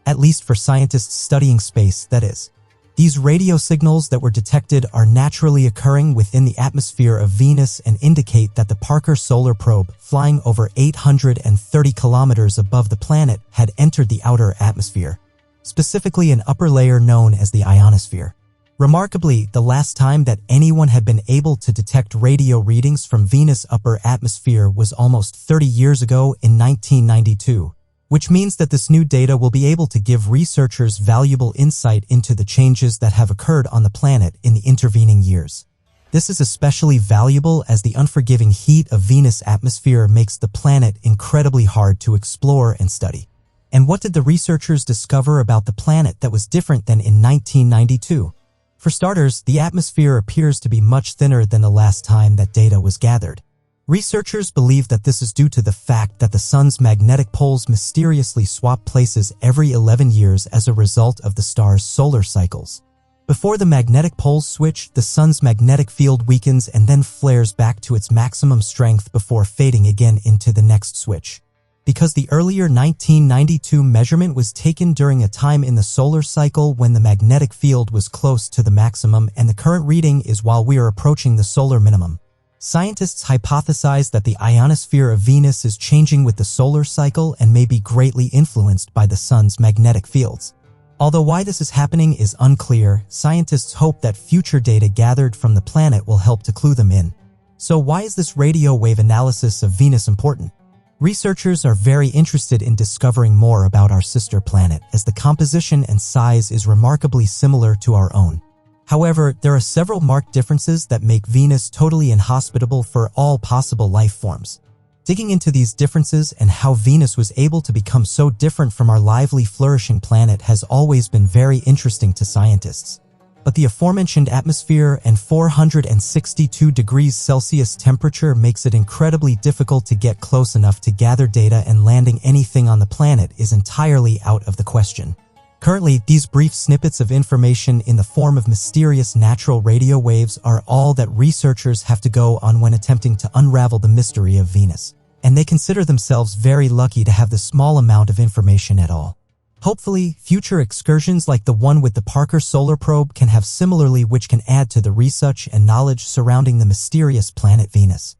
Speaker 1: At least for scientists studying space, that is. These radio signals that were detected are naturally occurring within the atmosphere of Venus and indicate that the Parker Solar Probe, flying over 830 kilometers above the planet, had entered the outer atmosphere, specifically an upper layer known as the ionosphere. Remarkably, the last time that anyone had been able to detect radio readings from Venus' upper atmosphere was almost 30 years ago in 1992, which means that this new data will be able to give researchers valuable insight into the changes that have occurred on the planet in the intervening years. This is especially valuable as the unforgiving heat of Venus' atmosphere makes the planet incredibly hard to explore and study. And what did the researchers discover about the planet that was different than in 1992? For starters, the atmosphere appears to be much thinner than the last time that data was gathered. Researchers believe that this is due to the fact that the sun's magnetic poles mysteriously swap places every 11 years as a result of the star's solar cycles. Before the magnetic poles switch, the sun's magnetic field weakens and then flares back to its maximum strength before fading again into the next switch. Because the earlier 1992 measurement was taken during a time in the solar cycle when the magnetic field was close to the maximum, and the current reading is while we are approaching the solar minimum. Scientists hypothesize that the ionosphere of Venus is changing with the solar cycle and may be greatly influenced by the sun's magnetic fields. Although why this is happening is unclear, scientists hope that future data gathered from the planet will help to clue them in. So why is this radio wave analysis of Venus important? Researchers are very interested in discovering more about our sister planet, as the composition and size is remarkably similar to our own. However, there are several marked differences that make Venus totally inhospitable for all possible life forms. Digging into these differences and how Venus was able to become so different from our lively, flourishing planet has always been very interesting to scientists. But the aforementioned atmosphere and 462 degrees Celsius temperature makes it incredibly difficult to get close enough to gather data, and landing anything on the planet is entirely out of the question. Currently, these brief snippets of information in the form of mysterious natural radio waves are all that researchers have to go on when attempting to unravel the mystery of Venus, and they consider themselves very lucky to have the small amount of information at all. Hopefully, future excursions like the one with the Parker Solar Probe can have similarly, which can add to the research and knowledge surrounding the mysterious planet Venus.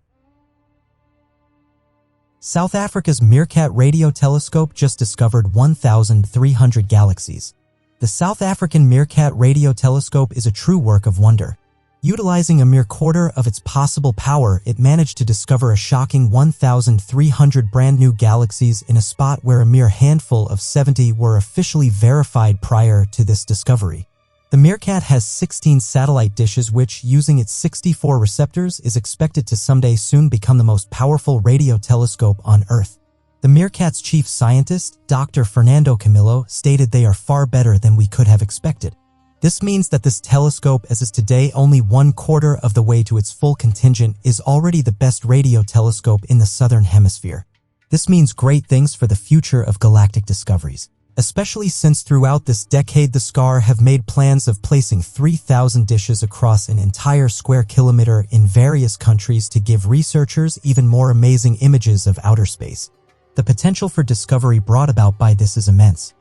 Speaker 1: South Africa's Meerkat radio telescope just discovered 1,300 galaxies. The South African Meerkat radio telescope is a true work of wonder. Utilizing a mere quarter of its possible power, it managed to discover a shocking 1,300 brand new galaxies in a spot where a mere handful of 70 were officially verified prior to this discovery. The Meerkat has 16 satellite dishes which, using its 64 receptors, is expected to someday soon become the most powerful radio telescope on Earth. The Meerkat's chief scientist, Dr. Fernando Camillo, stated they are far better than we could have expected. This means that this telescope, as is today only 1/4 of the way to its full contingent, is already the best radio telescope in the Southern Hemisphere. This means great things for the future of galactic discoveries, especially since throughout this decade the SCAR have made plans of placing 3,000 dishes across an entire square kilometer in various countries to give researchers even more amazing images of outer space. The potential for discovery brought about by this is immense.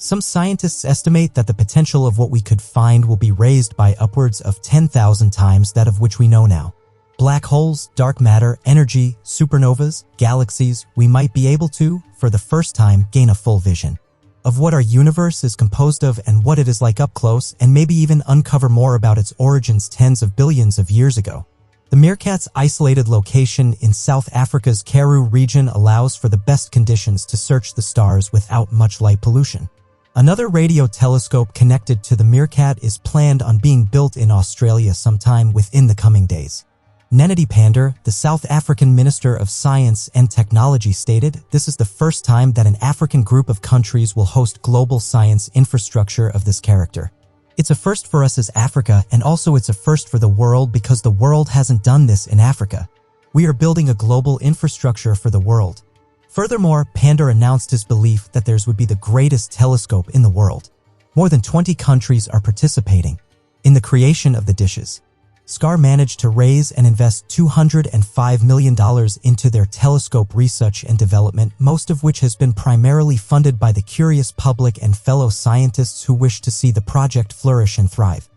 Speaker 1: Some scientists estimate that the potential of what we could find will be raised by upwards of 10,000 times that of which we know now. Black holes, dark matter, energy, supernovas, galaxies, we might be able to, for the first time, gain a full vision of what our universe is composed of and what it is like up close, and maybe even uncover more about its origins tens of billions of years ago. The Meerkat's isolated location in South Africa's Karoo region allows for the best conditions to search the stars without much light pollution. Another radio telescope connected to the Meerkat is planned on being built in Australia sometime within the coming days. Nenadi Pandor, the South African Minister of Science and Technology, stated, "This is the first time that an African group of countries will host global science infrastructure of this character. It's a first for us as Africa, and also it's a first for the world because the world hasn't done this in Africa. We are building a global infrastructure for the world." Furthermore, Pandor announced his belief that theirs would be the greatest telescope in the world. More than 20 countries are participating in the creation of the dishes. SCAR managed to raise and invest $205 million into their telescope research and development, most of which has been primarily funded by the curious public and fellow scientists who wish to see the project flourish and thrive.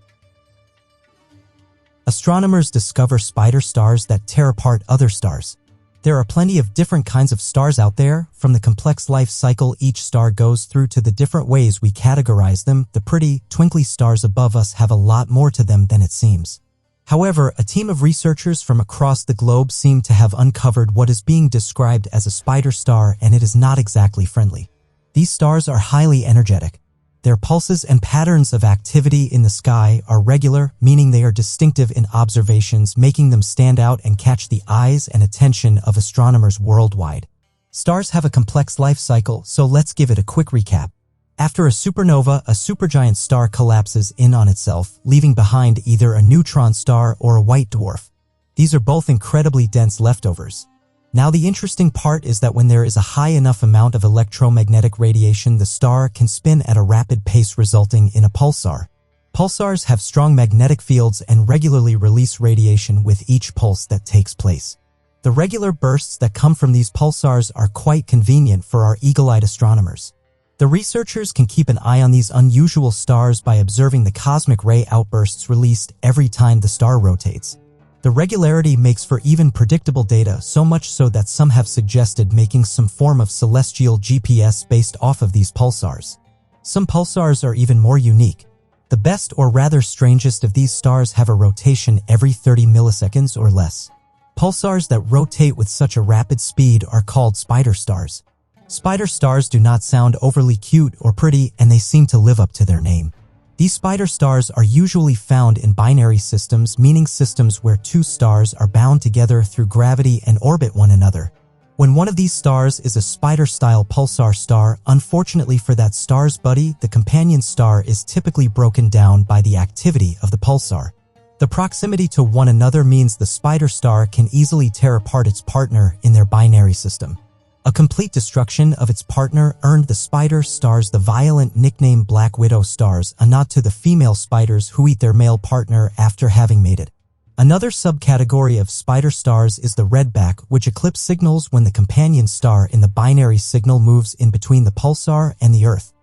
Speaker 1: Astronomers discover spider stars that tear apart other stars. There are plenty of different kinds of stars out there, from the complex life cycle each star goes through to the different ways we categorize them. The pretty, twinkly stars above us have a lot more to them than it seems. However, a team of researchers from across the globe seem to have uncovered what is being described as a spider star, and it is not exactly friendly. These stars are highly energetic. Their pulses and patterns of activity in the sky are regular, meaning they are distinctive in observations, making them stand out and catch the eyes and attention of astronomers worldwide. Stars have a complex life cycle, so let's give it a quick recap. After a supernova, a supergiant star collapses in on itself, leaving behind either a neutron star or a white dwarf. These are both incredibly dense leftovers. Now, the interesting part is that when there is a high enough amount of electromagnetic radiation, the star can spin at a rapid pace, resulting in a pulsar. Pulsars have strong magnetic fields and regularly release radiation with each pulse that takes place. The regular bursts that come from these pulsars are quite convenient for our eagle-eyed astronomers. The researchers can keep an eye on these unusual stars by observing the cosmic ray outbursts released every time the star rotates. The regularity makes for even predictable data, so much so that some have suggested making some form of celestial GPS based off of these pulsars. Some pulsars are even more unique. The best, or rather strangest, of these stars have a rotation every 30 milliseconds or less. Pulsars that rotate with such a rapid speed are called spider stars. Spider stars do not sound overly cute or pretty, and they seem to live up to their name. These spider stars are usually found in binary systems, meaning systems where two stars are bound together through gravity and orbit one another. When one of these stars is a spider-style pulsar star, unfortunately for that star's buddy, the companion star is typically broken down by the activity of the pulsar. The proximity to one another means the spider star can easily tear apart its partner in their binary system. A complete destruction of its partner earned the spider stars the violent nickname Black Widow stars, a nod to the female spiders who eat their male partner after having mated. Another subcategory of spider stars is the redback, which eclipse signals when the companion star in the binary signal moves in between the pulsar and the Earth.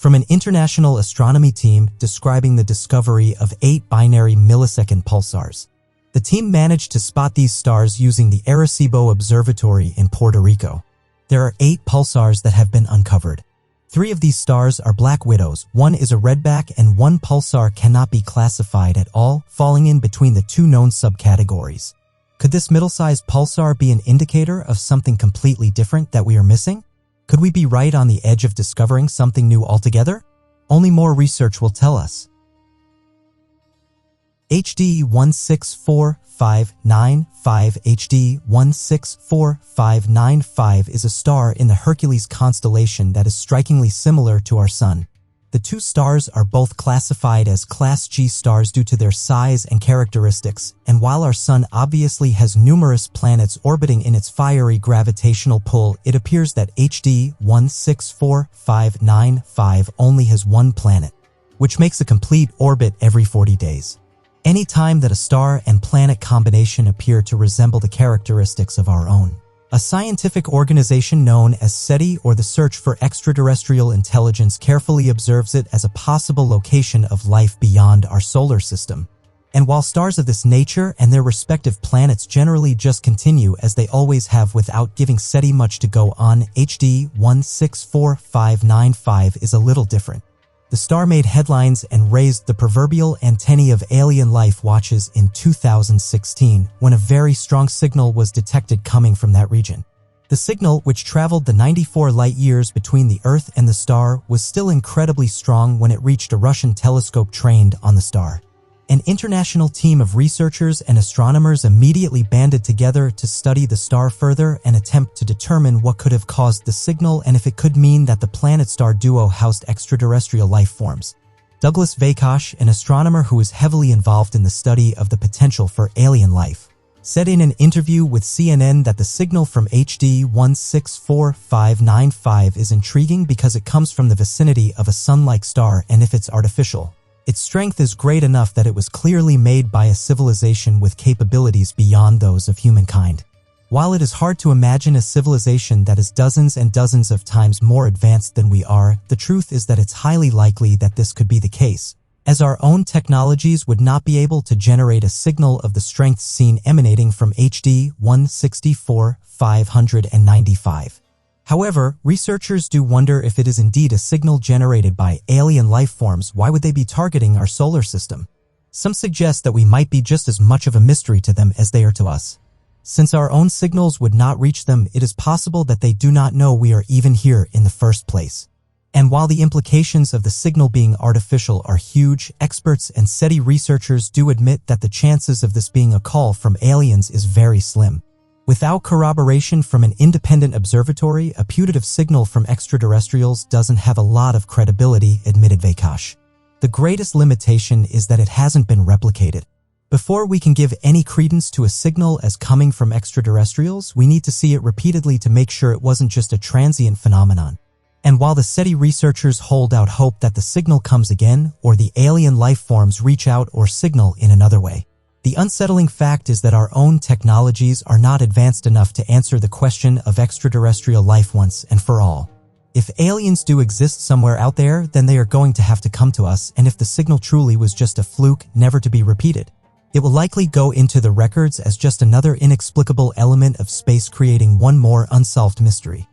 Speaker 1: from an international astronomy team describing the discovery of 8 binary millisecond pulsars. The team managed to spot these stars using the Arecibo Observatory in Puerto Rico. There are 8 pulsars that have been uncovered. 3 of these stars are black widows, 1 is a redback, and 1 pulsar cannot be classified at all, falling in between the 2 known subcategories. Could this middle-sized pulsar be an indicator of something completely different that we are missing? Could we be right on the edge of discovering something new altogether? Only more research will tell us. HD 164595 HD 164595 is a star in the Hercules constellation that is strikingly similar to our Sun. The 2 stars are both classified as Class G stars due to their size and characteristics, and while our Sun obviously has numerous planets orbiting in its fiery gravitational pull, it appears that HD 164595 only has 1 planet, which makes a complete orbit every 40 days. Any time that a star and planet combination appear to resemble the characteristics of our own. A scientific organization known as SETI, or the Search for Extraterrestrial Intelligence, carefully observes it as a possible location of life beyond our solar system. And while stars of this nature and their respective planets generally just continue as they always have without giving SETI much to go on, HD 164595 is a little different. The star made headlines and raised the proverbial antennae of alien life watches in 2016 when a very strong signal was detected coming from that region. The signal, which traveled the 94 light-years between the Earth and the star, was still incredibly strong when it reached a Russian telescope trained on the star. An international team of researchers and astronomers immediately banded together to study the star further and attempt to determine what could have caused the signal and if it could mean that the planet-star duo housed extraterrestrial life forms. Douglas Vakosh, an astronomer who is heavily involved in the study of the potential for alien life, said in an interview with CNN that the signal from HD 164595 is intriguing because it comes from the vicinity of a Sun-like star, and if it's artificial, its strength is great enough that it was clearly made by a civilization with capabilities beyond those of humankind. While it is hard to imagine a civilization that is dozens and dozens of times more advanced than we are, the truth is that it's highly likely that this could be the case, as our own technologies would not be able to generate a signal of the strength seen emanating from HD 164595. However, researchers do wonder if it is indeed a signal generated by alien life forms. Why would they be targeting our solar system? Some suggest that we might be just as much of a mystery to them as they are to us. Since our own signals would not reach them, it is possible that they do not know we are even here in the first place. And while the implications of the signal being artificial are huge, experts and SETI researchers do admit that the chances of this being a call from aliens is very slim. Without corroboration from an independent observatory, a putative signal from extraterrestrials doesn't have a lot of credibility, admitted Vakosh. The greatest limitation is that it hasn't been replicated. Before we can give any credence to a signal as coming from extraterrestrials, we need to see it repeatedly to make sure it wasn't just a transient phenomenon. And while the SETI researchers hold out hope that the signal comes again, or the alien life forms reach out or signal in another way, the unsettling fact is that our own technologies are not advanced enough to answer the question of extraterrestrial life once and for all. If aliens do exist somewhere out there, then they are going to have to come to us, and if the signal truly was just a fluke, never to be repeated, it will likely go into the records as just another inexplicable element of space, creating one more unsolved mystery.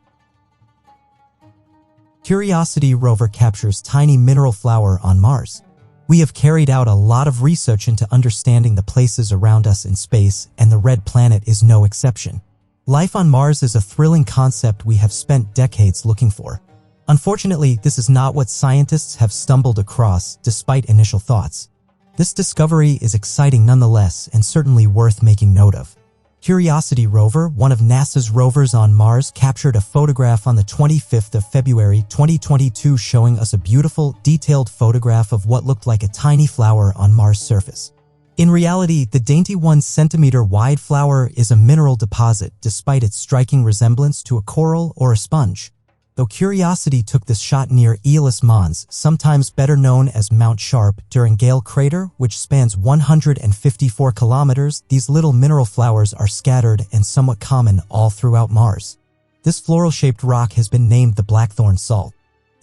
Speaker 1: Curiosity rover captures tiny mineral flower on Mars. We have carried out a lot of research into understanding the places around us in space, and the red planet is no exception. Life on Mars is a thrilling concept we have spent decades looking for. Unfortunately, this is not what scientists have stumbled across, despite initial thoughts. This discovery is exciting nonetheless, and certainly worth making note of. Curiosity rover, one of NASA's rovers on Mars, captured a photograph on the 25th of February 2022 showing us a beautiful, detailed photograph of what looked like a tiny flower on Mars' surface. In reality, the dainty 1 centimeter wide flower is a mineral deposit, despite its striking resemblance to a coral or a sponge. Though Curiosity took this shot near Aeolis Mons, sometimes better known as Mount Sharp, during Gale Crater, which spans 154 kilometers, these little mineral flowers are scattered and somewhat common all throughout Mars. This floral-shaped rock has been named the Blackthorn Salt.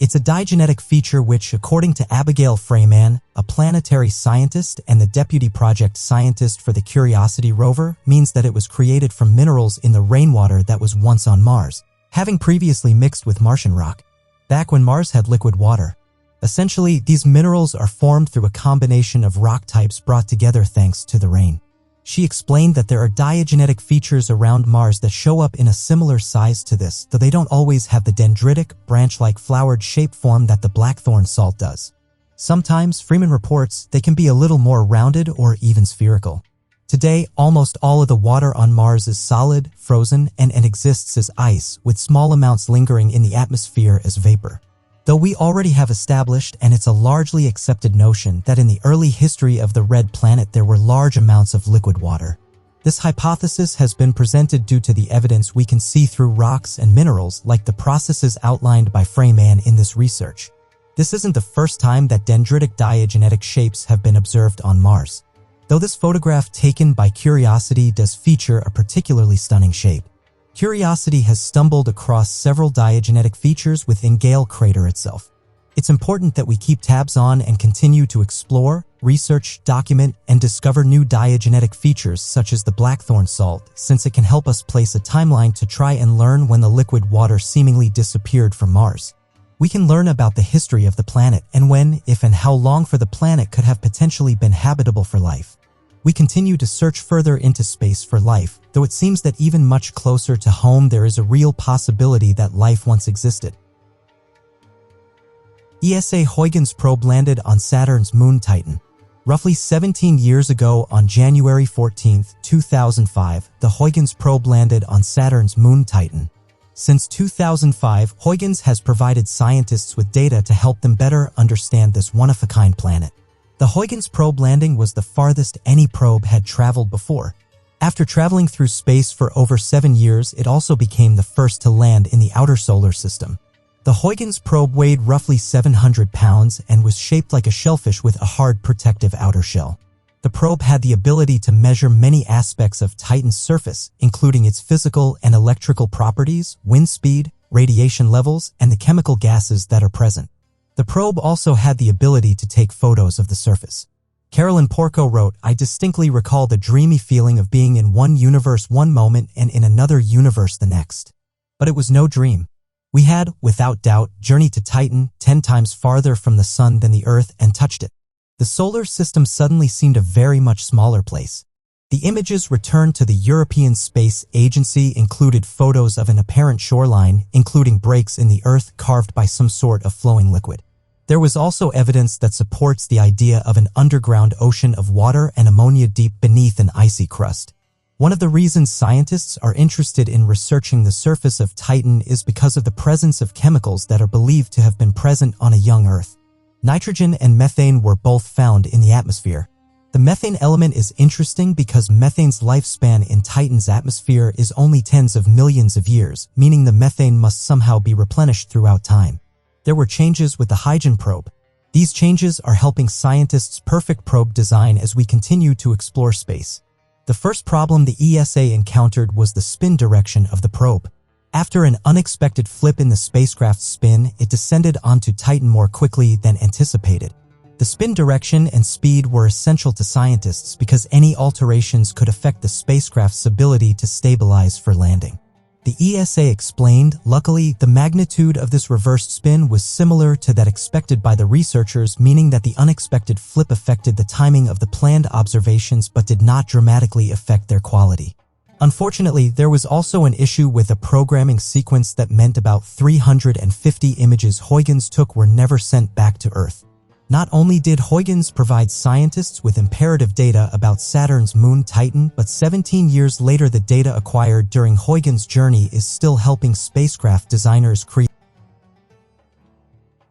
Speaker 1: It's a diagenetic feature which, according to Abigail Freeman, a planetary scientist and the deputy project scientist for the Curiosity rover, means that it was created from minerals in the rainwater that was once on Mars, having previously mixed with Martian rock, back when Mars had liquid water. Essentially, these minerals are formed through a combination of rock types brought together thanks to the rain. She explained that there are diagenetic features around Mars that show up in a similar size to this, though they don't always have the dendritic, branch-like flowered shape form that the blackthorn salt does. Sometimes, Freeman reports, they can be a little more rounded or even spherical. Today, almost all of the water on Mars is solid, frozen, and exists as ice, with small amounts lingering in the atmosphere as vapor. Though we already have established, and it's a largely accepted notion, that in the early history of the red planet there were large amounts of liquid water. This hypothesis has been presented due to the evidence we can see through rocks and minerals like the processes outlined by Freeman in this research. This isn't the first time that dendritic diagenetic shapes have been observed on Mars, though this photograph taken by Curiosity does feature a particularly stunning shape. Curiosity has stumbled across several diagenetic features within Gale crater itself. It's important that we keep tabs on and continue to explore, research, document, and discover new diagenetic features such as the blackthorn salt, since it can help us place a timeline to try and learn when the liquid water seemingly disappeared from Mars. We can learn about the history of the planet and when, if and how long for the planet could have potentially been habitable for life. We continue to search further into space for life, though it seems that even much closer to home there is a real possibility that life once existed. ESA Huygens probe landed on Saturn's moon Titan. Roughly 17 years ago on January 14, 2005, the Huygens probe landed on Saturn's moon Titan. Since 2005, Huygens has provided scientists with data to help them better understand this one-of-a-kind planet. The Huygens probe landing was the farthest any probe had traveled before. After traveling through space for over 7 years, it also became the first to land in the outer solar system. The Huygens probe weighed roughly 700 pounds and was shaped like a shellfish with a hard protective outer shell. The probe had the ability to measure many aspects of Titan's surface, including its physical and electrical properties, wind speed, radiation levels, and the chemical gases that are present. The probe also had the ability to take photos of the surface. Carolyn Porco wrote, "I distinctly recall the dreamy feeling of being in one universe one moment and in another universe the next. But it was no dream. We had, without doubt, journeyed to Titan, 10 times farther from the sun than the Earth, and touched it. The solar system suddenly seemed a very much smaller place." The images returned to the European Space Agency included photos of an apparent shoreline, including breaks in the Earth carved by some sort of flowing liquid. There was also evidence that supports the idea of an underground ocean of water and ammonia deep beneath an icy crust. One of the reasons scientists are interested in researching the surface of Titan is because of the presence of chemicals that are believed to have been present on a young Earth. Nitrogen and methane were both found in the atmosphere. The methane element is interesting because methane's lifespan in Titan's atmosphere is only tens of millions of years, meaning the methane must somehow be replenished throughout time. There were changes with the Huygens probe. These changes are helping scientists perfect probe design as we continue to explore space. The first problem the ESA encountered was the spin direction of the probe. After an unexpected flip in the spacecraft's spin, it descended onto Titan more quickly than anticipated. The spin direction and speed were essential to scientists because any alterations could affect the spacecraft's ability to stabilize for landing. The ESA explained, luckily, the magnitude of this reversed spin was similar to that expected by the researchers, meaning that the unexpected flip affected the timing of the planned observations but did not dramatically affect their quality. Unfortunately, there was also an issue with a programming sequence that meant about 350 images Huygens took were never sent back to Earth. Not only did Huygens provide scientists with imperative data about Saturn's moon Titan, but 17 years later the data acquired during Huygens' journey is still helping spacecraft designers create.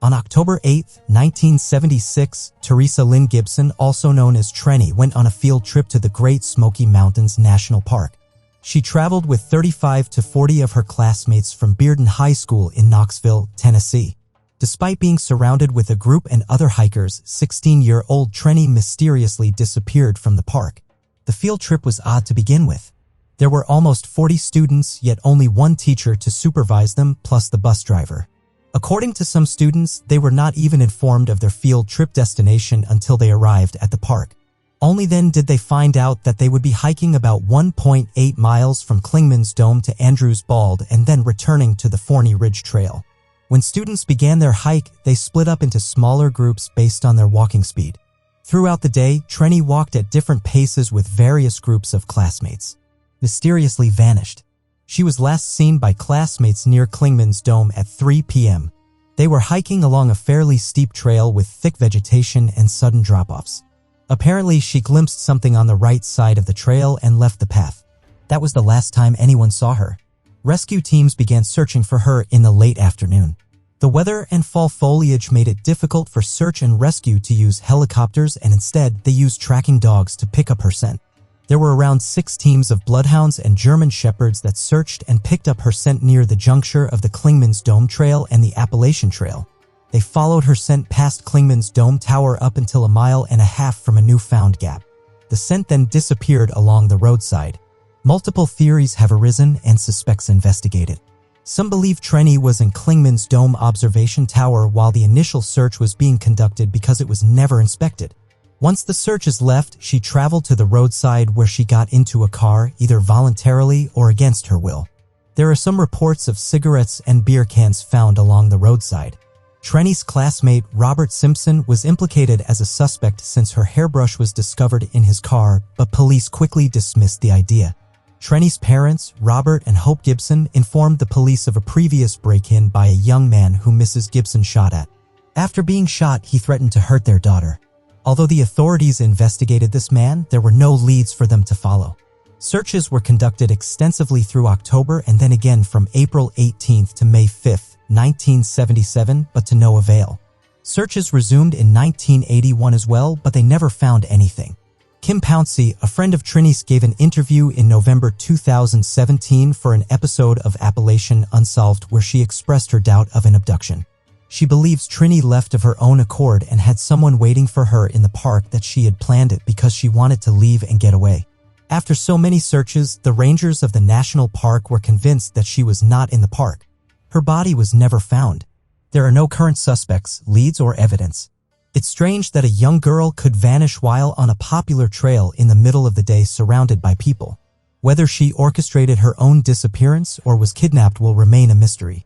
Speaker 1: On October 8, 1976, Teresa Lynn Gibson, also known as Trenny, went on a field trip to the Great Smoky Mountains National Park. She traveled with 35 to 40 of her classmates from Bearden High School in Knoxville, Tennessee. Despite being surrounded with a group and other hikers, 16-year-old Trenny mysteriously disappeared from the park. The field trip was odd to begin with. There were almost 40 students, yet only one teacher to supervise them, plus the bus driver. According to some students, they were not even informed of their field trip destination until they arrived at the park. Only then did they find out that they would be hiking about 1.8 miles from Clingman's Dome to Andrews Bald and then returning to the Forney Ridge Trail. When students began their hike, they split up into smaller groups based on their walking speed. Throughout the day, Trenny walked at different paces with various groups of classmates. Mysteriously vanished. She was last seen by classmates near Clingman's Dome at 3 p.m. They were hiking along a fairly steep trail with thick vegetation and sudden drop-offs. Apparently, she glimpsed something on the right side of the trail and left the path. That was the last time anyone saw her. Rescue teams began searching for her in the late afternoon. The weather and fall foliage made it difficult for search and rescue to use helicopters, and instead they used tracking dogs to pick up her scent. There were around 6 teams of bloodhounds and German shepherds that searched and picked up her scent near the juncture of the Clingman's Dome Trail and the Appalachian Trail. They followed her scent past Clingman's Dome Tower up until 1.5 miles from a newfound gap. The scent then disappeared along the roadside. Multiple theories have arisen and suspects investigated. Some believe Trenny was in Clingman's Dome Observation Tower while the initial search was being conducted because it was never inspected. Once the searches left, she traveled to the roadside where she got into a car, either voluntarily or against her will. There are some reports of cigarettes and beer cans found along the roadside. Trenny's classmate, Robert Simpson, was implicated as a suspect since her hairbrush was discovered in his car, but police quickly dismissed the idea. Trenny's parents, Robert and Hope Gibson, informed the police of a previous break-in by a young man who Mrs. Gibson shot at. After being shot, he threatened to hurt their daughter. Although the authorities investigated this man, there were no leads for them to follow. Searches were conducted extensively through October and then again from April 18th to May 5th, 1977, but to no avail. Searches resumed in 1981 as well, but they never found anything. Kim Pouncey, a friend of Trenny's, gave an interview in November 2017 for an episode of Appalachian Unsolved where she expressed her doubt of an abduction. She believes Trenny left of her own accord and had someone waiting for her in the park, that she had planned it because she wanted to leave and get away. After so many searches, the rangers of the national park were convinced that she was not in the park. Her body was never found. There are no current suspects, leads, or evidence. It's strange that a young girl could vanish while on a popular trail in the middle of the day surrounded by people. Whether she orchestrated her own disappearance or was kidnapped will remain a mystery.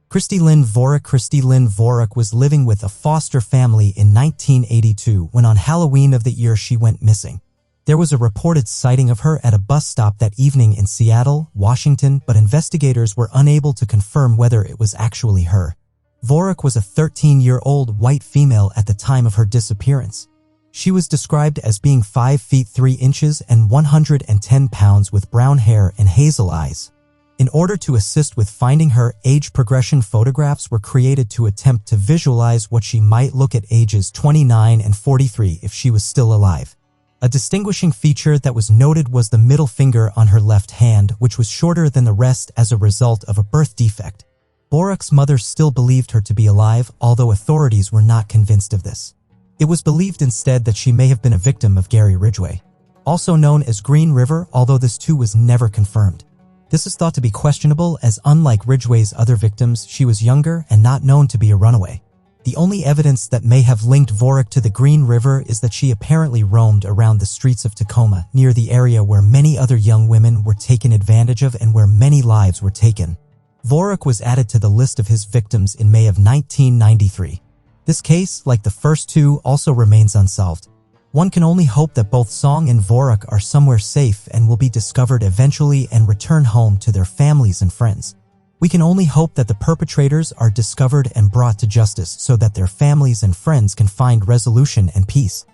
Speaker 1: Christy Lynn Vorak was living with a foster family in 1982 when on Halloween of the year she went missing. There was a reported sighting of her at a bus stop that evening in Seattle, Washington, but investigators were unable to confirm whether it was actually her. Vorak was a 13-year-old white female at the time of her disappearance. She was described as being 5 feet 3 inches and 110 pounds with brown hair and hazel eyes. In order to assist with finding her, age progression photographs were created to attempt to visualize what she might look at ages 29 and 43 if she was still alive. A distinguishing feature that was noted was the middle finger on her left hand, which was shorter than the rest as a result of a birth defect. Vorak's mother still believed her to be alive, although authorities were not convinced of this. It was believed instead that she may have been a victim of Gary Ridgway, also known as Green River, although this too was never confirmed. This is thought to be questionable as, unlike Ridgway's other victims, she was younger and not known to be a runaway. The only evidence that may have linked Vorak to the Green River is that she apparently roamed around the streets of Tacoma, near the area where many other young women were taken advantage of and where many lives were taken. Vorak was added to the list of his victims in May of 1993. This case, like the first two, also remains unsolved. One can only hope that both Song and Vorak are somewhere safe and will be discovered eventually and return home to their families and friends. We can only hope that the perpetrators are discovered and brought to justice so that their families and friends can find resolution and peace.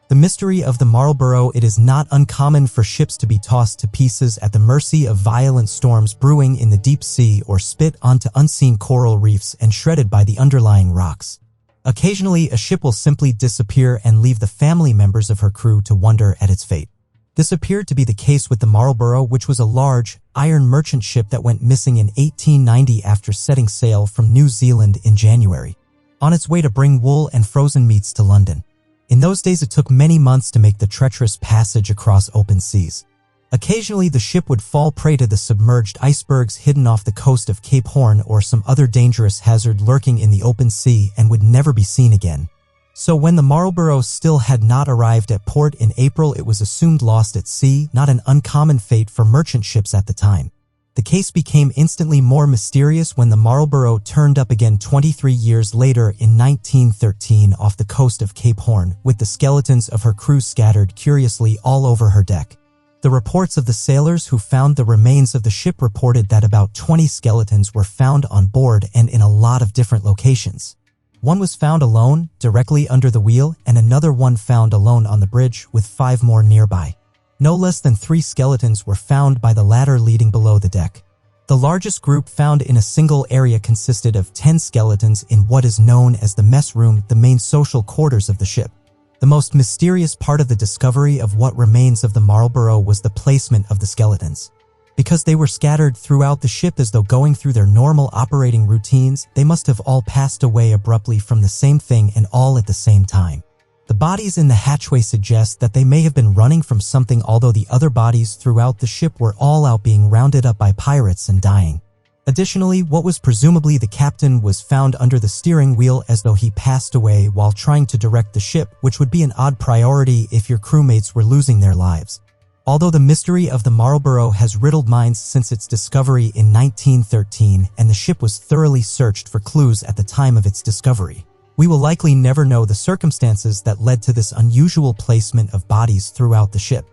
Speaker 1: The mystery of the Marlborough. It is not uncommon for ships to be tossed to pieces at the mercy of violent storms brewing in the deep sea or spit onto unseen coral reefs and shredded by the underlying rocks. Occasionally, a ship will simply disappear and leave the family members of her crew to wonder at its fate. This appeared to be the case with the Marlborough, which was a large, iron merchant ship that went missing in 1890 after setting sail from New Zealand in January, on its way to bring wool and frozen meats to London. In those days, it took many months to make the treacherous passage across open seas. Occasionally, the ship would fall prey to the submerged icebergs hidden off the coast of Cape Horn or some other dangerous hazard lurking in the open sea and would never be seen again. So when the Marlborough still had not arrived at port in April, it was assumed lost at sea, not an uncommon fate for merchant ships at the time. The case became instantly more mysterious when the Marlborough turned up again 23 years later in 1913 off the coast of Cape Horn, with the skeletons of her crew scattered curiously all over her deck. The reports of the sailors who found the remains of the ship reported that about 20 skeletons were found on board and in a lot of different locations. One was found alone, directly under the wheel, and another one found alone on the bridge, with 5 more nearby. No less than 3 skeletons were found by the ladder leading below the deck. The largest group found in a single area consisted of 10 skeletons in what is known as the mess room, the main social quarters of the ship. The most mysterious part of the discovery of what remains of the Marlborough was the placement of the skeletons. Because they were scattered throughout the ship as though going through their normal operating routines, they must have all passed away abruptly from the same thing and all at the same time. The bodies in the hatchway suggest that they may have been running from something, although the other bodies throughout the ship were all out being rounded up by pirates and dying. Additionally, what was presumably the captain was found under the steering wheel as though he passed away while trying to direct the ship, which would be an odd priority if your crewmates were losing their lives. Although the mystery of the Marlborough has riddled minds since its discovery in 1913 and the ship was thoroughly searched for clues at the time of its discovery, we will likely never know the circumstances that led to this unusual placement of bodies throughout the ship.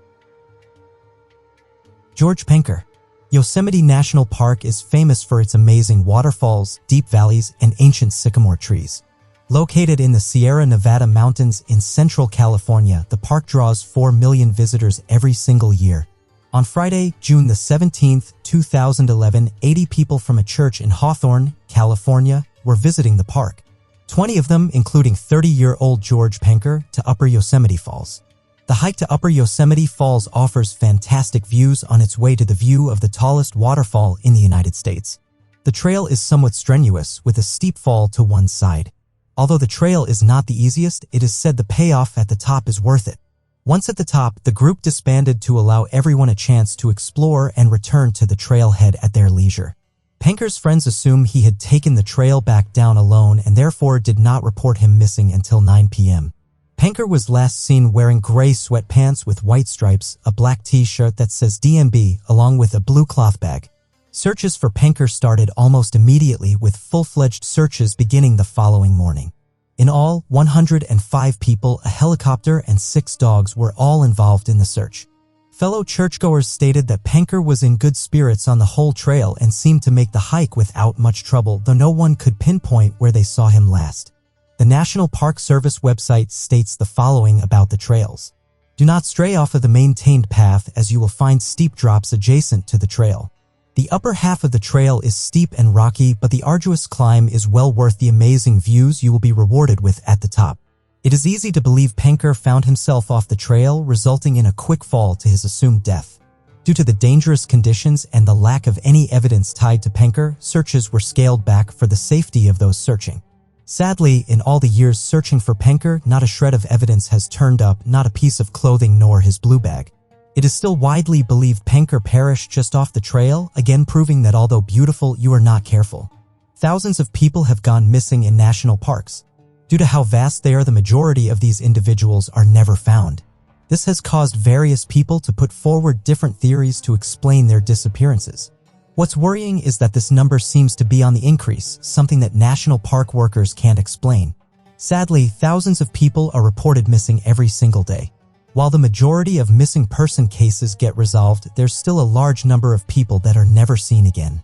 Speaker 1: George Penker. Yosemite National Park is famous for its amazing waterfalls, deep valleys, and ancient sycamore trees. Located in the Sierra Nevada mountains in central California, the park draws 4 million visitors every single year. On Friday, June the 17th, 2011, 80 people from a church in Hawthorne, California, were visiting the park. 20 of them, including 30-year-old George Penker, to Upper Yosemite Falls. The hike to Upper Yosemite Falls offers fantastic views on its way to the view of the tallest waterfall in the United States. The trail is somewhat strenuous, with a steep fall to one side. Although the trail is not the easiest, it is said the payoff at the top is worth it. Once at the top, the group disbanded to allow everyone a chance to explore and return to the trailhead at their leisure. Penker's friends assume he had taken the trail back down alone and therefore did not report him missing until 9 p.m. Penker was last seen wearing gray sweatpants with white stripes, a black t-shirt that says DMB, along with a blue cloth bag. Searches for Penker started almost immediately, with full-fledged searches beginning the following morning. In all, 105 people, a helicopter, and 6 dogs were all involved in the search. Fellow churchgoers stated that Penker was in good spirits on the whole trail and seemed to make the hike without much trouble, though no one could pinpoint where they saw him last. The National Park Service website states the following about the trails. Do not stray off of the maintained path, as you will find steep drops adjacent to the trail. The upper half of the trail is steep and rocky, but the arduous climb is well worth the amazing views you will be rewarded with at the top. It is easy to believe Penker found himself off the trail, resulting in a quick fall to his assumed death. Due to the dangerous conditions and the lack of any evidence tied to Penker, searches were scaled back for the safety of those searching. Sadly, in all the years searching for Penker, not a shred of evidence has turned up, not a piece of clothing nor his blue bag. It is still widely believed Penker perished just off the trail, again proving that although beautiful, you are not careful. Thousands of people have gone missing in national parks. Due to how vast they are, the majority of these individuals are never found. This has caused various people to put forward different theories to explain their disappearances. What's worrying is that this number seems to be on the increase, something that national park workers can't explain. Sadly, thousands of people are reported missing every single day. While the majority of missing person cases get resolved, there's still a large number of people that are never seen again.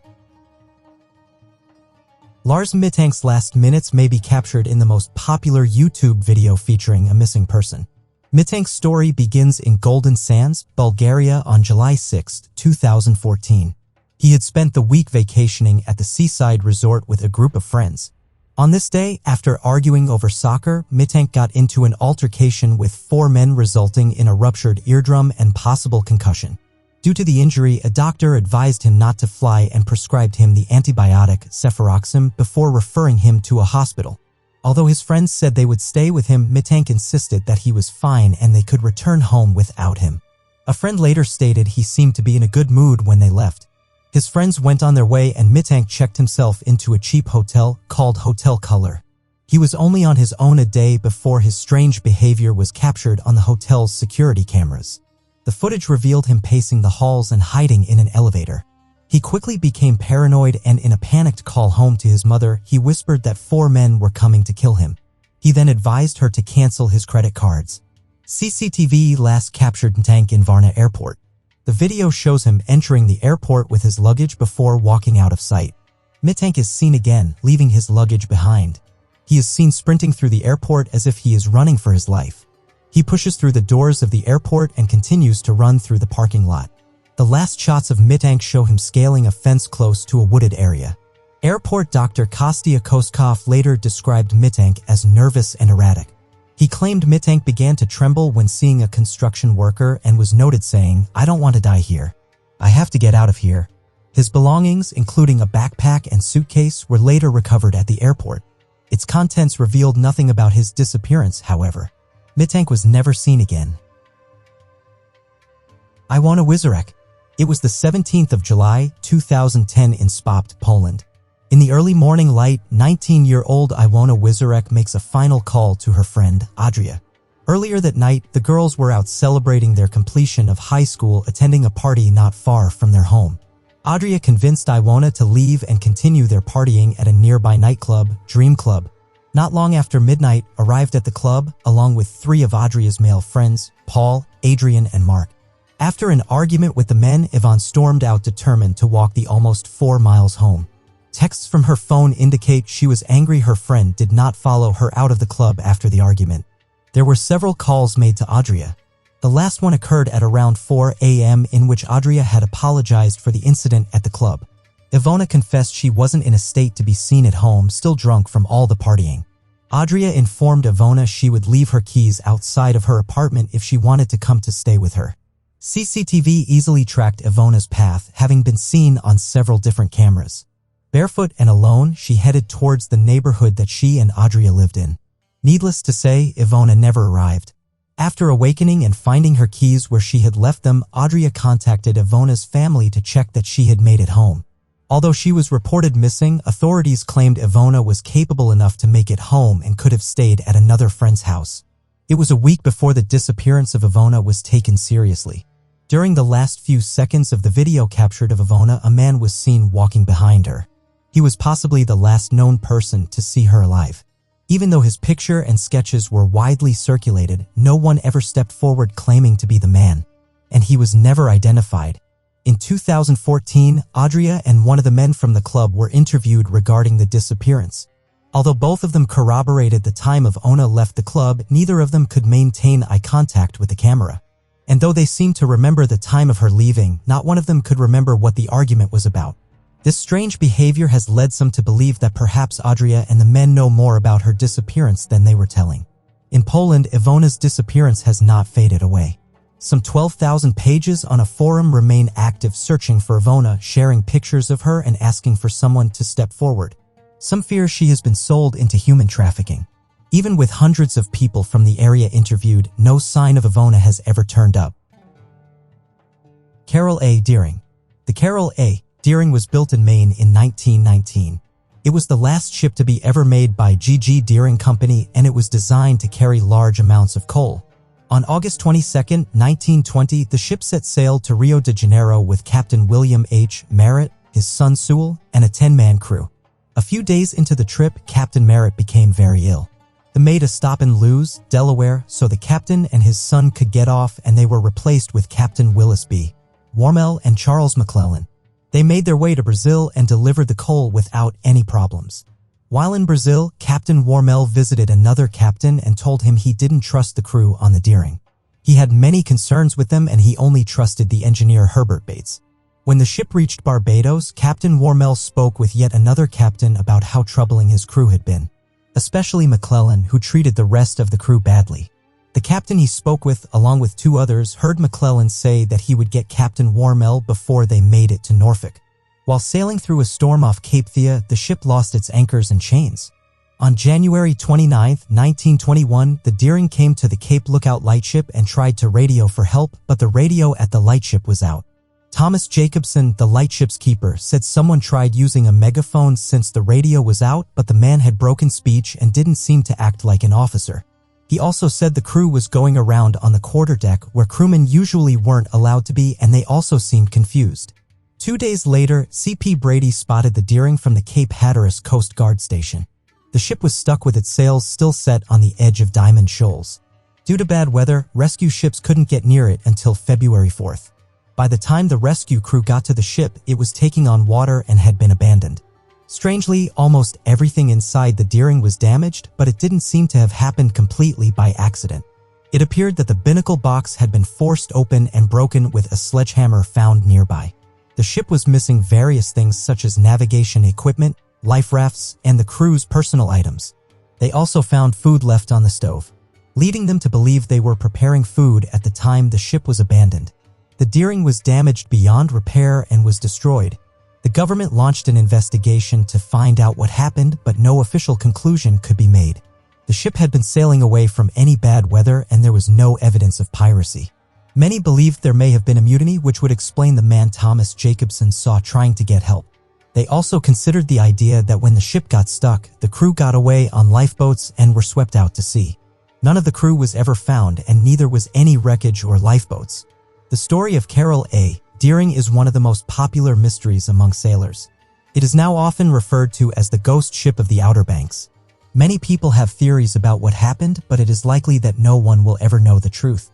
Speaker 1: Lars Mittank's last minutes may be captured in the most popular YouTube video featuring a missing person. Mittank's story begins in Golden Sands, Bulgaria on July 6, 2014. He had spent the week vacationing at the seaside resort with a group of friends. On this day, after arguing over soccer, Mittank got into an altercation with 4 men, resulting in a ruptured eardrum and possible concussion. Due to the injury, a doctor advised him not to fly and prescribed him the antibiotic cefuroxime before referring him to a hospital. Although his friends said they would stay with him, Mittank insisted that he was fine and they could return home without him. A friend later stated he seemed to be in a good mood when they left. His friends went on their way and Mittank checked himself into a cheap hotel called Hotel Color. He was only on his own a day before his strange behavior was captured on the hotel's security cameras. The footage revealed him pacing the halls and hiding in an elevator. He quickly became paranoid and in a panicked call home to his mother, he whispered that 4 men were coming to kill him. He then advised her to cancel his credit cards. CCTV last captured Mittank in Varna Airport. The video shows him entering the airport with his luggage before walking out of sight. Mittank is seen again, leaving his luggage behind. He is seen sprinting through the airport as if he is running for his life. He pushes through the doors of the airport and continues to run through the parking lot. The last shots of Mittank show him scaling a fence close to a wooded area. Airport Dr. Kostya Koskov later described Mittank as nervous and erratic. He claimed Mittank began to tremble when seeing a construction worker and was noted saying, "I don't want to die here. I have to get out of here." His belongings, including a backpack and suitcase, were later recovered at the airport. Its contents revealed nothing about his disappearance, however. Mittank was never seen again. Iwona Wizarek. It was the 17th of July, 2010 in Spot, Poland. In the early morning light, 19-year-old Iwona Wizarek makes a final call to her friend, Adria. Earlier that night, the girls were out celebrating their completion of high school, attending a party not far from their home. Adria convinced Iwona to leave and continue their partying at a nearby nightclub, Dream Club. Not long after midnight, arrived at the club, along with 3 of Adria's male friends, Paul, Adrian, and Mark. After an argument with the men, Yvonne stormed out determined to walk the almost 4 miles home. Texts from her phone indicate she was angry her friend did not follow her out of the club after the argument. There were several calls made to Adria. The last one occurred at around 4 a.m. in which Adria had apologized for the incident at the club. Ivona confessed she wasn't in a state to be seen at home, still drunk from all the partying. Adria informed Ivona she would leave her keys outside of her apartment if she wanted to come to stay with her. CCTV easily tracked Ivona's path, having been seen on several different cameras. Barefoot and alone, she headed towards the neighborhood that she and Adria lived in. Needless to say, Ivona never arrived. After awakening and finding her keys where she had left them, Adria contacted Ivona's family to check that she had made it home. Although she was reported missing, authorities claimed Ivona was capable enough to make it home and could have stayed at another friend's house. It was a week before the disappearance of Ivona was taken seriously. During the last few seconds of the video captured of Ivona, a man was seen walking behind her. He was possibly the last known person to see her alive. Even though his picture and sketches were widely circulated, no one ever stepped forward claiming to be the man, and he was never identified. In 2014, Adria and one of the men from the club were interviewed regarding the disappearance. Although both of them corroborated the time Ivona left the club, neither of them could maintain eye contact with the camera. And though they seemed to remember the time of her leaving, not one of them could remember what the argument was about. This strange behavior has led some to believe that perhaps Adria and the men know more about her disappearance than they were telling. In Poland, Ivona's disappearance has not faded away. Some 12,000 pages on a forum remain active searching for Ivona, sharing pictures of her and asking for someone to step forward. Some fear she has been sold into human trafficking. Even with hundreds of people from the area interviewed, no sign of Ivona has ever turned up. Carol A. Deering. The Carol A. Deering was built in Maine in 1919. It was the last ship to be ever made by G.G. Deering Company, and it was designed to carry large amounts of coal. On August 22, 1920, the ship set sail to Rio de Janeiro with Captain William H. Merritt, his son Sewell, and a 10-man crew. A few days into the trip, Captain Merritt became very ill. They made a stop in Lewes, Delaware, so the captain and his son could get off, and they were replaced with Captain Willis B. Warmell and Charles McClellan. They made their way to Brazil and delivered the coal without any problems. While in Brazil, Captain Warmell visited another captain and told him he didn't trust the crew on the Deering. He had many concerns with them and he only trusted the engineer Herbert Bates. When the ship reached Barbados, Captain Warmell spoke with yet another captain about how troubling his crew had been, especially McClellan, who treated the rest of the crew badly. The captain he spoke with, along with 2 others, heard McClellan say that he would get Captain Warmell before they made it to Norfolk. While sailing through a storm off Cape Thea, the ship lost its anchors and chains. On January 29, 1921, the Deering came to the Cape Lookout lightship and tried to radio for help, but the radio at the lightship was out. Thomas Jacobson, the lightship's keeper, said someone tried using a megaphone since the radio was out, but the man had broken speech and didn't seem to act like an officer. He also said the crew was going around on the quarterdeck where crewmen usually weren't allowed to be, and they also seemed confused. 2 days later, C.P. Brady spotted the Deering from the Cape Hatteras Coast Guard station. The ship was stuck with its sails still set on the edge of Diamond Shoals. Due to bad weather, rescue ships couldn't get near it until February 4th. By the time the rescue crew got to the ship, it was taking on water and had been abandoned. Strangely, almost everything inside the Deering was damaged, but it didn't seem to have happened completely by accident. It appeared that the binnacle box had been forced open and broken with a sledgehammer found nearby. The ship was missing various things such as navigation equipment, life rafts, and the crew's personal items. They also found food left on the stove, leading them to believe they were preparing food at the time the ship was abandoned. The Deering was damaged beyond repair and was destroyed. The government launched an investigation to find out what happened, but no official conclusion could be made. The ship had been sailing away from any bad weather and there was no evidence of piracy. Many believed there may have been a mutiny, which would explain the man Thomas Jacobson saw trying to get help. They also considered the idea that when the ship got stuck, the crew got away on lifeboats and were swept out to sea. None of the crew was ever found, and neither was any wreckage or lifeboats. The story of Carol A. Deering is one of the most popular mysteries among sailors. It is now often referred to as the ghost ship of the Outer Banks. Many people have theories about what happened, but it is likely that no one will ever know the truth.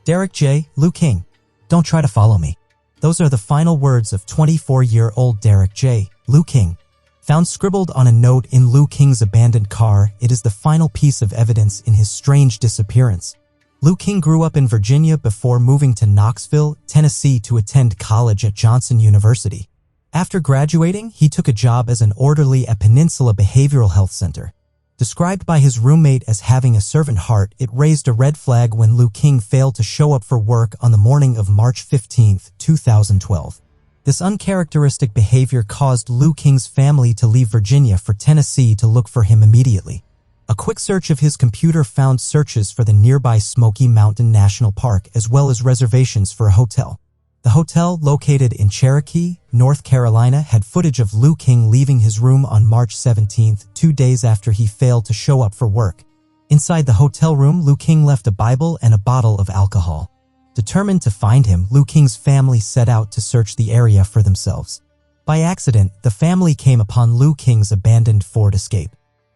Speaker 1: Derek J. Lou King. Don't try to follow me. Those are the final words of 24-year-old Derek J. Lou King. Found scribbled on a note in Lou King's abandoned car, it is the final piece of evidence in his strange disappearance. Lou King grew up in Virginia before moving to Knoxville, Tennessee to attend college at Johnson University. After graduating, he took a job as an orderly at Peninsula Behavioral Health Center. Described by his roommate as having a servant heart, it raised a red flag when Lou King failed to show up for work on the morning of March 15, 2012. This uncharacteristic behavior caused Lou King's family to leave Virginia for Tennessee to look for him immediately. A quick search of his computer found searches for the nearby Smoky Mountain National Park as well as reservations for a hotel. The hotel, located in Cherokee, North Carolina, had footage of Lou King leaving his room on March 17, 2 days after he failed to show up for work. Inside the hotel room, Lou King left a Bible and a bottle of alcohol. Determined to find him, Lou King's family set out to search the area for themselves. By accident, the family came upon Lou King's abandoned Ford Escape.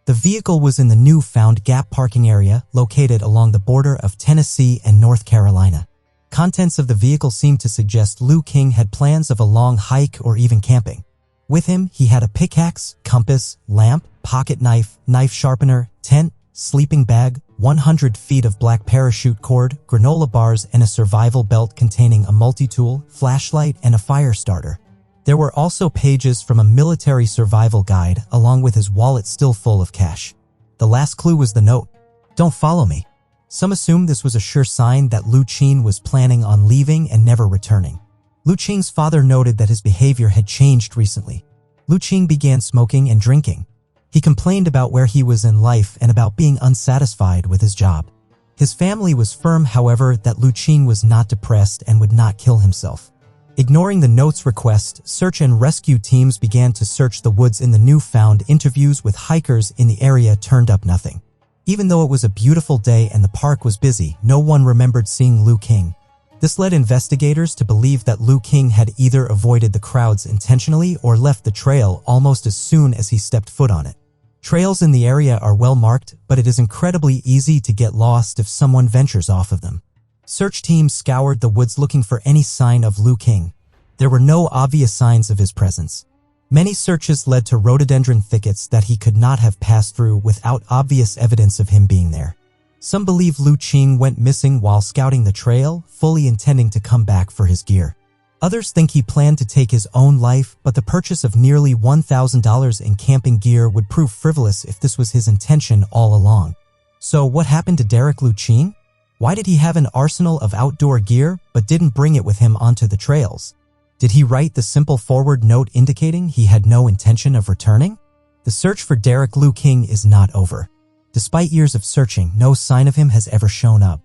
Speaker 1: The vehicle was in the newfound Gap parking area located along the border of Tennessee and North Carolina. Contents of the vehicle seemed to suggest Lou King had plans of a long hike or even camping. With him, he had a pickaxe, compass, lamp, pocket knife, knife sharpener, tent, sleeping bag, 100 feet of black parachute cord, granola bars, and a survival belt containing a multi-tool, flashlight, and a fire starter. There were also pages from a military survival guide, along with his wallet still full of cash. The last clue was the note. "Don't follow me." Some assumed this was a sure sign that Lou King was planning on leaving and never returning. Lou King's father noted that his behavior had changed recently. Lou King began smoking and drinking. He complained about where he was in life and about being unsatisfied with his job. His family was firm, however, that Lou King was not depressed and would not kill himself. Ignoring the note's request, search and rescue teams began to search the woods in the newfound. Interviews with hikers in the area turned up nothing. Even though it was a beautiful day and the park was busy, no one remembered seeing Lou King. This led investigators to believe that Lou King had either avoided the crowds intentionally or left the trail almost as soon as he stepped foot on it. Trails in the area are well marked, but it is incredibly easy to get lost if someone ventures off of them. Search teams scoured the woods looking for any sign of Lou King. There were no obvious signs of his presence. Many searches led to rhododendron thickets that he could not have passed through without obvious evidence of him being there. Some believe Lou King went missing while scouting the trail, fully intending to come back for his gear. Others think he planned to take his own life, but the purchase of nearly $1,000 in camping gear would prove frivolous if this was his intention all along. So what happened to Derek Lou King? Why did he have an arsenal of outdoor gear but didn't bring it with him onto the trails? Did he write the simple forward note indicating he had no intention of returning? The search for Derek Liu King is not over. Despite years of searching, no sign of him has ever shown up.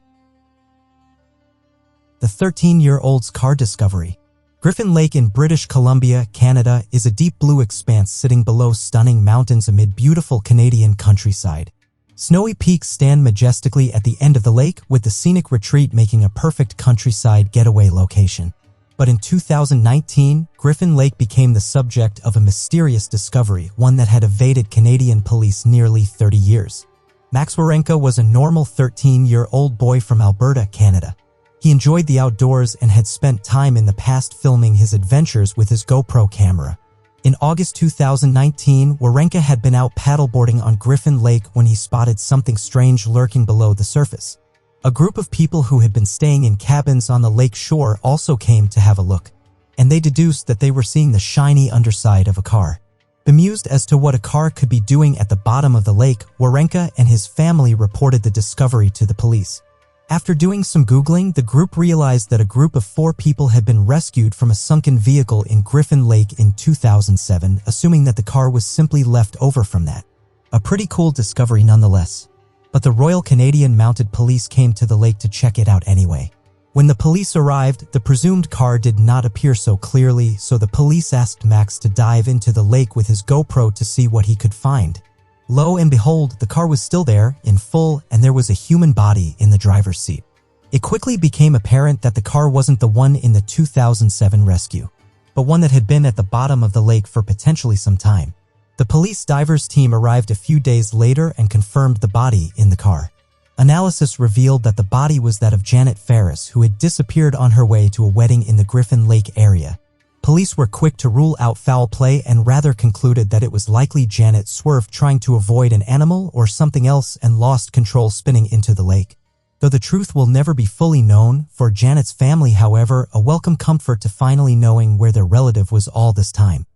Speaker 1: The 13-year-old's car discovery. Griffin Lake in British Columbia, Canada, is a deep blue expanse sitting below stunning mountains amid beautiful Canadian countryside. Snowy peaks stand majestically at the end of the lake, with the scenic retreat making a perfect countryside getaway location. But in 2019, Griffin Lake became the subject of a mysterious discovery, one that had evaded Canadian police nearly 30 years. Max Warenka was a normal 13-year-old boy from Alberta, Canada. He enjoyed the outdoors and had spent time in the past filming his adventures with his GoPro camera. In August 2019, Warenka had been out paddleboarding on Griffin Lake when he spotted something strange lurking below the surface. A group of people who had been staying in cabins on the lake shore also came to have a look, and they deduced that they were seeing the shiny underside of a car. Bemused as to what a car could be doing at the bottom of the lake, Warenka and his family reported the discovery to the police. After doing some Googling, the group realized that a group of 4 people had been rescued from a sunken vehicle in Griffin Lake in 2007, assuming that the car was simply left over from that. A pretty cool discovery nonetheless. But the Royal Canadian Mounted Police came to the lake to check it out anyway. When the police arrived, the presumed car did not appear so clearly, so the police asked Max to dive into the lake with his GoPro to see what he could find. Lo and behold, the car was still there, in full, and there was a human body in the driver's seat. It quickly became apparent that the car wasn't the one in the 2007 rescue, but one that had been at the bottom of the lake for potentially some time. The police divers team arrived a few days later and confirmed the body in the car. Analysis revealed that the body was that of Janet Ferris, who had disappeared on her way to a wedding in the Griffin Lake area. Police were quick to rule out foul play and rather concluded that it was likely Janet swerved trying to avoid an animal or something else and lost control spinning into the lake. Though the truth will never be fully known, for Janet's family, however, a welcome comfort to finally knowing where their relative was all this time.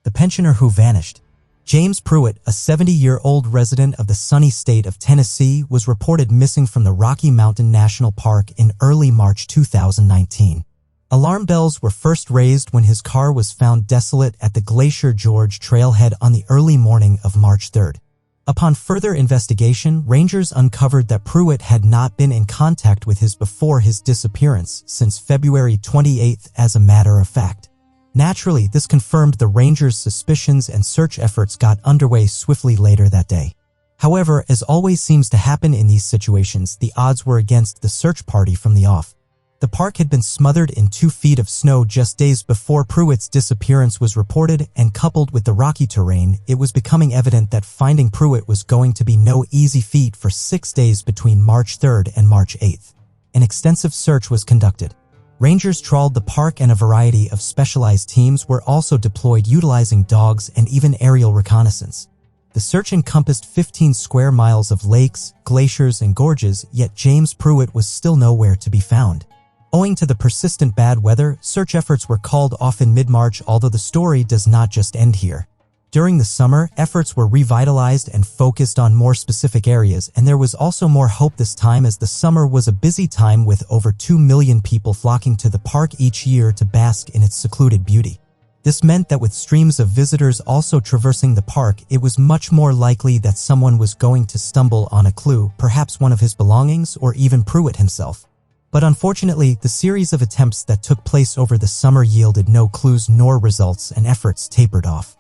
Speaker 1: The pensioner who vanished. James Pruitt, a 70-year-old resident of the sunny state of Tennessee, was reported missing from the Rocky Mountain National Park in early March 2019. Alarm bells were first raised when his car was found desolate at the Glacier Gorge trailhead on the early morning of March 3rd. Upon further investigation, rangers uncovered that Pruitt had not been in contact with before his disappearance since February 28th, as a matter of fact. Naturally, this confirmed the rangers' suspicions and search efforts got underway swiftly later that day. However, as always seems to happen in these situations, the odds were against the search party from the off. The park had been smothered in 2 feet of snow just days before Pruitt's disappearance was reported, and coupled with the rocky terrain, it was becoming evident that finding Pruitt was going to be no easy feat for 6 days between March 3rd and March 8th. An extensive search was conducted. Rangers trawled the park and a variety of specialized teams were also deployed utilizing dogs and even aerial reconnaissance. The search encompassed 15 square miles of lakes, glaciers, and gorges, yet James Pruitt was still nowhere to be found. Owing to the persistent bad weather, search efforts were called off in mid-March, although the story does not just end here. During the summer, efforts were revitalized and focused on more specific areas, and there was also more hope this time as the summer was a busy time with over 2 million people flocking to the park each year to bask in its secluded beauty. This meant that with streams of visitors also traversing the park, it was much more likely that someone was going to stumble on a clue, perhaps one of his belongings or even Pruitt himself. But unfortunately, the series of attempts that took place over the summer yielded no clues nor results, and efforts tapered off.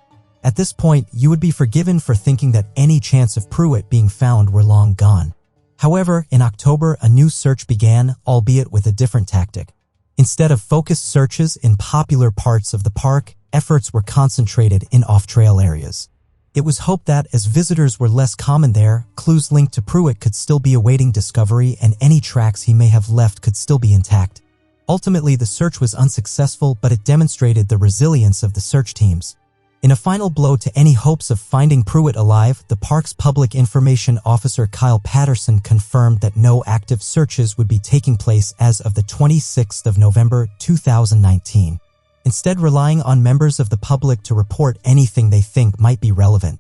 Speaker 1: At this point, you would be forgiven for thinking that any chance of Pruitt being found were long gone. However, in October, a new search began, albeit with a different tactic. Instead of focused searches in popular parts of the park, efforts were concentrated in off-trail areas. It was hoped that, as visitors were less common there, clues linked to Pruitt could still be awaiting discovery and any tracks he may have left could still be intact. Ultimately, the search was unsuccessful, but it demonstrated the resilience of the search teams. In a final blow to any hopes of finding Pruitt alive, the park's public information officer Kyle Patterson confirmed that no active searches would be taking place as of the 26th of November 2019. Instead, relying on members of the public to report anything they think might be relevant.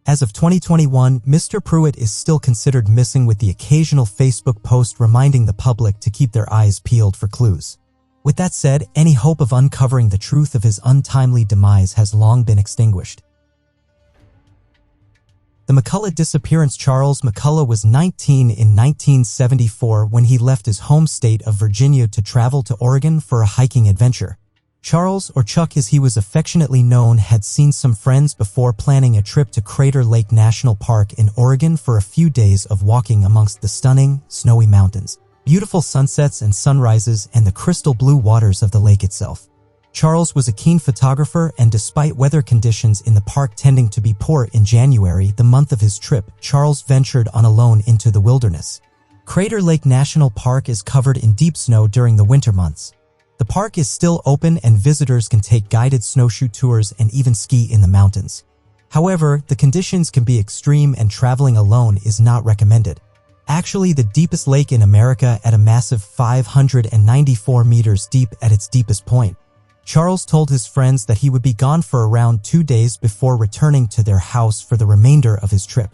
Speaker 1: As of 2021, Mr. Pruitt is still considered missing, with the occasional Facebook post reminding the public to keep their eyes peeled for clues. With that said, any hope of uncovering the truth of his untimely demise has long been extinguished. The McCullough disappearance. Charles McCullough was 19 in 1974 when he left his home state of Virginia to travel to Oregon for a hiking adventure. Charles, or Chuck as he was affectionately known, had seen some friends before planning a trip to Crater Lake National Park in Oregon for a few days of walking amongst the stunning, snowy mountains, beautiful sunsets and sunrises, and the crystal blue waters of the lake itself. Charles was a keen photographer, and despite weather conditions in the park tending to be poor in January, the month of his trip, Charles ventured on alone into the wilderness. Crater Lake National Park is covered in deep snow during the winter months. The park is still open and visitors can take guided snowshoe tours and even ski in the mountains. However, the conditions can be extreme and traveling alone is not recommended. Actually, the deepest lake in America at a massive 594 meters deep at its deepest point. Charles told his friends that he would be gone for around 2 days before returning to their house for the remainder of his trip.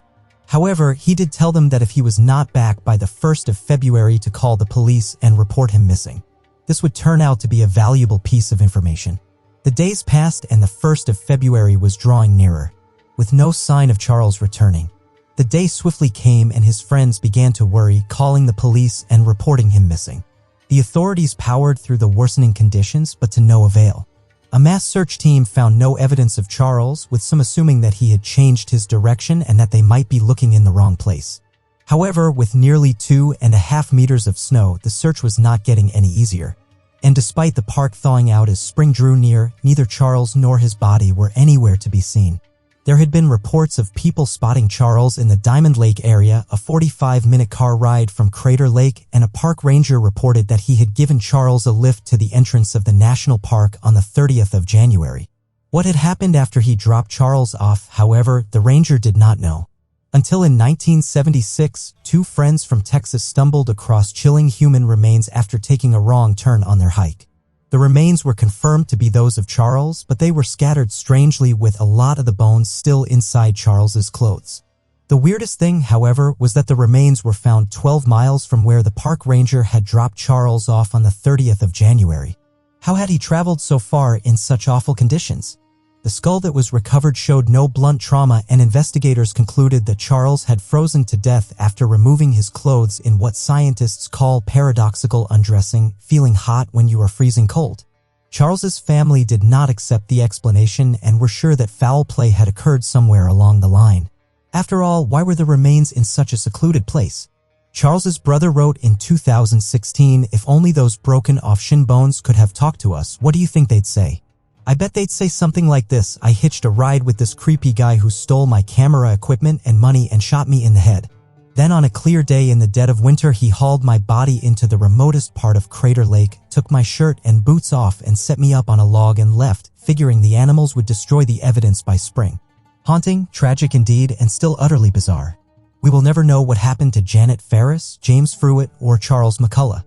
Speaker 1: However, he did tell them that if he was not back by the 1st of February to call the police and report him missing. This would turn out to be a valuable piece of information. The days passed and the 1st of February was drawing nearer, with no sign of Charles returning. The day swiftly came and his friends began to worry, calling the police and reporting him missing. The authorities powered through the worsening conditions, but to no avail. A mass search team found no evidence of Charles, with some assuming that he had changed his direction and that they might be looking in the wrong place. However, with nearly 2.5 meters of snow, the search was not getting any easier. And despite the park thawing out as spring drew near, neither Charles nor his body were anywhere to be seen. There had been reports of people spotting Charles in the Diamond Lake area, a 45-minute car ride from Crater Lake, and a park ranger reported that he had given Charles a lift to the entrance of the national park on the 30th of January. What had happened after he dropped Charles off, however, the ranger did not know. Until in 1976, 2 friends from Texas stumbled across chilling human remains after taking a wrong turn on their hike. The remains were confirmed to be those of Charles, but they were scattered strangely with a lot of the bones still inside Charles's clothes. The weirdest thing, however, was that the remains were found 12 miles from where the park ranger had dropped Charles off on the 30th of January. How had he traveled so far in such awful conditions? The skull that was recovered showed no blunt trauma, and investigators concluded that Charles had frozen to death after removing his clothes in what scientists call paradoxical undressing, feeling hot when you are freezing cold. Charles's family did not accept the explanation and were sure that foul play had occurred somewhere along the line. After all, why were the remains in such a secluded place? Charles's brother wrote in 2016, "If only those broken off shin bones could have talked to us, what do you think they'd say? I bet they'd say something like this: I hitched a ride with this creepy guy who stole my camera equipment and money and shot me in the head. Then on a clear day in the dead of winter, he hauled my body into the remotest part of Crater Lake, took my shirt and boots off and set me up on a log and left, figuring the animals would destroy the evidence by spring." Haunting, tragic indeed, and still utterly bizarre. We will never know what happened to Janet Ferris, James Fruitt, or Charles McCullough.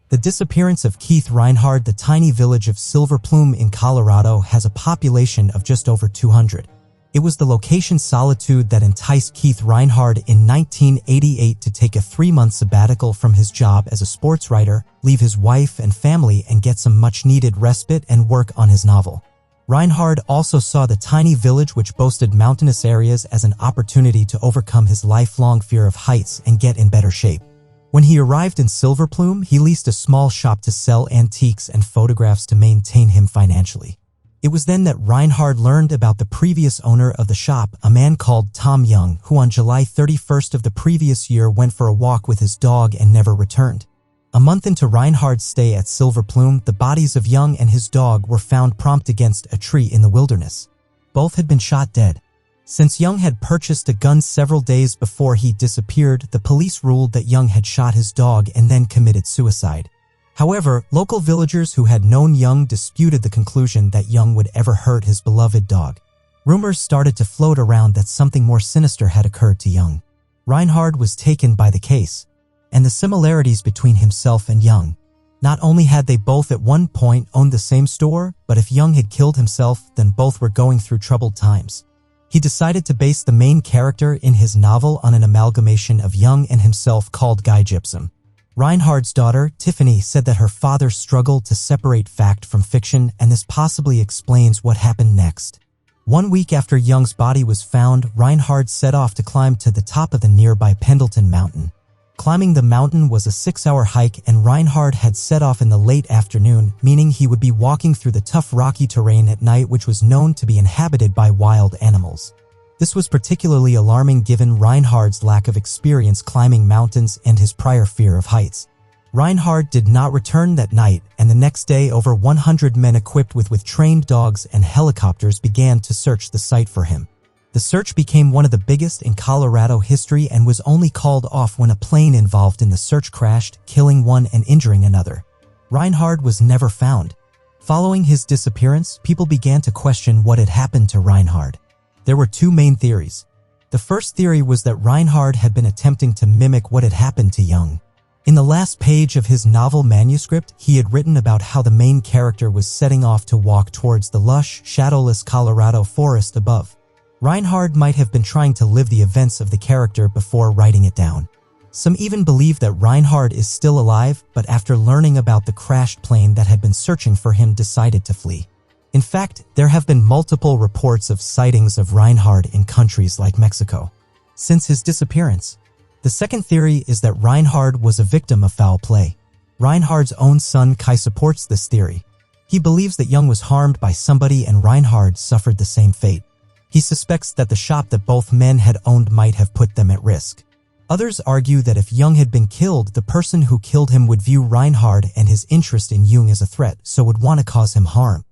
Speaker 1: The disappearance of Keith Reinhard. The tiny village of Silver Plume in Colorado has a population of just over 200. It was the location solitude that enticed Keith Reinhard in 1988 to take a 3-month sabbatical from his job as a sports writer, leave his wife and family, and get some much-needed respite and work on his novel. Reinhard also saw the tiny village, which boasted mountainous areas, as an opportunity to overcome his lifelong fear of heights and get in better shape. When he arrived in Silver Plume, he leased a small shop to sell antiques and photographs to maintain him financially. It was then that Reinhard learned about the previous owner of the shop, a man called Tom Young, who on July 31st of the previous year went for a walk with his dog and never returned. A month into Reinhard's stay at Silver Plume, the bodies of Young and his dog were found prompt against a tree in the wilderness. Both had been shot dead. Since Young had purchased a gun several days before he disappeared, the police ruled that Young had shot his dog and then committed suicide. However, local villagers who had known Young disputed the conclusion that Young would ever hurt his beloved dog. Rumors started to float around that something more sinister had occurred to Young. Reinhard was taken by the case, and the similarities between himself and Young. Not only had they both at one point owned the same store, but if Young had killed himself, then both were going through troubled times. He decided to base the main character in his novel on an amalgamation of Young and himself called Guy Gypsum. Reinhard's daughter, Tiffany, said that her father struggled to separate fact from fiction, and this possibly explains what happened next. 1 week after Young's body was found, Reinhard set off to climb to the top of the nearby Pendleton Mountain. Climbing the mountain was a 6-hour hike, and Reinhard had set off in the late afternoon, meaning he would be walking through the tough rocky terrain at night, which was known to be inhabited by wild animals. This was particularly alarming given Reinhard's lack of experience climbing mountains and his prior fear of heights. Reinhard did not return that night, and the next day over 100 men equipped with trained dogs and helicopters began to search the site for him. The search became one of the biggest in Colorado history and was only called off when a plane involved in the search crashed, killing one and injuring another. Reinhard was never found. Following his disappearance, people began to question what had happened to Reinhard. There were two main theories. The first theory was that Reinhard had been attempting to mimic what had happened to Young. In the last page of his novel manuscript, he had written about how the main character was setting off to walk towards the lush, shadowless Colorado forest above. Reinhard might have been trying to live the events of the character before writing it down. Some even believe that Reinhard is still alive, but after learning about the crashed plane that had been searching for him decided to flee. In fact, there have been multiple reports of sightings of Reinhard in countries like Mexico since his disappearance. The second theory is that Reinhard was a victim of foul play. Reinhard's own son Kai supports this theory. He believes that Young was harmed by somebody and Reinhard suffered the same fate. He suspects that the shop that both men had owned might have put them at risk. Others argue that if Young had been killed, the person who killed him would view Reinhard and his interest in Young as a threat, so would want to cause him harm.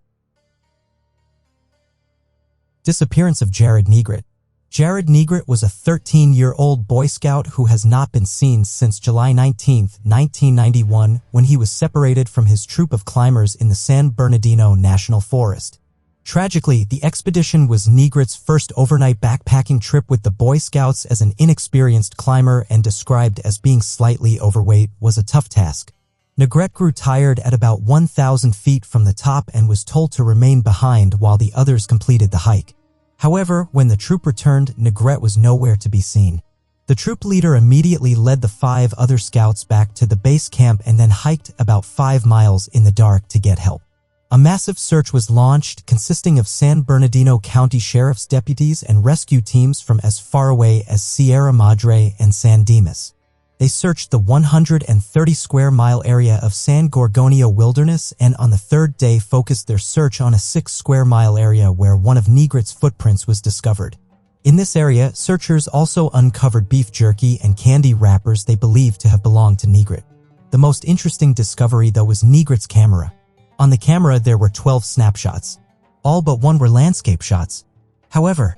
Speaker 1: Disappearance of Jared Negret. Jared Negret was a 13-year-old Boy Scout who has not been seen since July 19, 1991, when he was separated from his troop of climbers in the San Bernardino National Forest. Tragically, the expedition was Negret's first overnight backpacking trip with the Boy Scouts. As an inexperienced climber and described as being slightly overweight, was a tough task. Negret grew tired at about 1,000 feet from the top and was told to remain behind while the others completed the hike. However, when the troop returned, Negret was nowhere to be seen. The troop leader immediately led the 5 other scouts back to the base camp and then hiked about 5 miles in the dark to get help. A massive search was launched, consisting of San Bernardino County Sheriff's deputies and rescue teams from as far away as Sierra Madre and San Dimas. They searched the 130-square-mile area of San Gorgonio Wilderness and on the third day focused their search on a 6-square-mile area where one of Negret's footprints was discovered. In this area, searchers also uncovered beef jerky and candy wrappers they believed to have belonged to Negret. The most interesting discovery, though, was Negret's camera. On the camera, there were 12 snapshots. All but one were landscape shots. However,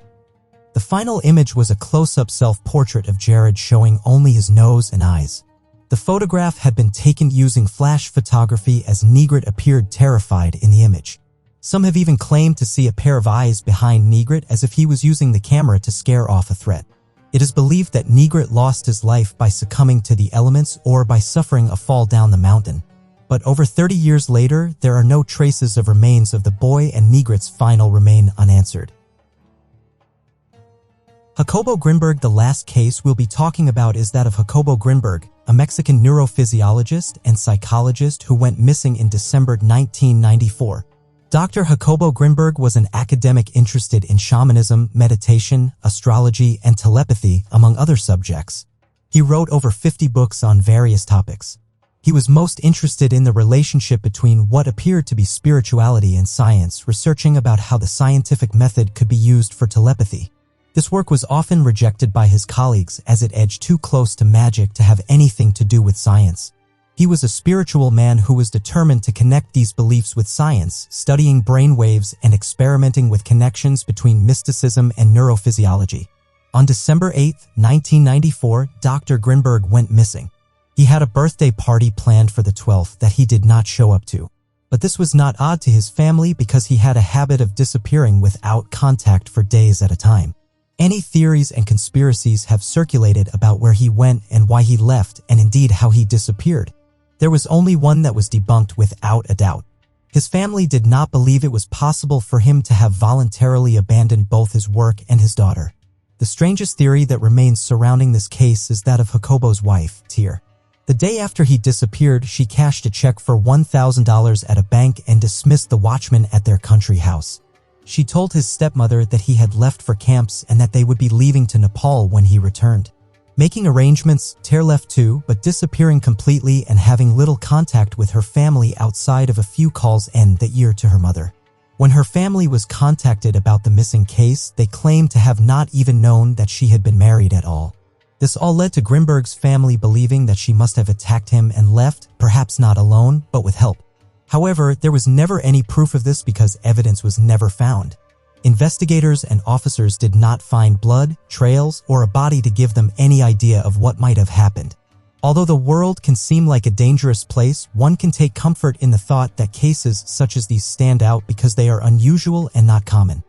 Speaker 1: the final image was a close-up self-portrait of Jared showing only his nose and eyes. The photograph had been taken using flash photography as Negret appeared terrified in the image. Some have even claimed to see a pair of eyes behind Negret as if he was using the camera to scare off a threat. It is believed that Negret lost his life by succumbing to the elements or by suffering a fall down the mountain. But over 30 years later, there are no traces of remains of the boy, and Negret's final remain unanswered. Jacobo Grinberg. The last case we'll be talking about is that of Jacobo Grinberg, a Mexican neurophysiologist and psychologist who went missing in December 1994. Dr. Jacobo Grinberg was an academic interested in shamanism, meditation, astrology, and telepathy, among other subjects. He wrote over 50 books on various topics. He was most interested in the relationship between what appeared to be spirituality and science, researching about how the scientific method could be used for telepathy. This work was often rejected by his colleagues as it edged too close to magic to have anything to do with science. He was a spiritual man who was determined to connect these beliefs with science, studying brain waves and experimenting with connections between mysticism and neurophysiology. On December 8, 1994, Dr. Grinberg went missing. He had a birthday party planned for the 12th that he did not show up to. But this was not odd to his family because he had a habit of disappearing without contact for days at a time. Any theories and conspiracies have circulated about where he went and why he left, and indeed how he disappeared. There was only one that was debunked without a doubt. His family did not believe it was possible for him to have voluntarily abandoned both his work and his daughter. The strangest theory that remains surrounding this case is that of Jacobo's wife, Tyr. The day after he disappeared, she cashed a check for $1,000 at a bank and dismissed the watchman at their country house. She told his stepmother that he had left for camps and that they would be leaving to Nepal when he returned. Making arrangements, Ter left too, but disappearing completely and having little contact with her family outside of a few calls that year to her mother. When her family was contacted about the missing case, they claimed to have not even known that she had been married at all. This all led to Grimberg's family believing that she must have attacked him and left, perhaps not alone, but with help. However, there was never any proof of this because evidence was never found. Investigators and officers did not find blood, trails, or a body to give them any idea of what might have happened. Although the world can seem like a dangerous place, one can take comfort in the thought that cases such as these stand out because they are unusual and not common.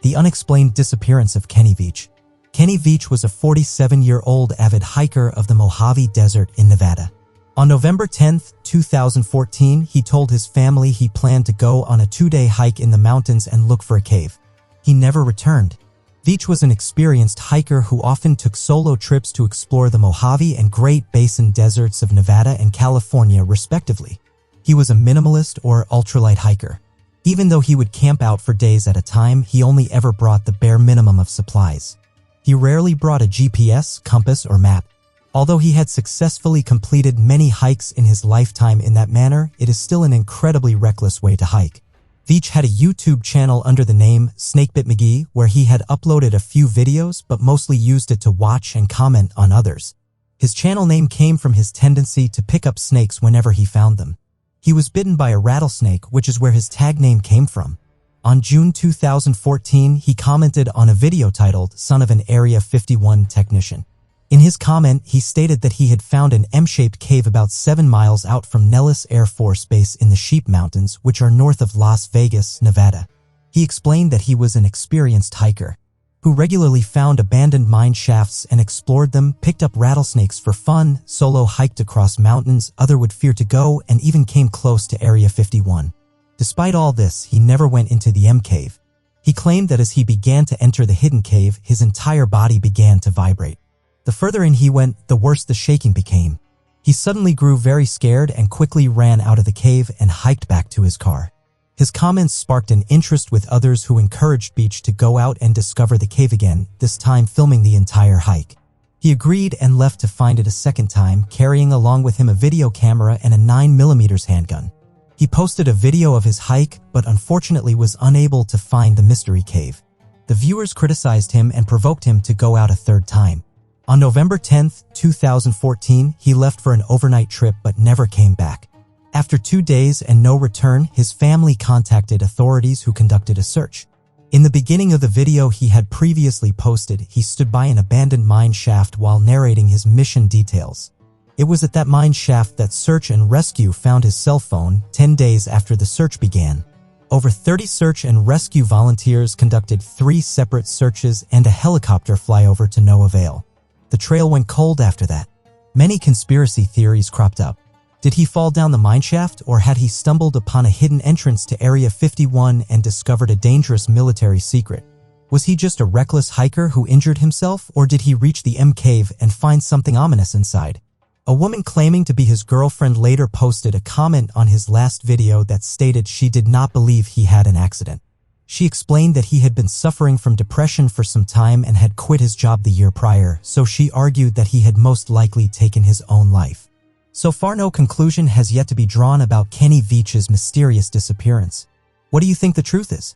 Speaker 1: The unexplained disappearance of Kenny Veach. Kenny Veach was a 47-year-old avid hiker of the Mojave Desert in Nevada. On November 10, 2014, he told his family he planned to go on a 2-day hike in the mountains and look for a cave. He never returned. Veach was an experienced hiker who often took solo trips to explore the Mojave and Great Basin deserts of Nevada and California, respectively. He was a minimalist or ultralight hiker. Even though he would camp out for days at a time, he only ever brought the bare minimum of supplies. He rarely brought a GPS, compass, or map. Although he had successfully completed many hikes in his lifetime in that manner, it is still an incredibly reckless way to hike. Veach had a YouTube channel under the name Snakebit McGee where he had uploaded a few videos but mostly used it to watch and comment on others. His channel name came from his tendency to pick up snakes whenever he found them. He was bitten by a rattlesnake, which is where his tag name came from. On June 2014, he commented on a video titled "Son of an Area 51 Technician." In his comment, he stated that he had found an M-shaped cave about 7 miles out from Nellis Air Force Base in the Sheep Mountains, which are north of Las Vegas, Nevada. He explained that he was an experienced hiker who regularly found abandoned mine shafts and explored them, picked up rattlesnakes for fun, solo hiked across mountains others would fear to go, and even came close to Area 51. Despite all this, he never went into the M-cave. He claimed that as he began to enter the hidden cave, his entire body began to vibrate. The further in he went, the worse the shaking became. He suddenly grew very scared and quickly ran out of the cave and hiked back to his car. His comments sparked an interest with others who encouraged Veach to go out and discover the cave again, this time filming the entire hike. He agreed and left to find it a second time, carrying along with him a video camera and a 9mm handgun. He posted a video of his hike, but unfortunately was unable to find the mystery cave. The viewers criticized him and provoked him to go out a third time. On November 10, 2014, he left for an overnight trip but never came back. After 2 days and no return, his family contacted authorities who conducted a search. In the beginning of the video he had previously posted, he stood by an abandoned mine shaft while narrating his mission details. It was at that mine shaft that search and rescue found his cell phone 10 days after the search began. Over 30 search and rescue volunteers conducted 3 separate searches and a helicopter flyover to no avail. The trail went cold after that. Many conspiracy theories cropped up. Did he fall down the mineshaft, or had he stumbled upon a hidden entrance to Area 51 and discovered a dangerous military secret? Was he just a reckless hiker who injured himself, or did he reach the M cave and find something ominous inside? A woman claiming to be his girlfriend later posted a comment on his last video that stated she did not believe he had an accident. She explained that he had been suffering from depression for some time and had quit his job the year prior, so she argued that he had most likely taken his own life. So far, no conclusion has yet to be drawn about Kenny Veach's mysterious disappearance. What do you think the truth is?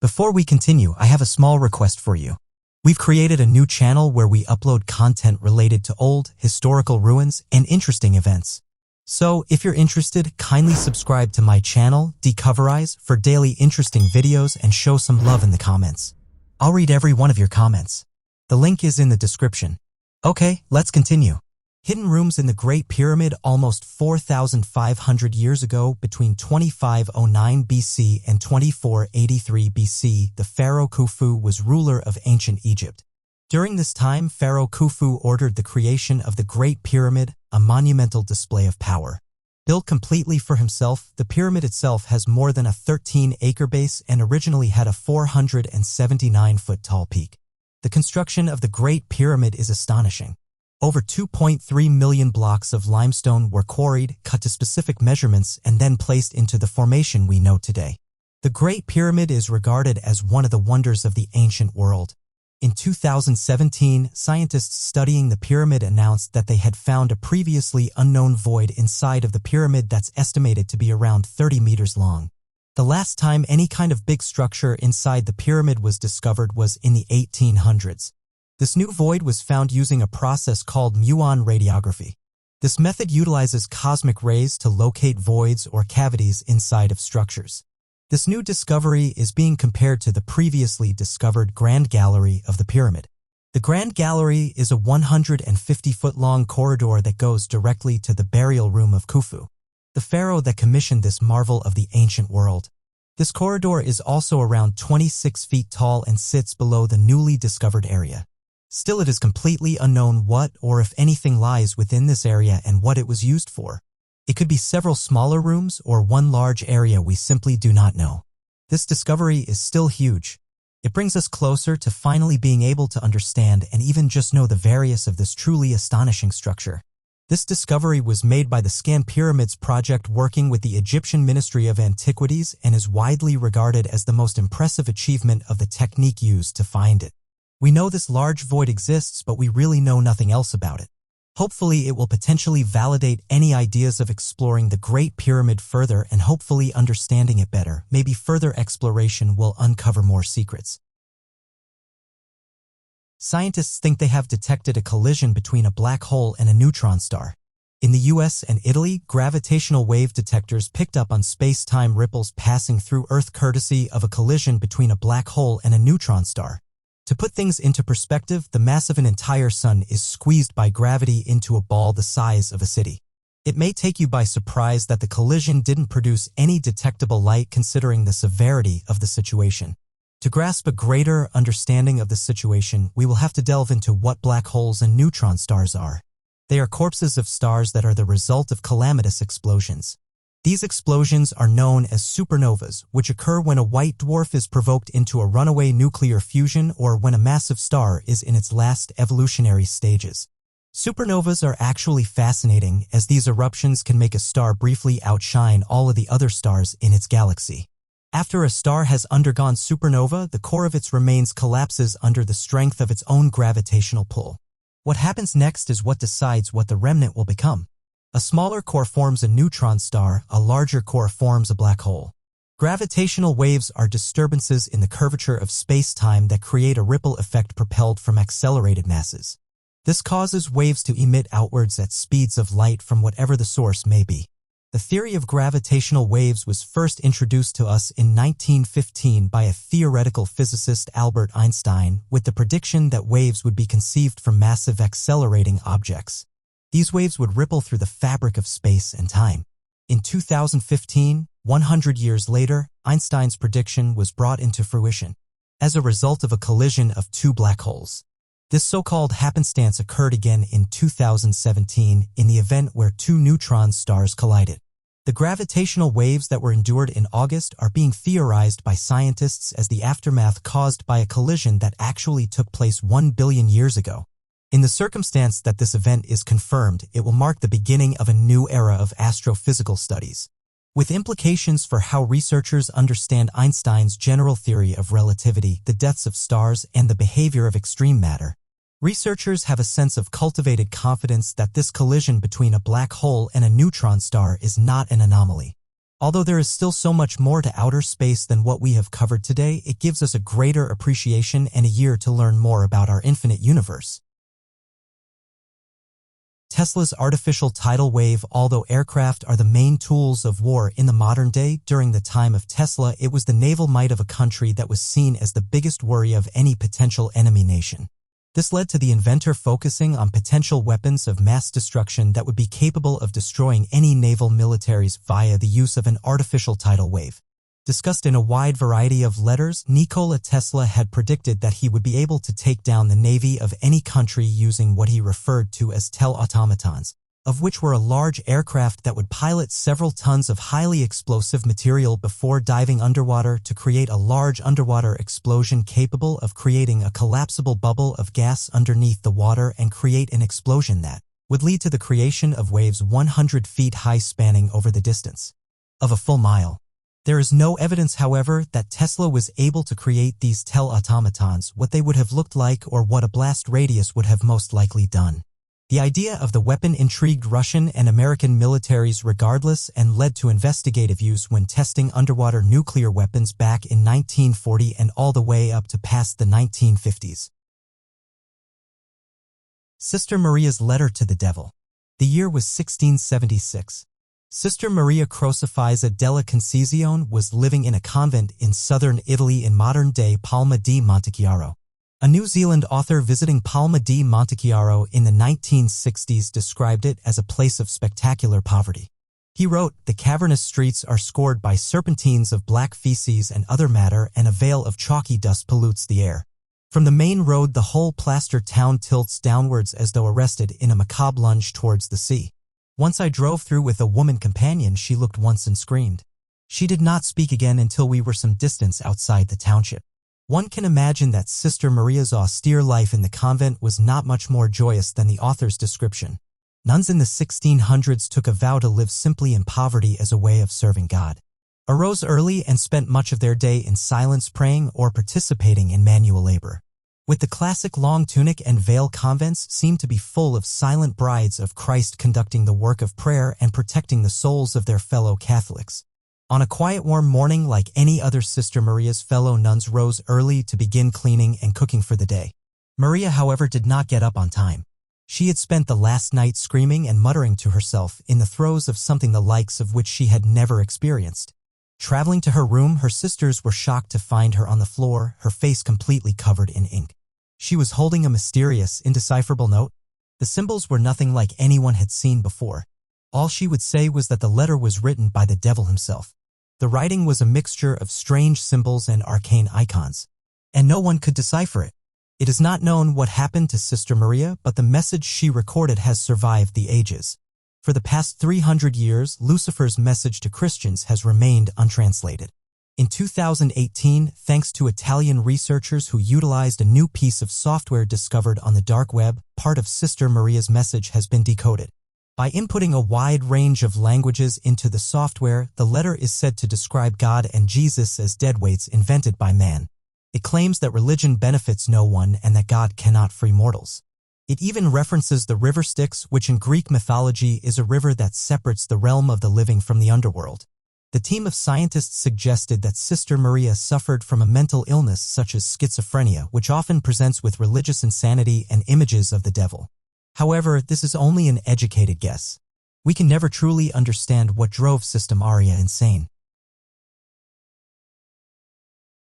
Speaker 1: Before we continue, I have a small request for you. We've created a new channel where we upload content related to old, historical ruins and interesting events. So, if you're interested, kindly subscribe to my channel, Decoverize, for daily interesting videos and show some love in the comments. I'll read every one of your comments. The link is in the description. Okay, let's continue. Hidden rooms in the Great Pyramid. Almost 4,500 years ago, between 2509 BC and 2483 BC, the pharaoh Khufu was ruler of ancient Egypt. During this time, Pharaoh Khufu ordered the creation of the Great Pyramid, a monumental display of power. Built completely for himself, the pyramid itself has more than a 13-acre base and originally had a 479-foot tall peak. The construction of the Great Pyramid is astonishing. Over 2.3 million blocks of limestone were quarried, cut to specific measurements, and then placed into the formation we know today. The Great Pyramid is regarded as one of the wonders of the ancient world. In 2017, scientists studying the pyramid announced that they had found a previously unknown void inside of the pyramid that's estimated to be around 30 meters long. The last time any kind of big structure inside the pyramid was discovered was in the 1800s. This new void was found using a process called muon radiography. This method utilizes cosmic rays to locate voids or cavities inside of structures. This new discovery is being compared to the previously discovered Grand Gallery of the pyramid. The Grand Gallery is a 150-foot-long corridor that goes directly to the burial room of Khufu, the pharaoh that commissioned this marvel of the ancient world. This corridor is also around 26 feet tall and sits below the newly discovered area. Still, it is completely unknown what or if anything lies within this area and what it was used for. It could be several smaller rooms or one large area we simply do not know. This discovery is still huge. It brings us closer to finally being able to understand and even just know the various of this truly astonishing structure. This discovery was made by the Scan Pyramids project working with the Egyptian Ministry of Antiquities and is widely regarded as the most impressive achievement of the technique used to find it. We know this large void exists, but we really know nothing else about it. Hopefully, it will potentially validate any ideas of exploring the Great Pyramid further, and hopefully understanding it better. Maybe further exploration will uncover more secrets. Scientists think they have detected a collision between a black hole and a neutron star. In the US and Italy, gravitational wave detectors picked up on space-time ripples passing through Earth courtesy of a collision between a black hole and a neutron star. To put things into perspective, the mass of an entire sun is squeezed by gravity into a ball the size of a city. It may take you by surprise that the collision didn't produce any detectable light considering the severity of the situation. To grasp a greater understanding of the situation, we will have to delve into what black holes and neutron stars are. They are corpses of stars that are the result of calamitous explosions. These explosions are known as supernovas, which occur when a white dwarf is provoked into a runaway nuclear fusion or when a massive star is in its last evolutionary stages. Supernovas are actually fascinating, as these eruptions can make a star briefly outshine all of the other stars in its galaxy. After a star has undergone supernova, the core of its remains collapses under the strength of its own gravitational pull. What happens next is what decides what the remnant will become. A smaller core forms a neutron star, a larger core forms a black hole. Gravitational waves are disturbances in the curvature of space-time that create a ripple effect propelled from accelerated masses. This causes waves to emit outwards at speeds of light from whatever the source may be. The theory of gravitational waves was first introduced to us in 1915 by a theoretical physicist Albert Einstein, with the prediction that waves would be conceived from massive accelerating objects. These waves would ripple through the fabric of space and time. In 2015, 100 years later, Einstein's prediction was brought into fruition as a result of a collision of two black holes. This so-called happenstance occurred again in 2017 in the event where two neutron stars collided. The gravitational waves that were endured in August are being theorized by scientists as the aftermath caused by a collision that actually took place 1 billion years ago. In the circumstance that this event is confirmed, it will mark the beginning of a new era of astrophysical studies, with implications for how researchers understand Einstein's general theory of relativity, the deaths of stars, and the behavior of extreme matter. Researchers have a sense of cultivated confidence that this collision between a black hole and a neutron star is not an anomaly. Although there is still so much more to outer space than what we have covered today, it gives us a greater appreciation and a year to learn more about our infinite universe. Tesla's artificial tidal wave. Although aircraft are the main tools of war in the modern day, during the time of Tesla, it was the naval might of a country that was seen as the biggest worry of any potential enemy nation. This led to the inventor focusing on potential weapons of mass destruction that would be capable of destroying any naval militaries via the use of an artificial tidal wave. Discussed in a wide variety of letters, Nikola Tesla had predicted that he would be able to take down the navy of any country using what he referred to as teleautomatons. of which were a large aircraft that would pilot several tons of highly explosive material before diving underwater to create a large underwater explosion capable of creating a collapsible bubble of gas underneath the water and create an explosion that would lead to the creation of waves 100 feet high spanning over the distance of a full mile. There is no evidence, however, that Tesla was able to create these automatons, what they would have looked like or what a blast radius would have most likely done. The idea of the weapon intrigued Russian and American militaries regardless and led to investigative use when testing underwater nuclear weapons back in 1940 and all the way up to past the 1950s. Sister Maria's letter to the devil. The year was 1676. Sister Maria Crocifisa della Concezione was living in a convent in southern Italy in modern-day Palma di Montechiaro. A New Zealand author visiting Palma di Montechiaro in the 1960s described it as a place of spectacular poverty. He wrote, "The cavernous streets are scored by serpentines of black feces and other matter, and a veil of chalky dust pollutes the air. From the main road the whole plaster town tilts downwards as though arrested in a macabre lunge towards the sea. Once I drove through with a woman companion. She looked once and screamed. She did not speak again until we were some distance outside the township." One can imagine that Sister Maria's austere life in the convent was not much more joyous than the author's description. Nuns in the 1600s took a vow to live simply in poverty as a way of serving God. Arose early and spent much of their day in silence praying or participating in manual labor. With the classic long tunic and veil, convents seemed to be full of silent brides of Christ conducting the work of prayer and protecting the souls of their fellow Catholics. On a quiet warm morning like any other, Sister Maria's fellow nuns rose early to begin cleaning and cooking for the day. Maria, however, did not get up on time. She had spent the last night screaming and muttering to herself in the throes of something the likes of which she had never experienced. Traveling to her room, her sisters were shocked to find her on the floor, her face completely covered in ink. She was holding a mysterious, indecipherable note. The symbols were nothing like anyone had seen before. All she would say was that the letter was written by the devil himself. The writing was a mixture of strange symbols and arcane icons, and no one could decipher it. It is not known what happened to Sister Maria, but the message she recorded has survived the ages. For the past 300 years, Lucifer's message to Christians has remained untranslated. In 2018, thanks to Italian researchers who utilized a new piece of software discovered on the dark web, part of Sister Maria's message has been decoded. By inputting a wide range of languages into the software, the letter is said to describe God and Jesus as deadweights invented by man. It claims that religion benefits no one and that God cannot free mortals. It even references the river Styx, which in Greek mythology is a river that separates the realm of the living from the underworld. The team of scientists suggested that Sister Maria suffered from a mental illness such as schizophrenia, which often presents with religious insanity and images of the devil. However, this is only an educated guess. We can never truly understand what drove Sister Maria insane.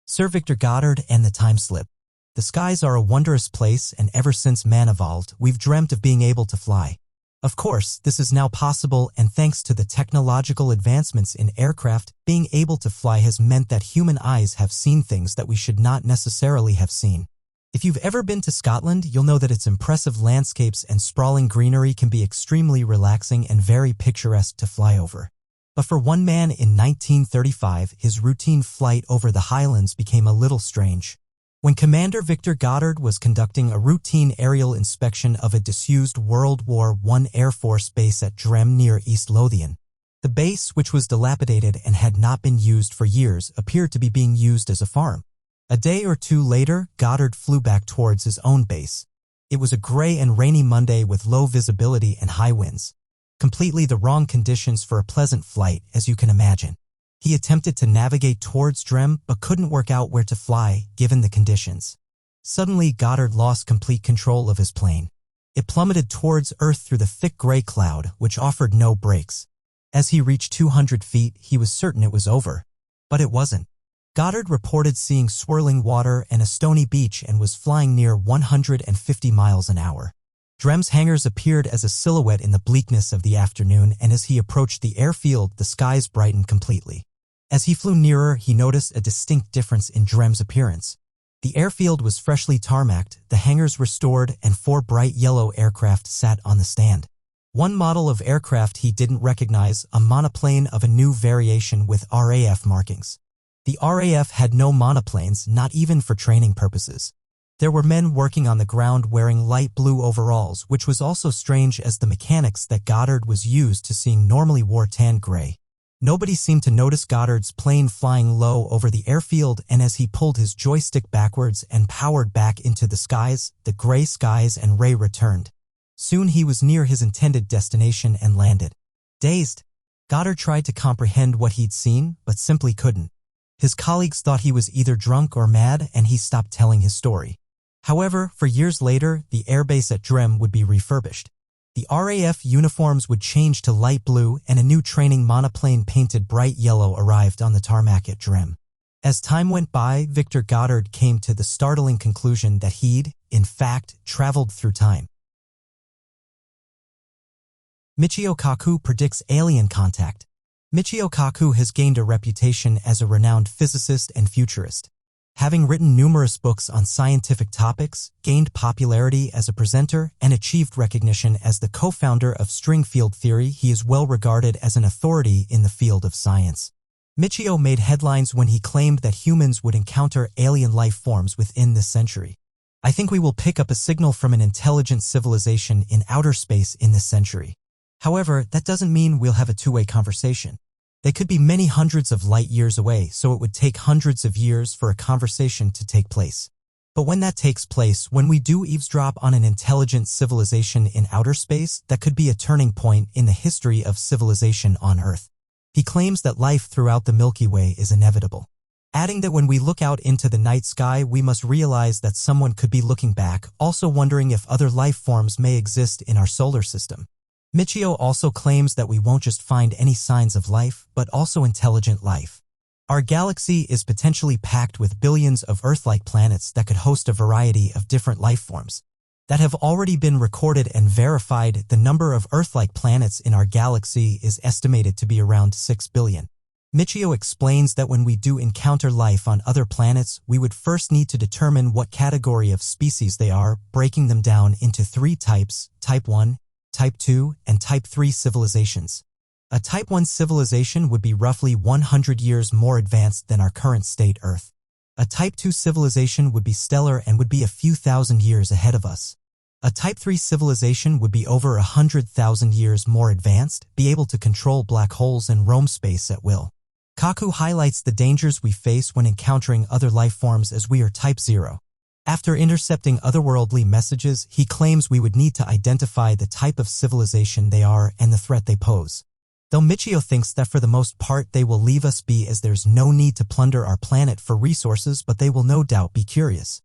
Speaker 1: Sir Victor Goddard and the Time Slip. The skies are a wondrous place, and ever since man evolved, we've dreamt of being able to fly. Of course, this is now possible, and thanks to the technological advancements in aircraft, being able to fly has meant that human eyes have seen things that we should not necessarily have seen. If you've ever been to Scotland, you'll know that its impressive landscapes and sprawling greenery can be extremely relaxing and very picturesque to fly over. But for one man in 1935, his routine flight over the Highlands became a little strange. When Commander Victor Goddard was conducting a routine aerial inspection of a disused World War I Air Force base at Drem near East Lothian, the base, which was dilapidated and had not been used for years, appeared to be being used as a farm. A day or two later, Goddard flew back towards his own base. It was a gray and rainy Monday with low visibility and high winds. Completely the wrong conditions for a pleasant flight, as you can imagine. He attempted to navigate towards Drem, but couldn't work out where to fly, given the conditions. Suddenly, Goddard lost complete control of his plane. It plummeted towards Earth through the thick gray cloud, which offered no brakes. As he reached 200 feet, he was certain it was over. But it wasn't. Goddard reported seeing swirling water and a stony beach and was flying near 150 miles an hour. Drem's hangars appeared as a silhouette in the bleakness of the afternoon, and as he approached the airfield, the skies brightened completely. As he flew nearer, he noticed a distinct difference in Drem's appearance. The airfield was freshly tarmacked, the hangars restored, and 4 bright yellow aircraft sat on the stand. One model of aircraft he didn't recognize, a monoplane of a new variation with RAF markings. The RAF had no monoplanes, not even for training purposes. There were men working on the ground wearing light blue overalls, which was also strange as the mechanics that Goddard was used to seeing normally wore tan gray. Nobody seemed to notice Goddard's plane flying low over the airfield, and as he pulled his joystick backwards and powered back into the skies, the gray skies, and Ray returned. Soon he was near his intended destination and landed. Dazed, Goddard tried to comprehend what he'd seen, but simply couldn't. His colleagues thought he was either drunk or mad, and he stopped telling his story. However, for years later, the airbase at Drem would be refurbished. The RAF uniforms would change to light blue, and a new training monoplane painted bright yellow arrived on the tarmac at Drem. As time went by, Victor Goddard came to the startling conclusion that he'd, in fact, traveled through time. Michio Kaku predicts alien contact. Michio Kaku has gained a reputation as a renowned physicist and futurist. Having written numerous books on scientific topics, gained popularity as a presenter, and achieved recognition as the co-founder of string field theory, he is well regarded as an authority in the field of science. Michio made headlines when he claimed that humans would encounter alien life forms within this century. I think we will pick up a signal from an intelligent civilization in outer space in this century. However, that doesn't mean we'll have a two-way conversation. They could be many hundreds of light years away, so it would take hundreds of years for a conversation to take place. But when that takes place, when we do eavesdrop on an intelligent civilization in outer space, that could be a turning point in the history of civilization on Earth. He claims that life throughout the Milky Way is inevitable, adding that when we look out into the night sky, we must realize that someone could be looking back, also wondering if other life forms may exist in our solar system. Michio also claims that we won't just find any signs of life, but also intelligent life. Our galaxy is potentially packed with billions of Earth-like planets that could host a variety of different life forms that have already been recorded and verified. The number of Earth-like planets in our galaxy is estimated to be around 6 billion. Michio explains that when we do encounter life on other planets, we would first need to determine what category of species they are, breaking them down into 3 types: Type 1, Type 2, and Type 3 civilizations. A Type 1 civilization would be roughly 100 years more advanced than our current state Earth. A Type 2 civilization would be stellar and would be a few thousand years ahead of us. A Type 3 civilization would be over 100,000 years more advanced, be able to control black holes and roam space at will. Kaku highlights the dangers we face when encountering other life forms as we are Type 0. After intercepting otherworldly messages, he claims we would need to identify the type of civilization they are and the threat they pose. Though Michio thinks that for the most part they will leave us be as there's no need to plunder our planet for resources, but they will no doubt be curious.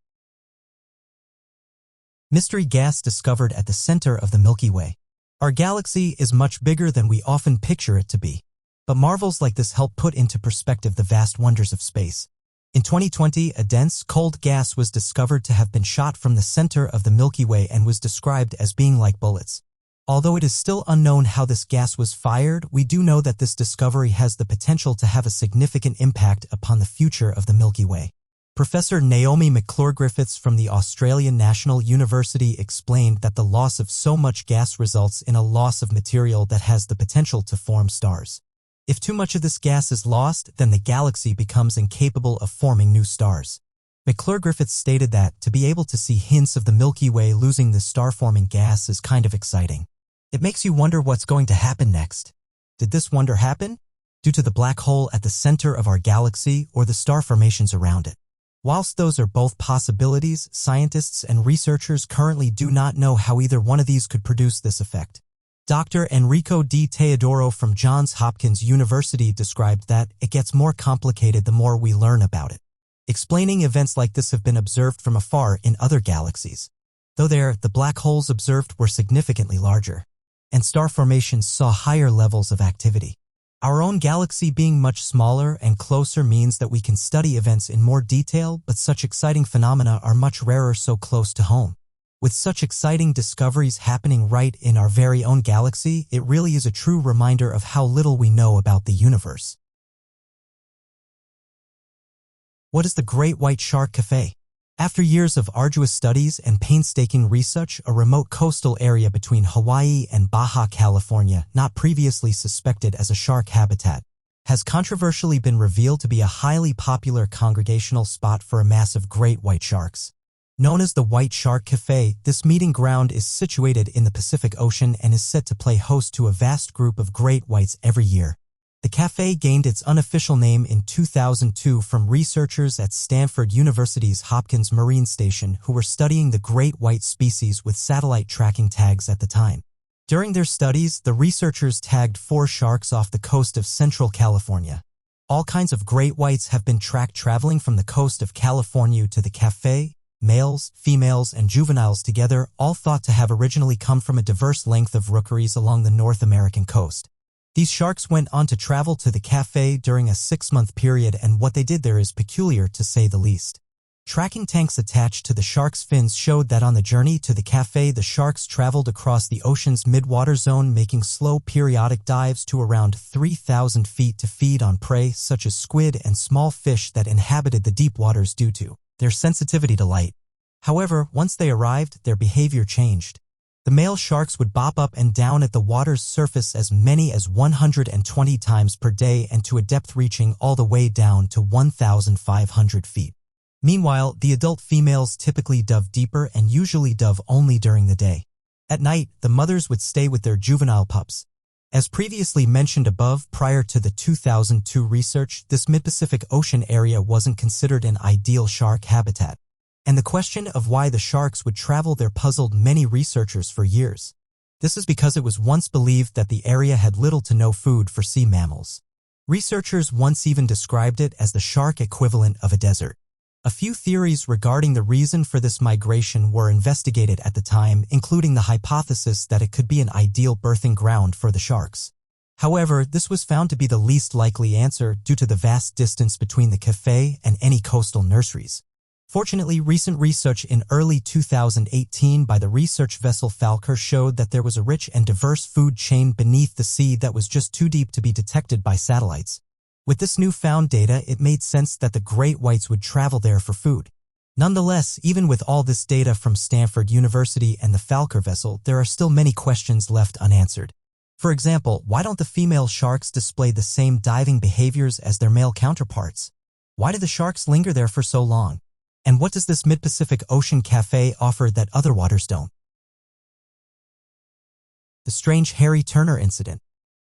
Speaker 1: Mystery gas discovered at the center of the Milky Way. Our galaxy is much bigger than we often picture it to be. But marvels like this help put into perspective the vast wonders of space. In 2020, a dense, cold gas was discovered to have been shot from the center of the Milky Way and was described as being like bullets. Although it is still unknown how this gas was fired, we do know that this discovery has the potential to have a significant impact upon the future of the Milky Way. Professor Naomi McClure-Griffiths from the Australian National University explained that the loss of so much gas results in a loss of material that has the potential to form stars. If too much of this gas is lost, then the galaxy becomes incapable of forming new stars. McClure-Griffiths stated that, to be able to see hints of the Milky Way losing this star-forming gas is kind of exciting. It makes you wonder what's going to happen next. Did this wonder happen? Due to the black hole at the center of our galaxy or the star formations around it? Whilst those are both possibilities, scientists and researchers currently do not know how either one of these could produce this effect. Dr. Enrico D. Teodoro from Johns Hopkins University described that it gets more complicated the more we learn about it, explaining events like this have been observed from afar in other galaxies. Though the black holes observed were significantly larger, and star formations saw higher levels of activity. Our own galaxy being much smaller and closer means that we can study events in more detail, but such exciting phenomena are much rarer so close to home. With such exciting discoveries happening right in our very own galaxy, it really is a true reminder of how little we know about the universe. What is the Great White Shark Cafe? After years of arduous studies and painstaking research, a remote coastal area between Hawaii and Baja California, not previously suspected as a shark habitat, has controversially been revealed to be a highly popular congregational spot for a massive great white sharks. Known as the White Shark Cafe, this meeting ground is situated in the Pacific Ocean and is set to play host to a vast group of great whites every year. The cafe gained its unofficial name in 2002 from researchers at Stanford University's Hopkins Marine Station who were studying the great white species with satellite tracking tags at the time. During their studies, the researchers tagged 4 sharks off the coast of Central California. All kinds of great whites have been tracked traveling from the coast of California to the cafe, males, females, and juveniles together, all thought to have originally come from a diverse length of rookeries along the North American coast. These sharks went on to travel to the cafe during a 6-month period, and what they did there is peculiar to say the least. Tracking tanks attached to the sharks' fins showed that on the journey to the cafe the sharks traveled across the ocean's midwater zone, making slow periodic dives to around 3,000 feet to feed on prey such as squid and small fish that inhabited the deep waters due to their sensitivity to light. However, once they arrived, their behavior changed. The male sharks would bob up and down at the water's surface as many as 120 times per day and to a depth reaching all the way down to 1,500 feet. Meanwhile, the adult females typically dove deeper and usually dove only during the day. At night, the mothers would stay with their juvenile pups. As previously mentioned above, prior to the 2002 research, this mid-Pacific Ocean area wasn't considered an ideal shark habitat. And the question of why the sharks would travel there puzzled many researchers for years. This is because it was once believed that the area had little to no food for sea mammals. Researchers once even described it as the shark equivalent of a desert. A few theories regarding the reason for this migration were investigated at the time, including the hypothesis that it could be an ideal birthing ground for the sharks. However, this was found to be the least likely answer due to the vast distance between the cafe and any coastal nurseries. Fortunately, recent research in early 2018 by the research vessel Falker showed that there was a rich and diverse food chain beneath the sea that was just too deep to be detected by satellites. With this newfound data, it made sense that the great whites would travel there for food. Nonetheless, even with all this data from Stanford University and the Falker vessel, there are still many questions left unanswered. For example, why don't the female sharks display the same diving behaviors as their male counterparts? Why do the sharks linger there for so long? And what does this mid-Pacific Ocean cafe offer that other waters don't? The strange Harry Turner incident.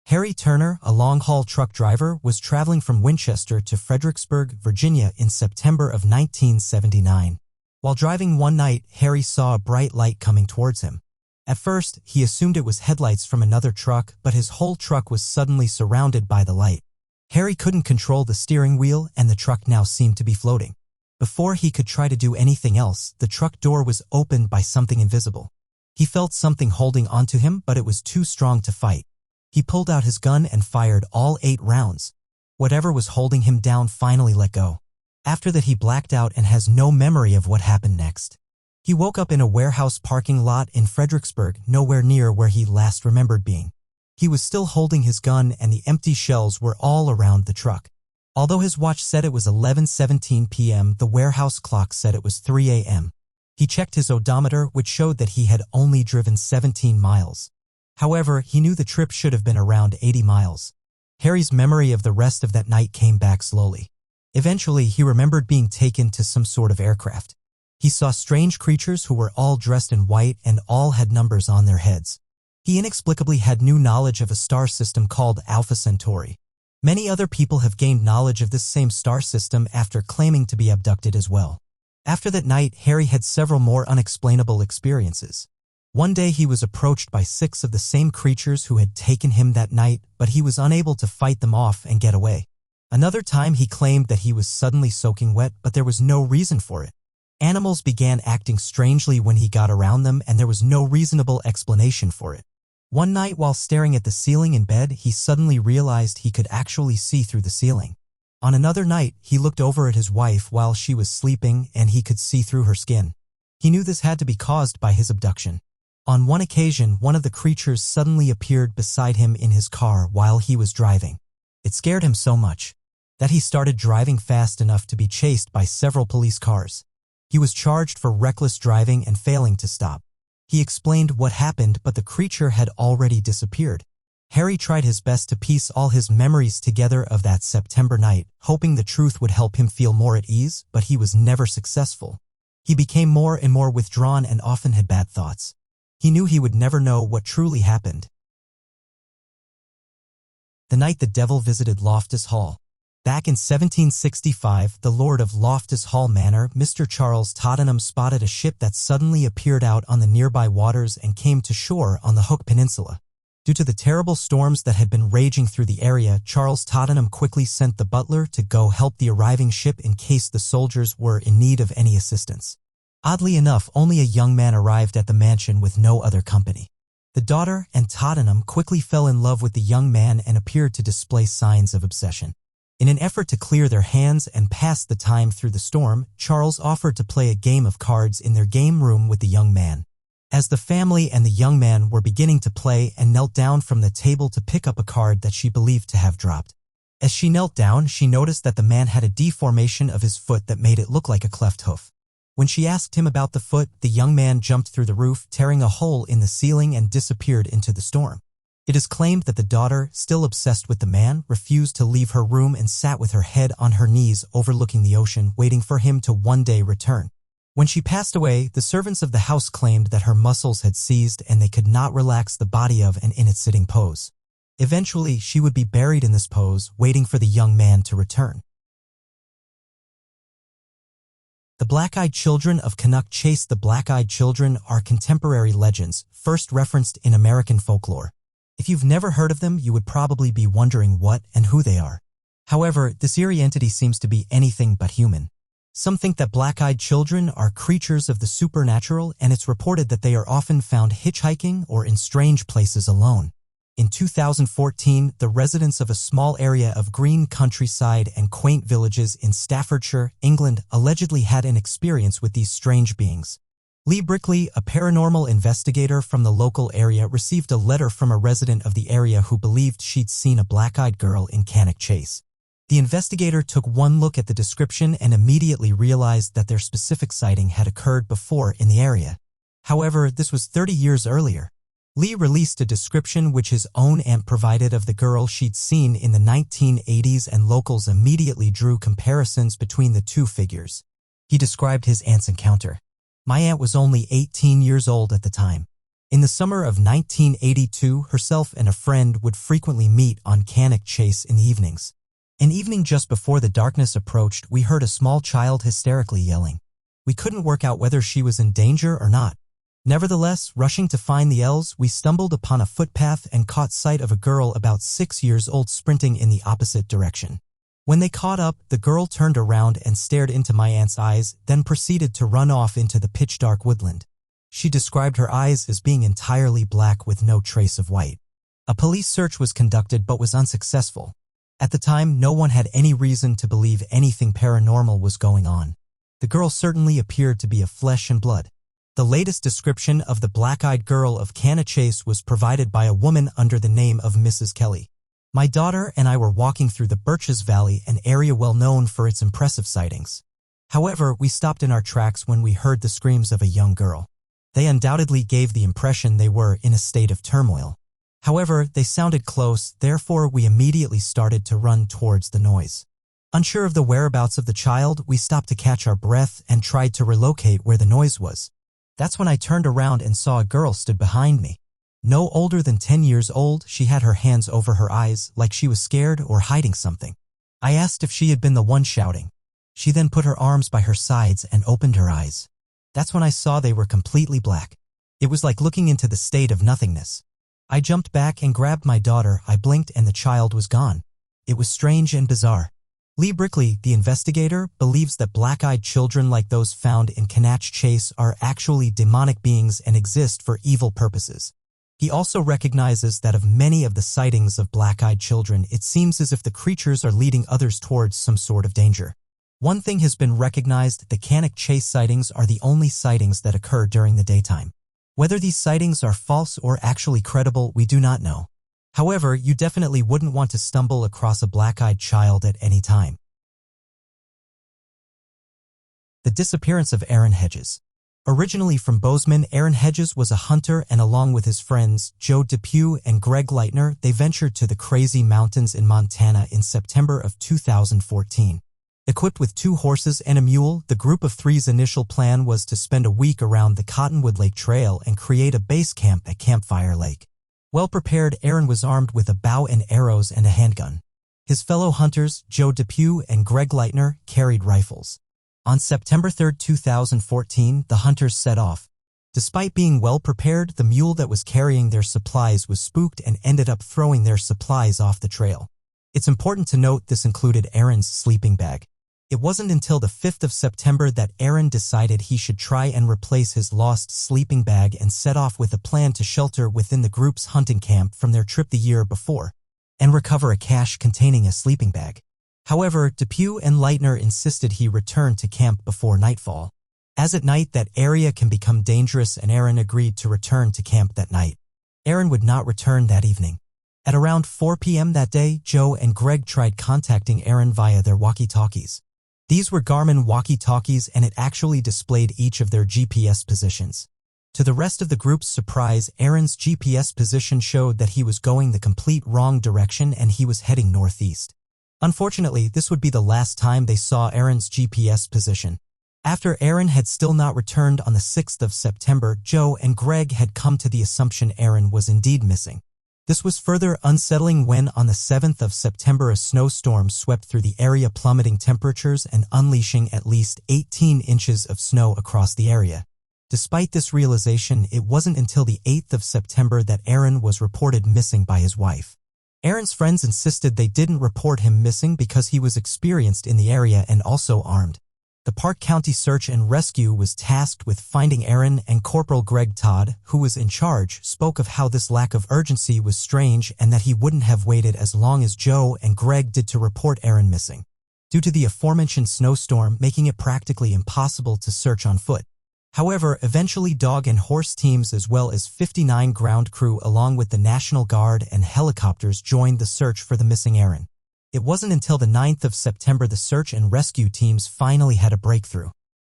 Speaker 1: Harry Turner, a long-haul truck driver, was traveling from Winchester to Fredericksburg, Virginia in September of 1979. While driving one night, Harry saw a bright light coming towards him. At first, he assumed it was headlights from another truck, but his whole truck was suddenly surrounded by the light. Harry couldn't control the steering wheel, and the truck now seemed to be floating. Before he could try to do anything else, the truck door was opened by something invisible. He felt something holding onto him, but it was too strong to fight. He pulled out his gun and fired all 8 rounds. Whatever was holding him down finally let go. After that, he blacked out and has no memory of what happened next. He woke up in a warehouse parking lot in Fredericksburg, nowhere near where he last remembered being. He was still holding his gun and the empty shells were all around the truck. Although his watch said it was 11:17 p.m., the warehouse clock said it was 3 a.m. He checked his odometer, which showed that he had only driven 17 miles. However, he knew the trip should have been around 80 miles. Harry's memory of the rest of that night came back slowly. Eventually, he remembered being taken to some sort of aircraft. He saw strange creatures who were all dressed in white and all had numbers on their heads. He inexplicably had new knowledge of a star system called Alpha Centauri. Many other people have gained knowledge of this same star system after claiming to be abducted as well. After that night, Harry had several more unexplainable experiences. One day he was approached by 6 of the same creatures who had taken him that night, but he was unable to fight them off and get away. Another time he claimed that he was suddenly soaking wet, but there was no reason for it. Animals began acting strangely when he got around them, and there was no reasonable explanation for it. One night while staring at the ceiling in bed, he suddenly realized he could actually see through the ceiling. On another night, he looked over at his wife while she was sleeping and he could see through her skin. He knew this had to be caused by his abduction. On one occasion, one of the creatures suddenly appeared beside him in his car while he was driving. It scared him so much that he started driving fast enough to be chased by several police cars. He was charged for reckless driving and failing to stop. He explained what happened, but the creature had already disappeared. Harry tried his best to piece all his memories together of that September night, hoping the truth would help him feel more at ease, but he was never successful. He became more and more withdrawn and often had bad thoughts. He knew he would never know what truly happened. The night the devil visited Loftus Hall. Back in 1765, the lord of Loftus Hall Manor, Mr. Charles Tottenham, spotted a ship that suddenly appeared out on the nearby waters and came to shore on the Hook Peninsula. Due to the terrible storms that had been raging through the area, Charles Tottenham quickly sent the butler to go help the arriving ship in case the soldiers were in need of any assistance. Oddly enough, only a young man arrived at the mansion with no other company. The daughter and Tottenham quickly fell in love with the young man and appeared to display signs of obsession. In an effort to clear their hands and pass the time through the storm, Charles offered to play a game of cards in their game room with the young man. As the family and the young man were beginning to play and knelt down from the table to pick up a card that she believed to have dropped. As she knelt down, she noticed that the man had a deformation of his foot that made it look like a cleft hoof. When she asked him about the foot, the young man jumped through the roof, tearing a hole in the ceiling, and disappeared into the storm. It is claimed that the daughter, still obsessed with the man, refused to leave her room and sat with her head on her knees overlooking the ocean, waiting for him to one day return. When she passed away, the servants of the house claimed that her muscles had seized and they could not relax the body of and in its sitting pose. Eventually, she would be buried in this pose, waiting for the young man to return. The Black-Eyed Children of Canuck Chase. The Black-Eyed Children are contemporary legends, first referenced in American folklore. If you've never heard of them, you would probably be wondering what and who they are. However, this eerie entity seems to be anything but human. Some think that black-eyed children are creatures of the supernatural, and it's reported that they are often found hitchhiking or in strange places alone. In 2014, the residents of a small area of green countryside and quaint villages in Staffordshire, England, allegedly had an experience with these strange beings. Lee Brickley, a paranormal investigator from the local area, received a letter from a resident of the area who believed she'd seen a black-eyed girl in Cannock Chase. The investigator took one look at the description and immediately realized that their specific sighting had occurred before in the area. However, this was 30 years earlier. Lee released a description which his own aunt provided of the girl she'd seen in the 1980s, and locals immediately drew comparisons between the two figures. He described his aunt's encounter. My aunt was only 18 years old at the time. In the summer of 1982, herself and a friend would frequently meet on Cannock Chase in the evenings. An evening just before the darkness approached, we heard a small child hysterically yelling. We couldn't work out whether she was in danger or not. Nevertheless, rushing to find the elves, we stumbled upon a footpath and caught sight of a girl about 6 years old sprinting in the opposite direction. When they caught up, the girl turned around and stared into my aunt's eyes, then proceeded to run off into the pitch-dark woodland. She described her eyes as being entirely black with no trace of white. A police search was conducted but was unsuccessful. At the time, no one had any reason to believe anything paranormal was going on. The girl certainly appeared to be of flesh and blood. The latest description of the black-eyed girl of Cannock Chase was provided by a woman under the name of Mrs. Kelly. My daughter and I were walking through the Birches Valley, an area well known for its impressive sightings. However, we stopped in our tracks when we heard the screams of a young girl. They undoubtedly gave the impression they were in a state of turmoil. However, they sounded close, therefore we immediately started to run towards the noise. Unsure of the whereabouts of the child, we stopped to catch our breath and tried to relocate where the noise was. That's when I turned around and saw a girl stood behind me. No older than 10 years old, she had her hands over her eyes like she was scared or hiding something. I asked if she had been the one shouting. She then put her arms by her sides and opened her eyes. That's when I saw they were completely black. It was like looking into the state of nothingness. I jumped back and grabbed my daughter. I blinked and the child was gone. It was strange and bizarre. Lee Brickley, the investigator, believes that black-eyed children like those found in Cannock Chase are actually demonic beings and exist for evil purposes. He also recognizes that of many of the sightings of black-eyed children, it seems as if the creatures are leading others towards some sort of danger. One thing has been recognized: the Cannock Chase sightings are the only sightings that occur during the daytime. Whether these sightings are false or actually credible, we do not know. However, you definitely wouldn't want to stumble across a black-eyed child at any time. The disappearance of Aaron Hedges. Originally from Bozeman, Aaron Hedges was a hunter, and along with his friends, Joe Depew and Greg Leitner, they ventured to the Crazy Mountains in Montana in September of 2014. Equipped with 2 horses and a mule, the group of 3's initial plan was to spend a week around the Cottonwood Lake Trail and create a base camp at Campfire Lake. Well prepared, Aaron was armed with a bow and arrows and a handgun. His fellow hunters, Joe Depew and Greg Leitner, carried rifles. On September 3, 2014, the hunters set off. Despite being well prepared, the mule that was carrying their supplies was spooked and ended up throwing their supplies off the trail. It's important to note this included Aaron's sleeping bag. It wasn't until the 5th of September that Aaron decided he should try and replace his lost sleeping bag and set off with a plan to shelter within the group's hunting camp from their trip the year before and recover a cache containing a sleeping bag. However, Depew and Leitner insisted he return to camp before nightfall, as at night that area can become dangerous, and Aaron agreed to return to camp that night. Aaron would not return that evening. At around 4 p.m. that day, Joe and Greg tried contacting Aaron via their walkie-talkies. These were Garmin walkie-talkies, and it actually displayed each of their GPS positions. To the rest of the group's surprise, Aaron's GPS position showed that he was going the complete wrong direction and he was heading northeast. Unfortunately, this would be the last time they saw Aaron's GPS position. After Aaron had still not returned on the 6th of September, Joe and Greg had come to the assumption Aaron was indeed missing. This was further unsettling when, on the 7th of September, a snowstorm swept through the area, plummeting temperatures and unleashing at least 18 inches of snow across the area. Despite this realization, it wasn't until the 8th of September that Aaron was reported missing by his wife. Aaron's friends insisted they didn't report him missing because he was experienced in the area and also armed. The Park County Search and Rescue was tasked with finding Aaron, and Corporal Greg Todd, who was in charge, spoke of how this lack of urgency was strange and that he wouldn't have waited as long as Joe and Greg did to report Aaron missing, due to the aforementioned snowstorm making it practically impossible to search on foot. However, eventually dog and horse teams as well as 59 ground crew along with the National Guard and helicopters joined the search for the missing Aaron. It wasn't until the 9th of September the search and rescue teams finally had a breakthrough.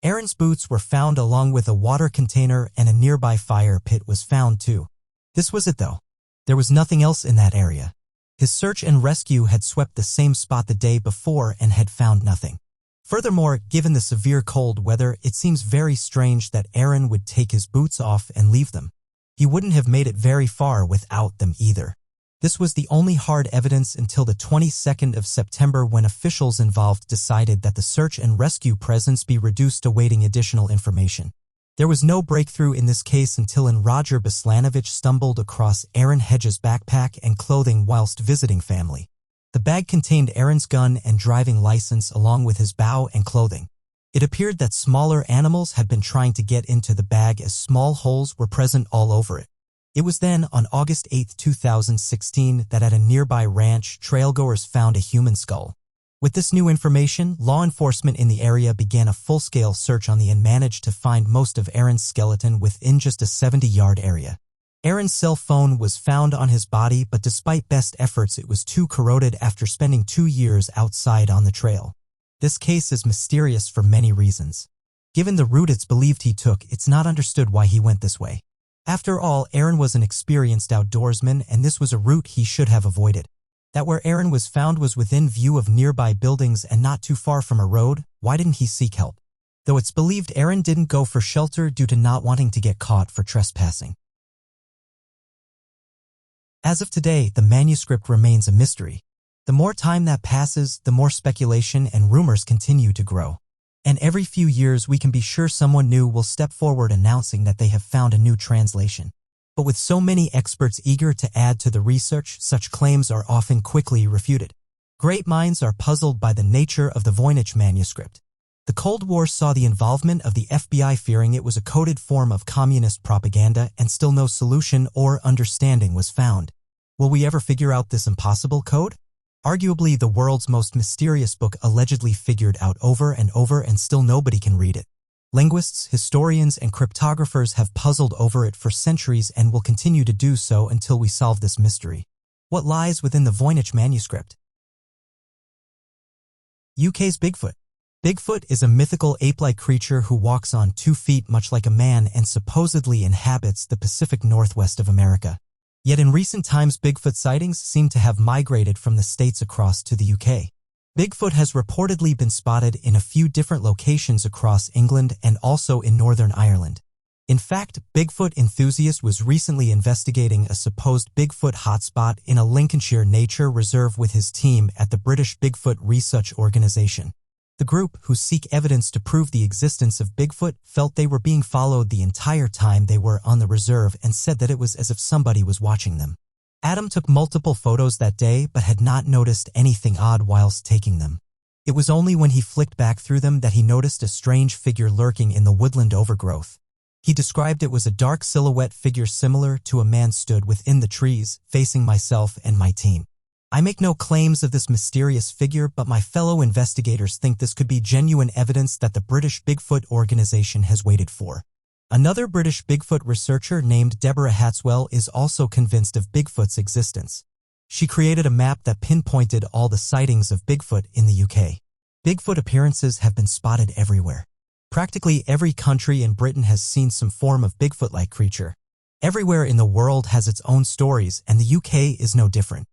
Speaker 1: Aaron's boots were found along with a water container, and a nearby fire pit was found too. This was it though. There was nothing else in that area. His search and rescue had swept the same spot the day before and had found nothing. Furthermore, given the severe cold weather, it seems very strange that Aaron would take his boots off and leave them. He wouldn't have made it very far without them either. This was the only hard evidence until the 22nd of September, when officials involved decided that the search and rescue presence be reduced, awaiting additional information. There was no breakthrough in this case until Roger Beslanovich stumbled across Aaron Hedges' backpack and clothing whilst visiting family. The bag contained Aaron's gun and driving license along with his bow and clothing. It appeared that smaller animals had been trying to get into the bag as small holes were present all over it. It was then, on August 8, 2016, that at a nearby ranch, trailgoers found a human skull. With this new information, law enforcement in the area began a full-scale search on the and managed to find most of Aaron's skeleton within just a 70-yard area. Aaron's cell phone was found on his body, but despite best efforts, it was too corroded after spending 2 years outside on the trail. This case is mysterious for many reasons. Given the route it's believed he took, it's not understood why he went this way. After all, Aaron was an experienced outdoorsman, and this was a route he should have avoided. That where Aaron was found was within view of nearby buildings and not too far from a road. Why didn't he seek help? Though it's believed Aaron didn't go for shelter due to not wanting to get caught for trespassing. As of today, the manuscript remains a mystery. The more time that passes, the more speculation and rumors continue to grow. And every few years we can be sure someone new will step forward announcing that they have found a new translation. But with so many experts eager to add to the research, such claims are often quickly refuted. Great minds are puzzled by the nature of the Voynich manuscript. The Cold War saw the involvement of the FBI, fearing it was a coded form of communist propaganda, and still no solution or understanding was found. Will we ever figure out this impossible code? Arguably the world's most mysterious book, allegedly figured out over and over, and still nobody can read it. Linguists, historians, and cryptographers have puzzled over it for centuries and will continue to do so until we solve this mystery. What lies within the Voynich manuscript? UK's Bigfoot. Bigfoot is a mythical ape-like creature who walks on 2 feet much like a man and supposedly inhabits the Pacific Northwest of America. Yet in recent times, Bigfoot sightings seem to have migrated from the States across to the UK. Bigfoot has reportedly been spotted in a few different locations across England and also in Northern Ireland. In fact, Bigfoot enthusiast was recently investigating a supposed Bigfoot hotspot in a Lincolnshire nature reserve with his team at the British Bigfoot Research Organisation. The group, who seek evidence to prove the existence of Bigfoot, felt they were being followed the entire time they were on the reserve and said that it was as if somebody was watching them. Adam took multiple photos that day but had not noticed anything odd whilst taking them. It was only when he flicked back through them that he noticed a strange figure lurking in the woodland overgrowth. He described it was a dark silhouette figure similar to a man stood within the trees, facing myself and my team. I make no claims of this mysterious figure, but my fellow investigators think this could be genuine evidence that the British Bigfoot Organisation has waited for. Another British Bigfoot researcher named Deborah Hatswell is also convinced of Bigfoot's existence. She created a map that pinpointed all the sightings of Bigfoot in the UK. Bigfoot appearances have been spotted everywhere. Practically every country in Britain has seen some form of Bigfoot-like creature. Everywhere in the world has its own stories, and the UK is no different.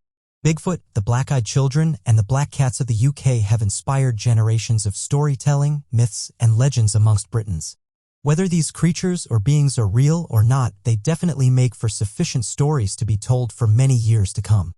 Speaker 1: Bigfoot, the black-eyed children, and the black cats of the UK have inspired generations of storytelling, myths, and legends amongst Britons. Whether these creatures or beings are real or not, they definitely make for sufficient stories to be told for many years to come.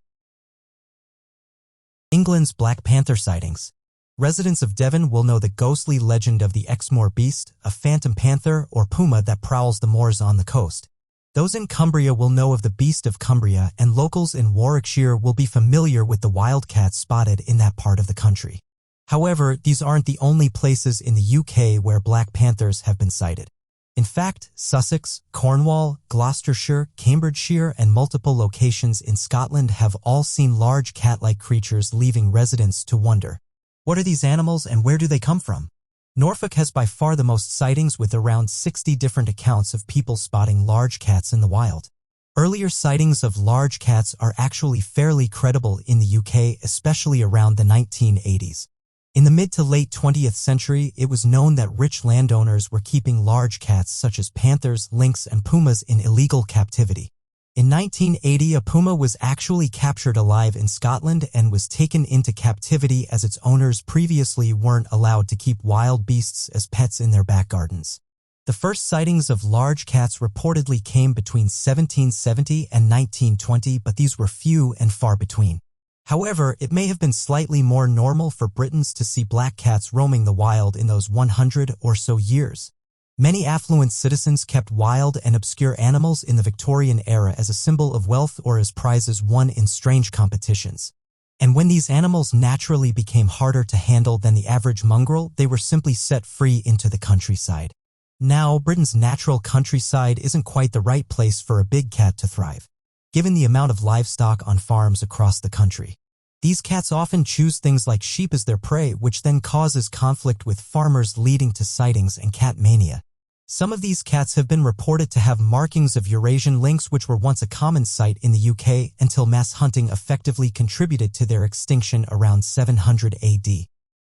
Speaker 1: England's Black Panther sightings. Residents of Devon will know the ghostly legend of the Exmoor beast, a phantom panther or puma that prowls the moors on the coast. Those in Cumbria will know of the Beast of Cumbria, and locals in Warwickshire will be familiar with the wildcats spotted in that part of the country. However, these aren't the only places in the UK where black panthers have been sighted. In fact, Sussex, Cornwall, Gloucestershire, Cambridgeshire, and multiple locations in Scotland have all seen large cat-like creatures, leaving residents to wonder, what are these animals and where do they come from? Norfolk has by far the most sightings, with around 60 different accounts of people spotting large cats in the wild. Earlier sightings of large cats are actually fairly credible in the UK, especially around the 1980s. In the mid to late 20th century, it was known that rich landowners were keeping large cats such as panthers, lynx, and pumas in illegal captivity. In 1980, a puma was actually captured alive in Scotland and was taken into captivity as its owners previously weren't allowed to keep wild beasts as pets in their back gardens. The first sightings of large cats reportedly came between 1770 and 1920, but these were few and far between. However, it may have been slightly more normal for Britons to see black cats roaming the wild in those 100 or so years. Many affluent citizens kept wild and obscure animals in the Victorian era as a symbol of wealth or as prizes won in strange competitions. And when these animals naturally became harder to handle than the average mongrel, they were simply set free into the countryside. Now, Britain's natural countryside isn't quite the right place for a big cat to thrive, given the amount of livestock on farms across the country. These cats often choose things like sheep as their prey, which then causes conflict with farmers, leading to sightings and cat mania. Some of these cats have been reported to have markings of Eurasian lynx, which were once a common sight in the UK until mass hunting effectively contributed to their extinction around 700 AD.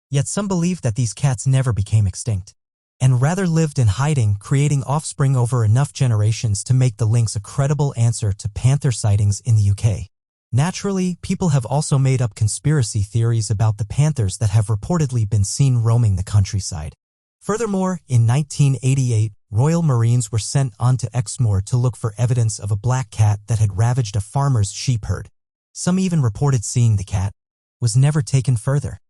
Speaker 1: Yet some believe that these cats never became extinct, and rather lived in hiding, creating offspring over enough generations to make the lynx a credible answer to panther sightings in the UK. Naturally, people have also made up conspiracy theories about the panthers that have reportedly been seen roaming the countryside. Furthermore, in 1988, Royal Marines were sent onto Exmoor to look for evidence of a black cat that had ravaged a farmer's sheep herd. Some even reported seeing the cat. Was never taken further.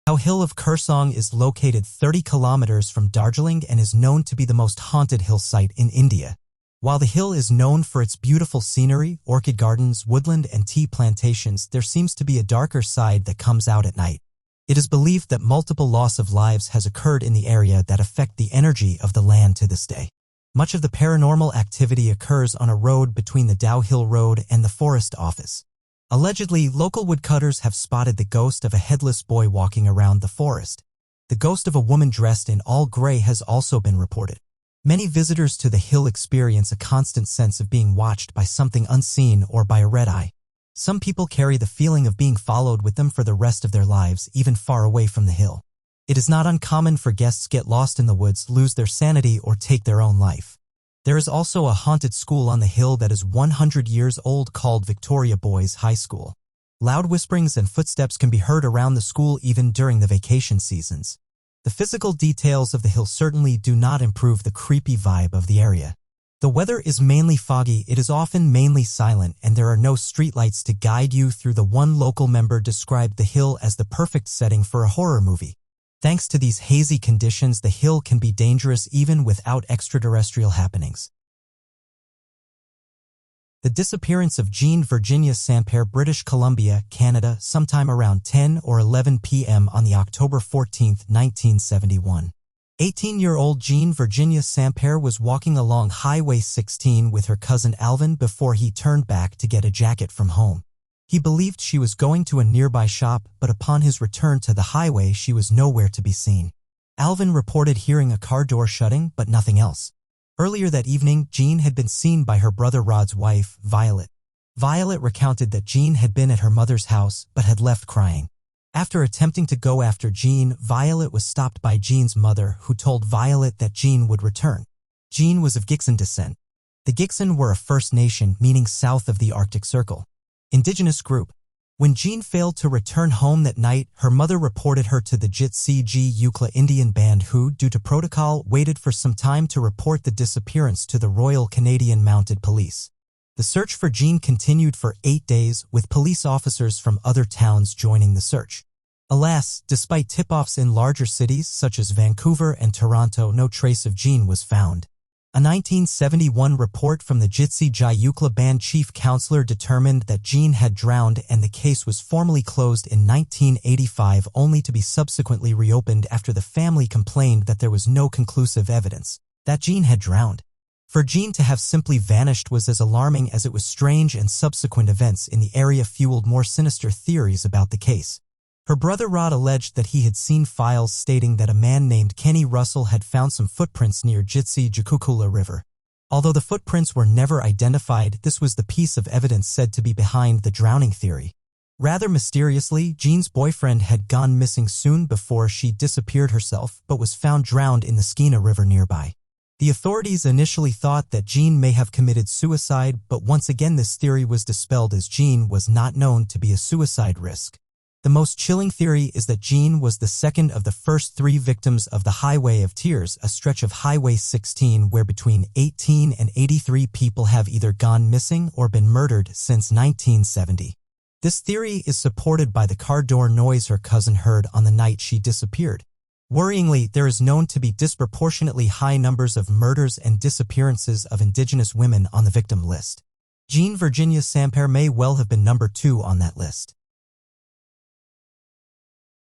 Speaker 1: How Hill of Kursong is located 30 kilometers from Darjeeling and is known to be the most haunted hill site in India. While the hill is known for its beautiful scenery, orchid gardens, woodland, and tea plantations, there seems to be a darker side that comes out at night. It is believed that multiple loss of lives has occurred in the area that affect the energy of the land to this day. Much of the paranormal activity occurs on a road between the Dow Hill Road and the Forest Office. Allegedly, local woodcutters have spotted the ghost of a headless boy walking around the forest. The ghost of a woman dressed in all gray has also been reported. Many visitors to the hill experience a constant sense of being watched by something unseen or by a red eye. Some people carry the feeling of being followed with them for the rest of their lives, even far away from the hill. It is not uncommon for guests get lost in the woods, lose their sanity, or take their own life. There is also a haunted school on the hill that is 100 years old called Victoria Boys High School. Loud whisperings and footsteps can be heard around the school even during the vacation seasons. The physical details of the hill certainly do not improve the creepy vibe of the area. The weather is mainly foggy, it is often mainly silent, and there are no streetlights to guide you through. The one local member described the hill as the perfect setting for a horror movie. Thanks to these hazy conditions, the hill can be dangerous even without extraterrestrial happenings. The disappearance of Jean Virginia Sampere, British Columbia, Canada, sometime around 10 or 11 p.m. on the October 14, 1971. 18-year-old Jean Virginia Sampere was walking along Highway 16 with her cousin Alvin before he turned back to get a jacket from home. He believed she was going to a nearby shop, but upon his return to the highway she was nowhere to be seen. Alvin reported hearing a car door shutting, but nothing else. Earlier that evening, Jean had been seen by her brother Rod's wife, Violet. Violet recounted that Jean had been at her mother's house, but had left crying. After attempting to go after Jean, Violet was stopped by Jean's mother, who told Violet that Jean would return. Jean was of Gixan descent. The Gixan were a First Nation, meaning south of the Arctic Circle. Indigenous group. When Jean failed to return home that night, her mother reported her to the Jit-Si-Ji-Yukla Indian Band who, due to protocol, waited for some time to report the disappearance to the Royal Canadian Mounted Police. The search for Jean continued for 8 days, with police officers from other towns joining the search. Alas, despite tip-offs in larger cities such as Vancouver and Toronto, no trace of Jean was found. A 1971 report from the Jit-Si-Ji-Yukla Band chief counselor determined that Jean had drowned, and the case was formally closed in 1985, only to be subsequently reopened after the family complained that there was no conclusive evidence that Jean had drowned. For Jean to have simply vanished was as alarming as it was strange, and subsequent events in the area fueled more sinister theories about the case. Her brother Rod alleged that he had seen files stating that a man named Kenny Russell had found some footprints near Jitsi-Jukukula River. Although the footprints were never identified, this was the piece of evidence said to be behind the drowning theory. Rather mysteriously, Jean's boyfriend had gone missing soon before she disappeared herself, but was found drowned in the Skeena River nearby. The authorities initially thought that Jean may have committed suicide, but once again this theory was dispelled as Jean was not known to be a suicide risk. The most chilling theory is that Jean was the second of the first 3 victims of the Highway of Tears, a stretch of Highway 16 where between 18 and 83 people have either gone missing or been murdered since 1970. This theory is supported by the car door noise her cousin heard on the night she disappeared. Worryingly, there is known to be disproportionately high numbers of murders and disappearances of Indigenous women on the victim list. Jean Virginia Sampere may well have been number 2 on that list.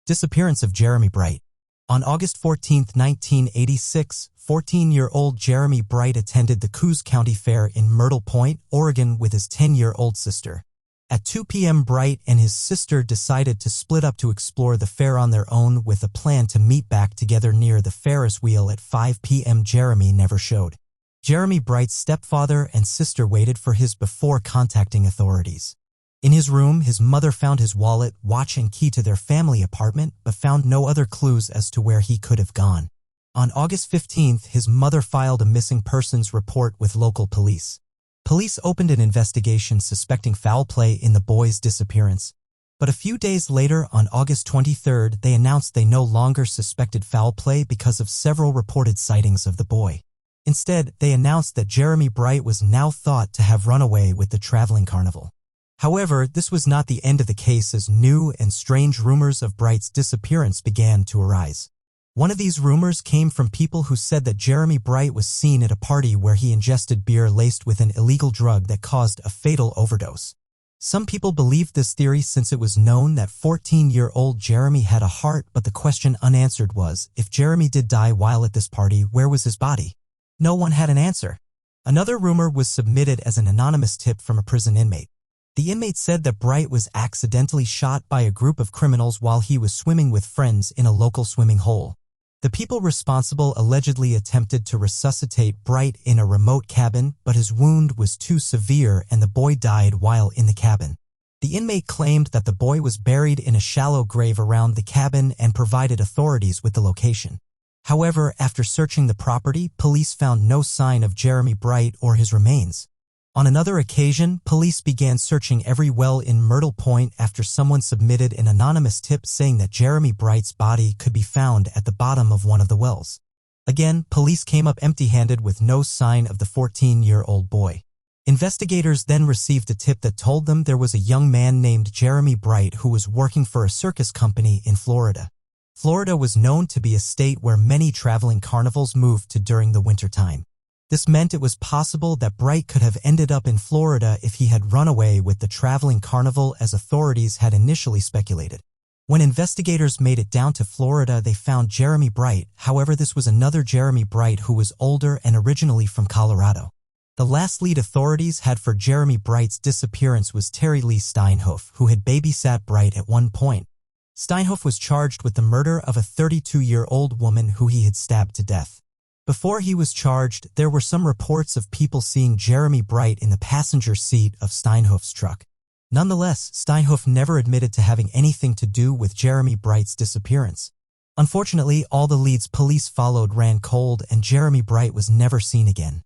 Speaker 1: Disappearance of Jeremy Bright. On August 14, 1986, 14-year-old Jeremy Bright attended the Coos County Fair in Myrtle Point, Oregon with his 10-year-old sister. At 2 p.m. Bright and his sister decided to split up to explore the fair on their own, with a plan to meet back together near the Ferris wheel at 5 p.m. Jeremy never showed. Jeremy Bright's stepfather and sister waited for his before contacting authorities. In his room, his mother found his wallet, watch, and key to their family apartment, but found no other clues as to where he could have gone. On August 15, his mother filed a missing persons report with local police. Police opened an investigation suspecting foul play in the boy's disappearance. But a few days later, on August 23, they announced they no longer suspected foul play because of several reported sightings of the boy. Instead, they announced that Jeremy Bright was now thought to have run away with the traveling carnival. However, this was not the end of the case, as new and strange rumors of Bright's disappearance began to arise. One of these rumors came from people who said that Jeremy Bright was seen at a party where he ingested beer laced with an illegal drug that caused a fatal overdose. Some people believed this theory since it was known that 14-year-old Jeremy had a heart, but the question unanswered was, if Jeremy did die while at this party, where was his body? No one had an answer. Another rumor was submitted as an anonymous tip from a prison inmate. The inmate said that Bright was accidentally shot by a group of criminals while he was swimming with friends in a local swimming hole. The people responsible allegedly attempted to resuscitate Bright in a remote cabin, but his wound was too severe and the boy died while in the cabin. The inmate claimed that the boy was buried in a shallow grave around the cabin and provided authorities with the location. However, after searching the property, police found no sign of Jeremy Bright or his remains. On another occasion, police began searching every well in Myrtle Point after someone submitted an anonymous tip saying that Jeremy Bright's body could be found at the bottom of one of the wells. Again, police came up empty-handed with no sign of the 14-year-old boy. Investigators then received a tip that told them there was a young man named Jeremy Bright who was working for a circus company in Florida. Florida was known to be a state where many traveling carnivals moved to during the wintertime. This meant it was possible that Bright could have ended up in Florida if he had run away with the traveling carnival as authorities had initially speculated. When investigators made it down to Florida, they found Jeremy Bright. However, this was another Jeremy Bright who was older and originally from Colorado. The last lead authorities had for Jeremy Bright's disappearance was Terry Lee Steinhoff, who had babysat Bright at one point. Steinhoff was charged with the murder of a 32-year-old woman who he had stabbed to death. Before he was charged, there were some reports of people seeing Jeremy Bright in the passenger seat of Steinhoff's truck. Nonetheless, Steinhoff never admitted to having anything to do with Jeremy Bright's disappearance. Unfortunately, all the leads police followed ran cold and Jeremy Bright was never seen again.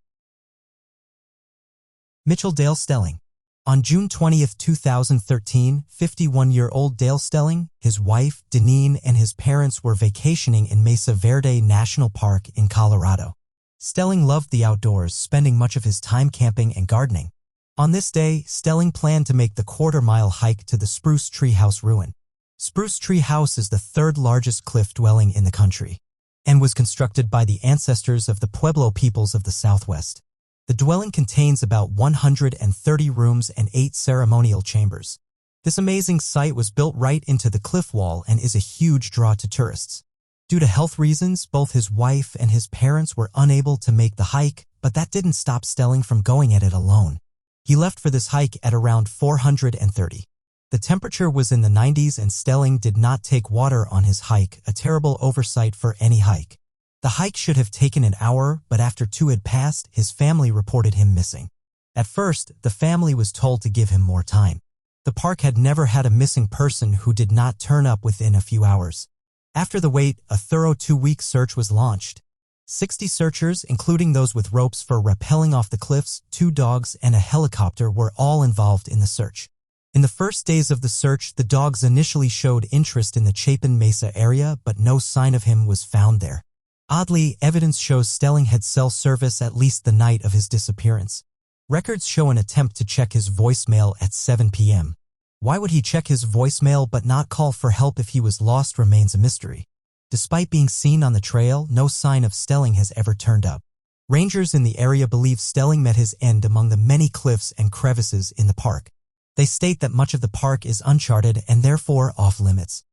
Speaker 1: Mitchell Dale Stelling. On June 20, 2013, 51-year-old Dale Stelling, his wife, Deneen, and his parents were vacationing in Mesa Verde National Park in Colorado. Stelling loved the outdoors, spending much of his time camping and gardening. On this day, Stelling planned to make the quarter-mile hike to the Spruce Tree House ruin. Spruce Tree House is the third largest cliff dwelling in the country and was constructed by the ancestors of the Pueblo peoples of the Southwest. The dwelling contains about 130 rooms and 8 ceremonial chambers. This amazing site was built right into the cliff wall and is a huge draw to tourists. Due to health reasons, both his wife and his parents were unable to make the hike, but that didn't stop Stelling from going at it alone. He left for this hike at around 430. The temperature was in the 90s and Stelling did not take water on his hike, a terrible oversight for any hike. The hike should have taken an hour, but after 2 had passed, his family reported him missing. At first, the family was told to give him more time. The park had never had a missing person who did not turn up within a few hours. After the wait, a thorough 2-week search was launched. 60 searchers, including those with ropes for rappelling off the cliffs, 2 dogs, and a helicopter were all involved in the search. In the first days of the search, the dogs initially showed interest in the Chapin Mesa area, but no sign of him was found there. Oddly, evidence shows Stelling had cell service at least the night of his disappearance. Records show an attempt to check his voicemail at 7 p.m. Why would he check his voicemail but not call for help if he was lost remains a mystery. Despite being seen on the trail, no sign of Stelling has ever turned up. Rangers in the area believe Stelling met his end among the many cliffs and crevices in the park. They state that much of the park is uncharted and therefore off-limits.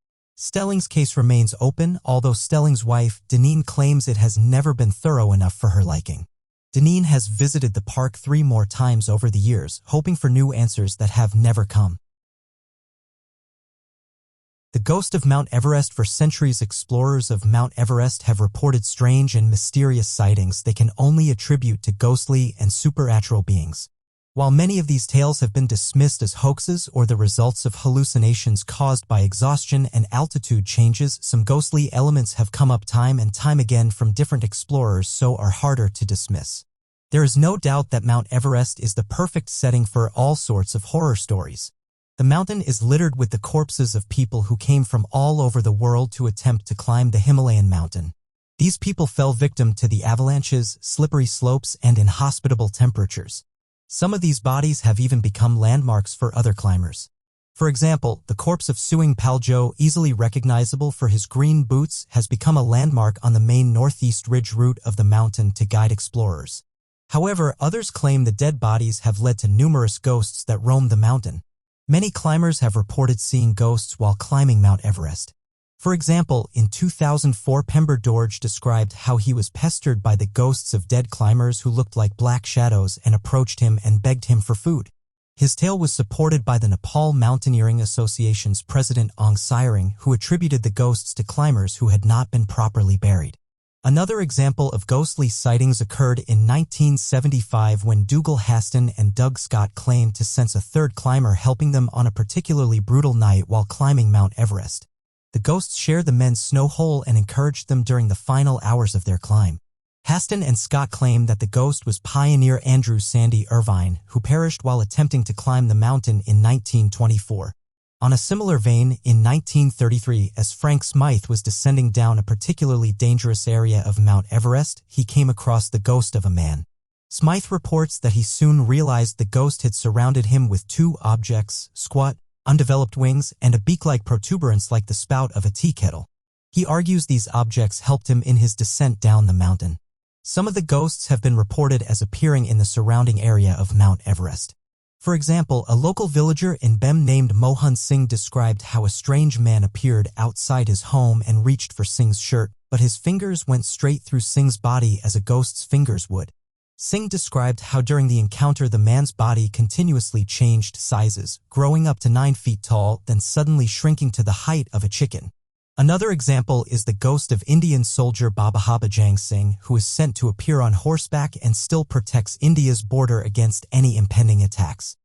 Speaker 1: Stelling's case remains open, although Stelling's wife, Deneen, claims it has never been thorough enough for her liking. Deneen has visited the park 3 more times over the years, hoping for new answers that have never come. The ghost of Mount Everest. For centuries, explorers of Mount Everest have reported strange and mysterious sightings they can only attribute to ghostly and supernatural beings. While many of these tales have been dismissed as hoaxes or the results of hallucinations caused by exhaustion and altitude changes, some ghostly elements have come up time and time again from different explorers, so are harder to dismiss. There is no doubt that Mount Everest is the perfect setting for all sorts of horror stories. The mountain is littered with the corpses of people who came from all over the world to attempt to climb the Himalayan mountain. These people fell victim to the avalanches, slippery slopes, and inhospitable temperatures. Some of these bodies have even become landmarks for other climbers. For example, the corpse of Suing Paljo, easily recognizable for his green boots, has become a landmark on the main northeast ridge route of the mountain to guide explorers. However, others claim the dead bodies have led to numerous ghosts that roam the mountain. Many climbers have reported seeing ghosts while climbing Mount Everest. For example, in 2004, Pember Dorje described how he was pestered by the ghosts of dead climbers who looked like black shadows and approached him and begged him for food. His tale was supported by the Nepal Mountaineering Association's president Aung Siring, who attributed the ghosts to climbers who had not been properly buried. Another example of ghostly sightings occurred in 1975 when Dougal Haston and Doug Scott claimed to sense a third climber helping them on a particularly brutal night while climbing Mount Everest. The ghosts shared the men's snow hole and encouraged them during the final hours of their climb. Haston and Scott claimed that the ghost was pioneer Andrew Sandy Irvine, who perished while attempting to climb the mountain in 1924. On a similar vein, in 1933, as Frank Smythe was descending down a particularly dangerous area of Mount Everest, he came across the ghost of a man. Smythe reports that he soon realized the ghost had surrounded him with two objects: squat, undeveloped wings, and a beak-like protuberance like the spout of a tea kettle. He argues these objects helped him in his descent down the mountain. Some of the ghosts have been reported as appearing in the surrounding area of Mount Everest. For example, a local villager in Bem named Mohan Singh described how a strange man appeared outside his home and reached for Singh's shirt, but his fingers went straight through Singh's body as a ghost's fingers would. Singh described how during the encounter the man's body continuously changed sizes, growing up to 9 feet tall, then suddenly shrinking to the height of a chicken. Another example is the ghost of Indian soldier Baba Habajang Singh, who is sent to appear on horseback and still protects India's border against any impending attacks.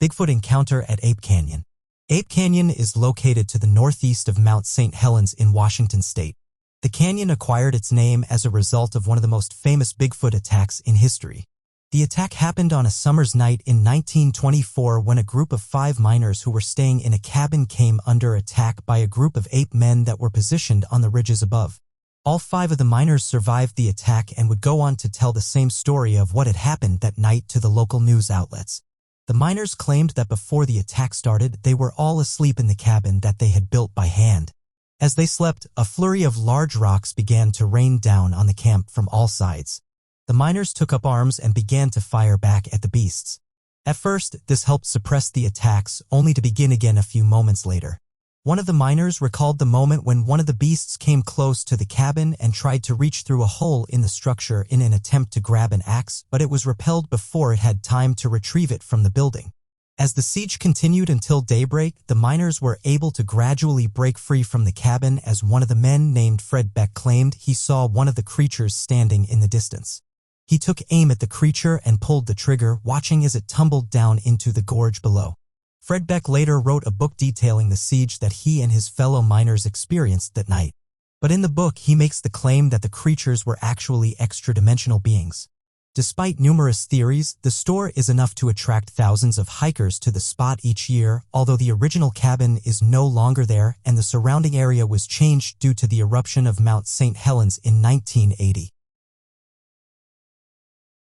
Speaker 1: Bigfoot encounter at Ape Canyon. Ape Canyon is located to the northeast of Mount St. Helens in Washington state. The canyon acquired its name as a result of one of the most famous Bigfoot attacks in history. The attack happened on a summer's night in 1924 when a group of 5 miners who were staying in a cabin came under attack by a group of ape men that were positioned on the ridges above. All 5 of the miners survived the attack and would go on to tell the same story of what had happened that night to the local news outlets. The miners claimed that before the attack started, they were all asleep in the cabin that they had built by hand. As they slept, a flurry of large rocks began to rain down on the camp from all sides. The miners took up arms and began to fire back at the beasts. At first, this helped suppress the attacks, only to begin again a few moments later. One of the miners recalled the moment when one of the beasts came close to the cabin and tried to reach through a hole in the structure in an attempt to grab an axe, but it was repelled before it had time to retrieve it from the building. As the siege continued until daybreak, the miners were able to gradually break free from the cabin as one of the men named Fred Beck claimed he saw one of the creatures standing in the distance. He took aim at the creature and pulled the trigger, watching as it tumbled down into the gorge below. Fred Beck later wrote a book detailing the siege that he and his fellow miners experienced that night. But in the book, he makes the claim that the creatures were actually extra-dimensional beings. Despite numerous theories, the store is enough to attract thousands of hikers to the spot each year, although the original cabin is no longer there and the surrounding area was changed due to the eruption of Mount St. Helens in 1980.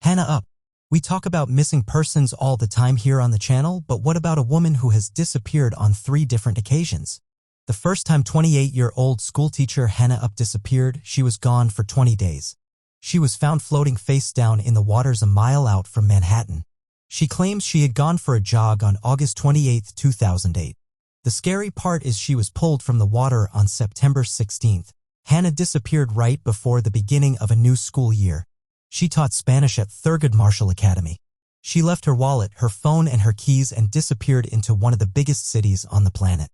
Speaker 1: Hannah Up. We talk about missing persons all the time here on the channel, but what about a woman who has disappeared on 3 different occasions? The first time 28-year-old schoolteacher Hannah Up disappeared, she was gone for 20 days. She was found floating face down in the waters a mile out from Manhattan. She claims she had gone for a jog on August 28, 2008. The scary part is she was pulled from the water on September 16th. Hannah disappeared right before the beginning of a new school year. She taught Spanish at Thurgood Marshall Academy. She left her wallet, her phone, and her keys and disappeared into one of the biggest cities on the planet.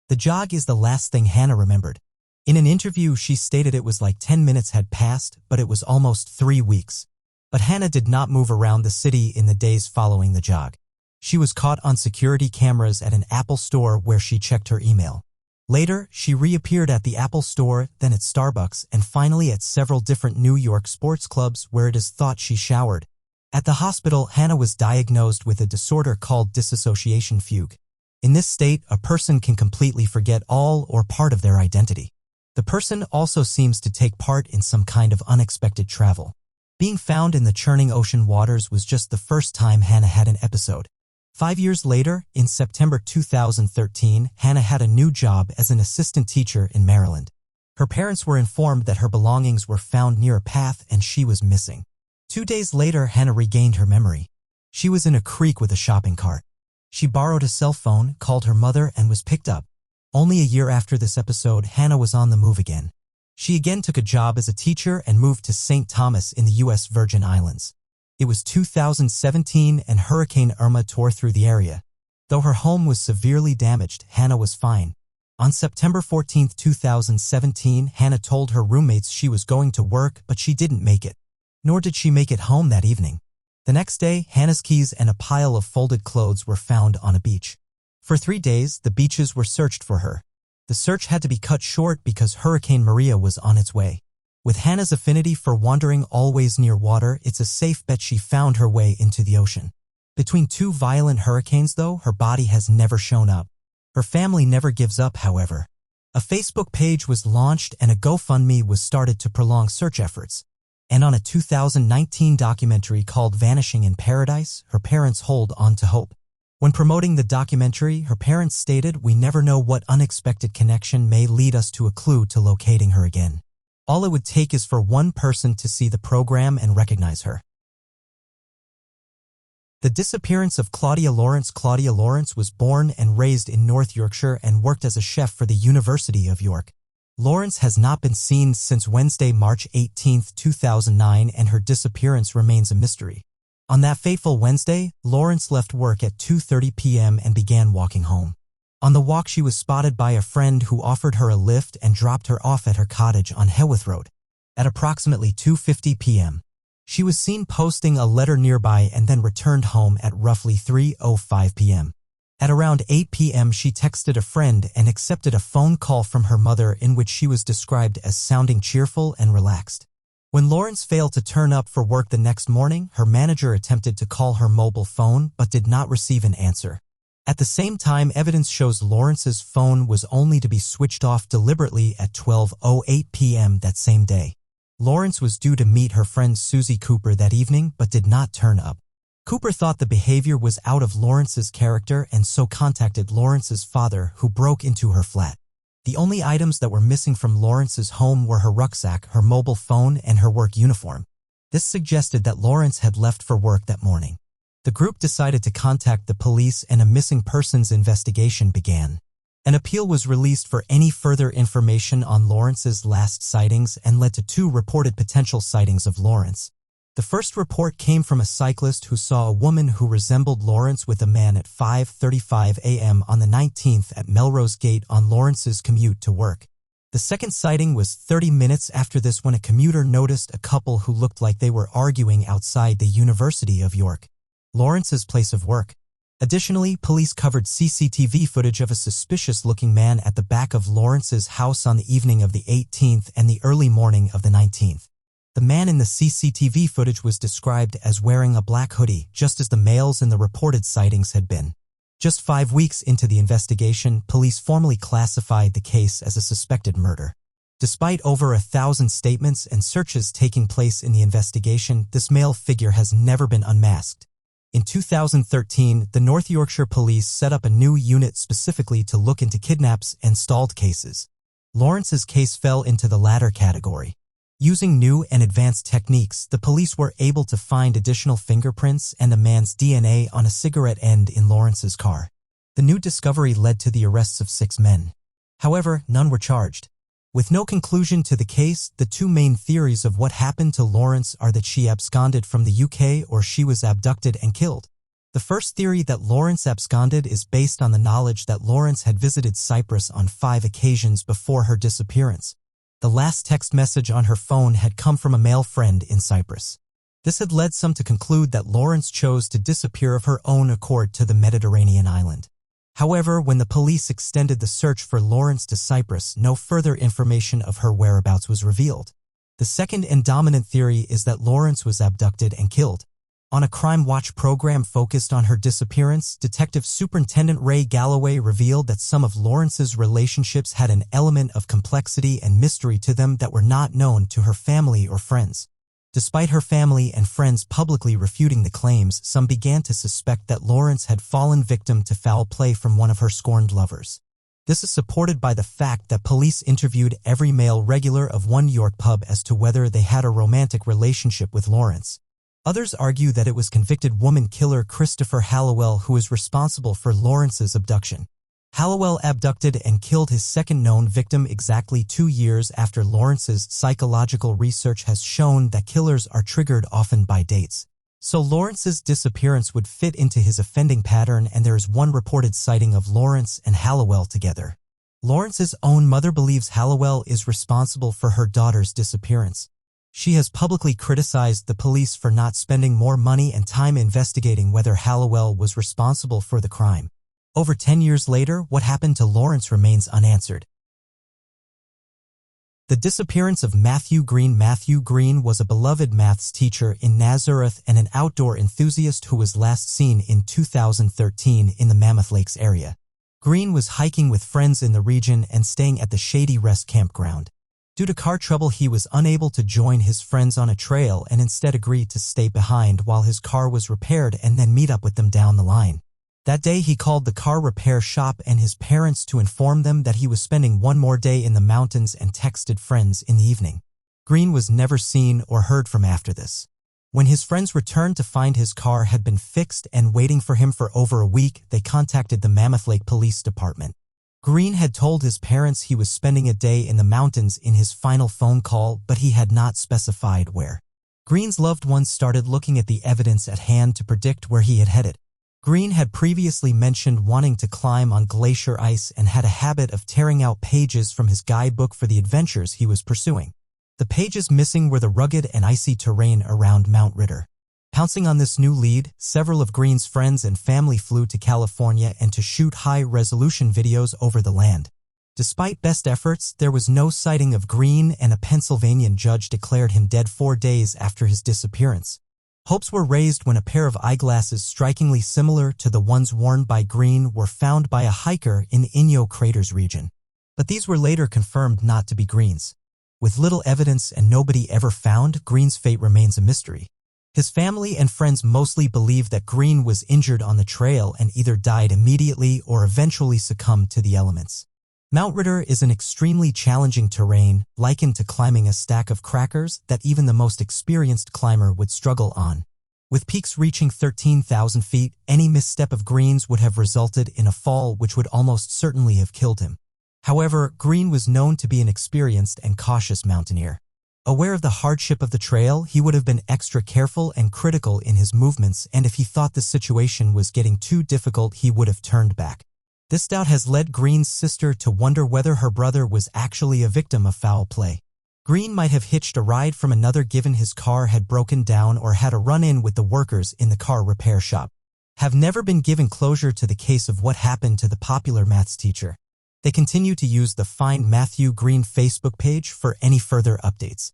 Speaker 1: The jog is the last thing Hannah remembered. In an interview, she stated it was like 10 minutes had passed, but it was almost 3 weeks. But Hannah did not move around the city in the days following the jog. She was caught on security cameras at an Apple store where she checked her email. Later, she reappeared at the Apple store, then at Starbucks, and finally at several different New York sports clubs where it is thought she showered. At the hospital, Hannah was diagnosed with a disorder called dissociation fugue. In this state, a person can completely forget all or part of their identity. The person also seems to take part in some kind of unexpected travel. Being found in the churning ocean waters was just the first time Hannah had an episode. 5 years later, in September 2013, Hannah had a new job as an assistant teacher in Maryland. Her parents were informed that her belongings were found near a path and she was missing. 2 days later, Hannah regained her memory. She was in a creek with a shopping cart. She borrowed a cell phone, called her mother, and was picked up. Only a year after this episode, Hannah was on the move again. She again took a job as a teacher and moved to St. Thomas in the U.S. Virgin Islands. It was 2017 and Hurricane Irma tore through the area. Though her home was severely damaged, Hannah was fine. On September 14, 2017, Hannah told her roommates she was going to work, but she didn't make it. Nor did she make it home that evening. The next day, Hannah's keys and a pile of folded clothes were found on a beach. For 3 days, the beaches were searched for her. The search had to be cut short because Hurricane Maria was on its way. With Hannah's affinity for wandering always near water, it's a safe bet she found her way into the ocean. Between 2 violent hurricanes, though, her body has never shown up. Her family never gives up, however. A Facebook page was launched and a GoFundMe was started to prolong search efforts. And on a 2019 documentary called Vanishing in Paradise, her parents hold on to hope. When promoting the documentary, her parents stated, "We never know what unexpected connection may lead us to a clue to locating her again. All it would take is for one person to see the program and recognize her." The disappearance of Claudia Lawrence. Claudia Lawrence was born and raised in North Yorkshire and worked as a chef for the University of York. Lawrence has not been seen since Wednesday, March 18, 2009, and her disappearance remains a mystery. On that fateful Wednesday, Lawrence left work at 2:30 p.m. and began walking home. On the walk, she was spotted by a friend who offered her a lift and dropped her off at her cottage on Heworth Road. At approximately 2:50 p.m., she was seen posting a letter nearby and then returned home at roughly 3:05 p.m. At around 8 p.m., she texted a friend and accepted a phone call from her mother in which she was described as sounding cheerful and relaxed. When Lawrence failed to turn up for work the next morning, her manager attempted to call her mobile phone but did not receive an answer. At the same time, evidence shows Lawrence's phone was only to be switched off deliberately at 12:08 p.m. that same day. Lawrence was due to meet her friend Susie Cooper that evening but did not turn up. Cooper thought the behavior was out of Lawrence's character and so contacted Lawrence's father, who broke into her flat. The only items that were missing from Lawrence's home were her rucksack, her mobile phone, and her work uniform. This suggested that Lawrence had left for work that morning. The group decided to contact the police and a missing persons investigation began. An appeal was released for any further information on Lawrence's last sightings and led to 2 reported potential sightings of Lawrence. The first report came from a cyclist who saw a woman who resembled Lawrence with a man at 5:35 a.m. on the 19th at Melrose Gate on Lawrence's commute to work. The second sighting was 30 minutes after this when a commuter noticed a couple who looked like they were arguing outside the University of York, Lawrence's place of work. Additionally, police covered CCTV footage of a suspicious-looking man at the back of Lawrence's house on the evening of the 18th and the early morning of the 19th. The man in the CCTV footage was described as wearing a black hoodie, just as the males in the reported sightings had been. Just 5 weeks into the investigation, police formally classified the case as a suspected murder. Despite over 1,000 statements and searches taking place in the investigation, this male figure has never been unmasked. In 2013, the North Yorkshire Police set up a new unit specifically to look into kidnaps and stalled cases. Lawrence's case fell into the latter category. Using new and advanced techniques, the police were able to find additional fingerprints and a man's DNA on a cigarette end in Lawrence's car. The new discovery led to the arrests of 6 men. However, none were charged. With no conclusion to the case, the 2 main theories of what happened to Lawrence are that she absconded from the UK or she was abducted and killed. The first theory, that Lawrence absconded, is based on the knowledge that Lawrence had visited Cyprus on 5 occasions before her disappearance. The last text message on her phone had come from a male friend in Cyprus. This had led some to conclude that Lawrence chose to disappear of her own accord to the Mediterranean island. However, when the police extended the search for Lawrence to Cyprus, no further information of her whereabouts was revealed. The second and dominant theory is that Lawrence was abducted and killed. On a Crime Watch program focused on her disappearance, Detective Superintendent Ray Galloway revealed that some of Lawrence's relationships had an element of complexity and mystery to them that were not known to her family or friends. Despite her family and friends publicly refuting the claims, some began to suspect that Lawrence had fallen victim to foul play from one of her scorned lovers. This is supported by the fact that police interviewed every male regular of one York pub as to whether they had a romantic relationship with Lawrence. Others argue that it was convicted woman killer Christopher Hallowell who is responsible for Lawrence's abduction. Hallowell abducted and killed his second known victim exactly 2 years after Lawrence's. Psychological research has shown that killers are triggered often by dates. So Lawrence's disappearance would fit into his offending pattern, and there is one reported sighting of Lawrence and Hallowell together. Lawrence's own mother believes Hallowell is responsible for her daughter's disappearance. She has publicly criticized the police for not spending more money and time investigating whether Hallowell was responsible for the crime. Over 10 years later, what happened to Lawrence remains unanswered. The disappearance of Matthew Green. Matthew Green was a beloved maths teacher in Nazareth and an outdoor enthusiast who was last seen in 2013 in the Mammoth Lakes area. Green was hiking with friends in the region and staying at the Shady Rest campground. Due to car trouble, he was unable to join his friends on a trail and instead agreed to stay behind while his car was repaired and then meet up with them down the line. That day, he called the car repair shop and his parents to inform them that he was spending one more day in the mountains and texted friends in the evening. Green was never seen or heard from after this. When his friends returned to find his car had been fixed and waiting for him for over a week, they contacted the Mammoth Lake Police Department. Green had told his parents he was spending a day in the mountains in his final phone call, but he had not specified where. Green's loved ones started looking at the evidence at hand to predict where he had headed. Green had previously mentioned wanting to climb on glacier ice and had a habit of tearing out pages from his guidebook for the adventures he was pursuing. The pages missing were the rugged and icy terrain around Mount Ritter. Pouncing on this new lead, several of Green's friends and family flew to California and to shoot high-resolution videos over the land. Despite best efforts, there was no sighting of Green, and a Pennsylvania judge declared him dead 4 days after his disappearance. Hopes were raised when a pair of eyeglasses strikingly similar to the ones worn by Green were found by a hiker in the Inyo Craters region. But these were later confirmed not to be Green's. With little evidence and nobody ever found, Green's fate remains a mystery. His family and friends mostly believe that Green was injured on the trail and either died immediately or eventually succumbed to the elements. Mount Ritter is an extremely challenging terrain, likened to climbing a stack of crackers that even the most experienced climber would struggle on. With peaks reaching 13,000 feet, any misstep of Green's would have resulted in a fall which would almost certainly have killed him. However, Green was known to be an experienced and cautious mountaineer. Aware of the hardship of the trail, he would have been extra careful and critical in his movements, and if he thought the situation was getting too difficult, he would have turned back. This doubt has led Green's sister to wonder whether her brother was actually a victim of foul play. Green might have hitched a ride from another given his car had broken down or had a run-in with the workers in the car repair shop. Have never been given closure to the case of what happened to the popular maths teacher. They continue to use the Find Matthew Green Facebook page for any further updates.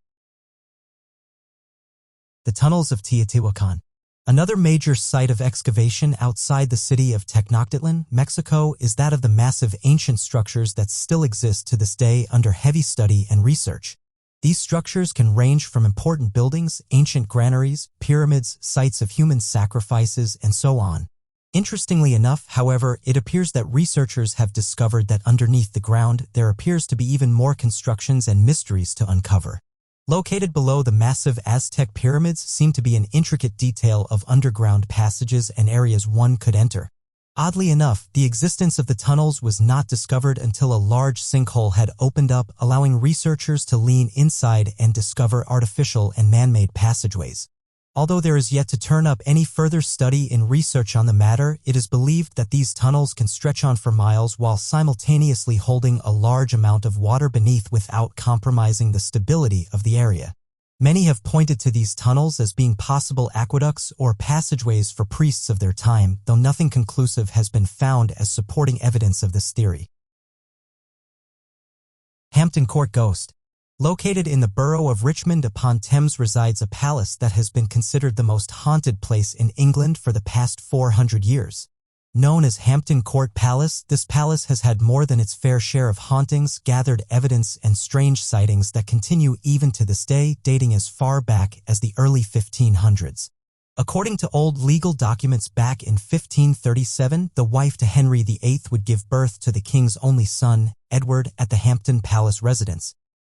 Speaker 1: The tunnels of Teotihuacan. Another major site of excavation outside the city of Tenochtitlan, Mexico, is that of the massive ancient structures that still exist to this day under heavy study and research. These structures can range from important buildings, ancient granaries, pyramids, sites of human sacrifices, and so on. Interestingly enough, however, it appears that researchers have discovered that underneath the ground there appears to be even more constructions and mysteries to uncover. Located below the massive Aztec pyramids seem to be an intricate detail of underground passages and areas one could enter. Oddly enough, the existence of the tunnels was not discovered until a large sinkhole had opened up, allowing researchers to lean inside and discover artificial and man-made passageways. Although there is yet to turn up any further study and research on the matter, it is believed that these tunnels can stretch on for miles while simultaneously holding a large amount of water beneath without compromising the stability of the area. Many have pointed to these tunnels as being possible aqueducts or passageways for priests of their time, though nothing conclusive has been found as supporting evidence of this theory. Hampton Court Ghost. Located in the borough of Richmond upon Thames resides a palace that has been considered the most haunted place in England for the past 400 years. Known as Hampton Court Palace, this palace has had more than its fair share of hauntings, gathered evidence, and strange sightings that continue even to this day, dating as far back as the early 1500s. According to old legal documents back in 1537, the wife to Henry VIII would give birth to the king's only son, Edward, at the Hampton Palace residence.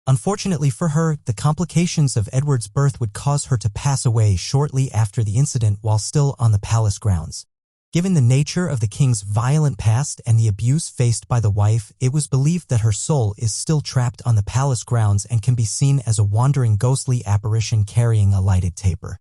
Speaker 1: Unfortunately for her, the complications of Edward's birth would cause her to pass away shortly after the incident while still on the palace grounds. Given the nature of the king's violent past and the abuse faced by the wife, it was believed that her soul is still trapped on the palace grounds and can be seen as a wandering ghostly apparition carrying a lighted taper.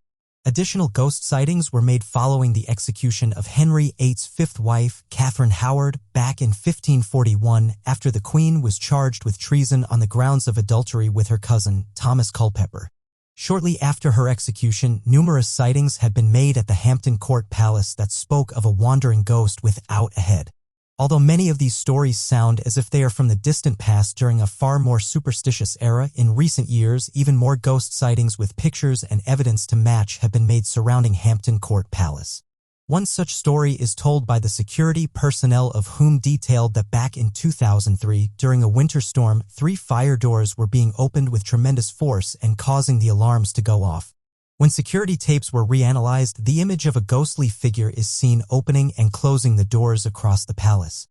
Speaker 1: Additional ghost sightings were made following the execution of Henry VIII's fifth wife, Catherine Howard, back in 1541 after the Queen was charged with treason on the grounds of adultery with her cousin, Thomas Culpeper. Shortly after her execution, numerous sightings had been made at the Hampton Court Palace that spoke of a wandering ghost without a head. Although many of these stories sound as if they are from the distant past during a far more superstitious era, in recent years even more ghost sightings with pictures and evidence to match have been made surrounding Hampton Court Palace. One such story is told by the security personnel of whom detailed that back in 2003, during a winter storm, 3 fire doors were being opened with tremendous force and causing the alarms to go off. When security tapes were reanalyzed, the image of a ghostly figure is seen opening and closing the doors across the palace.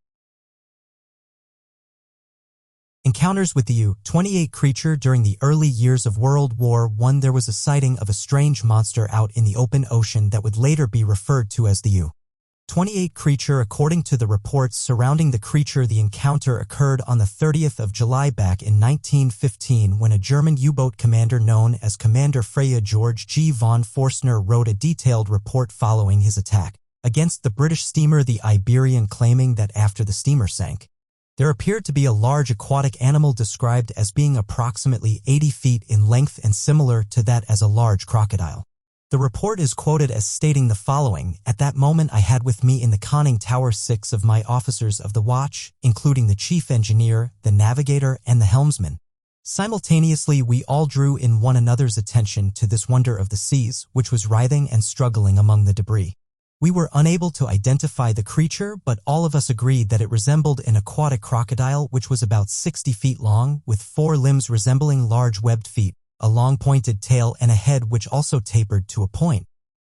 Speaker 1: Encounters with the U-28 creature. During the early years of World War I, there was a sighting of a strange monster out in the open ocean that would later be referred to as the U-28 creature. According to the reports surrounding the creature, the encounter occurred on the 30th of July back in 1915 when a German U-boat commander known as Commander Freya George G. von Forstner wrote a detailed report following his attack against the British steamer the Iberian, claiming that after the steamer sank, there appeared to be a large aquatic animal described as being approximately 80 feet in length and similar to that as a large crocodile. The report is quoted as stating the following: "At that moment I had with me in the conning tower 6 of my officers of the watch, including the chief engineer, the navigator, and the helmsman. Simultaneously we all drew in one another's attention to this wonder of the seas, which was writhing and struggling among the debris. We were unable to identify the creature, but all of us agreed that it resembled an aquatic crocodile which was about 60 feet long, with 4 limbs resembling large webbed feet, a long pointed tail, and a head which also tapered to a point.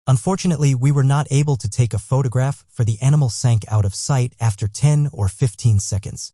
Speaker 1: Unfortunately, we were not able to take a photograph, for the animal sank out of sight after 10 or 15 seconds.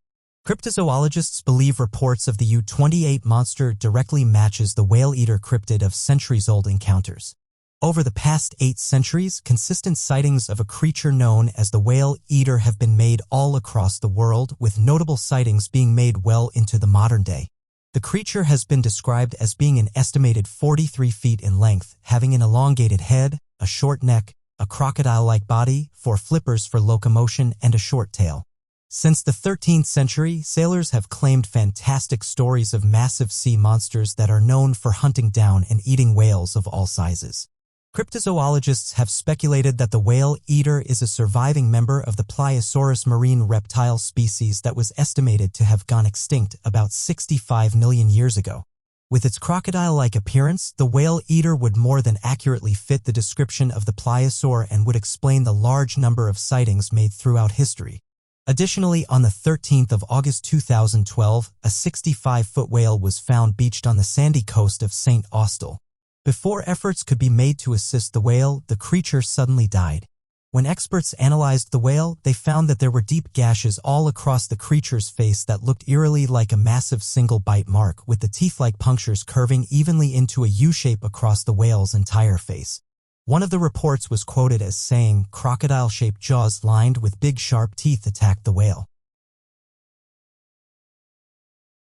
Speaker 1: Cryptozoologists believe reports of the U-28 monster directly matches the whale-eater cryptid of centuries-old encounters. Over the past 8 centuries, consistent sightings of a creature known as the whale-eater have been made all across the world, with notable sightings being made well into the modern day. The creature has been described as being an estimated 43 feet in length, having an elongated head, a short neck, a crocodile-like body, 4 flippers for locomotion, and a short tail. Since the 13th century, sailors have claimed fantastic stories of massive sea monsters that are known for hunting down and eating whales of all sizes. Cryptozoologists have speculated that the whale-eater is a surviving member of the Pliosaurus marine reptile species that was estimated to have gone extinct about 65 million years ago. With its crocodile-like appearance, the whale-eater would more than accurately fit the description of the pliosaur and would explain the large number of sightings made throughout history. Additionally, on the 13th of August 2012, a 65-foot whale was found beached on the sandy coast of St. Austell. Before efforts could be made to assist the whale, the creature suddenly died. When experts analyzed the whale, they found that there were deep gashes all across the creature's face that looked eerily like a massive single bite mark, with the teeth-like punctures curving evenly into a U-shape across the whale's entire face. One of the reports was quoted as saying, "Crocodile-shaped jaws lined with big sharp teeth attacked the whale."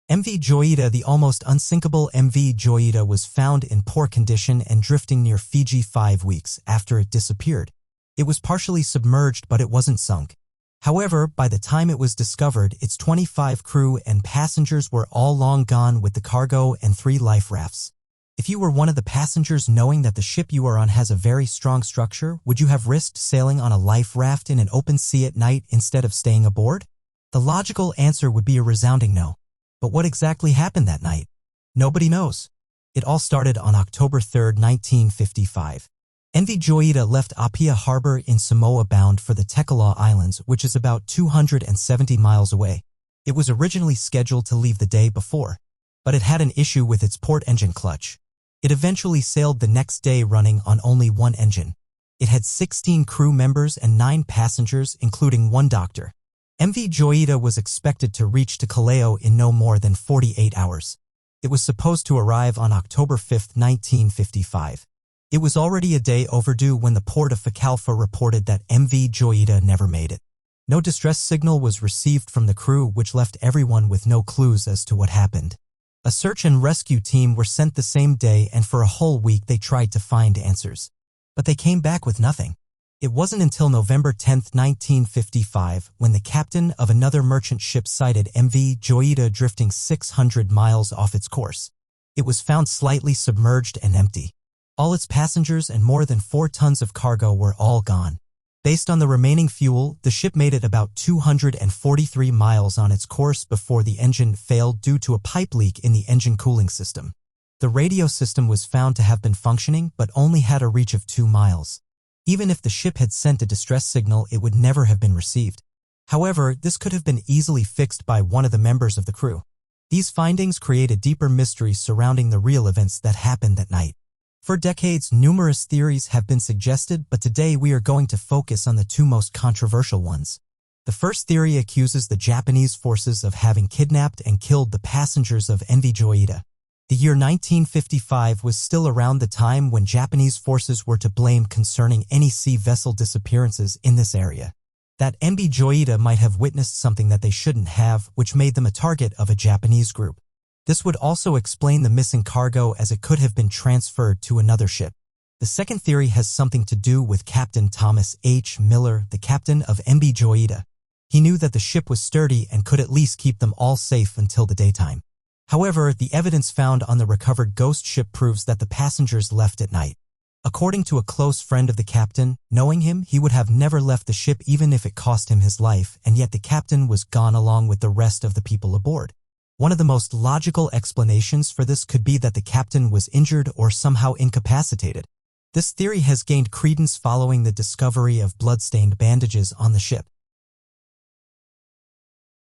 Speaker 1: MV Joyita. The almost unsinkable MV Joyita was found in poor condition and drifting near Fiji 5 weeks after it disappeared. It was partially submerged, but it wasn't sunk. However, by the time it was discovered, its 25 crew and passengers were all long gone with the cargo and 3 life rafts. If you were one of the passengers, knowing that the ship you are on has a very strong structure, would you have risked sailing on a life raft in an open sea at night instead of staying aboard? The logical answer would be a resounding no. But what exactly happened that night? Nobody knows. It all started on October 3, 1955. MV Joyita left Apia Harbor in Samoa bound for the Tekalaw Islands, which is about 270 miles away. It was originally scheduled to leave the day before, but it had an issue with its port engine clutch. It eventually sailed the next day running on only 1 engine. It had 16 crew members and 9 passengers, including 1 doctor. MV Joyita was expected to reach Kaleo in no more than 48 hours. It was supposed to arrive on October 5, 1955. It was already a day overdue when the port of Facalfa reported that MV Joyita never made it. No distress signal was received from the crew, which left everyone with no clues as to what happened. A search and rescue team were sent the same day, and for a whole week they tried to find answers. But they came back with nothing. It wasn't until November 10, 1955, when the captain of another merchant ship sighted MV Joyita drifting 600 miles off its course. It was found slightly submerged and empty. All its passengers and more than 4 tons of cargo were all gone. Based on the remaining fuel, the ship made it about 243 miles on its course before the engine failed due to a pipe leak in the engine cooling system. The radio system was found to have been functioning but only had a reach of 2 miles. Even if the ship had sent a distress signal, it would never have been received. However, this could have been easily fixed by one of the members of the crew. These findings create a deeper mystery surrounding the real events that happened that night. For decades, numerous theories have been suggested, but today we are going to focus on the 2 most controversial ones. The first theory accuses the Japanese forces of having kidnapped and killed the passengers of MV Joyita. The year 1955 was still around the time when Japanese forces were to blame concerning any sea vessel disappearances in this area. That MV Joyita might have witnessed something that they shouldn't have, which made them a target of a Japanese group. This would also explain the missing cargo, as it could have been transferred to another ship. The second theory has something to do with Captain Thomas H. Miller, the captain of MV Joyita. He knew that the ship was sturdy and could at least keep them all safe until the daytime. However, the evidence found on the recovered ghost ship proves that the passengers left at night. According to a close friend of the captain, knowing him, he would have never left the ship even if it cost him his life, and yet the captain was gone along with the rest of the people aboard. One of the most logical explanations for this could be that the captain was injured or somehow incapacitated. This theory has gained credence following the discovery of blood-stained bandages on the ship.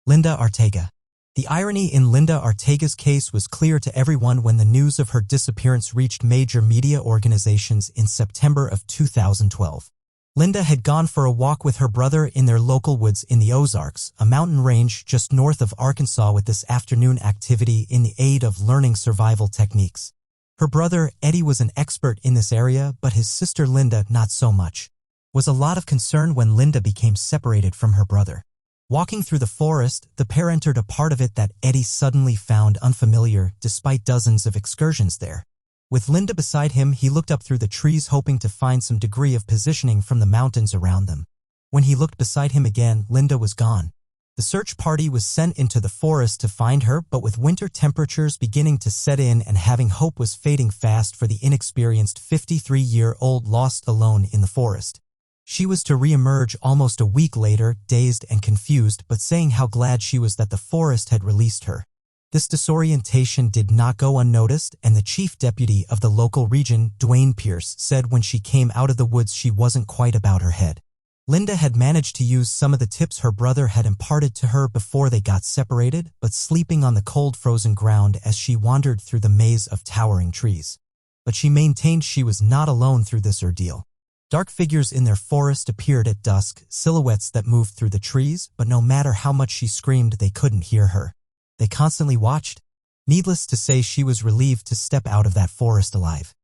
Speaker 1: Linda Ortega. The irony in Linda Ortega's case was clear to everyone when the news of her disappearance reached major media organizations in September of 2012. Linda had gone for a walk with her brother in their local woods in the Ozarks, a mountain range just north of Arkansas, with this afternoon activity in the aid of learning survival techniques. Her brother, Eddie, was an expert in this area, but his sister Linda not so much. Was a lot of concern when Linda became separated from her brother. Walking through the forest, the pair entered a part of it that Eddie suddenly found unfamiliar, despite dozens of excursions there. With Linda beside him, he looked up through the trees, hoping to find some degree of positioning from the mountains around them. When he looked beside him again, Linda was gone. The search party was sent into the forest to find her, but with winter temperatures beginning to set in and having hope was fading fast for the inexperienced 53-year-old lost alone in the forest. She was to re-emerge almost a week later, dazed and confused, but saying how glad she was that the forest had released her. This disorientation did not go unnoticed, and the chief deputy of the local region, Dwayne Pierce, said when she came out of the woods she wasn't quite about her head. Linda had managed to use some of the tips her brother had imparted to her before they got separated, but sleeping on the cold frozen ground as she wandered through the maze of towering trees. But she maintained she was not alone through this ordeal. Dark figures in their forest appeared at dusk, silhouettes that moved through the trees, but no matter how much she screamed, they couldn't hear her. They constantly watched. Needless to say, she was relieved to step out of that forest alive.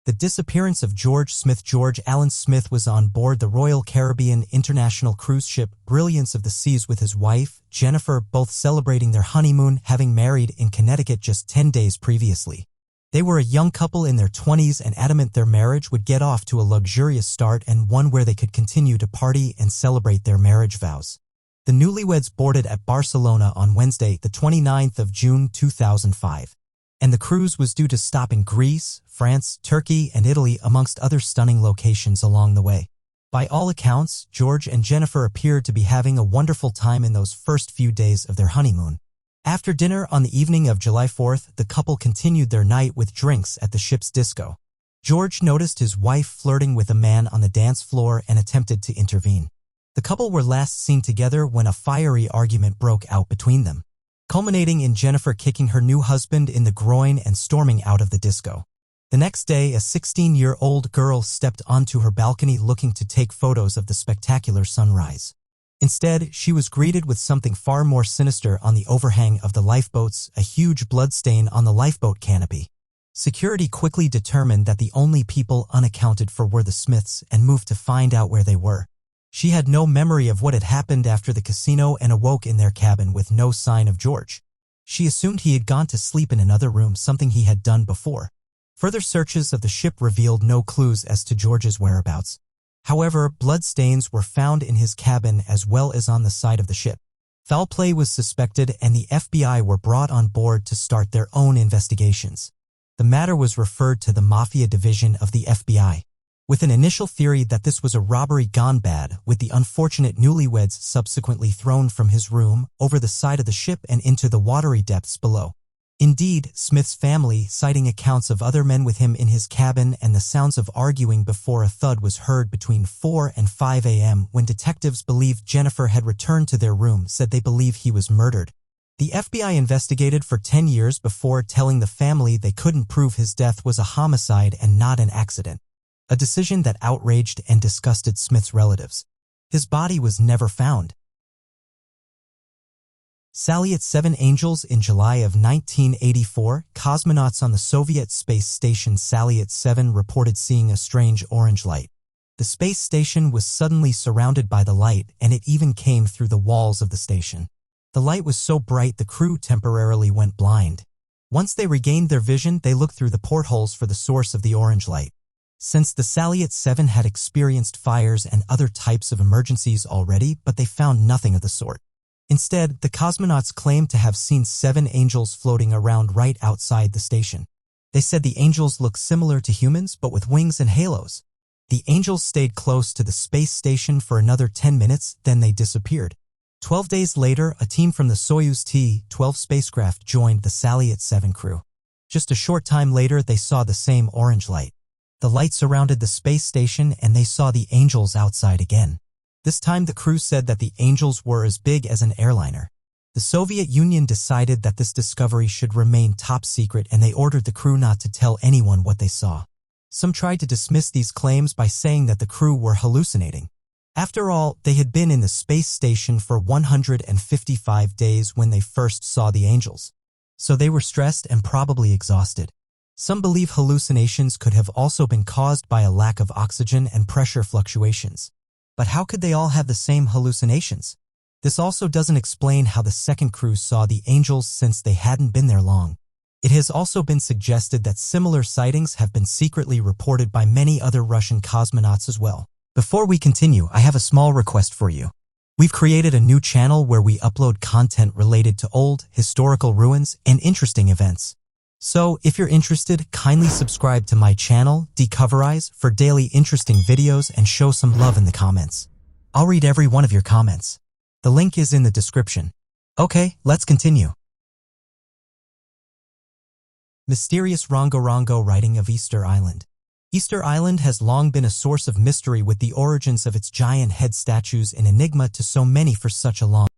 Speaker 1: The disappearance of George Smith. George Allen Smith was on board the Royal Caribbean International cruise ship Brilliance of the Seas with his wife, Jennifer, both celebrating their honeymoon, having married in Connecticut just 10 days previously. They were a young couple in their 20s and adamant their marriage would get off to a luxurious start, and one where they could continue to party and celebrate their marriage vows. The newlyweds boarded at Barcelona on Wednesday, the 29th of June 2005, and the cruise was due to stop in Greece, France, Turkey, and Italy, amongst other stunning locations along the way. By all accounts, George and Jennifer appeared to be having a wonderful time in those first few days of their honeymoon. After dinner on the evening of July 4th, the couple continued their night with drinks at the ship's disco. George noticed his wife flirting with a man on the dance floor and attempted to intervene. The couple were last seen together when a fiery argument broke out between them, culminating in Jennifer kicking her new husband in the groin and storming out of the disco. The next day, a 16-year-old girl stepped onto her balcony looking to take photos of the spectacular sunrise. Instead, she was greeted with something far more sinister on the overhang of the lifeboats, a huge bloodstain on the lifeboat canopy. Security quickly determined that the only people unaccounted for were the Smiths and moved to find out where they were. She had no memory of what had happened after the casino and awoke in their cabin with no sign of George. She assumed he had gone to sleep in another room, something he had done before. Further searches of the ship revealed no clues as to George's whereabouts. However, bloodstains were found in his cabin as well as on the side of the ship. Foul play was suspected and the FBI were brought on board to start their own investigations. The matter was referred to the Mafia Division of the FBI, with an initial theory that this was a robbery gone bad, with the unfortunate newlyweds subsequently thrown from his room, over the side of the ship and into the watery depths below. Indeed, Smith's family, citing accounts of other men with him in his cabin and the sounds of arguing before a thud was heard between 4 and 5 a.m. when detectives believed Jennifer had returned to their room, said they believe he was murdered. The FBI investigated for 10 years before telling the family they couldn't prove his death was a homicide and not an accident, a decision that outraged and disgusted Smith's relatives. His body was never found. Salyut 7 Angels. In July of 1984, cosmonauts on the Soviet space station Salyut 7 reported seeing a strange orange light. The space station was suddenly surrounded by the light, and it even came through the walls of the station. The light was so bright the crew temporarily went blind. Once they regained their vision, they looked through the portholes for the source of the orange light. Since the Salyut 7 had experienced fires and other types of emergencies already, but they found nothing of the sort. Instead, the cosmonauts claimed to have seen 7 angels floating around right outside the station. They said the angels looked similar to humans, but with wings and halos. The angels stayed close to the space station for another 10 minutes, then they disappeared. 12 days later, a team from the Soyuz T-12 spacecraft joined the Salyut 7 crew. Just a short time later, they saw the same orange light. The light surrounded the space station, and they saw the angels outside again. This time the crew said that the angels were as big as an airliner. The Soviet Union decided that this discovery should remain top secret, and they ordered the crew not to tell anyone what they saw. Some tried to dismiss these claims by saying that the crew were hallucinating. After all, they had been in the space station for 155 days when they first saw the angels. So they were stressed and probably exhausted. Some believe hallucinations could have also been caused by a lack of oxygen and pressure fluctuations. But how could they all have the same hallucinations? This also doesn't explain how the second crew saw the angels since they hadn't been there long. It has also been suggested that similar sightings have been secretly reported by many other Russian cosmonauts as well. Before we continue, I have a small request for you. We've created a new channel where we upload content related to old, historical ruins and interesting events. So, if you're interested, kindly subscribe to my channel, Decoverize, for daily interesting videos and show some love in the comments. I'll read every one of your comments. The link is in the description. Okay, let's continue. Mysterious Rongo-Rongo writing of Easter Island. Easter Island has long been a source of mystery, with the origins of its giant head statues an enigma to so many for such a long time.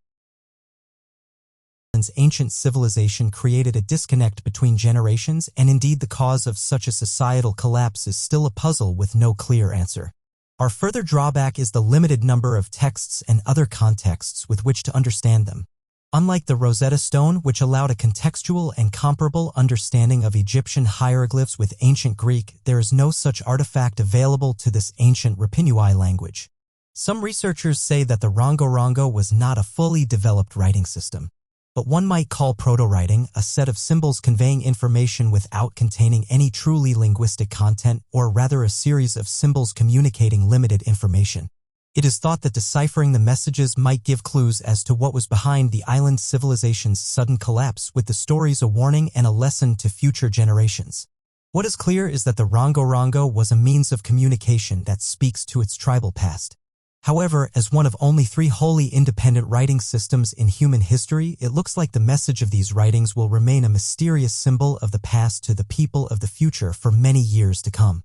Speaker 1: Ancient civilization created a disconnect between generations, and indeed the cause of such a societal collapse is still a puzzle with no clear answer. Our further drawback is the limited number of texts and other contexts with which to understand them. Unlike the Rosetta Stone, which allowed a contextual and comparable understanding of Egyptian hieroglyphs with ancient Greek, there is no such artifact available to this ancient Rapinui language. Some researchers say that the Rongo-Rongo was not a fully developed writing system, but one might call proto-writing a set of symbols conveying information without containing any truly linguistic content, or rather a series of symbols communicating limited information. It is thought that deciphering the messages might give clues as to what was behind the island civilization's sudden collapse, with the stories a warning and a lesson to future generations. What is clear is that the Rongo-Rongo was a means of communication that speaks to its tribal past. However, as one of only 3 wholly independent writing systems in human history, it looks like the message of these writings will remain a mysterious symbol of the past to the people of the future for many years to come.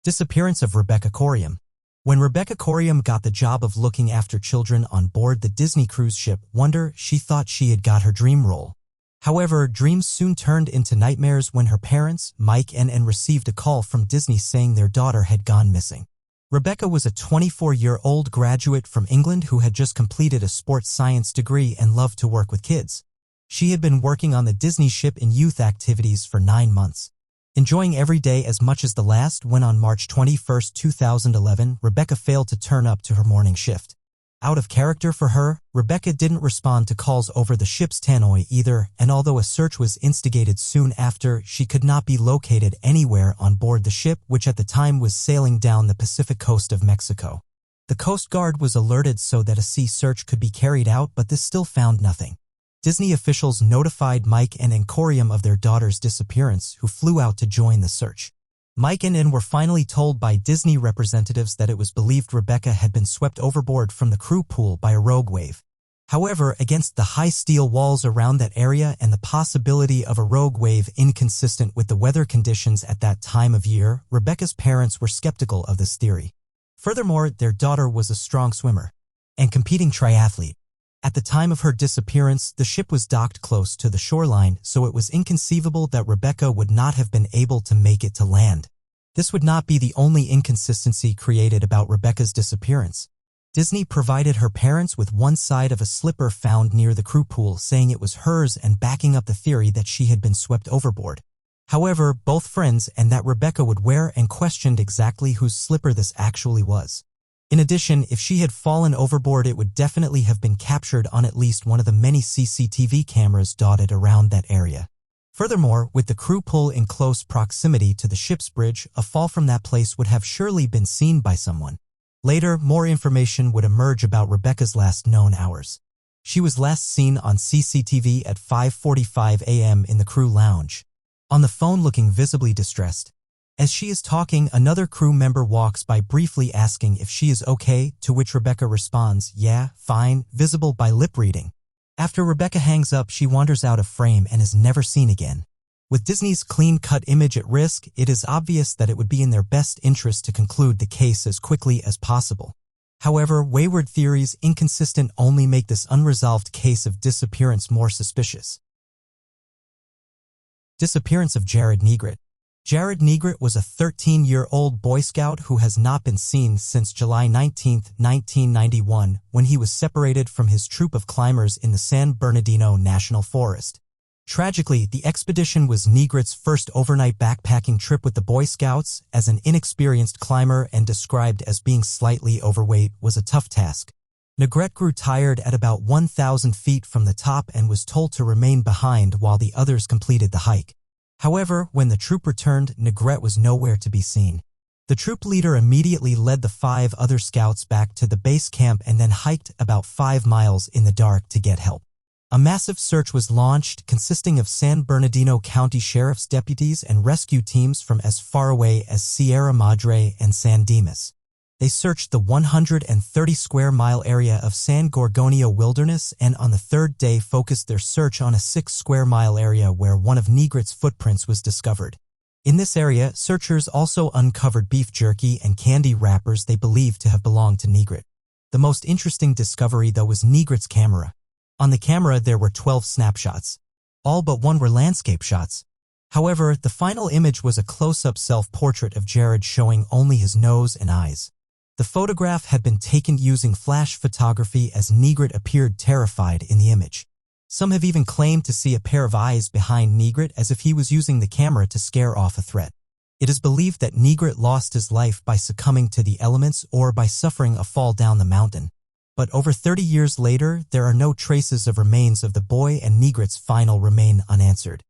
Speaker 1: Disappearance of Rebecca Corium. When Rebecca Corium got the job of looking after children on board the Disney cruise ship Wonder, she thought she had got her dream role. However, dreams soon turned into nightmares when her parents, Mike and Ann, received a call from Disney saying their daughter had gone missing. Rebecca was a 24-year-old graduate from England who had just completed a sports science degree and loved to work with kids. She had been working on the Disney ship in youth activities for 9 months, enjoying every day as much as the last, when on March 21, 2011, Rebecca failed to turn up to her morning shift. Out of character for her, Rebecca didn't respond to calls over the ship's tannoy either, and although a search was instigated soon after, she could not be located anywhere on board the ship, which at the time was sailing down the Pacific coast of Mexico. The Coast Guard was alerted so that a sea search could be carried out, but this still found nothing. Disney officials notified Mike and Encorium of their daughter's disappearance, who flew out to join the search. Mike and En were finally told by Disney representatives that it was believed Rebecca had been swept overboard from the crew pool by a rogue wave. However, against the high steel walls around that area and the possibility of a rogue wave inconsistent with the weather conditions at that time of year, Rebecca's parents were skeptical of this theory. Furthermore, their daughter was a strong swimmer and competing triathlete. At the time of her disappearance, the ship was docked close to the shoreline, so it was inconceivable that Rebecca would not have been able to make it to land. This would not be the only inconsistency created about Rebecca's disappearance. Disney provided her parents with one side of a slipper found near the crew pool, saying it was hers and backing up the theory that she had been swept overboard. However, both friends and that Rebecca would wear and questioned exactly whose slipper this actually was. In addition, if she had fallen overboard, it would definitely have been captured on at least one of the many CCTV cameras dotted around that area. Furthermore, with the crew pool in close proximity to the ship's bridge, a fall from that place would have surely been seen by someone. Later, more information would emerge about Rebecca's last known hours. She was last seen on CCTV at 5:45 a.m. in the crew lounge, on the phone looking visibly distressed. As she is talking, another crew member walks by briefly asking if she is okay, to which Rebecca responds, "Yeah, fine," visible by lip reading. After Rebecca hangs up, she wanders out of frame and is never seen again. With Disney's clean-cut image at risk, it is obvious that it would be in their best interest to conclude the case as quickly as possible. However, wayward theories inconsistent only make this unresolved case of disappearance more suspicious. Disappearance of Jared Negret. Jared Negret was a 13-year-old Boy Scout who has not been seen since July 19, 1991, when he was separated from his troop of climbers in the San Bernardino National Forest. Tragically, the expedition was Negret's first overnight backpacking trip with the Boy Scouts. As an inexperienced climber and described as being slightly overweight, was a tough task. Negret grew tired at about 1,000 feet from the top and was told to remain behind while the others completed the hike. However, when the troop returned, Negret was nowhere to be seen. The troop leader immediately led the 5 other scouts back to the base camp and then hiked about 5 miles in the dark to get help. A massive search was launched, consisting of San Bernardino County Sheriff's deputies and rescue teams from as far away as Sierra Madre and San Dimas. They searched the 130-square-mile area of San Gorgonio Wilderness and on the third day focused their search on a 6-square-mile area where one of Negret's footprints was discovered. In this area, searchers also uncovered beef jerky and candy wrappers they believed to have belonged to Negret. The most interesting discovery, though, was Negret's camera. On the camera, there were 12 snapshots. All but one were landscape shots. However, the final image was a close-up self-portrait of Jared showing only his nose and eyes. The photograph had been taken using flash photography as Negret appeared terrified in the image. Some have even claimed to see a pair of eyes behind Negret as if he was using the camera to scare off a threat. It is believed that Negret lost his life by succumbing to the elements or by suffering a fall down the mountain. But over 30 years later, there are no traces of remains of the boy, and Negret's final remain unanswered.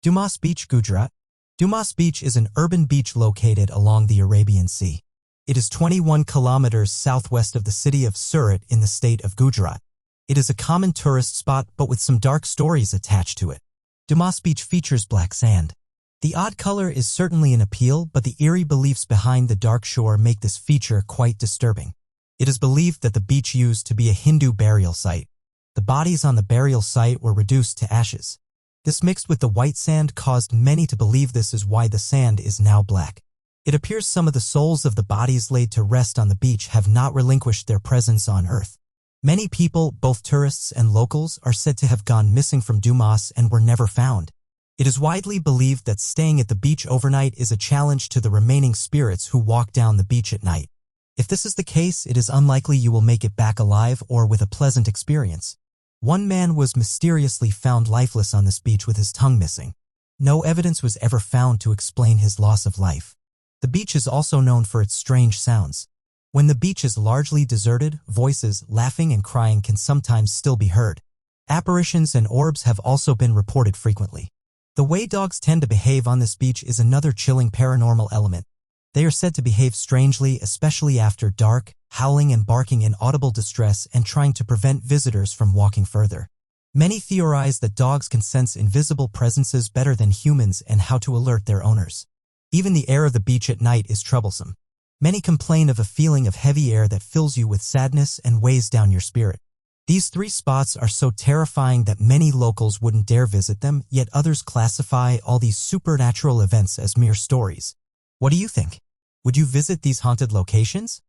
Speaker 1: Dumas Beach, Gujarat. Dumas Beach is an urban beach located along the Arabian Sea. It is 21 kilometers southwest of the city of Surat in the state of Gujarat. It is a common tourist spot, but with some dark stories attached to it. Dumas Beach features black sand. The odd color is certainly an appeal, but the eerie beliefs behind the dark shore make this feature quite disturbing. It is believed that the beach used to be a Hindu burial site. The bodies on the burial site were reduced to ashes. This mixed with the white sand caused many to believe this is why the sand is now black. It appears some of the souls of the bodies laid to rest on the beach have not relinquished their presence on Earth. Many people, both tourists and locals, are said to have gone missing from Dumas and were never found. It is widely believed that staying at the beach overnight is a challenge to the remaining spirits who walk down the beach at night. If this is the case, it is unlikely you will make it back alive or with a pleasant experience. One man was mysteriously found lifeless on this beach with his tongue missing. No evidence was ever found to explain his loss of life. The beach is also known for its strange sounds. When the beach is largely deserted, voices, laughing and crying can sometimes still be heard. Apparitions and orbs have also been reported frequently. The way dogs tend to behave on this beach is another chilling paranormal element. They are said to behave strangely, especially after dark, howling and barking in audible distress and trying to prevent visitors from walking further. Many theorize that dogs can sense invisible presences better than humans and how to alert their owners. Even the air of the beach at night is troublesome. Many complain of a feeling of heavy air that fills you with sadness and weighs down your spirit. These three spots are so terrifying that many locals wouldn't dare visit them, yet others classify all these supernatural events as mere stories. What do you think? Would you visit these haunted locations?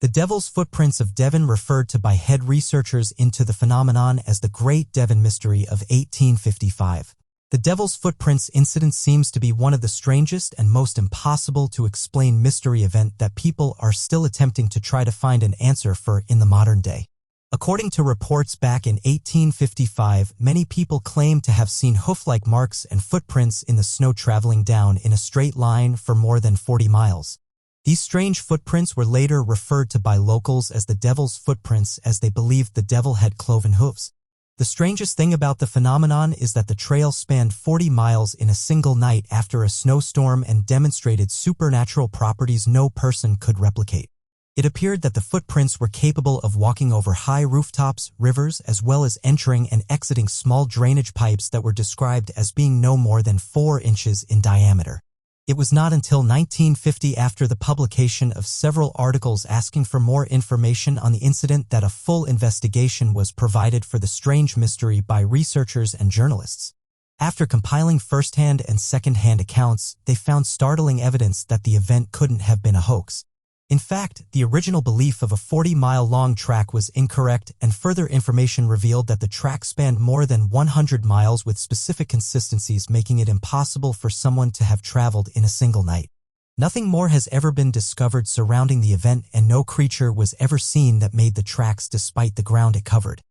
Speaker 1: The Devil's Footprints of Devon, referred to by head researchers into the phenomenon as the Great Devon Mystery of 1855. The Devil's Footprints incident seems to be one of the strangest and most impossible to explain mystery event that people are still attempting to try to find an answer for in the modern day. According to reports back in 1855, many people claim to have seen hoof-like marks and footprints in the snow traveling down in a straight line for more than 40 miles. These strange footprints were later referred to by locals as the Devil's Footprints, as they believed the devil had cloven hooves. The strangest thing about the phenomenon is that the trail spanned 40 miles in a single night after a snowstorm and demonstrated supernatural properties no person could replicate. It appeared that the footprints were capable of walking over high rooftops, rivers, as well as entering and exiting small drainage pipes that were described as being no more than 4 inches in diameter. It was not until 1950, after the publication of several articles asking for more information on the incident, that a full investigation was provided for the strange mystery by researchers and journalists. After compiling first-hand and second-hand accounts, they found startling evidence that the event couldn't have been a hoax. In fact, the original belief of a 40-mile-long track was incorrect, and further information revealed that the track spanned more than 100 miles with specific consistencies, making it impossible for someone to have traveled in a single night. Nothing more has ever been discovered surrounding the event, and no creature was ever seen that made the tracks despite the ground it covered.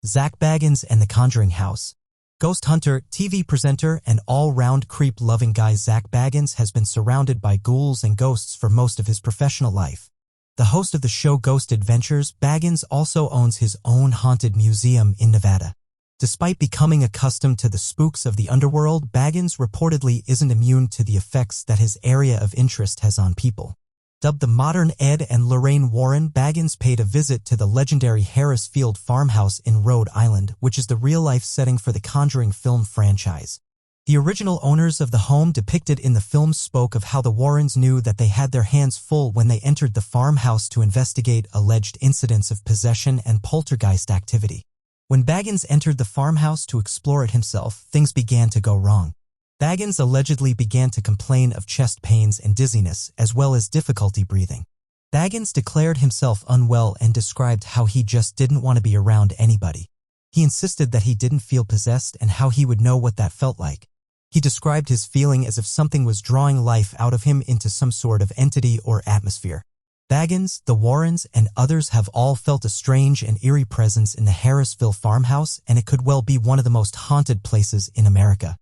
Speaker 1: Zak Bagans and the Conjuring House. Ghost hunter, TV presenter, and all-round creep-loving guy Zak Bagans has been surrounded by ghouls and ghosts for most of his professional life. The host of the show Ghost Adventures, Bagans also owns his own haunted museum in Nevada. Despite becoming accustomed to the spooks of the underworld, Bagans reportedly isn't immune to the effects that his area of interest has on people. Dubbed the modern Ed and Lorraine Warren, Bagans paid a visit to the legendary Harris Field farmhouse in Rhode Island, which is the real-life setting for the Conjuring film franchise. The original owners of the home depicted in the film spoke of how the Warrens knew that they had their hands full when they entered the farmhouse to investigate alleged incidents of possession and poltergeist activity. When Bagans entered the farmhouse to explore it himself, things began to go wrong. Bagans allegedly began to complain of chest pains and dizziness, as well as difficulty breathing. Bagans declared himself unwell and described how he just didn't want to be around anybody. He insisted that he didn't feel possessed and how he would know what that felt like. He described his feeling as if something was drawing life out of him into some sort of entity or atmosphere. Bagans, the Warrens, and others have all felt a strange and eerie presence in the Harrisville farmhouse, and it could well be one of the most haunted places in America.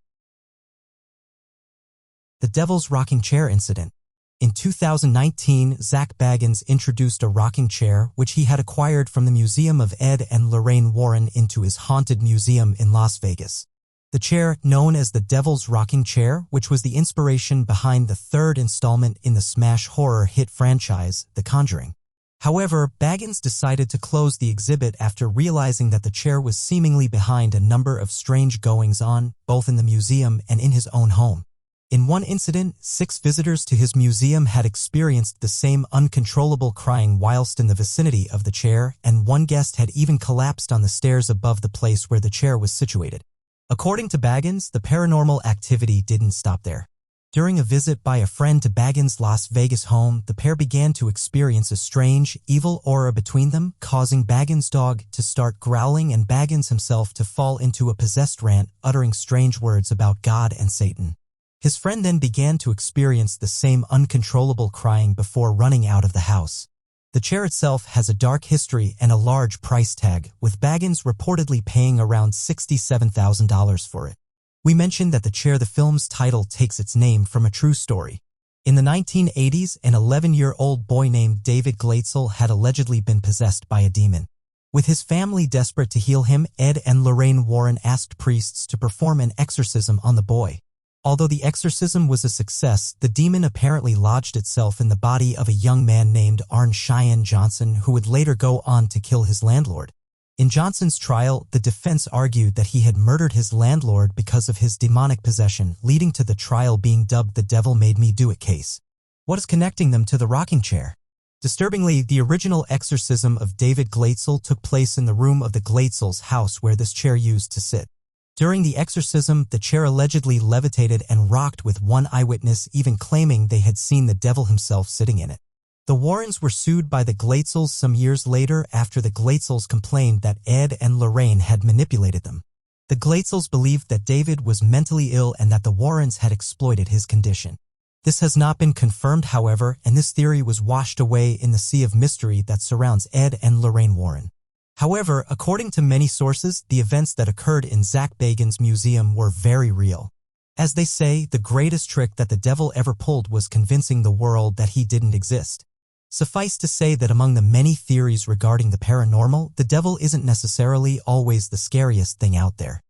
Speaker 1: The Devil's Rocking Chair Incident. In 2019, Zak Bagans introduced a rocking chair, which he had acquired from the Museum of Ed and Lorraine Warren, into his haunted museum in Las Vegas. The chair, known as the Devil's Rocking Chair, which was the inspiration behind the third installment in the smash horror hit franchise, The Conjuring. However, Bagans decided to close the exhibit after realizing that the chair was seemingly behind a number of strange goings-on, both in the museum and in his own home. In one incident, 6 visitors to his museum had experienced the same uncontrollable crying whilst in the vicinity of the chair, and one guest had even collapsed on the stairs above the place where the chair was situated. According to Bagans, the paranormal activity didn't stop there. During a visit by a friend to Bagans' Las Vegas home, the pair began to experience a strange, evil aura between them, causing Bagans' dog to start growling and Bagans himself to fall into a possessed rant, uttering strange words about God and Satan. His friend then began to experience the same uncontrollable crying before running out of the house. The chair itself has a dark history and a large price tag, with Bagans reportedly paying around $67,000 for it. We mentioned that the chair, the film's title, takes its name from a true story. In the 1980s, an 11-year-old boy named David Glatzel had allegedly been possessed by a demon. With his family desperate to heal him, Ed and Lorraine Warren asked priests to perform an exorcism on the boy. Although the exorcism was a success, the demon apparently lodged itself in the body of a young man named Arne Cheyenne Johnson, who would later go on to kill his landlord. In Johnson's trial, the defense argued that he had murdered his landlord because of his demonic possession, leading to the trial being dubbed the "Devil Made Me Do It" case. What is connecting them to the rocking chair? Disturbingly, the original exorcism of David Glatzel took place in the room of the Glatzels' house where this chair used to sit. During the exorcism, the chair allegedly levitated and rocked, with one eyewitness even claiming they had seen the devil himself sitting in it. The Warrens were sued by the Glatzels some years later after the Glatzels complained that Ed and Lorraine had manipulated them. The Glatzels believed that David was mentally ill and that the Warrens had exploited his condition. This has not been confirmed, however, and this theory was washed away in the sea of mystery that surrounds Ed and Lorraine Warren. However, according to many sources, the events that occurred in Zach Bagans' museum were very real. As they say, the greatest trick that the devil ever pulled was convincing the world that he didn't exist. Suffice to say that among the many theories regarding the paranormal, the devil isn't necessarily always the scariest thing out there.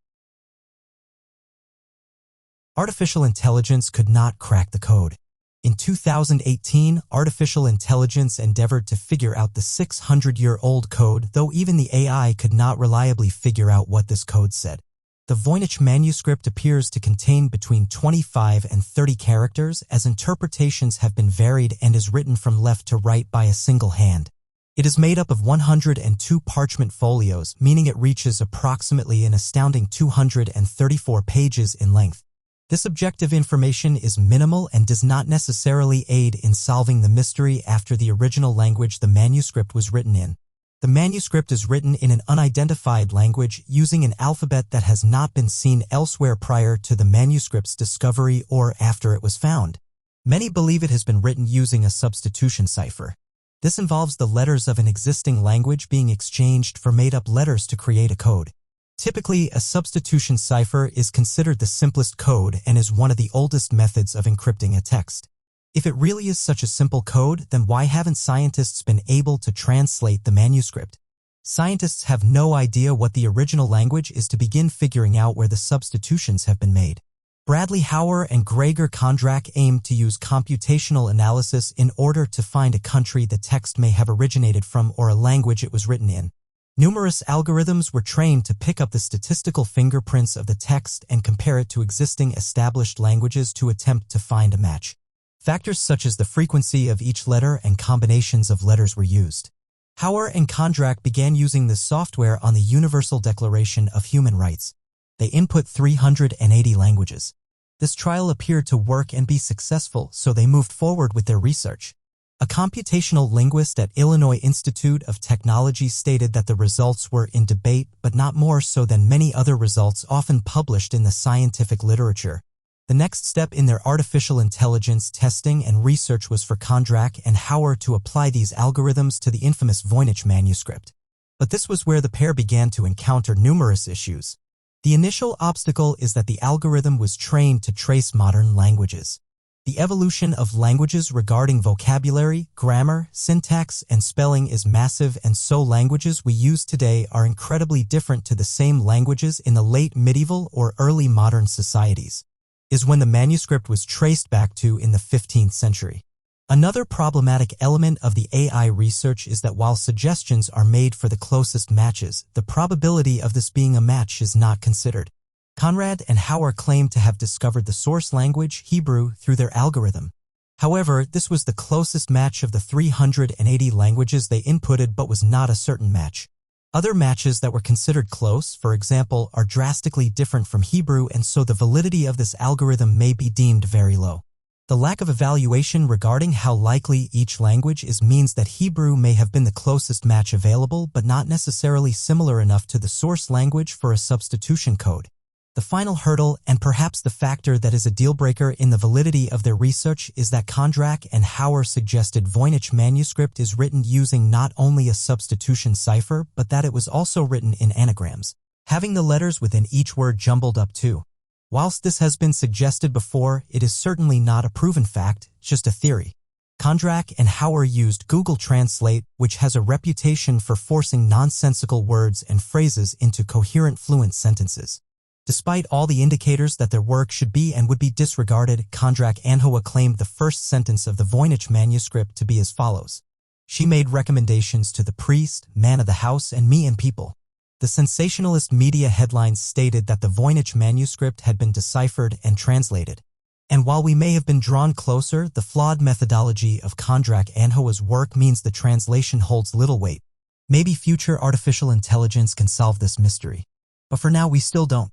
Speaker 1: Artificial intelligence could not crack the code. In 2018, artificial intelligence endeavored to figure out the 600-year-old code, though even the AI could not reliably figure out what this code said. The Voynich manuscript appears to contain between 25 and 30 characters, as interpretations have been varied, and is written from left to right by a single hand. It is made up of 102 parchment folios, meaning it reaches approximately an astounding 234 pages in length. This objective information is minimal and does not necessarily aid in solving the mystery after the original language the manuscript was written in. The manuscript is written in an unidentified language using an alphabet that has not been seen elsewhere prior to the manuscript's discovery or after it was found. Many believe it has been written using a substitution cipher. This involves the letters of an existing language being exchanged for made-up letters to create a code. Typically, a substitution cipher is considered the simplest code and is one of the oldest methods of encrypting a text. If it really is such a simple code, then why haven't scientists been able to translate the manuscript? Scientists have no idea what the original language is to begin figuring out where the substitutions have been made. Bradley Hauer and Gregor Kondrak aimed to use computational analysis in order to find a country the text may have originated from or a language it was written in. Numerous algorithms were trained to pick up the statistical fingerprints of the text and compare it to existing established languages to attempt to find a match. Factors such as the frequency of each letter and combinations of letters were used. Hauer and Kondrak began using this software on the Universal Declaration of Human Rights. They input 380 languages. This trial appeared to work and be successful, so they moved forward with their research. A computational linguist at Illinois Institute of Technology stated that the results were in debate, but not more so than many other results often published in the scientific literature. The next step in their artificial intelligence testing and research was for Kondrak and Hauer to apply these algorithms to the infamous Voynich manuscript. But this was where the pair began to encounter numerous issues. The initial obstacle is that the algorithm was trained to trace modern languages. The evolution of languages regarding vocabulary, grammar, syntax, and spelling is massive, and so languages we use today are incredibly different to the same languages in the late medieval or early modern societies. Is when the manuscript was traced back to in the 15th century. Another problematic element of the AI research is that while suggestions are made for the closest matches, the probability of this being a match is not considered. Conrad and Hauer claim to have discovered the source language, Hebrew, through their algorithm. However, this was the closest match of the 380 languages they inputted, but was not a certain match. Other matches that were considered close, for example, are drastically different from Hebrew, and so the validity of this algorithm may be deemed very low. The lack of evaluation regarding how likely each language is means that Hebrew may have been the closest match available, but not necessarily similar enough to the source language for a substitution code. The final hurdle, and perhaps the factor that is a deal-breaker in the validity of their research, is that Kondrak and Hauer suggested Voynich manuscript is written using not only a substitution cipher, but that it was also written in anagrams, having the letters within each word jumbled up too. Whilst this has been suggested before, it is certainly not a proven fact, just a theory. Kondrak and Hauer used Google Translate, which has a reputation for forcing nonsensical words and phrases into coherent, fluent sentences. Despite all the indicators that their work should be and would be disregarded, Kondrak and Hauer claimed the first sentence of the Voynich manuscript to be as follows. She made recommendations to the priest, man of the house, and me and people. The sensationalist media headlines stated that the Voynich manuscript had been deciphered and translated. And while we may have been drawn closer, the flawed methodology of Kondrak and Hauer's work means the translation holds little weight. Maybe future artificial intelligence can solve this mystery. But for now, we still don't.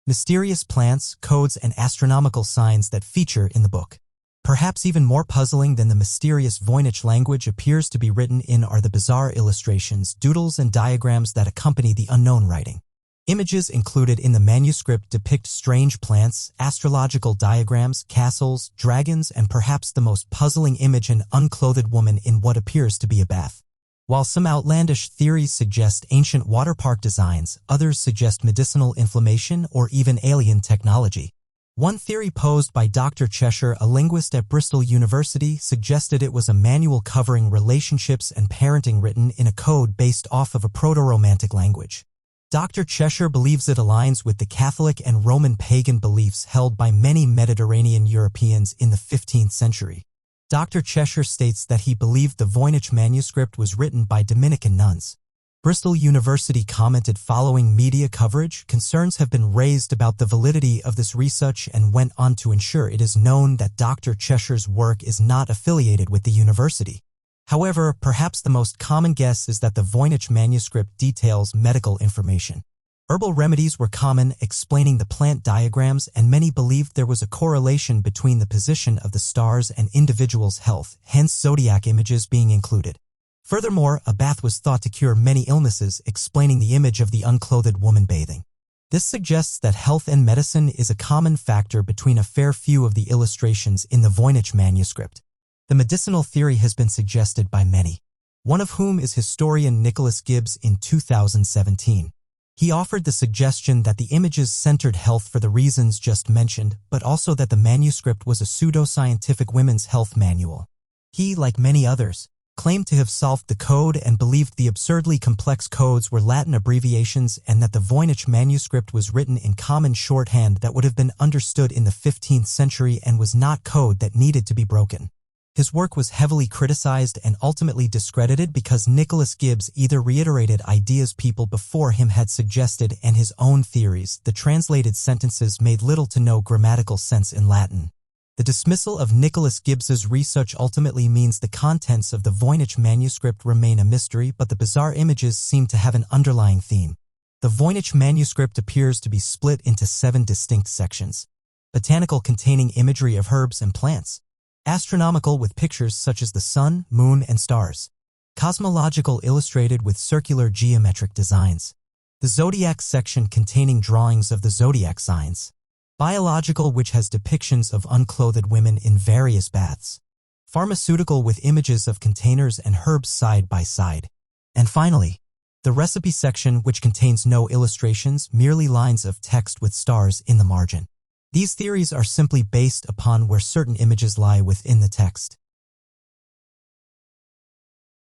Speaker 1: Mysterious plants, codes, and astronomical signs that feature in the book. Perhaps even more puzzling than the mysterious Voynich language appears to be written in are the bizarre illustrations, doodles, and diagrams that accompany the unknown writing. Images included in the manuscript depict strange plants, astrological diagrams, castles, dragons, and perhaps the most puzzling image, an unclothed woman in what appears to be a bath. While some outlandish theories suggest ancient water park designs, others suggest medicinal inflammation or even alien technology. One theory posed by Dr. Cheshire, a linguist at Bristol University, suggested it was a manual covering relationships and parenting written in a code based off of a proto-Romantic language. Dr. Cheshire believes it aligns with the Catholic and Roman pagan beliefs held by many Mediterranean Europeans in the 15th century. Dr. Cheshire states that he believed the Voynich manuscript was written by Dominican nuns. Bristol University commented following media coverage, concerns have been raised about the validity of this research and went on to ensure it is known that Dr. Cheshire's work is not affiliated with the university. However, perhaps the most common guess is that the Voynich manuscript details medical information. Herbal remedies were common, explaining the plant diagrams, and many believed there was a correlation between the position of the stars and individuals' health, hence zodiac images being included. Furthermore, a bath was thought to cure many illnesses, explaining the image of the unclothed woman bathing. This suggests that health and medicine is a common factor between a fair few of the illustrations in the Voynich manuscript. The medicinal theory has been suggested by many, one of whom is historian Nicholas Gibbs in 2017. He offered the suggestion that the images centered health for the reasons just mentioned, but also that the manuscript was a pseudo-scientific women's health manual. He, like many others, claimed to have solved the code and believed the absurdly complex codes were Latin abbreviations and that the Voynich manuscript was written in common shorthand that would have been understood in the 15th century and was not code that needed to be broken. His work was heavily criticized and ultimately discredited because Nicholas Gibbs either reiterated ideas people before him had suggested and his own theories. The translated sentences made little to no grammatical sense in Latin. The dismissal of Nicholas Gibbs's research ultimately means the contents of the Voynich manuscript remain a mystery, but the bizarre images seem to have an underlying theme. The Voynich manuscript appears to be split into 7 distinct sections. Botanical, containing imagery of herbs and plants. Astronomical, with pictures such as the sun, moon, and stars. Cosmological, illustrated with circular geometric designs. The zodiac section containing drawings of the zodiac signs. Biological, which has depictions of unclothed women in various baths. Pharmaceutical, with images of containers and herbs side by side. And finally, the recipe section, which contains no illustrations, merely lines of text with stars in the margin. These theories are simply based upon where certain images lie within the text.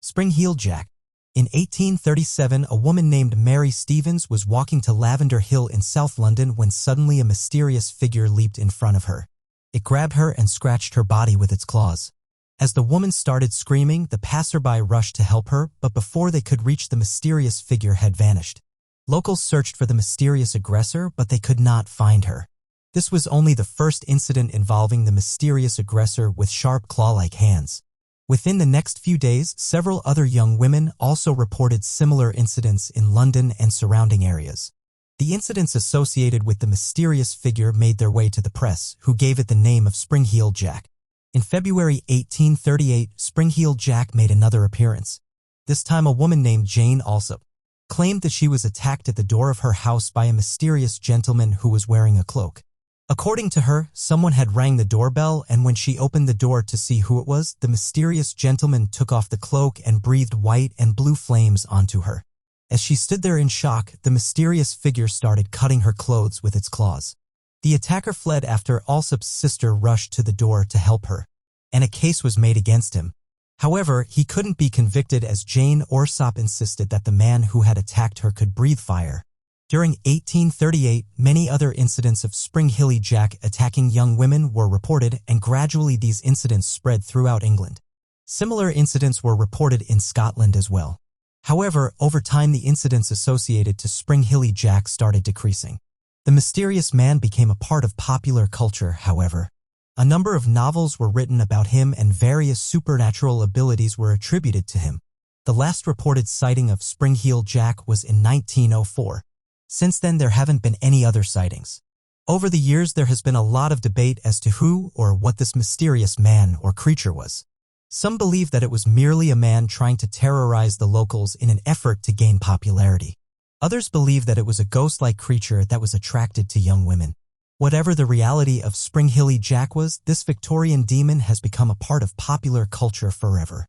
Speaker 1: Spring-heeled Jack. In 1837, a woman named Mary Stevens was walking to Lavender Hill in South London when suddenly a mysterious figure leaped in front of her. It grabbed her and scratched her body with its claws. As the woman started screaming, the passerby rushed to help her, but before they could reach, the mysterious figure had vanished. Locals searched for the mysterious aggressor, but they could not find her. This was only the first incident involving the mysterious aggressor with sharp claw-like hands. Within the next few days, several other young women also reported similar incidents in London and surrounding areas. The incidents associated with the mysterious figure made their way to the press, who gave it the name of Spring-heeled Jack. In February 1838, Spring-heeled Jack made another appearance. This time a woman named Jane Alsop claimed that she was attacked at the door of her house by a mysterious gentleman who was wearing a cloak. According to her, someone had rang the doorbell, and when she opened the door to see who it was, the mysterious gentleman took off the cloak and breathed white and blue flames onto her. As she stood there in shock, the mysterious figure started cutting her clothes with its claws. The attacker fled after Alsop's sister rushed to the door to help her, and a case was made against him. However, he couldn't be convicted as Jane Alsop insisted that the man who had attacked her could breathe fire. During 1838, many other incidents of Spring Hilly Jack attacking young women were reported, and gradually these incidents spread throughout England. Similar incidents were reported in Scotland as well. However, over time the incidents associated to Spring Hilly Jack started decreasing. The mysterious man became a part of popular culture, however. A number of novels were written about him and various supernatural abilities were attributed to him. The last reported sighting of Spring Heel Jack was in 1904. Since then there haven't been any other sightings. Over the years there has been a lot of debate as to who or what this mysterious man or creature was. Some believe that it was merely a man trying to terrorize the locals in an effort to gain popularity. Others believe that it was a ghost-like creature that was attracted to young women. Whatever the reality of Spring Hilly Jack was, this Victorian demon has become a part of popular culture forever.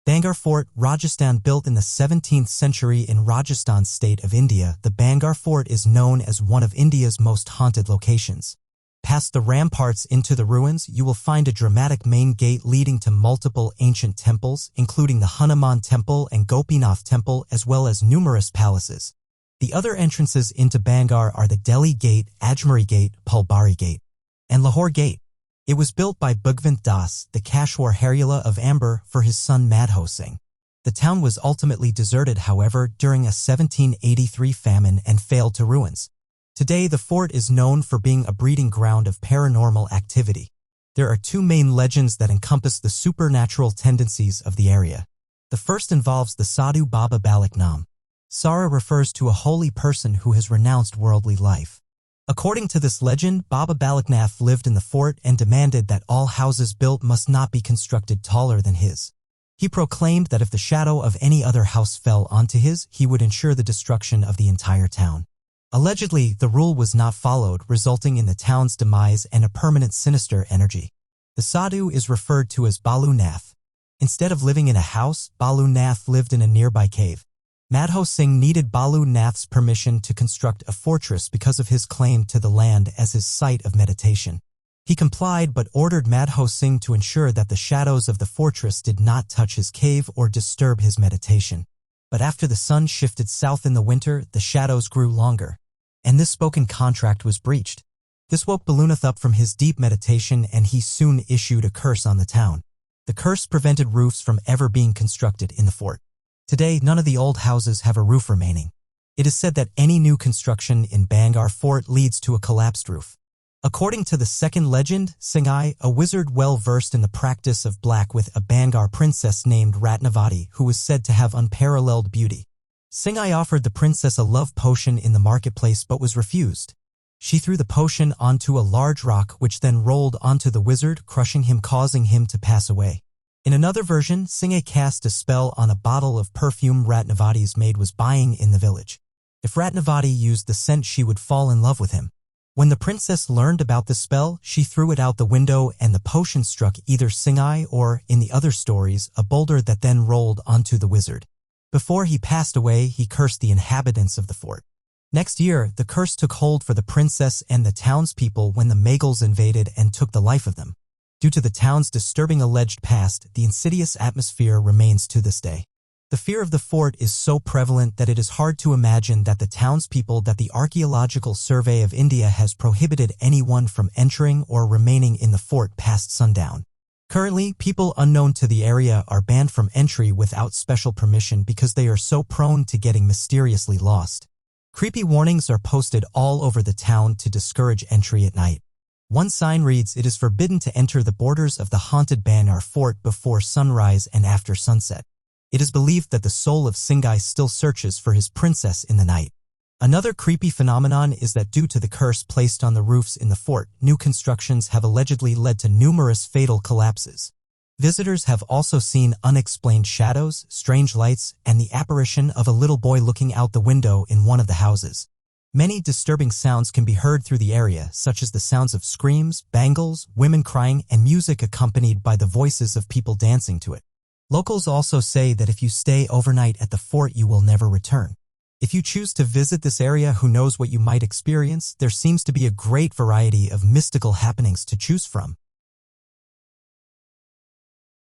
Speaker 1: Bangar Fort, Rajasthan. Built in the 17th century in Rajasthan state of India, the Bangar Fort is known as one of India's most haunted locations. Past the ramparts into the ruins, you will find a dramatic main gate leading to multiple ancient temples, including the Hanuman Temple and Gopinath Temple, as well as numerous palaces. The other entrances into Bangar are the Delhi Gate, Ajmeri Gate, Pulbari Gate, and Lahore Gate. It was built by Bhagwant Das, the Kashwar Harula of Amber, for his son Madho Singh. The town was ultimately deserted, however, during a 1783 famine and failed to ruins. Today, the fort is known for being a breeding ground of paranormal activity. There are two main legends that encompass the supernatural tendencies of the area. The first involves the Sadhu Baba Balak Nam. Sara refers to a holy person who has renounced worldly life. According to this legend, Baba Balaknath lived in the fort and demanded that all houses built must not be constructed taller than his. He proclaimed that if the shadow of any other house fell onto his, he would ensure the destruction of the entire town. Allegedly, the rule was not followed, resulting in the town's demise and a permanent sinister energy. The Sadhu is referred to as Balu Nath. Instead of living in a house, Balu Nath lived in a nearby cave. Madho Singh needed Balu Nath's permission to construct a fortress because of his claim to the land as his site of meditation. He complied but ordered Madho Singh to ensure that the shadows of the fortress did not touch his cave or disturb his meditation. But after the sun shifted south in the winter, the shadows grew longer, and this spoken contract was breached. This woke Balunath up from his deep meditation, and he soon issued a curse on the town. The curse prevented roofs from ever being constructed in the fort. Today, none of the old houses have a roof remaining. It is said that any new construction in Bangar Fort leads to a collapsed roof. According to the second legend, Singhai, a wizard well-versed in the practice of black, with a Bangar princess named Ratnavati, who was said to have unparalleled beauty. Singhai offered the princess a love potion in the marketplace but was refused. She threw the potion onto a large rock, which then rolled onto the wizard, crushing him, causing him to pass away. In another version, Singhai cast a spell on a bottle of perfume Ratnavati's maid was buying in the village. If Ratnavati used the scent, she would fall in love with him. When the princess learned about the spell, she threw it out the window and the potion struck either Singhai or, in the other stories, a boulder that then rolled onto the wizard. Before he passed away, he cursed the inhabitants of the fort. Next year, the curse took hold for the princess and the townspeople when the Mughals invaded and took the life of them. Due to the town's disturbing alleged past, the insidious atmosphere remains to this day. The fear of the fort is so prevalent that it is hard to imagine that the townspeople that the Archaeological Survey of India has prohibited anyone from entering or remaining in the fort past sundown. Currently, people unknown to the area are banned from entry without special permission because they are so prone to getting mysteriously lost. Creepy warnings are posted all over the town to discourage entry at night. One sign reads, "It is forbidden to enter the borders of the haunted Bangar Fort before sunrise and after sunset." It is believed that the soul of Singhai still searches for his princess in the night. Another creepy phenomenon is that due to the curse placed on the roofs in the fort, new constructions have allegedly led to numerous fatal collapses. Visitors have also seen unexplained shadows, strange lights, and the apparition of a little boy looking out the window in one of the houses. Many disturbing sounds can be heard through the area, such as the sounds of screams, bangles, women crying, and music accompanied by the voices of people dancing to it. Locals also say that if you stay overnight at the fort, you will never return. If you choose to visit this area, who knows what you might experience? There seems to be a great variety of mystical happenings to choose from.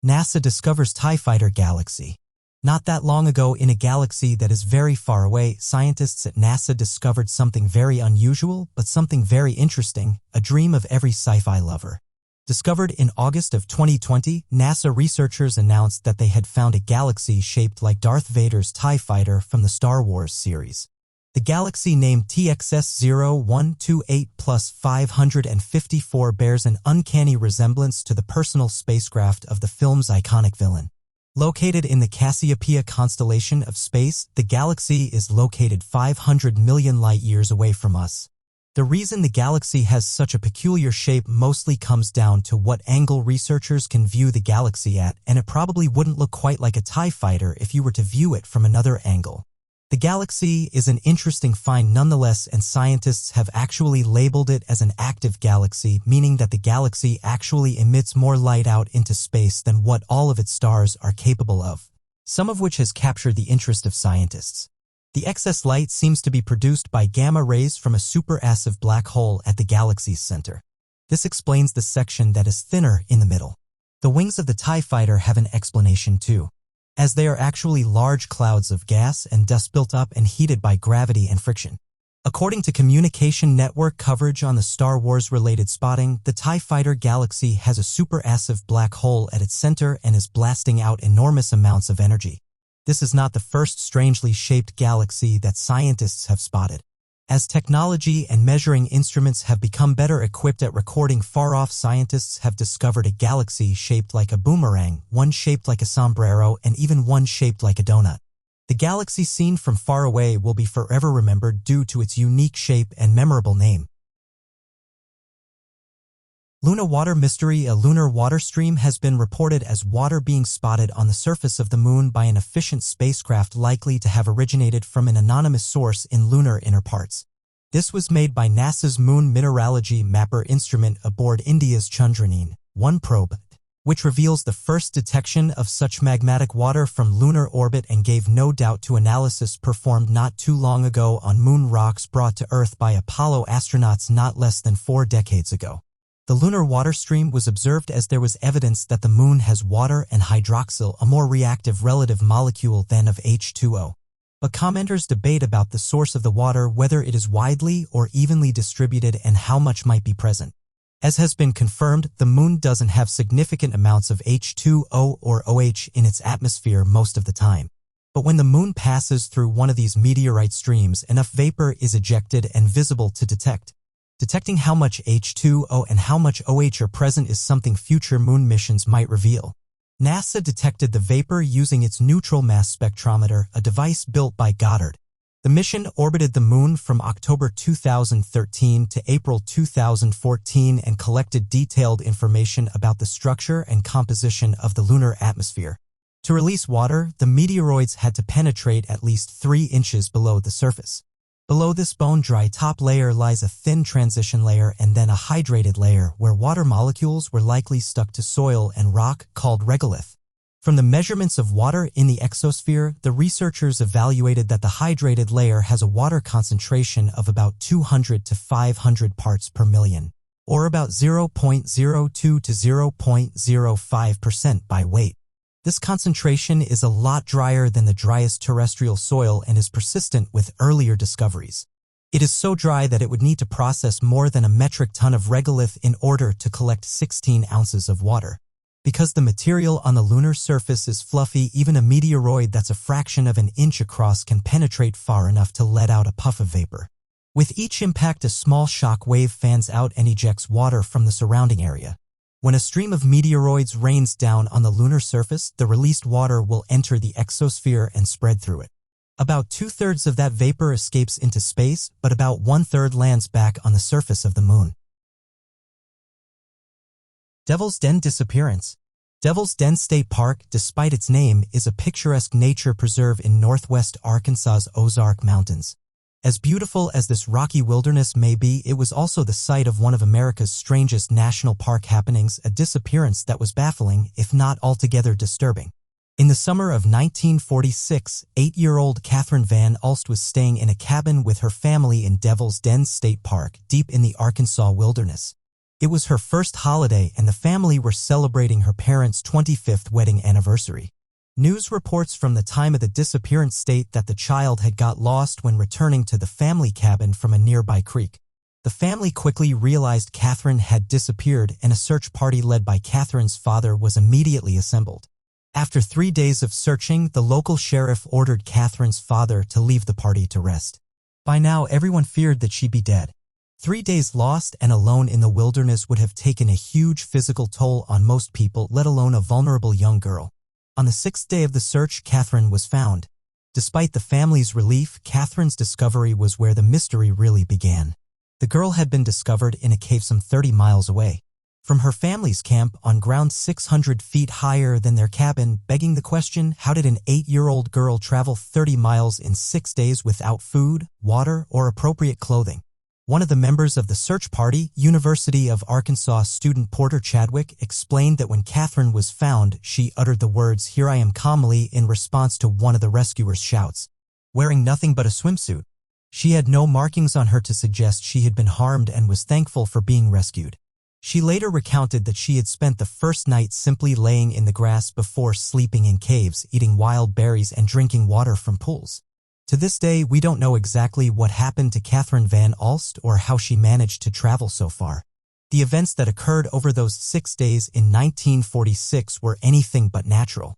Speaker 1: NASA discovers TIE Fighter galaxy. Not that long ago, in a galaxy that is very far away, scientists at NASA discovered something very unusual, but something very interesting, a dream of every sci-fi lover. Discovered in August of 2020, NASA researchers announced that they had found a galaxy shaped like Darth Vader's TIE Fighter from the Star Wars series. The galaxy, named TXS-0128+554, bears an uncanny resemblance to the personal spacecraft of the film's iconic villain. Located in the Cassiopeia constellation of space, the galaxy is located 500 million light-years away from us. The reason the galaxy has such a peculiar shape mostly comes down to what angle researchers can view the galaxy at, and it probably wouldn't look quite like a TIE Fighter if you were to view it from another angle. The galaxy is an interesting find nonetheless, and scientists have actually labeled it as an active galaxy, meaning that the galaxy actually emits more light out into space than what all of its stars are capable of, some of which has captured the interest of scientists. The excess light seems to be produced by gamma rays from a supermassive black hole at the galaxy's center. This explains the section that is thinner in the middle. The wings of the TIE Fighter have an explanation too, as they are actually large clouds of gas and dust built up and heated by gravity and friction. According to communication network coverage on the Star Wars-related spotting, the TIE Fighter galaxy has a supermassive black hole at its center and is blasting out enormous amounts of energy. This is not the first strangely shaped galaxy that scientists have spotted. As technology and measuring instruments have become better equipped at recording far-off, scientists have discovered a galaxy shaped like a boomerang, one shaped like a sombrero, and even one shaped like a donut. The galaxy seen from far away will be forever remembered due to its unique shape and memorable name. Lunar water mystery. A lunar water stream has been reported as water being spotted on the surface of the moon by an efficient spacecraft likely to have originated from an anonymous source in lunar inner parts. This was made by NASA's Moon Mineralogy Mapper instrument aboard India's Chandrayaan-1 probe, which reveals the first detection of such magmatic water from lunar orbit and gave no doubt to analysis performed not too long ago on moon rocks brought to Earth by Apollo astronauts not less than 4 decades ago. The lunar water stream was observed as there was evidence that the moon has water and hydroxyl, a more reactive relative molecule than of H2O. But commenters debate about the source of the water, whether it is widely or evenly distributed, and how much might be present. As has been confirmed, the moon doesn't have significant amounts of H2O or OH in its atmosphere most of the time. But when the moon passes through one of these meteorite streams, enough vapor is ejected and visible to detect. Detecting how much H2O and how much OH are present is something future moon missions might reveal. NASA detected the vapor using its neutral mass spectrometer, a device built by Goddard. The mission orbited the moon from October 2013 to April 2014 and collected detailed information about the structure and composition of the lunar atmosphere. To release water, the meteoroids had to penetrate at least 3 inches below the surface. Below this bone-dry top layer lies a thin transition layer and then a hydrated layer where water molecules were likely stuck to soil and rock, called regolith. From the measurements of water in the exosphere, the researchers evaluated that the hydrated layer has a water concentration of about 200 to 500 parts per million, or about 0.02 to 0.05% by weight. This concentration is a lot drier than the driest terrestrial soil and is persistent with earlier discoveries. It is so dry that it would need to process more than a metric ton of regolith in order to collect 16 ounces of water. Because the material on the lunar surface is fluffy, even a meteoroid that's a fraction of an inch across can penetrate far enough to let out a puff of vapor. With each impact, a small shock wave fans out and ejects water from the surrounding area. When a stream of meteoroids rains down on the lunar surface, the released water will enter the exosphere and spread through it. About 2/3 of that vapor escapes into space, but about 1/3 lands back on the surface of the moon. Devil's Den disappearance. Devil's Den State Park, despite its name, is a picturesque nature preserve in northwest Arkansas's Ozark Mountains. As beautiful as this rocky wilderness may be, it was also the site of one of America's strangest national park happenings, a disappearance that was baffling, if not altogether disturbing. In the summer of 1946, 8-year-old Catherine Van Alst was staying in a cabin with her family in Devil's Den State Park, deep in the Arkansas wilderness. It was her first holiday, and the family were celebrating her parents' 25th wedding anniversary. News reports from the time of the disappearance state that the child had got lost when returning to the family cabin from a nearby creek. The family quickly realized Catherine had disappeared, and a search party led by Catherine's father was immediately assembled. After 3 days of searching, the local sheriff ordered Catherine's father to leave the party to rest. By now, everyone feared that she'd be dead. 3 days lost and alone in the wilderness would have taken a huge physical toll on most people, let alone a vulnerable young girl. On the 6th day of the search, Catherine was found. Despite the family's relief, Catherine's discovery was where the mystery really began. The girl had been discovered in a cave some 30 miles away from her family's camp, on ground 600 feet higher than their cabin, begging the question, how did an 8-year-old girl travel 30 miles in 6 days without food, water, or appropriate clothing? One of the members of the search party, University of Arkansas student Porter Chadwick, explained that when Catherine was found, she uttered the words, "Here I am," calmly in response to one of the rescuers' shouts. Wearing nothing but a swimsuit. She had no markings on her to suggest she had been harmed and was thankful for being rescued. She later recounted that she had spent the first night simply laying in the grass before sleeping in caves, eating wild berries and drinking water from pools. To this day, we don't know exactly what happened to Catherine Van Alst or how she managed to travel so far. The events that occurred over those 6 days in 1946 were anything but natural.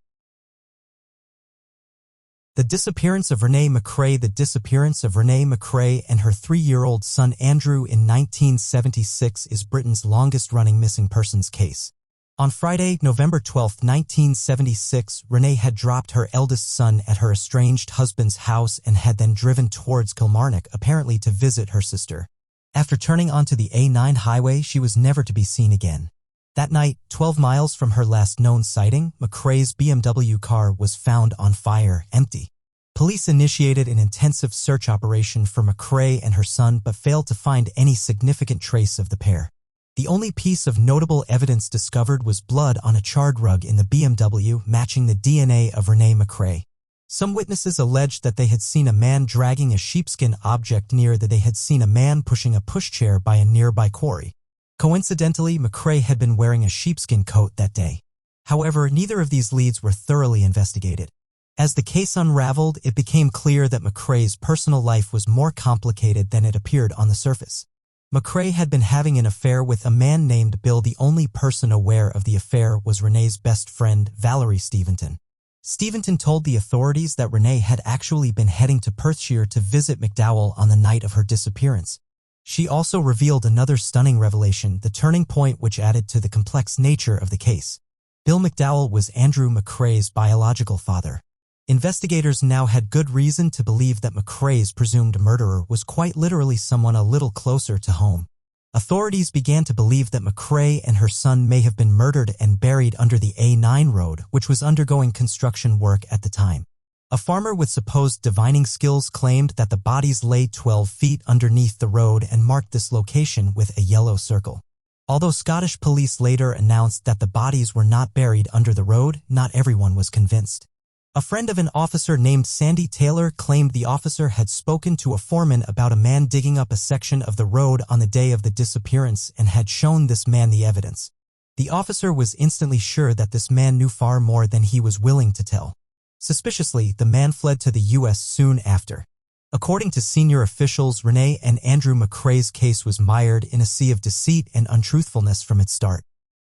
Speaker 1: The disappearance of Renee McCrae. The disappearance of Renee McCrae and her 3-year-old son Andrew in 1976 is Britain's longest-running missing persons case. On Friday, November 12, 1976, Renee had dropped her eldest son at her estranged husband's house and had then driven towards Kilmarnock, apparently to visit her sister. After turning onto the A9 highway, she was never to be seen again. That night, 12 miles from her last known sighting, McCrae's BMW car was found on fire, empty. Police initiated an intensive search operation for McCrae and her son but failed to find any significant trace of the pair. The only piece of notable evidence discovered was blood on a charred rug in the BMW, matching the DNA of Renee McCrae. Some witnesses alleged that they had seen a man dragging a sheepskin object near that they had seen a man pushing a pushchair by a nearby quarry. Coincidentally, McCrae had been wearing a sheepskin coat that day. However, neither of these leads were thoroughly investigated. As the case unraveled, it became clear that McCrae's personal life was more complicated than it appeared on the surface. McCrae had been having an affair with a man named Bill. The only person aware of the affair was Renee's best friend, Valerie Steventon. Steventon told the authorities that Renee had actually been heading to Perthshire to visit McDowell on the night of her disappearance. She also revealed another stunning revelation, the turning point which added to the complex nature of the case. Bill McDowell was Andrew McCrae's biological father. Investigators now had good reason to believe that McCrae's presumed murderer was quite literally someone a little closer to home. Authorities began to believe that McCrae and her son may have been murdered and buried under the A9 road, which was undergoing construction work at the time. A farmer with supposed divining skills claimed that the bodies lay 12 feet underneath the road and marked this location with a yellow circle. Although Scottish police later announced that the bodies were not buried under the road, not everyone was convinced. A friend of an officer named Sandy Taylor claimed the officer had spoken to a foreman about a man digging up a section of the road on the day of the disappearance and had shown this man the evidence. The officer was instantly sure that this man knew far more than he was willing to tell. Suspiciously, the man fled to the U.S. soon after. According to senior officials, Renee and Andrew McCrae's case was mired in a sea of deceit and untruthfulness from its start.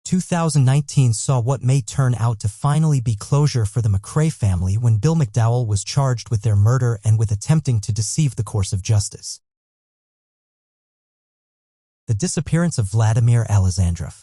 Speaker 1: 2019 saw what may turn out to finally be closure for the McCrae family when Bill McDowell was charged with their murder and with attempting to deceive the course of justice. The disappearance of Vladimir Alexandrov.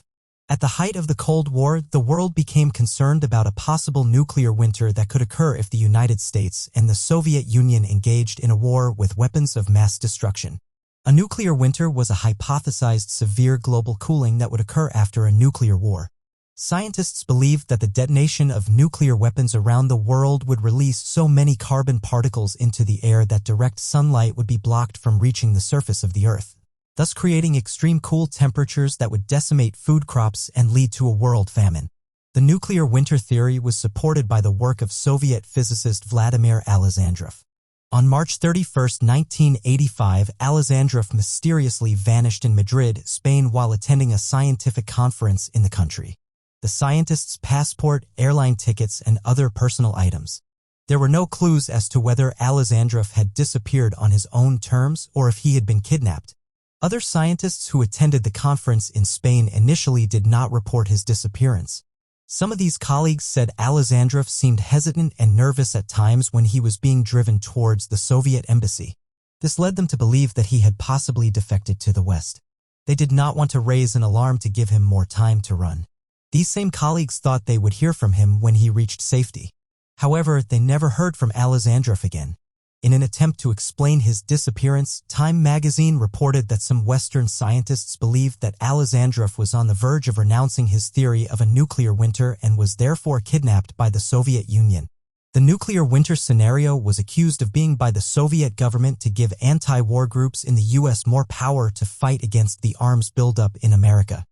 Speaker 1: At the height of the Cold War, the world became concerned about a possible nuclear winter that could occur if the United States and the Soviet Union engaged in a war with weapons of mass destruction. A nuclear winter was a hypothesized severe global cooling that would occur after a nuclear war. Scientists believed that the detonation of nuclear weapons around the world would release so many carbon particles into the air that direct sunlight would be blocked from reaching the surface of the Earth, thus creating extreme cool temperatures that would decimate food crops and lead to a world famine. The nuclear winter theory was supported by the work of Soviet physicist Vladimir Alexandrov. On March 31, 1985, Alexandrov mysteriously vanished in Madrid, Spain while attending a scientific conference in the country. The scientist's passport, airline tickets, and other personal items. There were no clues as to whether Alexandrov had disappeared on his own terms or if he had been kidnapped. Other scientists who attended the conference in Spain initially did not report his disappearance. Some of these colleagues said Alexandrov seemed hesitant and nervous at times when he was being driven towards the Soviet embassy. This led them to believe that he had possibly defected to the West. They did not want to raise an alarm to give him more time to run. These same colleagues thought they would hear from him when he reached safety. However, they never heard from Alexandrov again. In an attempt to explain his disappearance, Time magazine reported that some Western scientists believed that Alexandrov was on the verge of renouncing his theory of a nuclear winter and was therefore kidnapped by the Soviet Union. The nuclear winter scenario was accused of being by the Soviet government to give anti-war groups in the U.S. more power to fight against the arms buildup in America.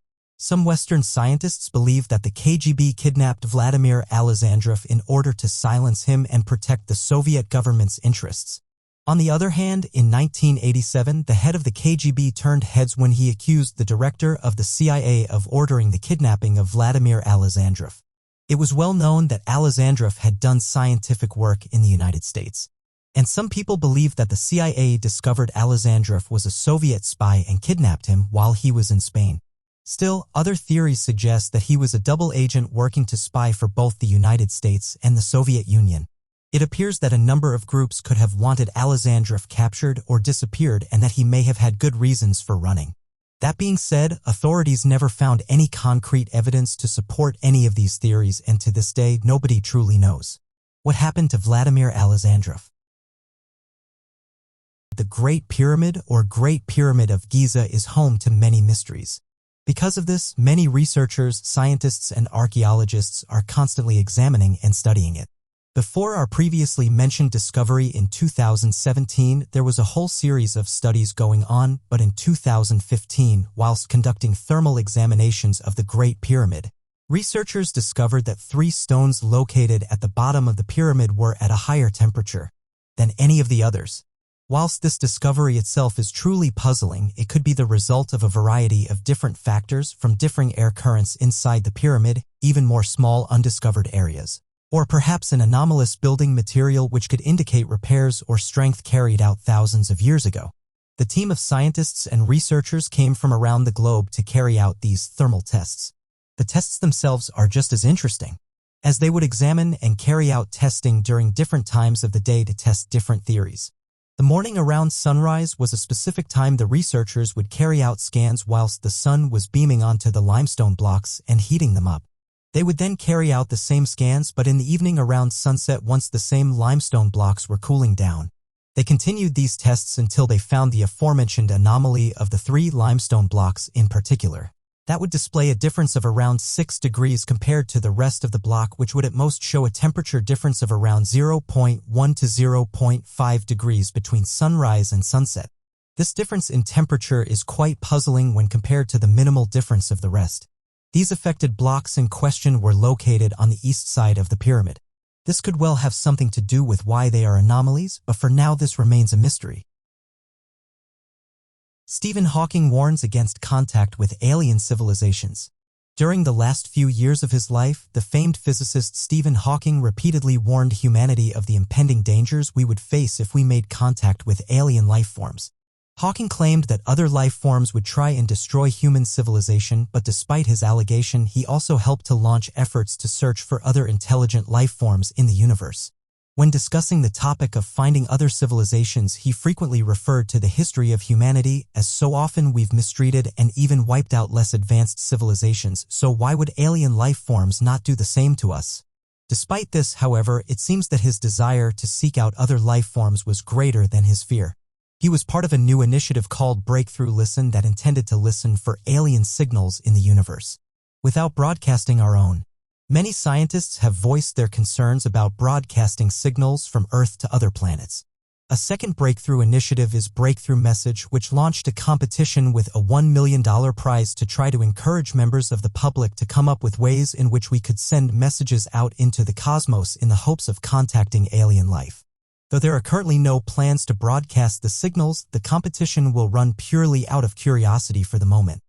Speaker 1: Some Western scientists believe that the KGB kidnapped Vladimir Alexandrov in order to silence him and protect the Soviet government's interests. On the other hand, in 1987, the head of the KGB turned heads when he accused the director of the CIA of ordering the kidnapping of Vladimir Alexandrov. It was well known that Alexandrov had done scientific work in the United States. And some people believe that the CIA discovered Alexandrov was a Soviet spy and kidnapped him while he was in Spain. Still, other theories suggest that he was a double agent working to spy for both the United States and the Soviet Union. It appears that a number of groups could have wanted Alexandrov captured or disappeared and that he may have had good reasons for running. That being said, authorities never found any concrete evidence to support any of these theories, and to this day nobody truly knows. What happened to Vladimir Alexandrov? The Great Pyramid or Great Pyramid of Giza is home to many mysteries. Because of this, many researchers, scientists, and archaeologists are constantly examining and studying it. Before our previously mentioned discovery in 2017, there was a whole series of studies going on, but in 2015, whilst conducting thermal examinations of the Great Pyramid, researchers discovered that 3 stones located at the bottom of the pyramid were at a higher temperature than any of the others. Whilst this discovery itself is truly puzzling, it could be the result of a variety of different factors from differing air currents inside the pyramid, even more small undiscovered areas, or perhaps an anomalous building material which could indicate repairs or strength carried out thousands of years ago. The team of scientists and researchers came from around the globe to carry out these thermal tests. The tests themselves are just as interesting, as they would examine and carry out testing during different times of the day to test different theories. The morning around sunrise was a specific time the researchers would carry out scans whilst the sun was beaming onto the limestone blocks and heating them up. They would then carry out the same scans but in the evening around sunset once the same limestone blocks were cooling down. They continued these tests until they found the aforementioned anomaly of the 3 limestone blocks in particular. That would display a difference of around 6 degrees compared to the rest of the block, which would at most show a temperature difference of around 0.1 to 0.5 degrees between sunrise and sunset. This difference in temperature is quite puzzling when compared to the minimal difference of the rest. These affected blocks in question were located on the east side of the pyramid. This could well have something to do with why they are anomalies, but for now this remains a mystery. Stephen Hawking warns against contact with alien civilizations. During the last few years of his life, the famed physicist Stephen Hawking repeatedly warned humanity of the impending dangers we would face if we made contact with alien life forms. Hawking claimed that other life forms would try and destroy human civilization, but despite his allegation, he also helped to launch efforts to search for other intelligent life forms in the universe. When discussing the topic of finding other civilizations, he frequently referred to the history of humanity as so often we've mistreated and even wiped out less advanced civilizations, so why would alien life forms not do the same to us? Despite this, however, it seems that his desire to seek out other life forms was greater than his fear. He was part of a new initiative called Breakthrough Listen that intended to listen for alien signals in the universe, without broadcasting our own. Many scientists have voiced their concerns about broadcasting signals from Earth to other planets. A second breakthrough initiative is Breakthrough Message, which launched a competition with a $1 million prize to try to encourage members of the public to come up with ways in which we could send messages out into the cosmos in the hopes of contacting alien life. Though there are currently no plans to broadcast the signals, the competition will run purely out of curiosity for the moment.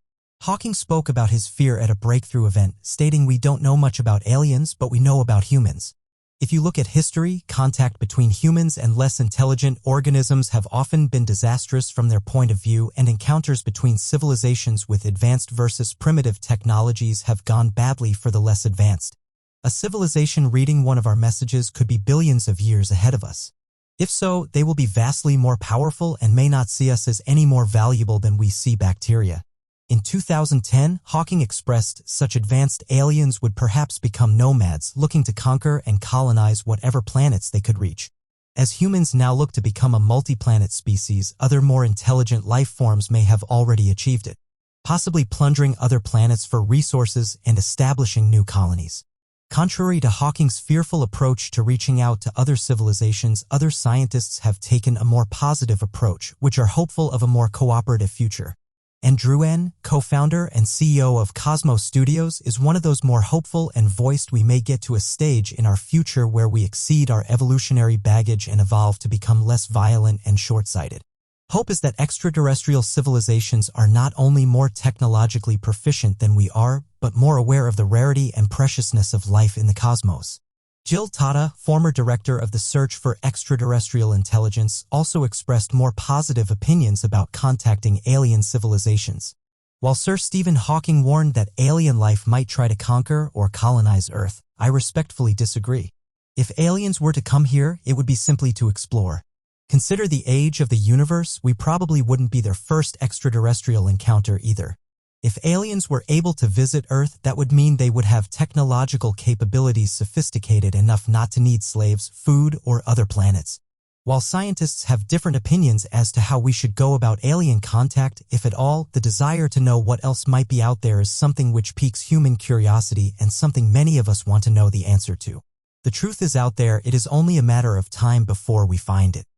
Speaker 1: Hawking spoke about his fear at a breakthrough event, stating, "We don't know much about aliens, but we know about humans. If you look at history, contact between humans and less intelligent organisms have often been disastrous from their point of view, and encounters between civilizations with advanced versus primitive technologies have gone badly for the less advanced. A civilization reading one of our messages could be billions of years ahead of us. If so, they will be vastly more powerful and may not see us as any more valuable than we see bacteria." In 2010, Hawking expressed such advanced aliens would perhaps become nomads looking to conquer and colonize whatever planets they could reach. As humans now look to become a multi-planet species, other more intelligent life forms may have already achieved it, possibly plundering other planets for resources and establishing new colonies. Contrary to Hawking's fearful approach to reaching out to other civilizations, other scientists have taken a more positive approach, which are hopeful of a more cooperative future. Andrew N., co-founder and CEO of Cosmos Studios, is one of those more hopeful and voiced we may get to a stage in our future where we exceed our evolutionary baggage and evolve to become less violent and short-sighted. Hope is that extraterrestrial civilizations are not only more technologically proficient than we are, but more aware of the rarity and preciousness of life in the cosmos. Jill Tata, former director of the Search for Extraterrestrial Intelligence, also expressed more positive opinions about contacting alien civilizations. While Sir Stephen Hawking warned that alien life might try to conquer or colonize Earth, I respectfully disagree. If aliens were to come here, it would be simply to explore. Consider the age of the universe, we probably wouldn't be their first extraterrestrial encounter either. If aliens were able to visit Earth, that would mean they would have technological capabilities sophisticated enough not to need slaves, food, or other planets. While scientists have different opinions as to how we should go about alien contact, if at all, the desire to know what else might be out there is something which piques human curiosity and something many of us want to know the answer to. The truth is out there, it is only a matter of time before we find it.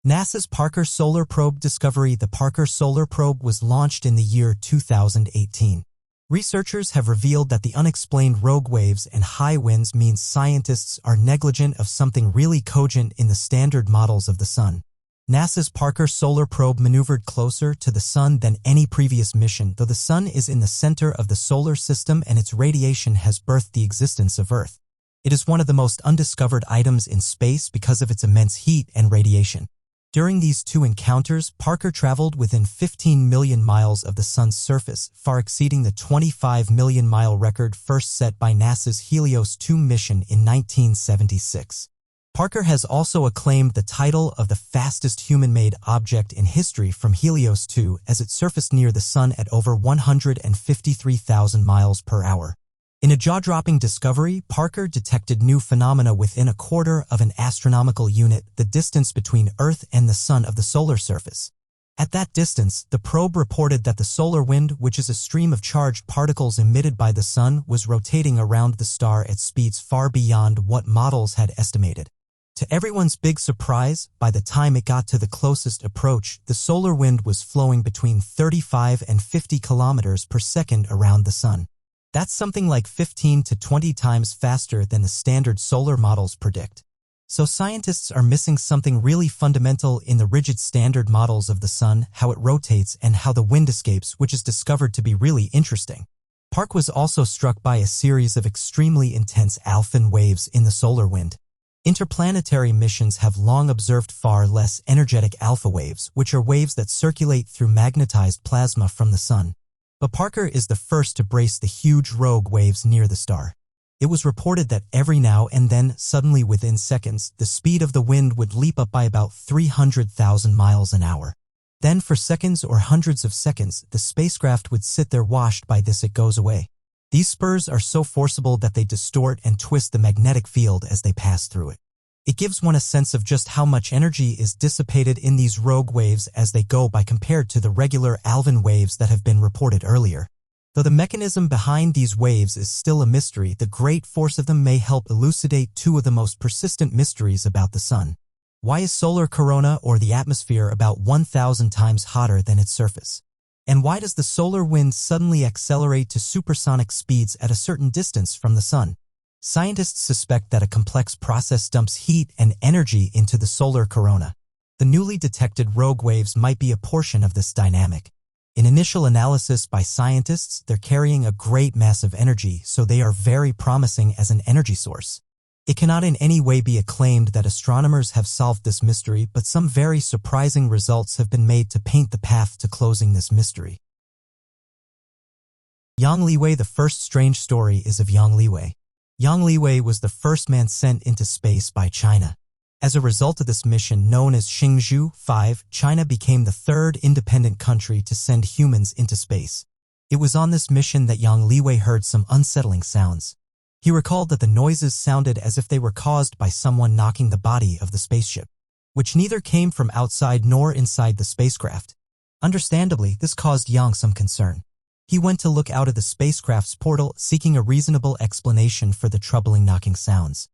Speaker 1: NASA's Parker Solar Probe discovery. The Parker Solar Probe was launched in the year 2018. Researchers have revealed that the unexplained rogue waves and high winds means scientists are negligent of something really cogent in the standard models of the Sun. NASA's Parker Solar Probe maneuvered closer to the Sun than any previous mission, though the Sun is in the center of the solar system and its radiation has birthed the existence of Earth. It is one of the most undiscovered items in space because of its immense heat and radiation. During these two encounters, Parker traveled within 15 million miles of the Sun's surface, far exceeding the 25 million-mile record first set by NASA's Helios 2 mission in 1976. Parker has also acclaimed the title of the fastest human-made object in history from Helios 2 as it surfaced near the Sun at over 153,000 miles per hour. In a jaw-dropping discovery, Parker detected new phenomena within a quarter of an astronomical unit, the distance between Earth and the Sun of the solar surface. At that distance, the probe reported that the solar wind, which is a stream of charged particles emitted by the Sun, was rotating around the star at speeds far beyond what models had estimated. To everyone's big surprise, by the time it got to the closest approach, the solar wind was flowing between 35 and 50 kilometers per second around the Sun. That's something like 15 to 20 times faster than the standard solar models predict. So scientists are missing something really fundamental in the rigid standard models of the Sun, how it rotates and how the wind escapes, which is discovered to be really interesting. Park was also struck by a series of extremely intense alpha waves in the solar wind. Interplanetary missions have long observed far less energetic alpha waves, which are waves that circulate through magnetized plasma from the Sun. But Parker is the first to brace the huge rogue waves near the star. It was reported that every now and then, suddenly within seconds, the speed of the wind would leap up by about 300,000 miles an hour. Then for seconds or hundreds of seconds, the spacecraft would sit there washed by this. It goes away. These spurs are so forcible that they distort and twist the magnetic field as they pass through it. It gives one a sense of just how much energy is dissipated in these rogue waves as they go by compared to the regular Alvin waves that have been reported earlier. Though the mechanism behind these waves is still a mystery, the great force of them may help elucidate two of the most persistent mysteries about the Sun. Why is solar corona or the atmosphere about 1,000 times hotter than its surface? And why does the solar wind suddenly accelerate to supersonic speeds at a certain distance from the Sun? Scientists suspect that a complex process dumps heat and energy into the solar corona. The newly detected rogue waves might be a portion of this dynamic. In initial analysis by scientists, they're carrying a great mass of energy, so they are very promising as an energy source. It cannot in any way be acclaimed that astronomers have solved this mystery, but some very surprising results have been made to paint the path to closing this mystery. Yang Liwei. The first strange story is of Yang Liwei. Yang Liwei was the first man sent into space by China. As a result of this mission, known as Xingzhou 5, China became the third independent country to send humans into space. It was on this mission that Yang Liwei heard some unsettling sounds. He recalled that the noises sounded as if they were caused by someone knocking the body of the spaceship, which neither came from outside nor inside the spacecraft. Understandably, this caused Yang some concern. He went to look out of the spacecraft's portal, seeking a reasonable explanation for the troubling knocking sounds.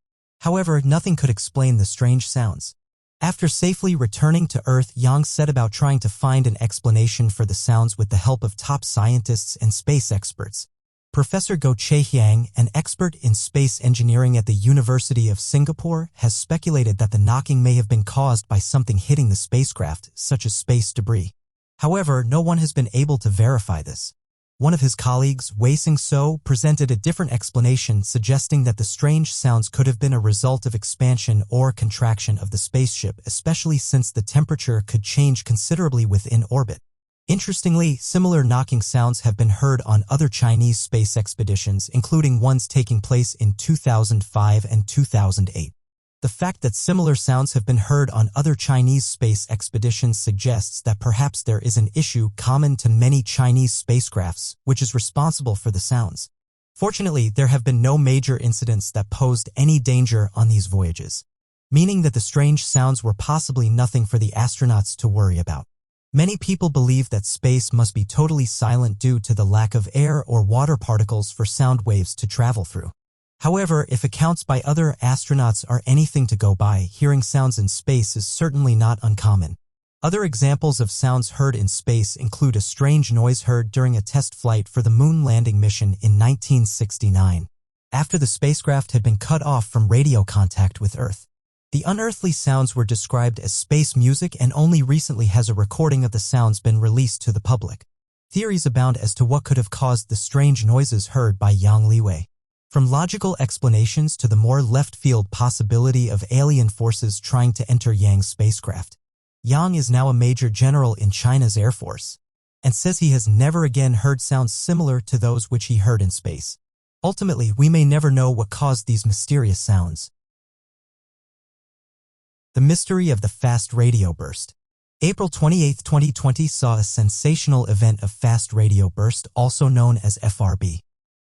Speaker 1: However, nothing could explain the strange sounds. After safely returning to Earth, Yang set about trying to find an explanation for the sounds with the help of top scientists and space experts. Professor Goh Che-hyang, an expert in space engineering at the University of Singapore, has speculated that the knocking may have been caused by something hitting the spacecraft, such as space debris. However, no one has been able to verify this. One of his colleagues, Wei Sing-so, presented a different explanation, suggesting that the strange sounds could have been a result of expansion or contraction of the spaceship, especially since the temperature could change considerably within orbit. Interestingly, similar knocking sounds have been heard on other Chinese space expeditions, including ones taking place in 2005 and 2008. The fact that similar sounds have been heard on other Chinese space expeditions suggests that perhaps there is an issue common to many Chinese spacecrafts, which is responsible for the sounds. Fortunately, there have been no major incidents that posed any danger on these voyages, meaning that the strange sounds were possibly nothing for the astronauts to worry about. Many people believe that space must be totally silent due to the lack of air or water particles for sound waves to travel through. However, if accounts by other astronauts are anything to go by, hearing sounds in space is certainly not uncommon. Other examples of sounds heard in space include a strange noise heard during a test flight for the moon landing mission in 1969, after the spacecraft had been cut off from radio contact with Earth. The unearthly sounds were described as space music, and only recently has a recording of the sounds been released to the public. Theories abound as to what could have caused the strange noises heard by Yang Liwei. From logical explanations to the more left-field possibility of alien forces trying to enter Yang's spacecraft. Yang is now a major general in China's Air Force, and says he has never again heard sounds similar to those which he heard in space. Ultimately, we may never know what caused these mysterious sounds. The mystery of the fast radio burst. April 28, 2020 saw a sensational event of fast radio burst, also known as FRB.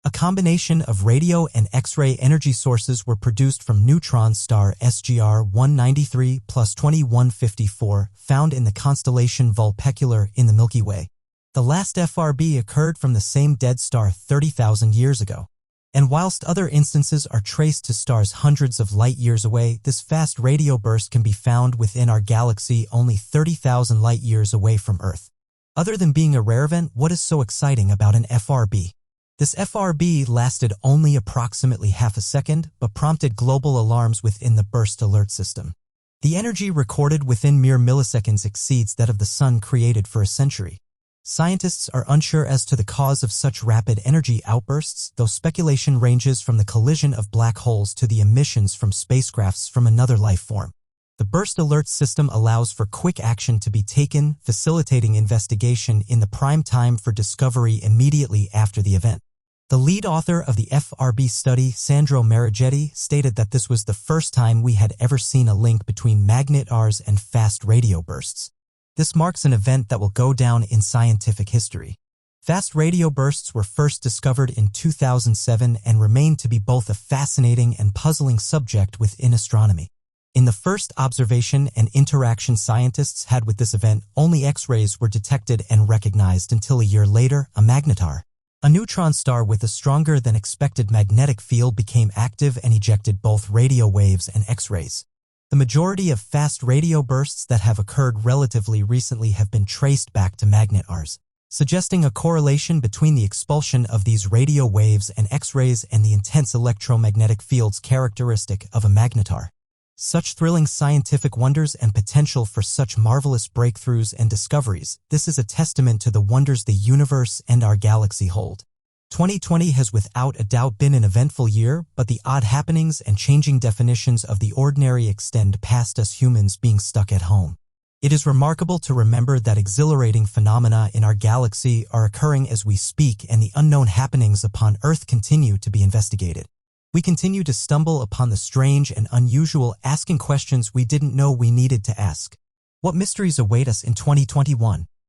Speaker 1: A combination of radio and X-ray energy sources were produced from neutron star SGR 193 plus 2154, found in the constellation Vulpecula in the Milky Way. The last FRB occurred from the same dead star 30,000 years ago. And whilst other instances are traced to stars hundreds of light-years away, this fast radio burst can be found within our galaxy only 30,000 light-years away from Earth. Other than being a rare event, what is so exciting about an FRB? This FRB lasted only approximately half a second, but prompted global alarms within the burst alert system. The energy recorded within mere milliseconds exceeds that of the Sun created for a century. Scientists are unsure as to the cause of such rapid energy outbursts, though speculation ranges from the collision of black holes to the emissions from spacecrafts from another life form. The burst alert system allows for quick action to be taken, facilitating investigation in the prime time for discovery immediately after the event. The lead author of the FRB study, Sandro Marigetti, stated that this was the first time we had ever seen a link between magnetars and fast radio bursts. This marks an event that will go down in scientific history. Fast radio bursts were first discovered in 2007 and remain to be both a fascinating and puzzling subject within astronomy. In the first observation and interaction scientists had with this event, only X-rays were detected and recognized until a year later, a magnetar. A neutron star with a stronger than expected magnetic field became active and ejected both radio waves and X-rays. The majority of fast radio bursts that have occurred relatively recently have been traced back to magnetars, suggesting a correlation between the expulsion of these radio waves and X-rays and the intense electromagnetic fields characteristic of a magnetar. Such thrilling scientific wonders and potential for such marvelous breakthroughs and discoveries, this is a testament to the wonders the universe and our galaxy hold. 2020 has without a doubt been an eventful year, but the odd happenings and changing definitions of the ordinary extend past us humans being stuck at home. It is remarkable to remember that exhilarating phenomena in our galaxy are occurring as we speak, and the unknown happenings upon Earth continue to be investigated. We continue to stumble upon the strange and unusual, asking questions we didn't know we needed to ask. What mysteries await us in 2021?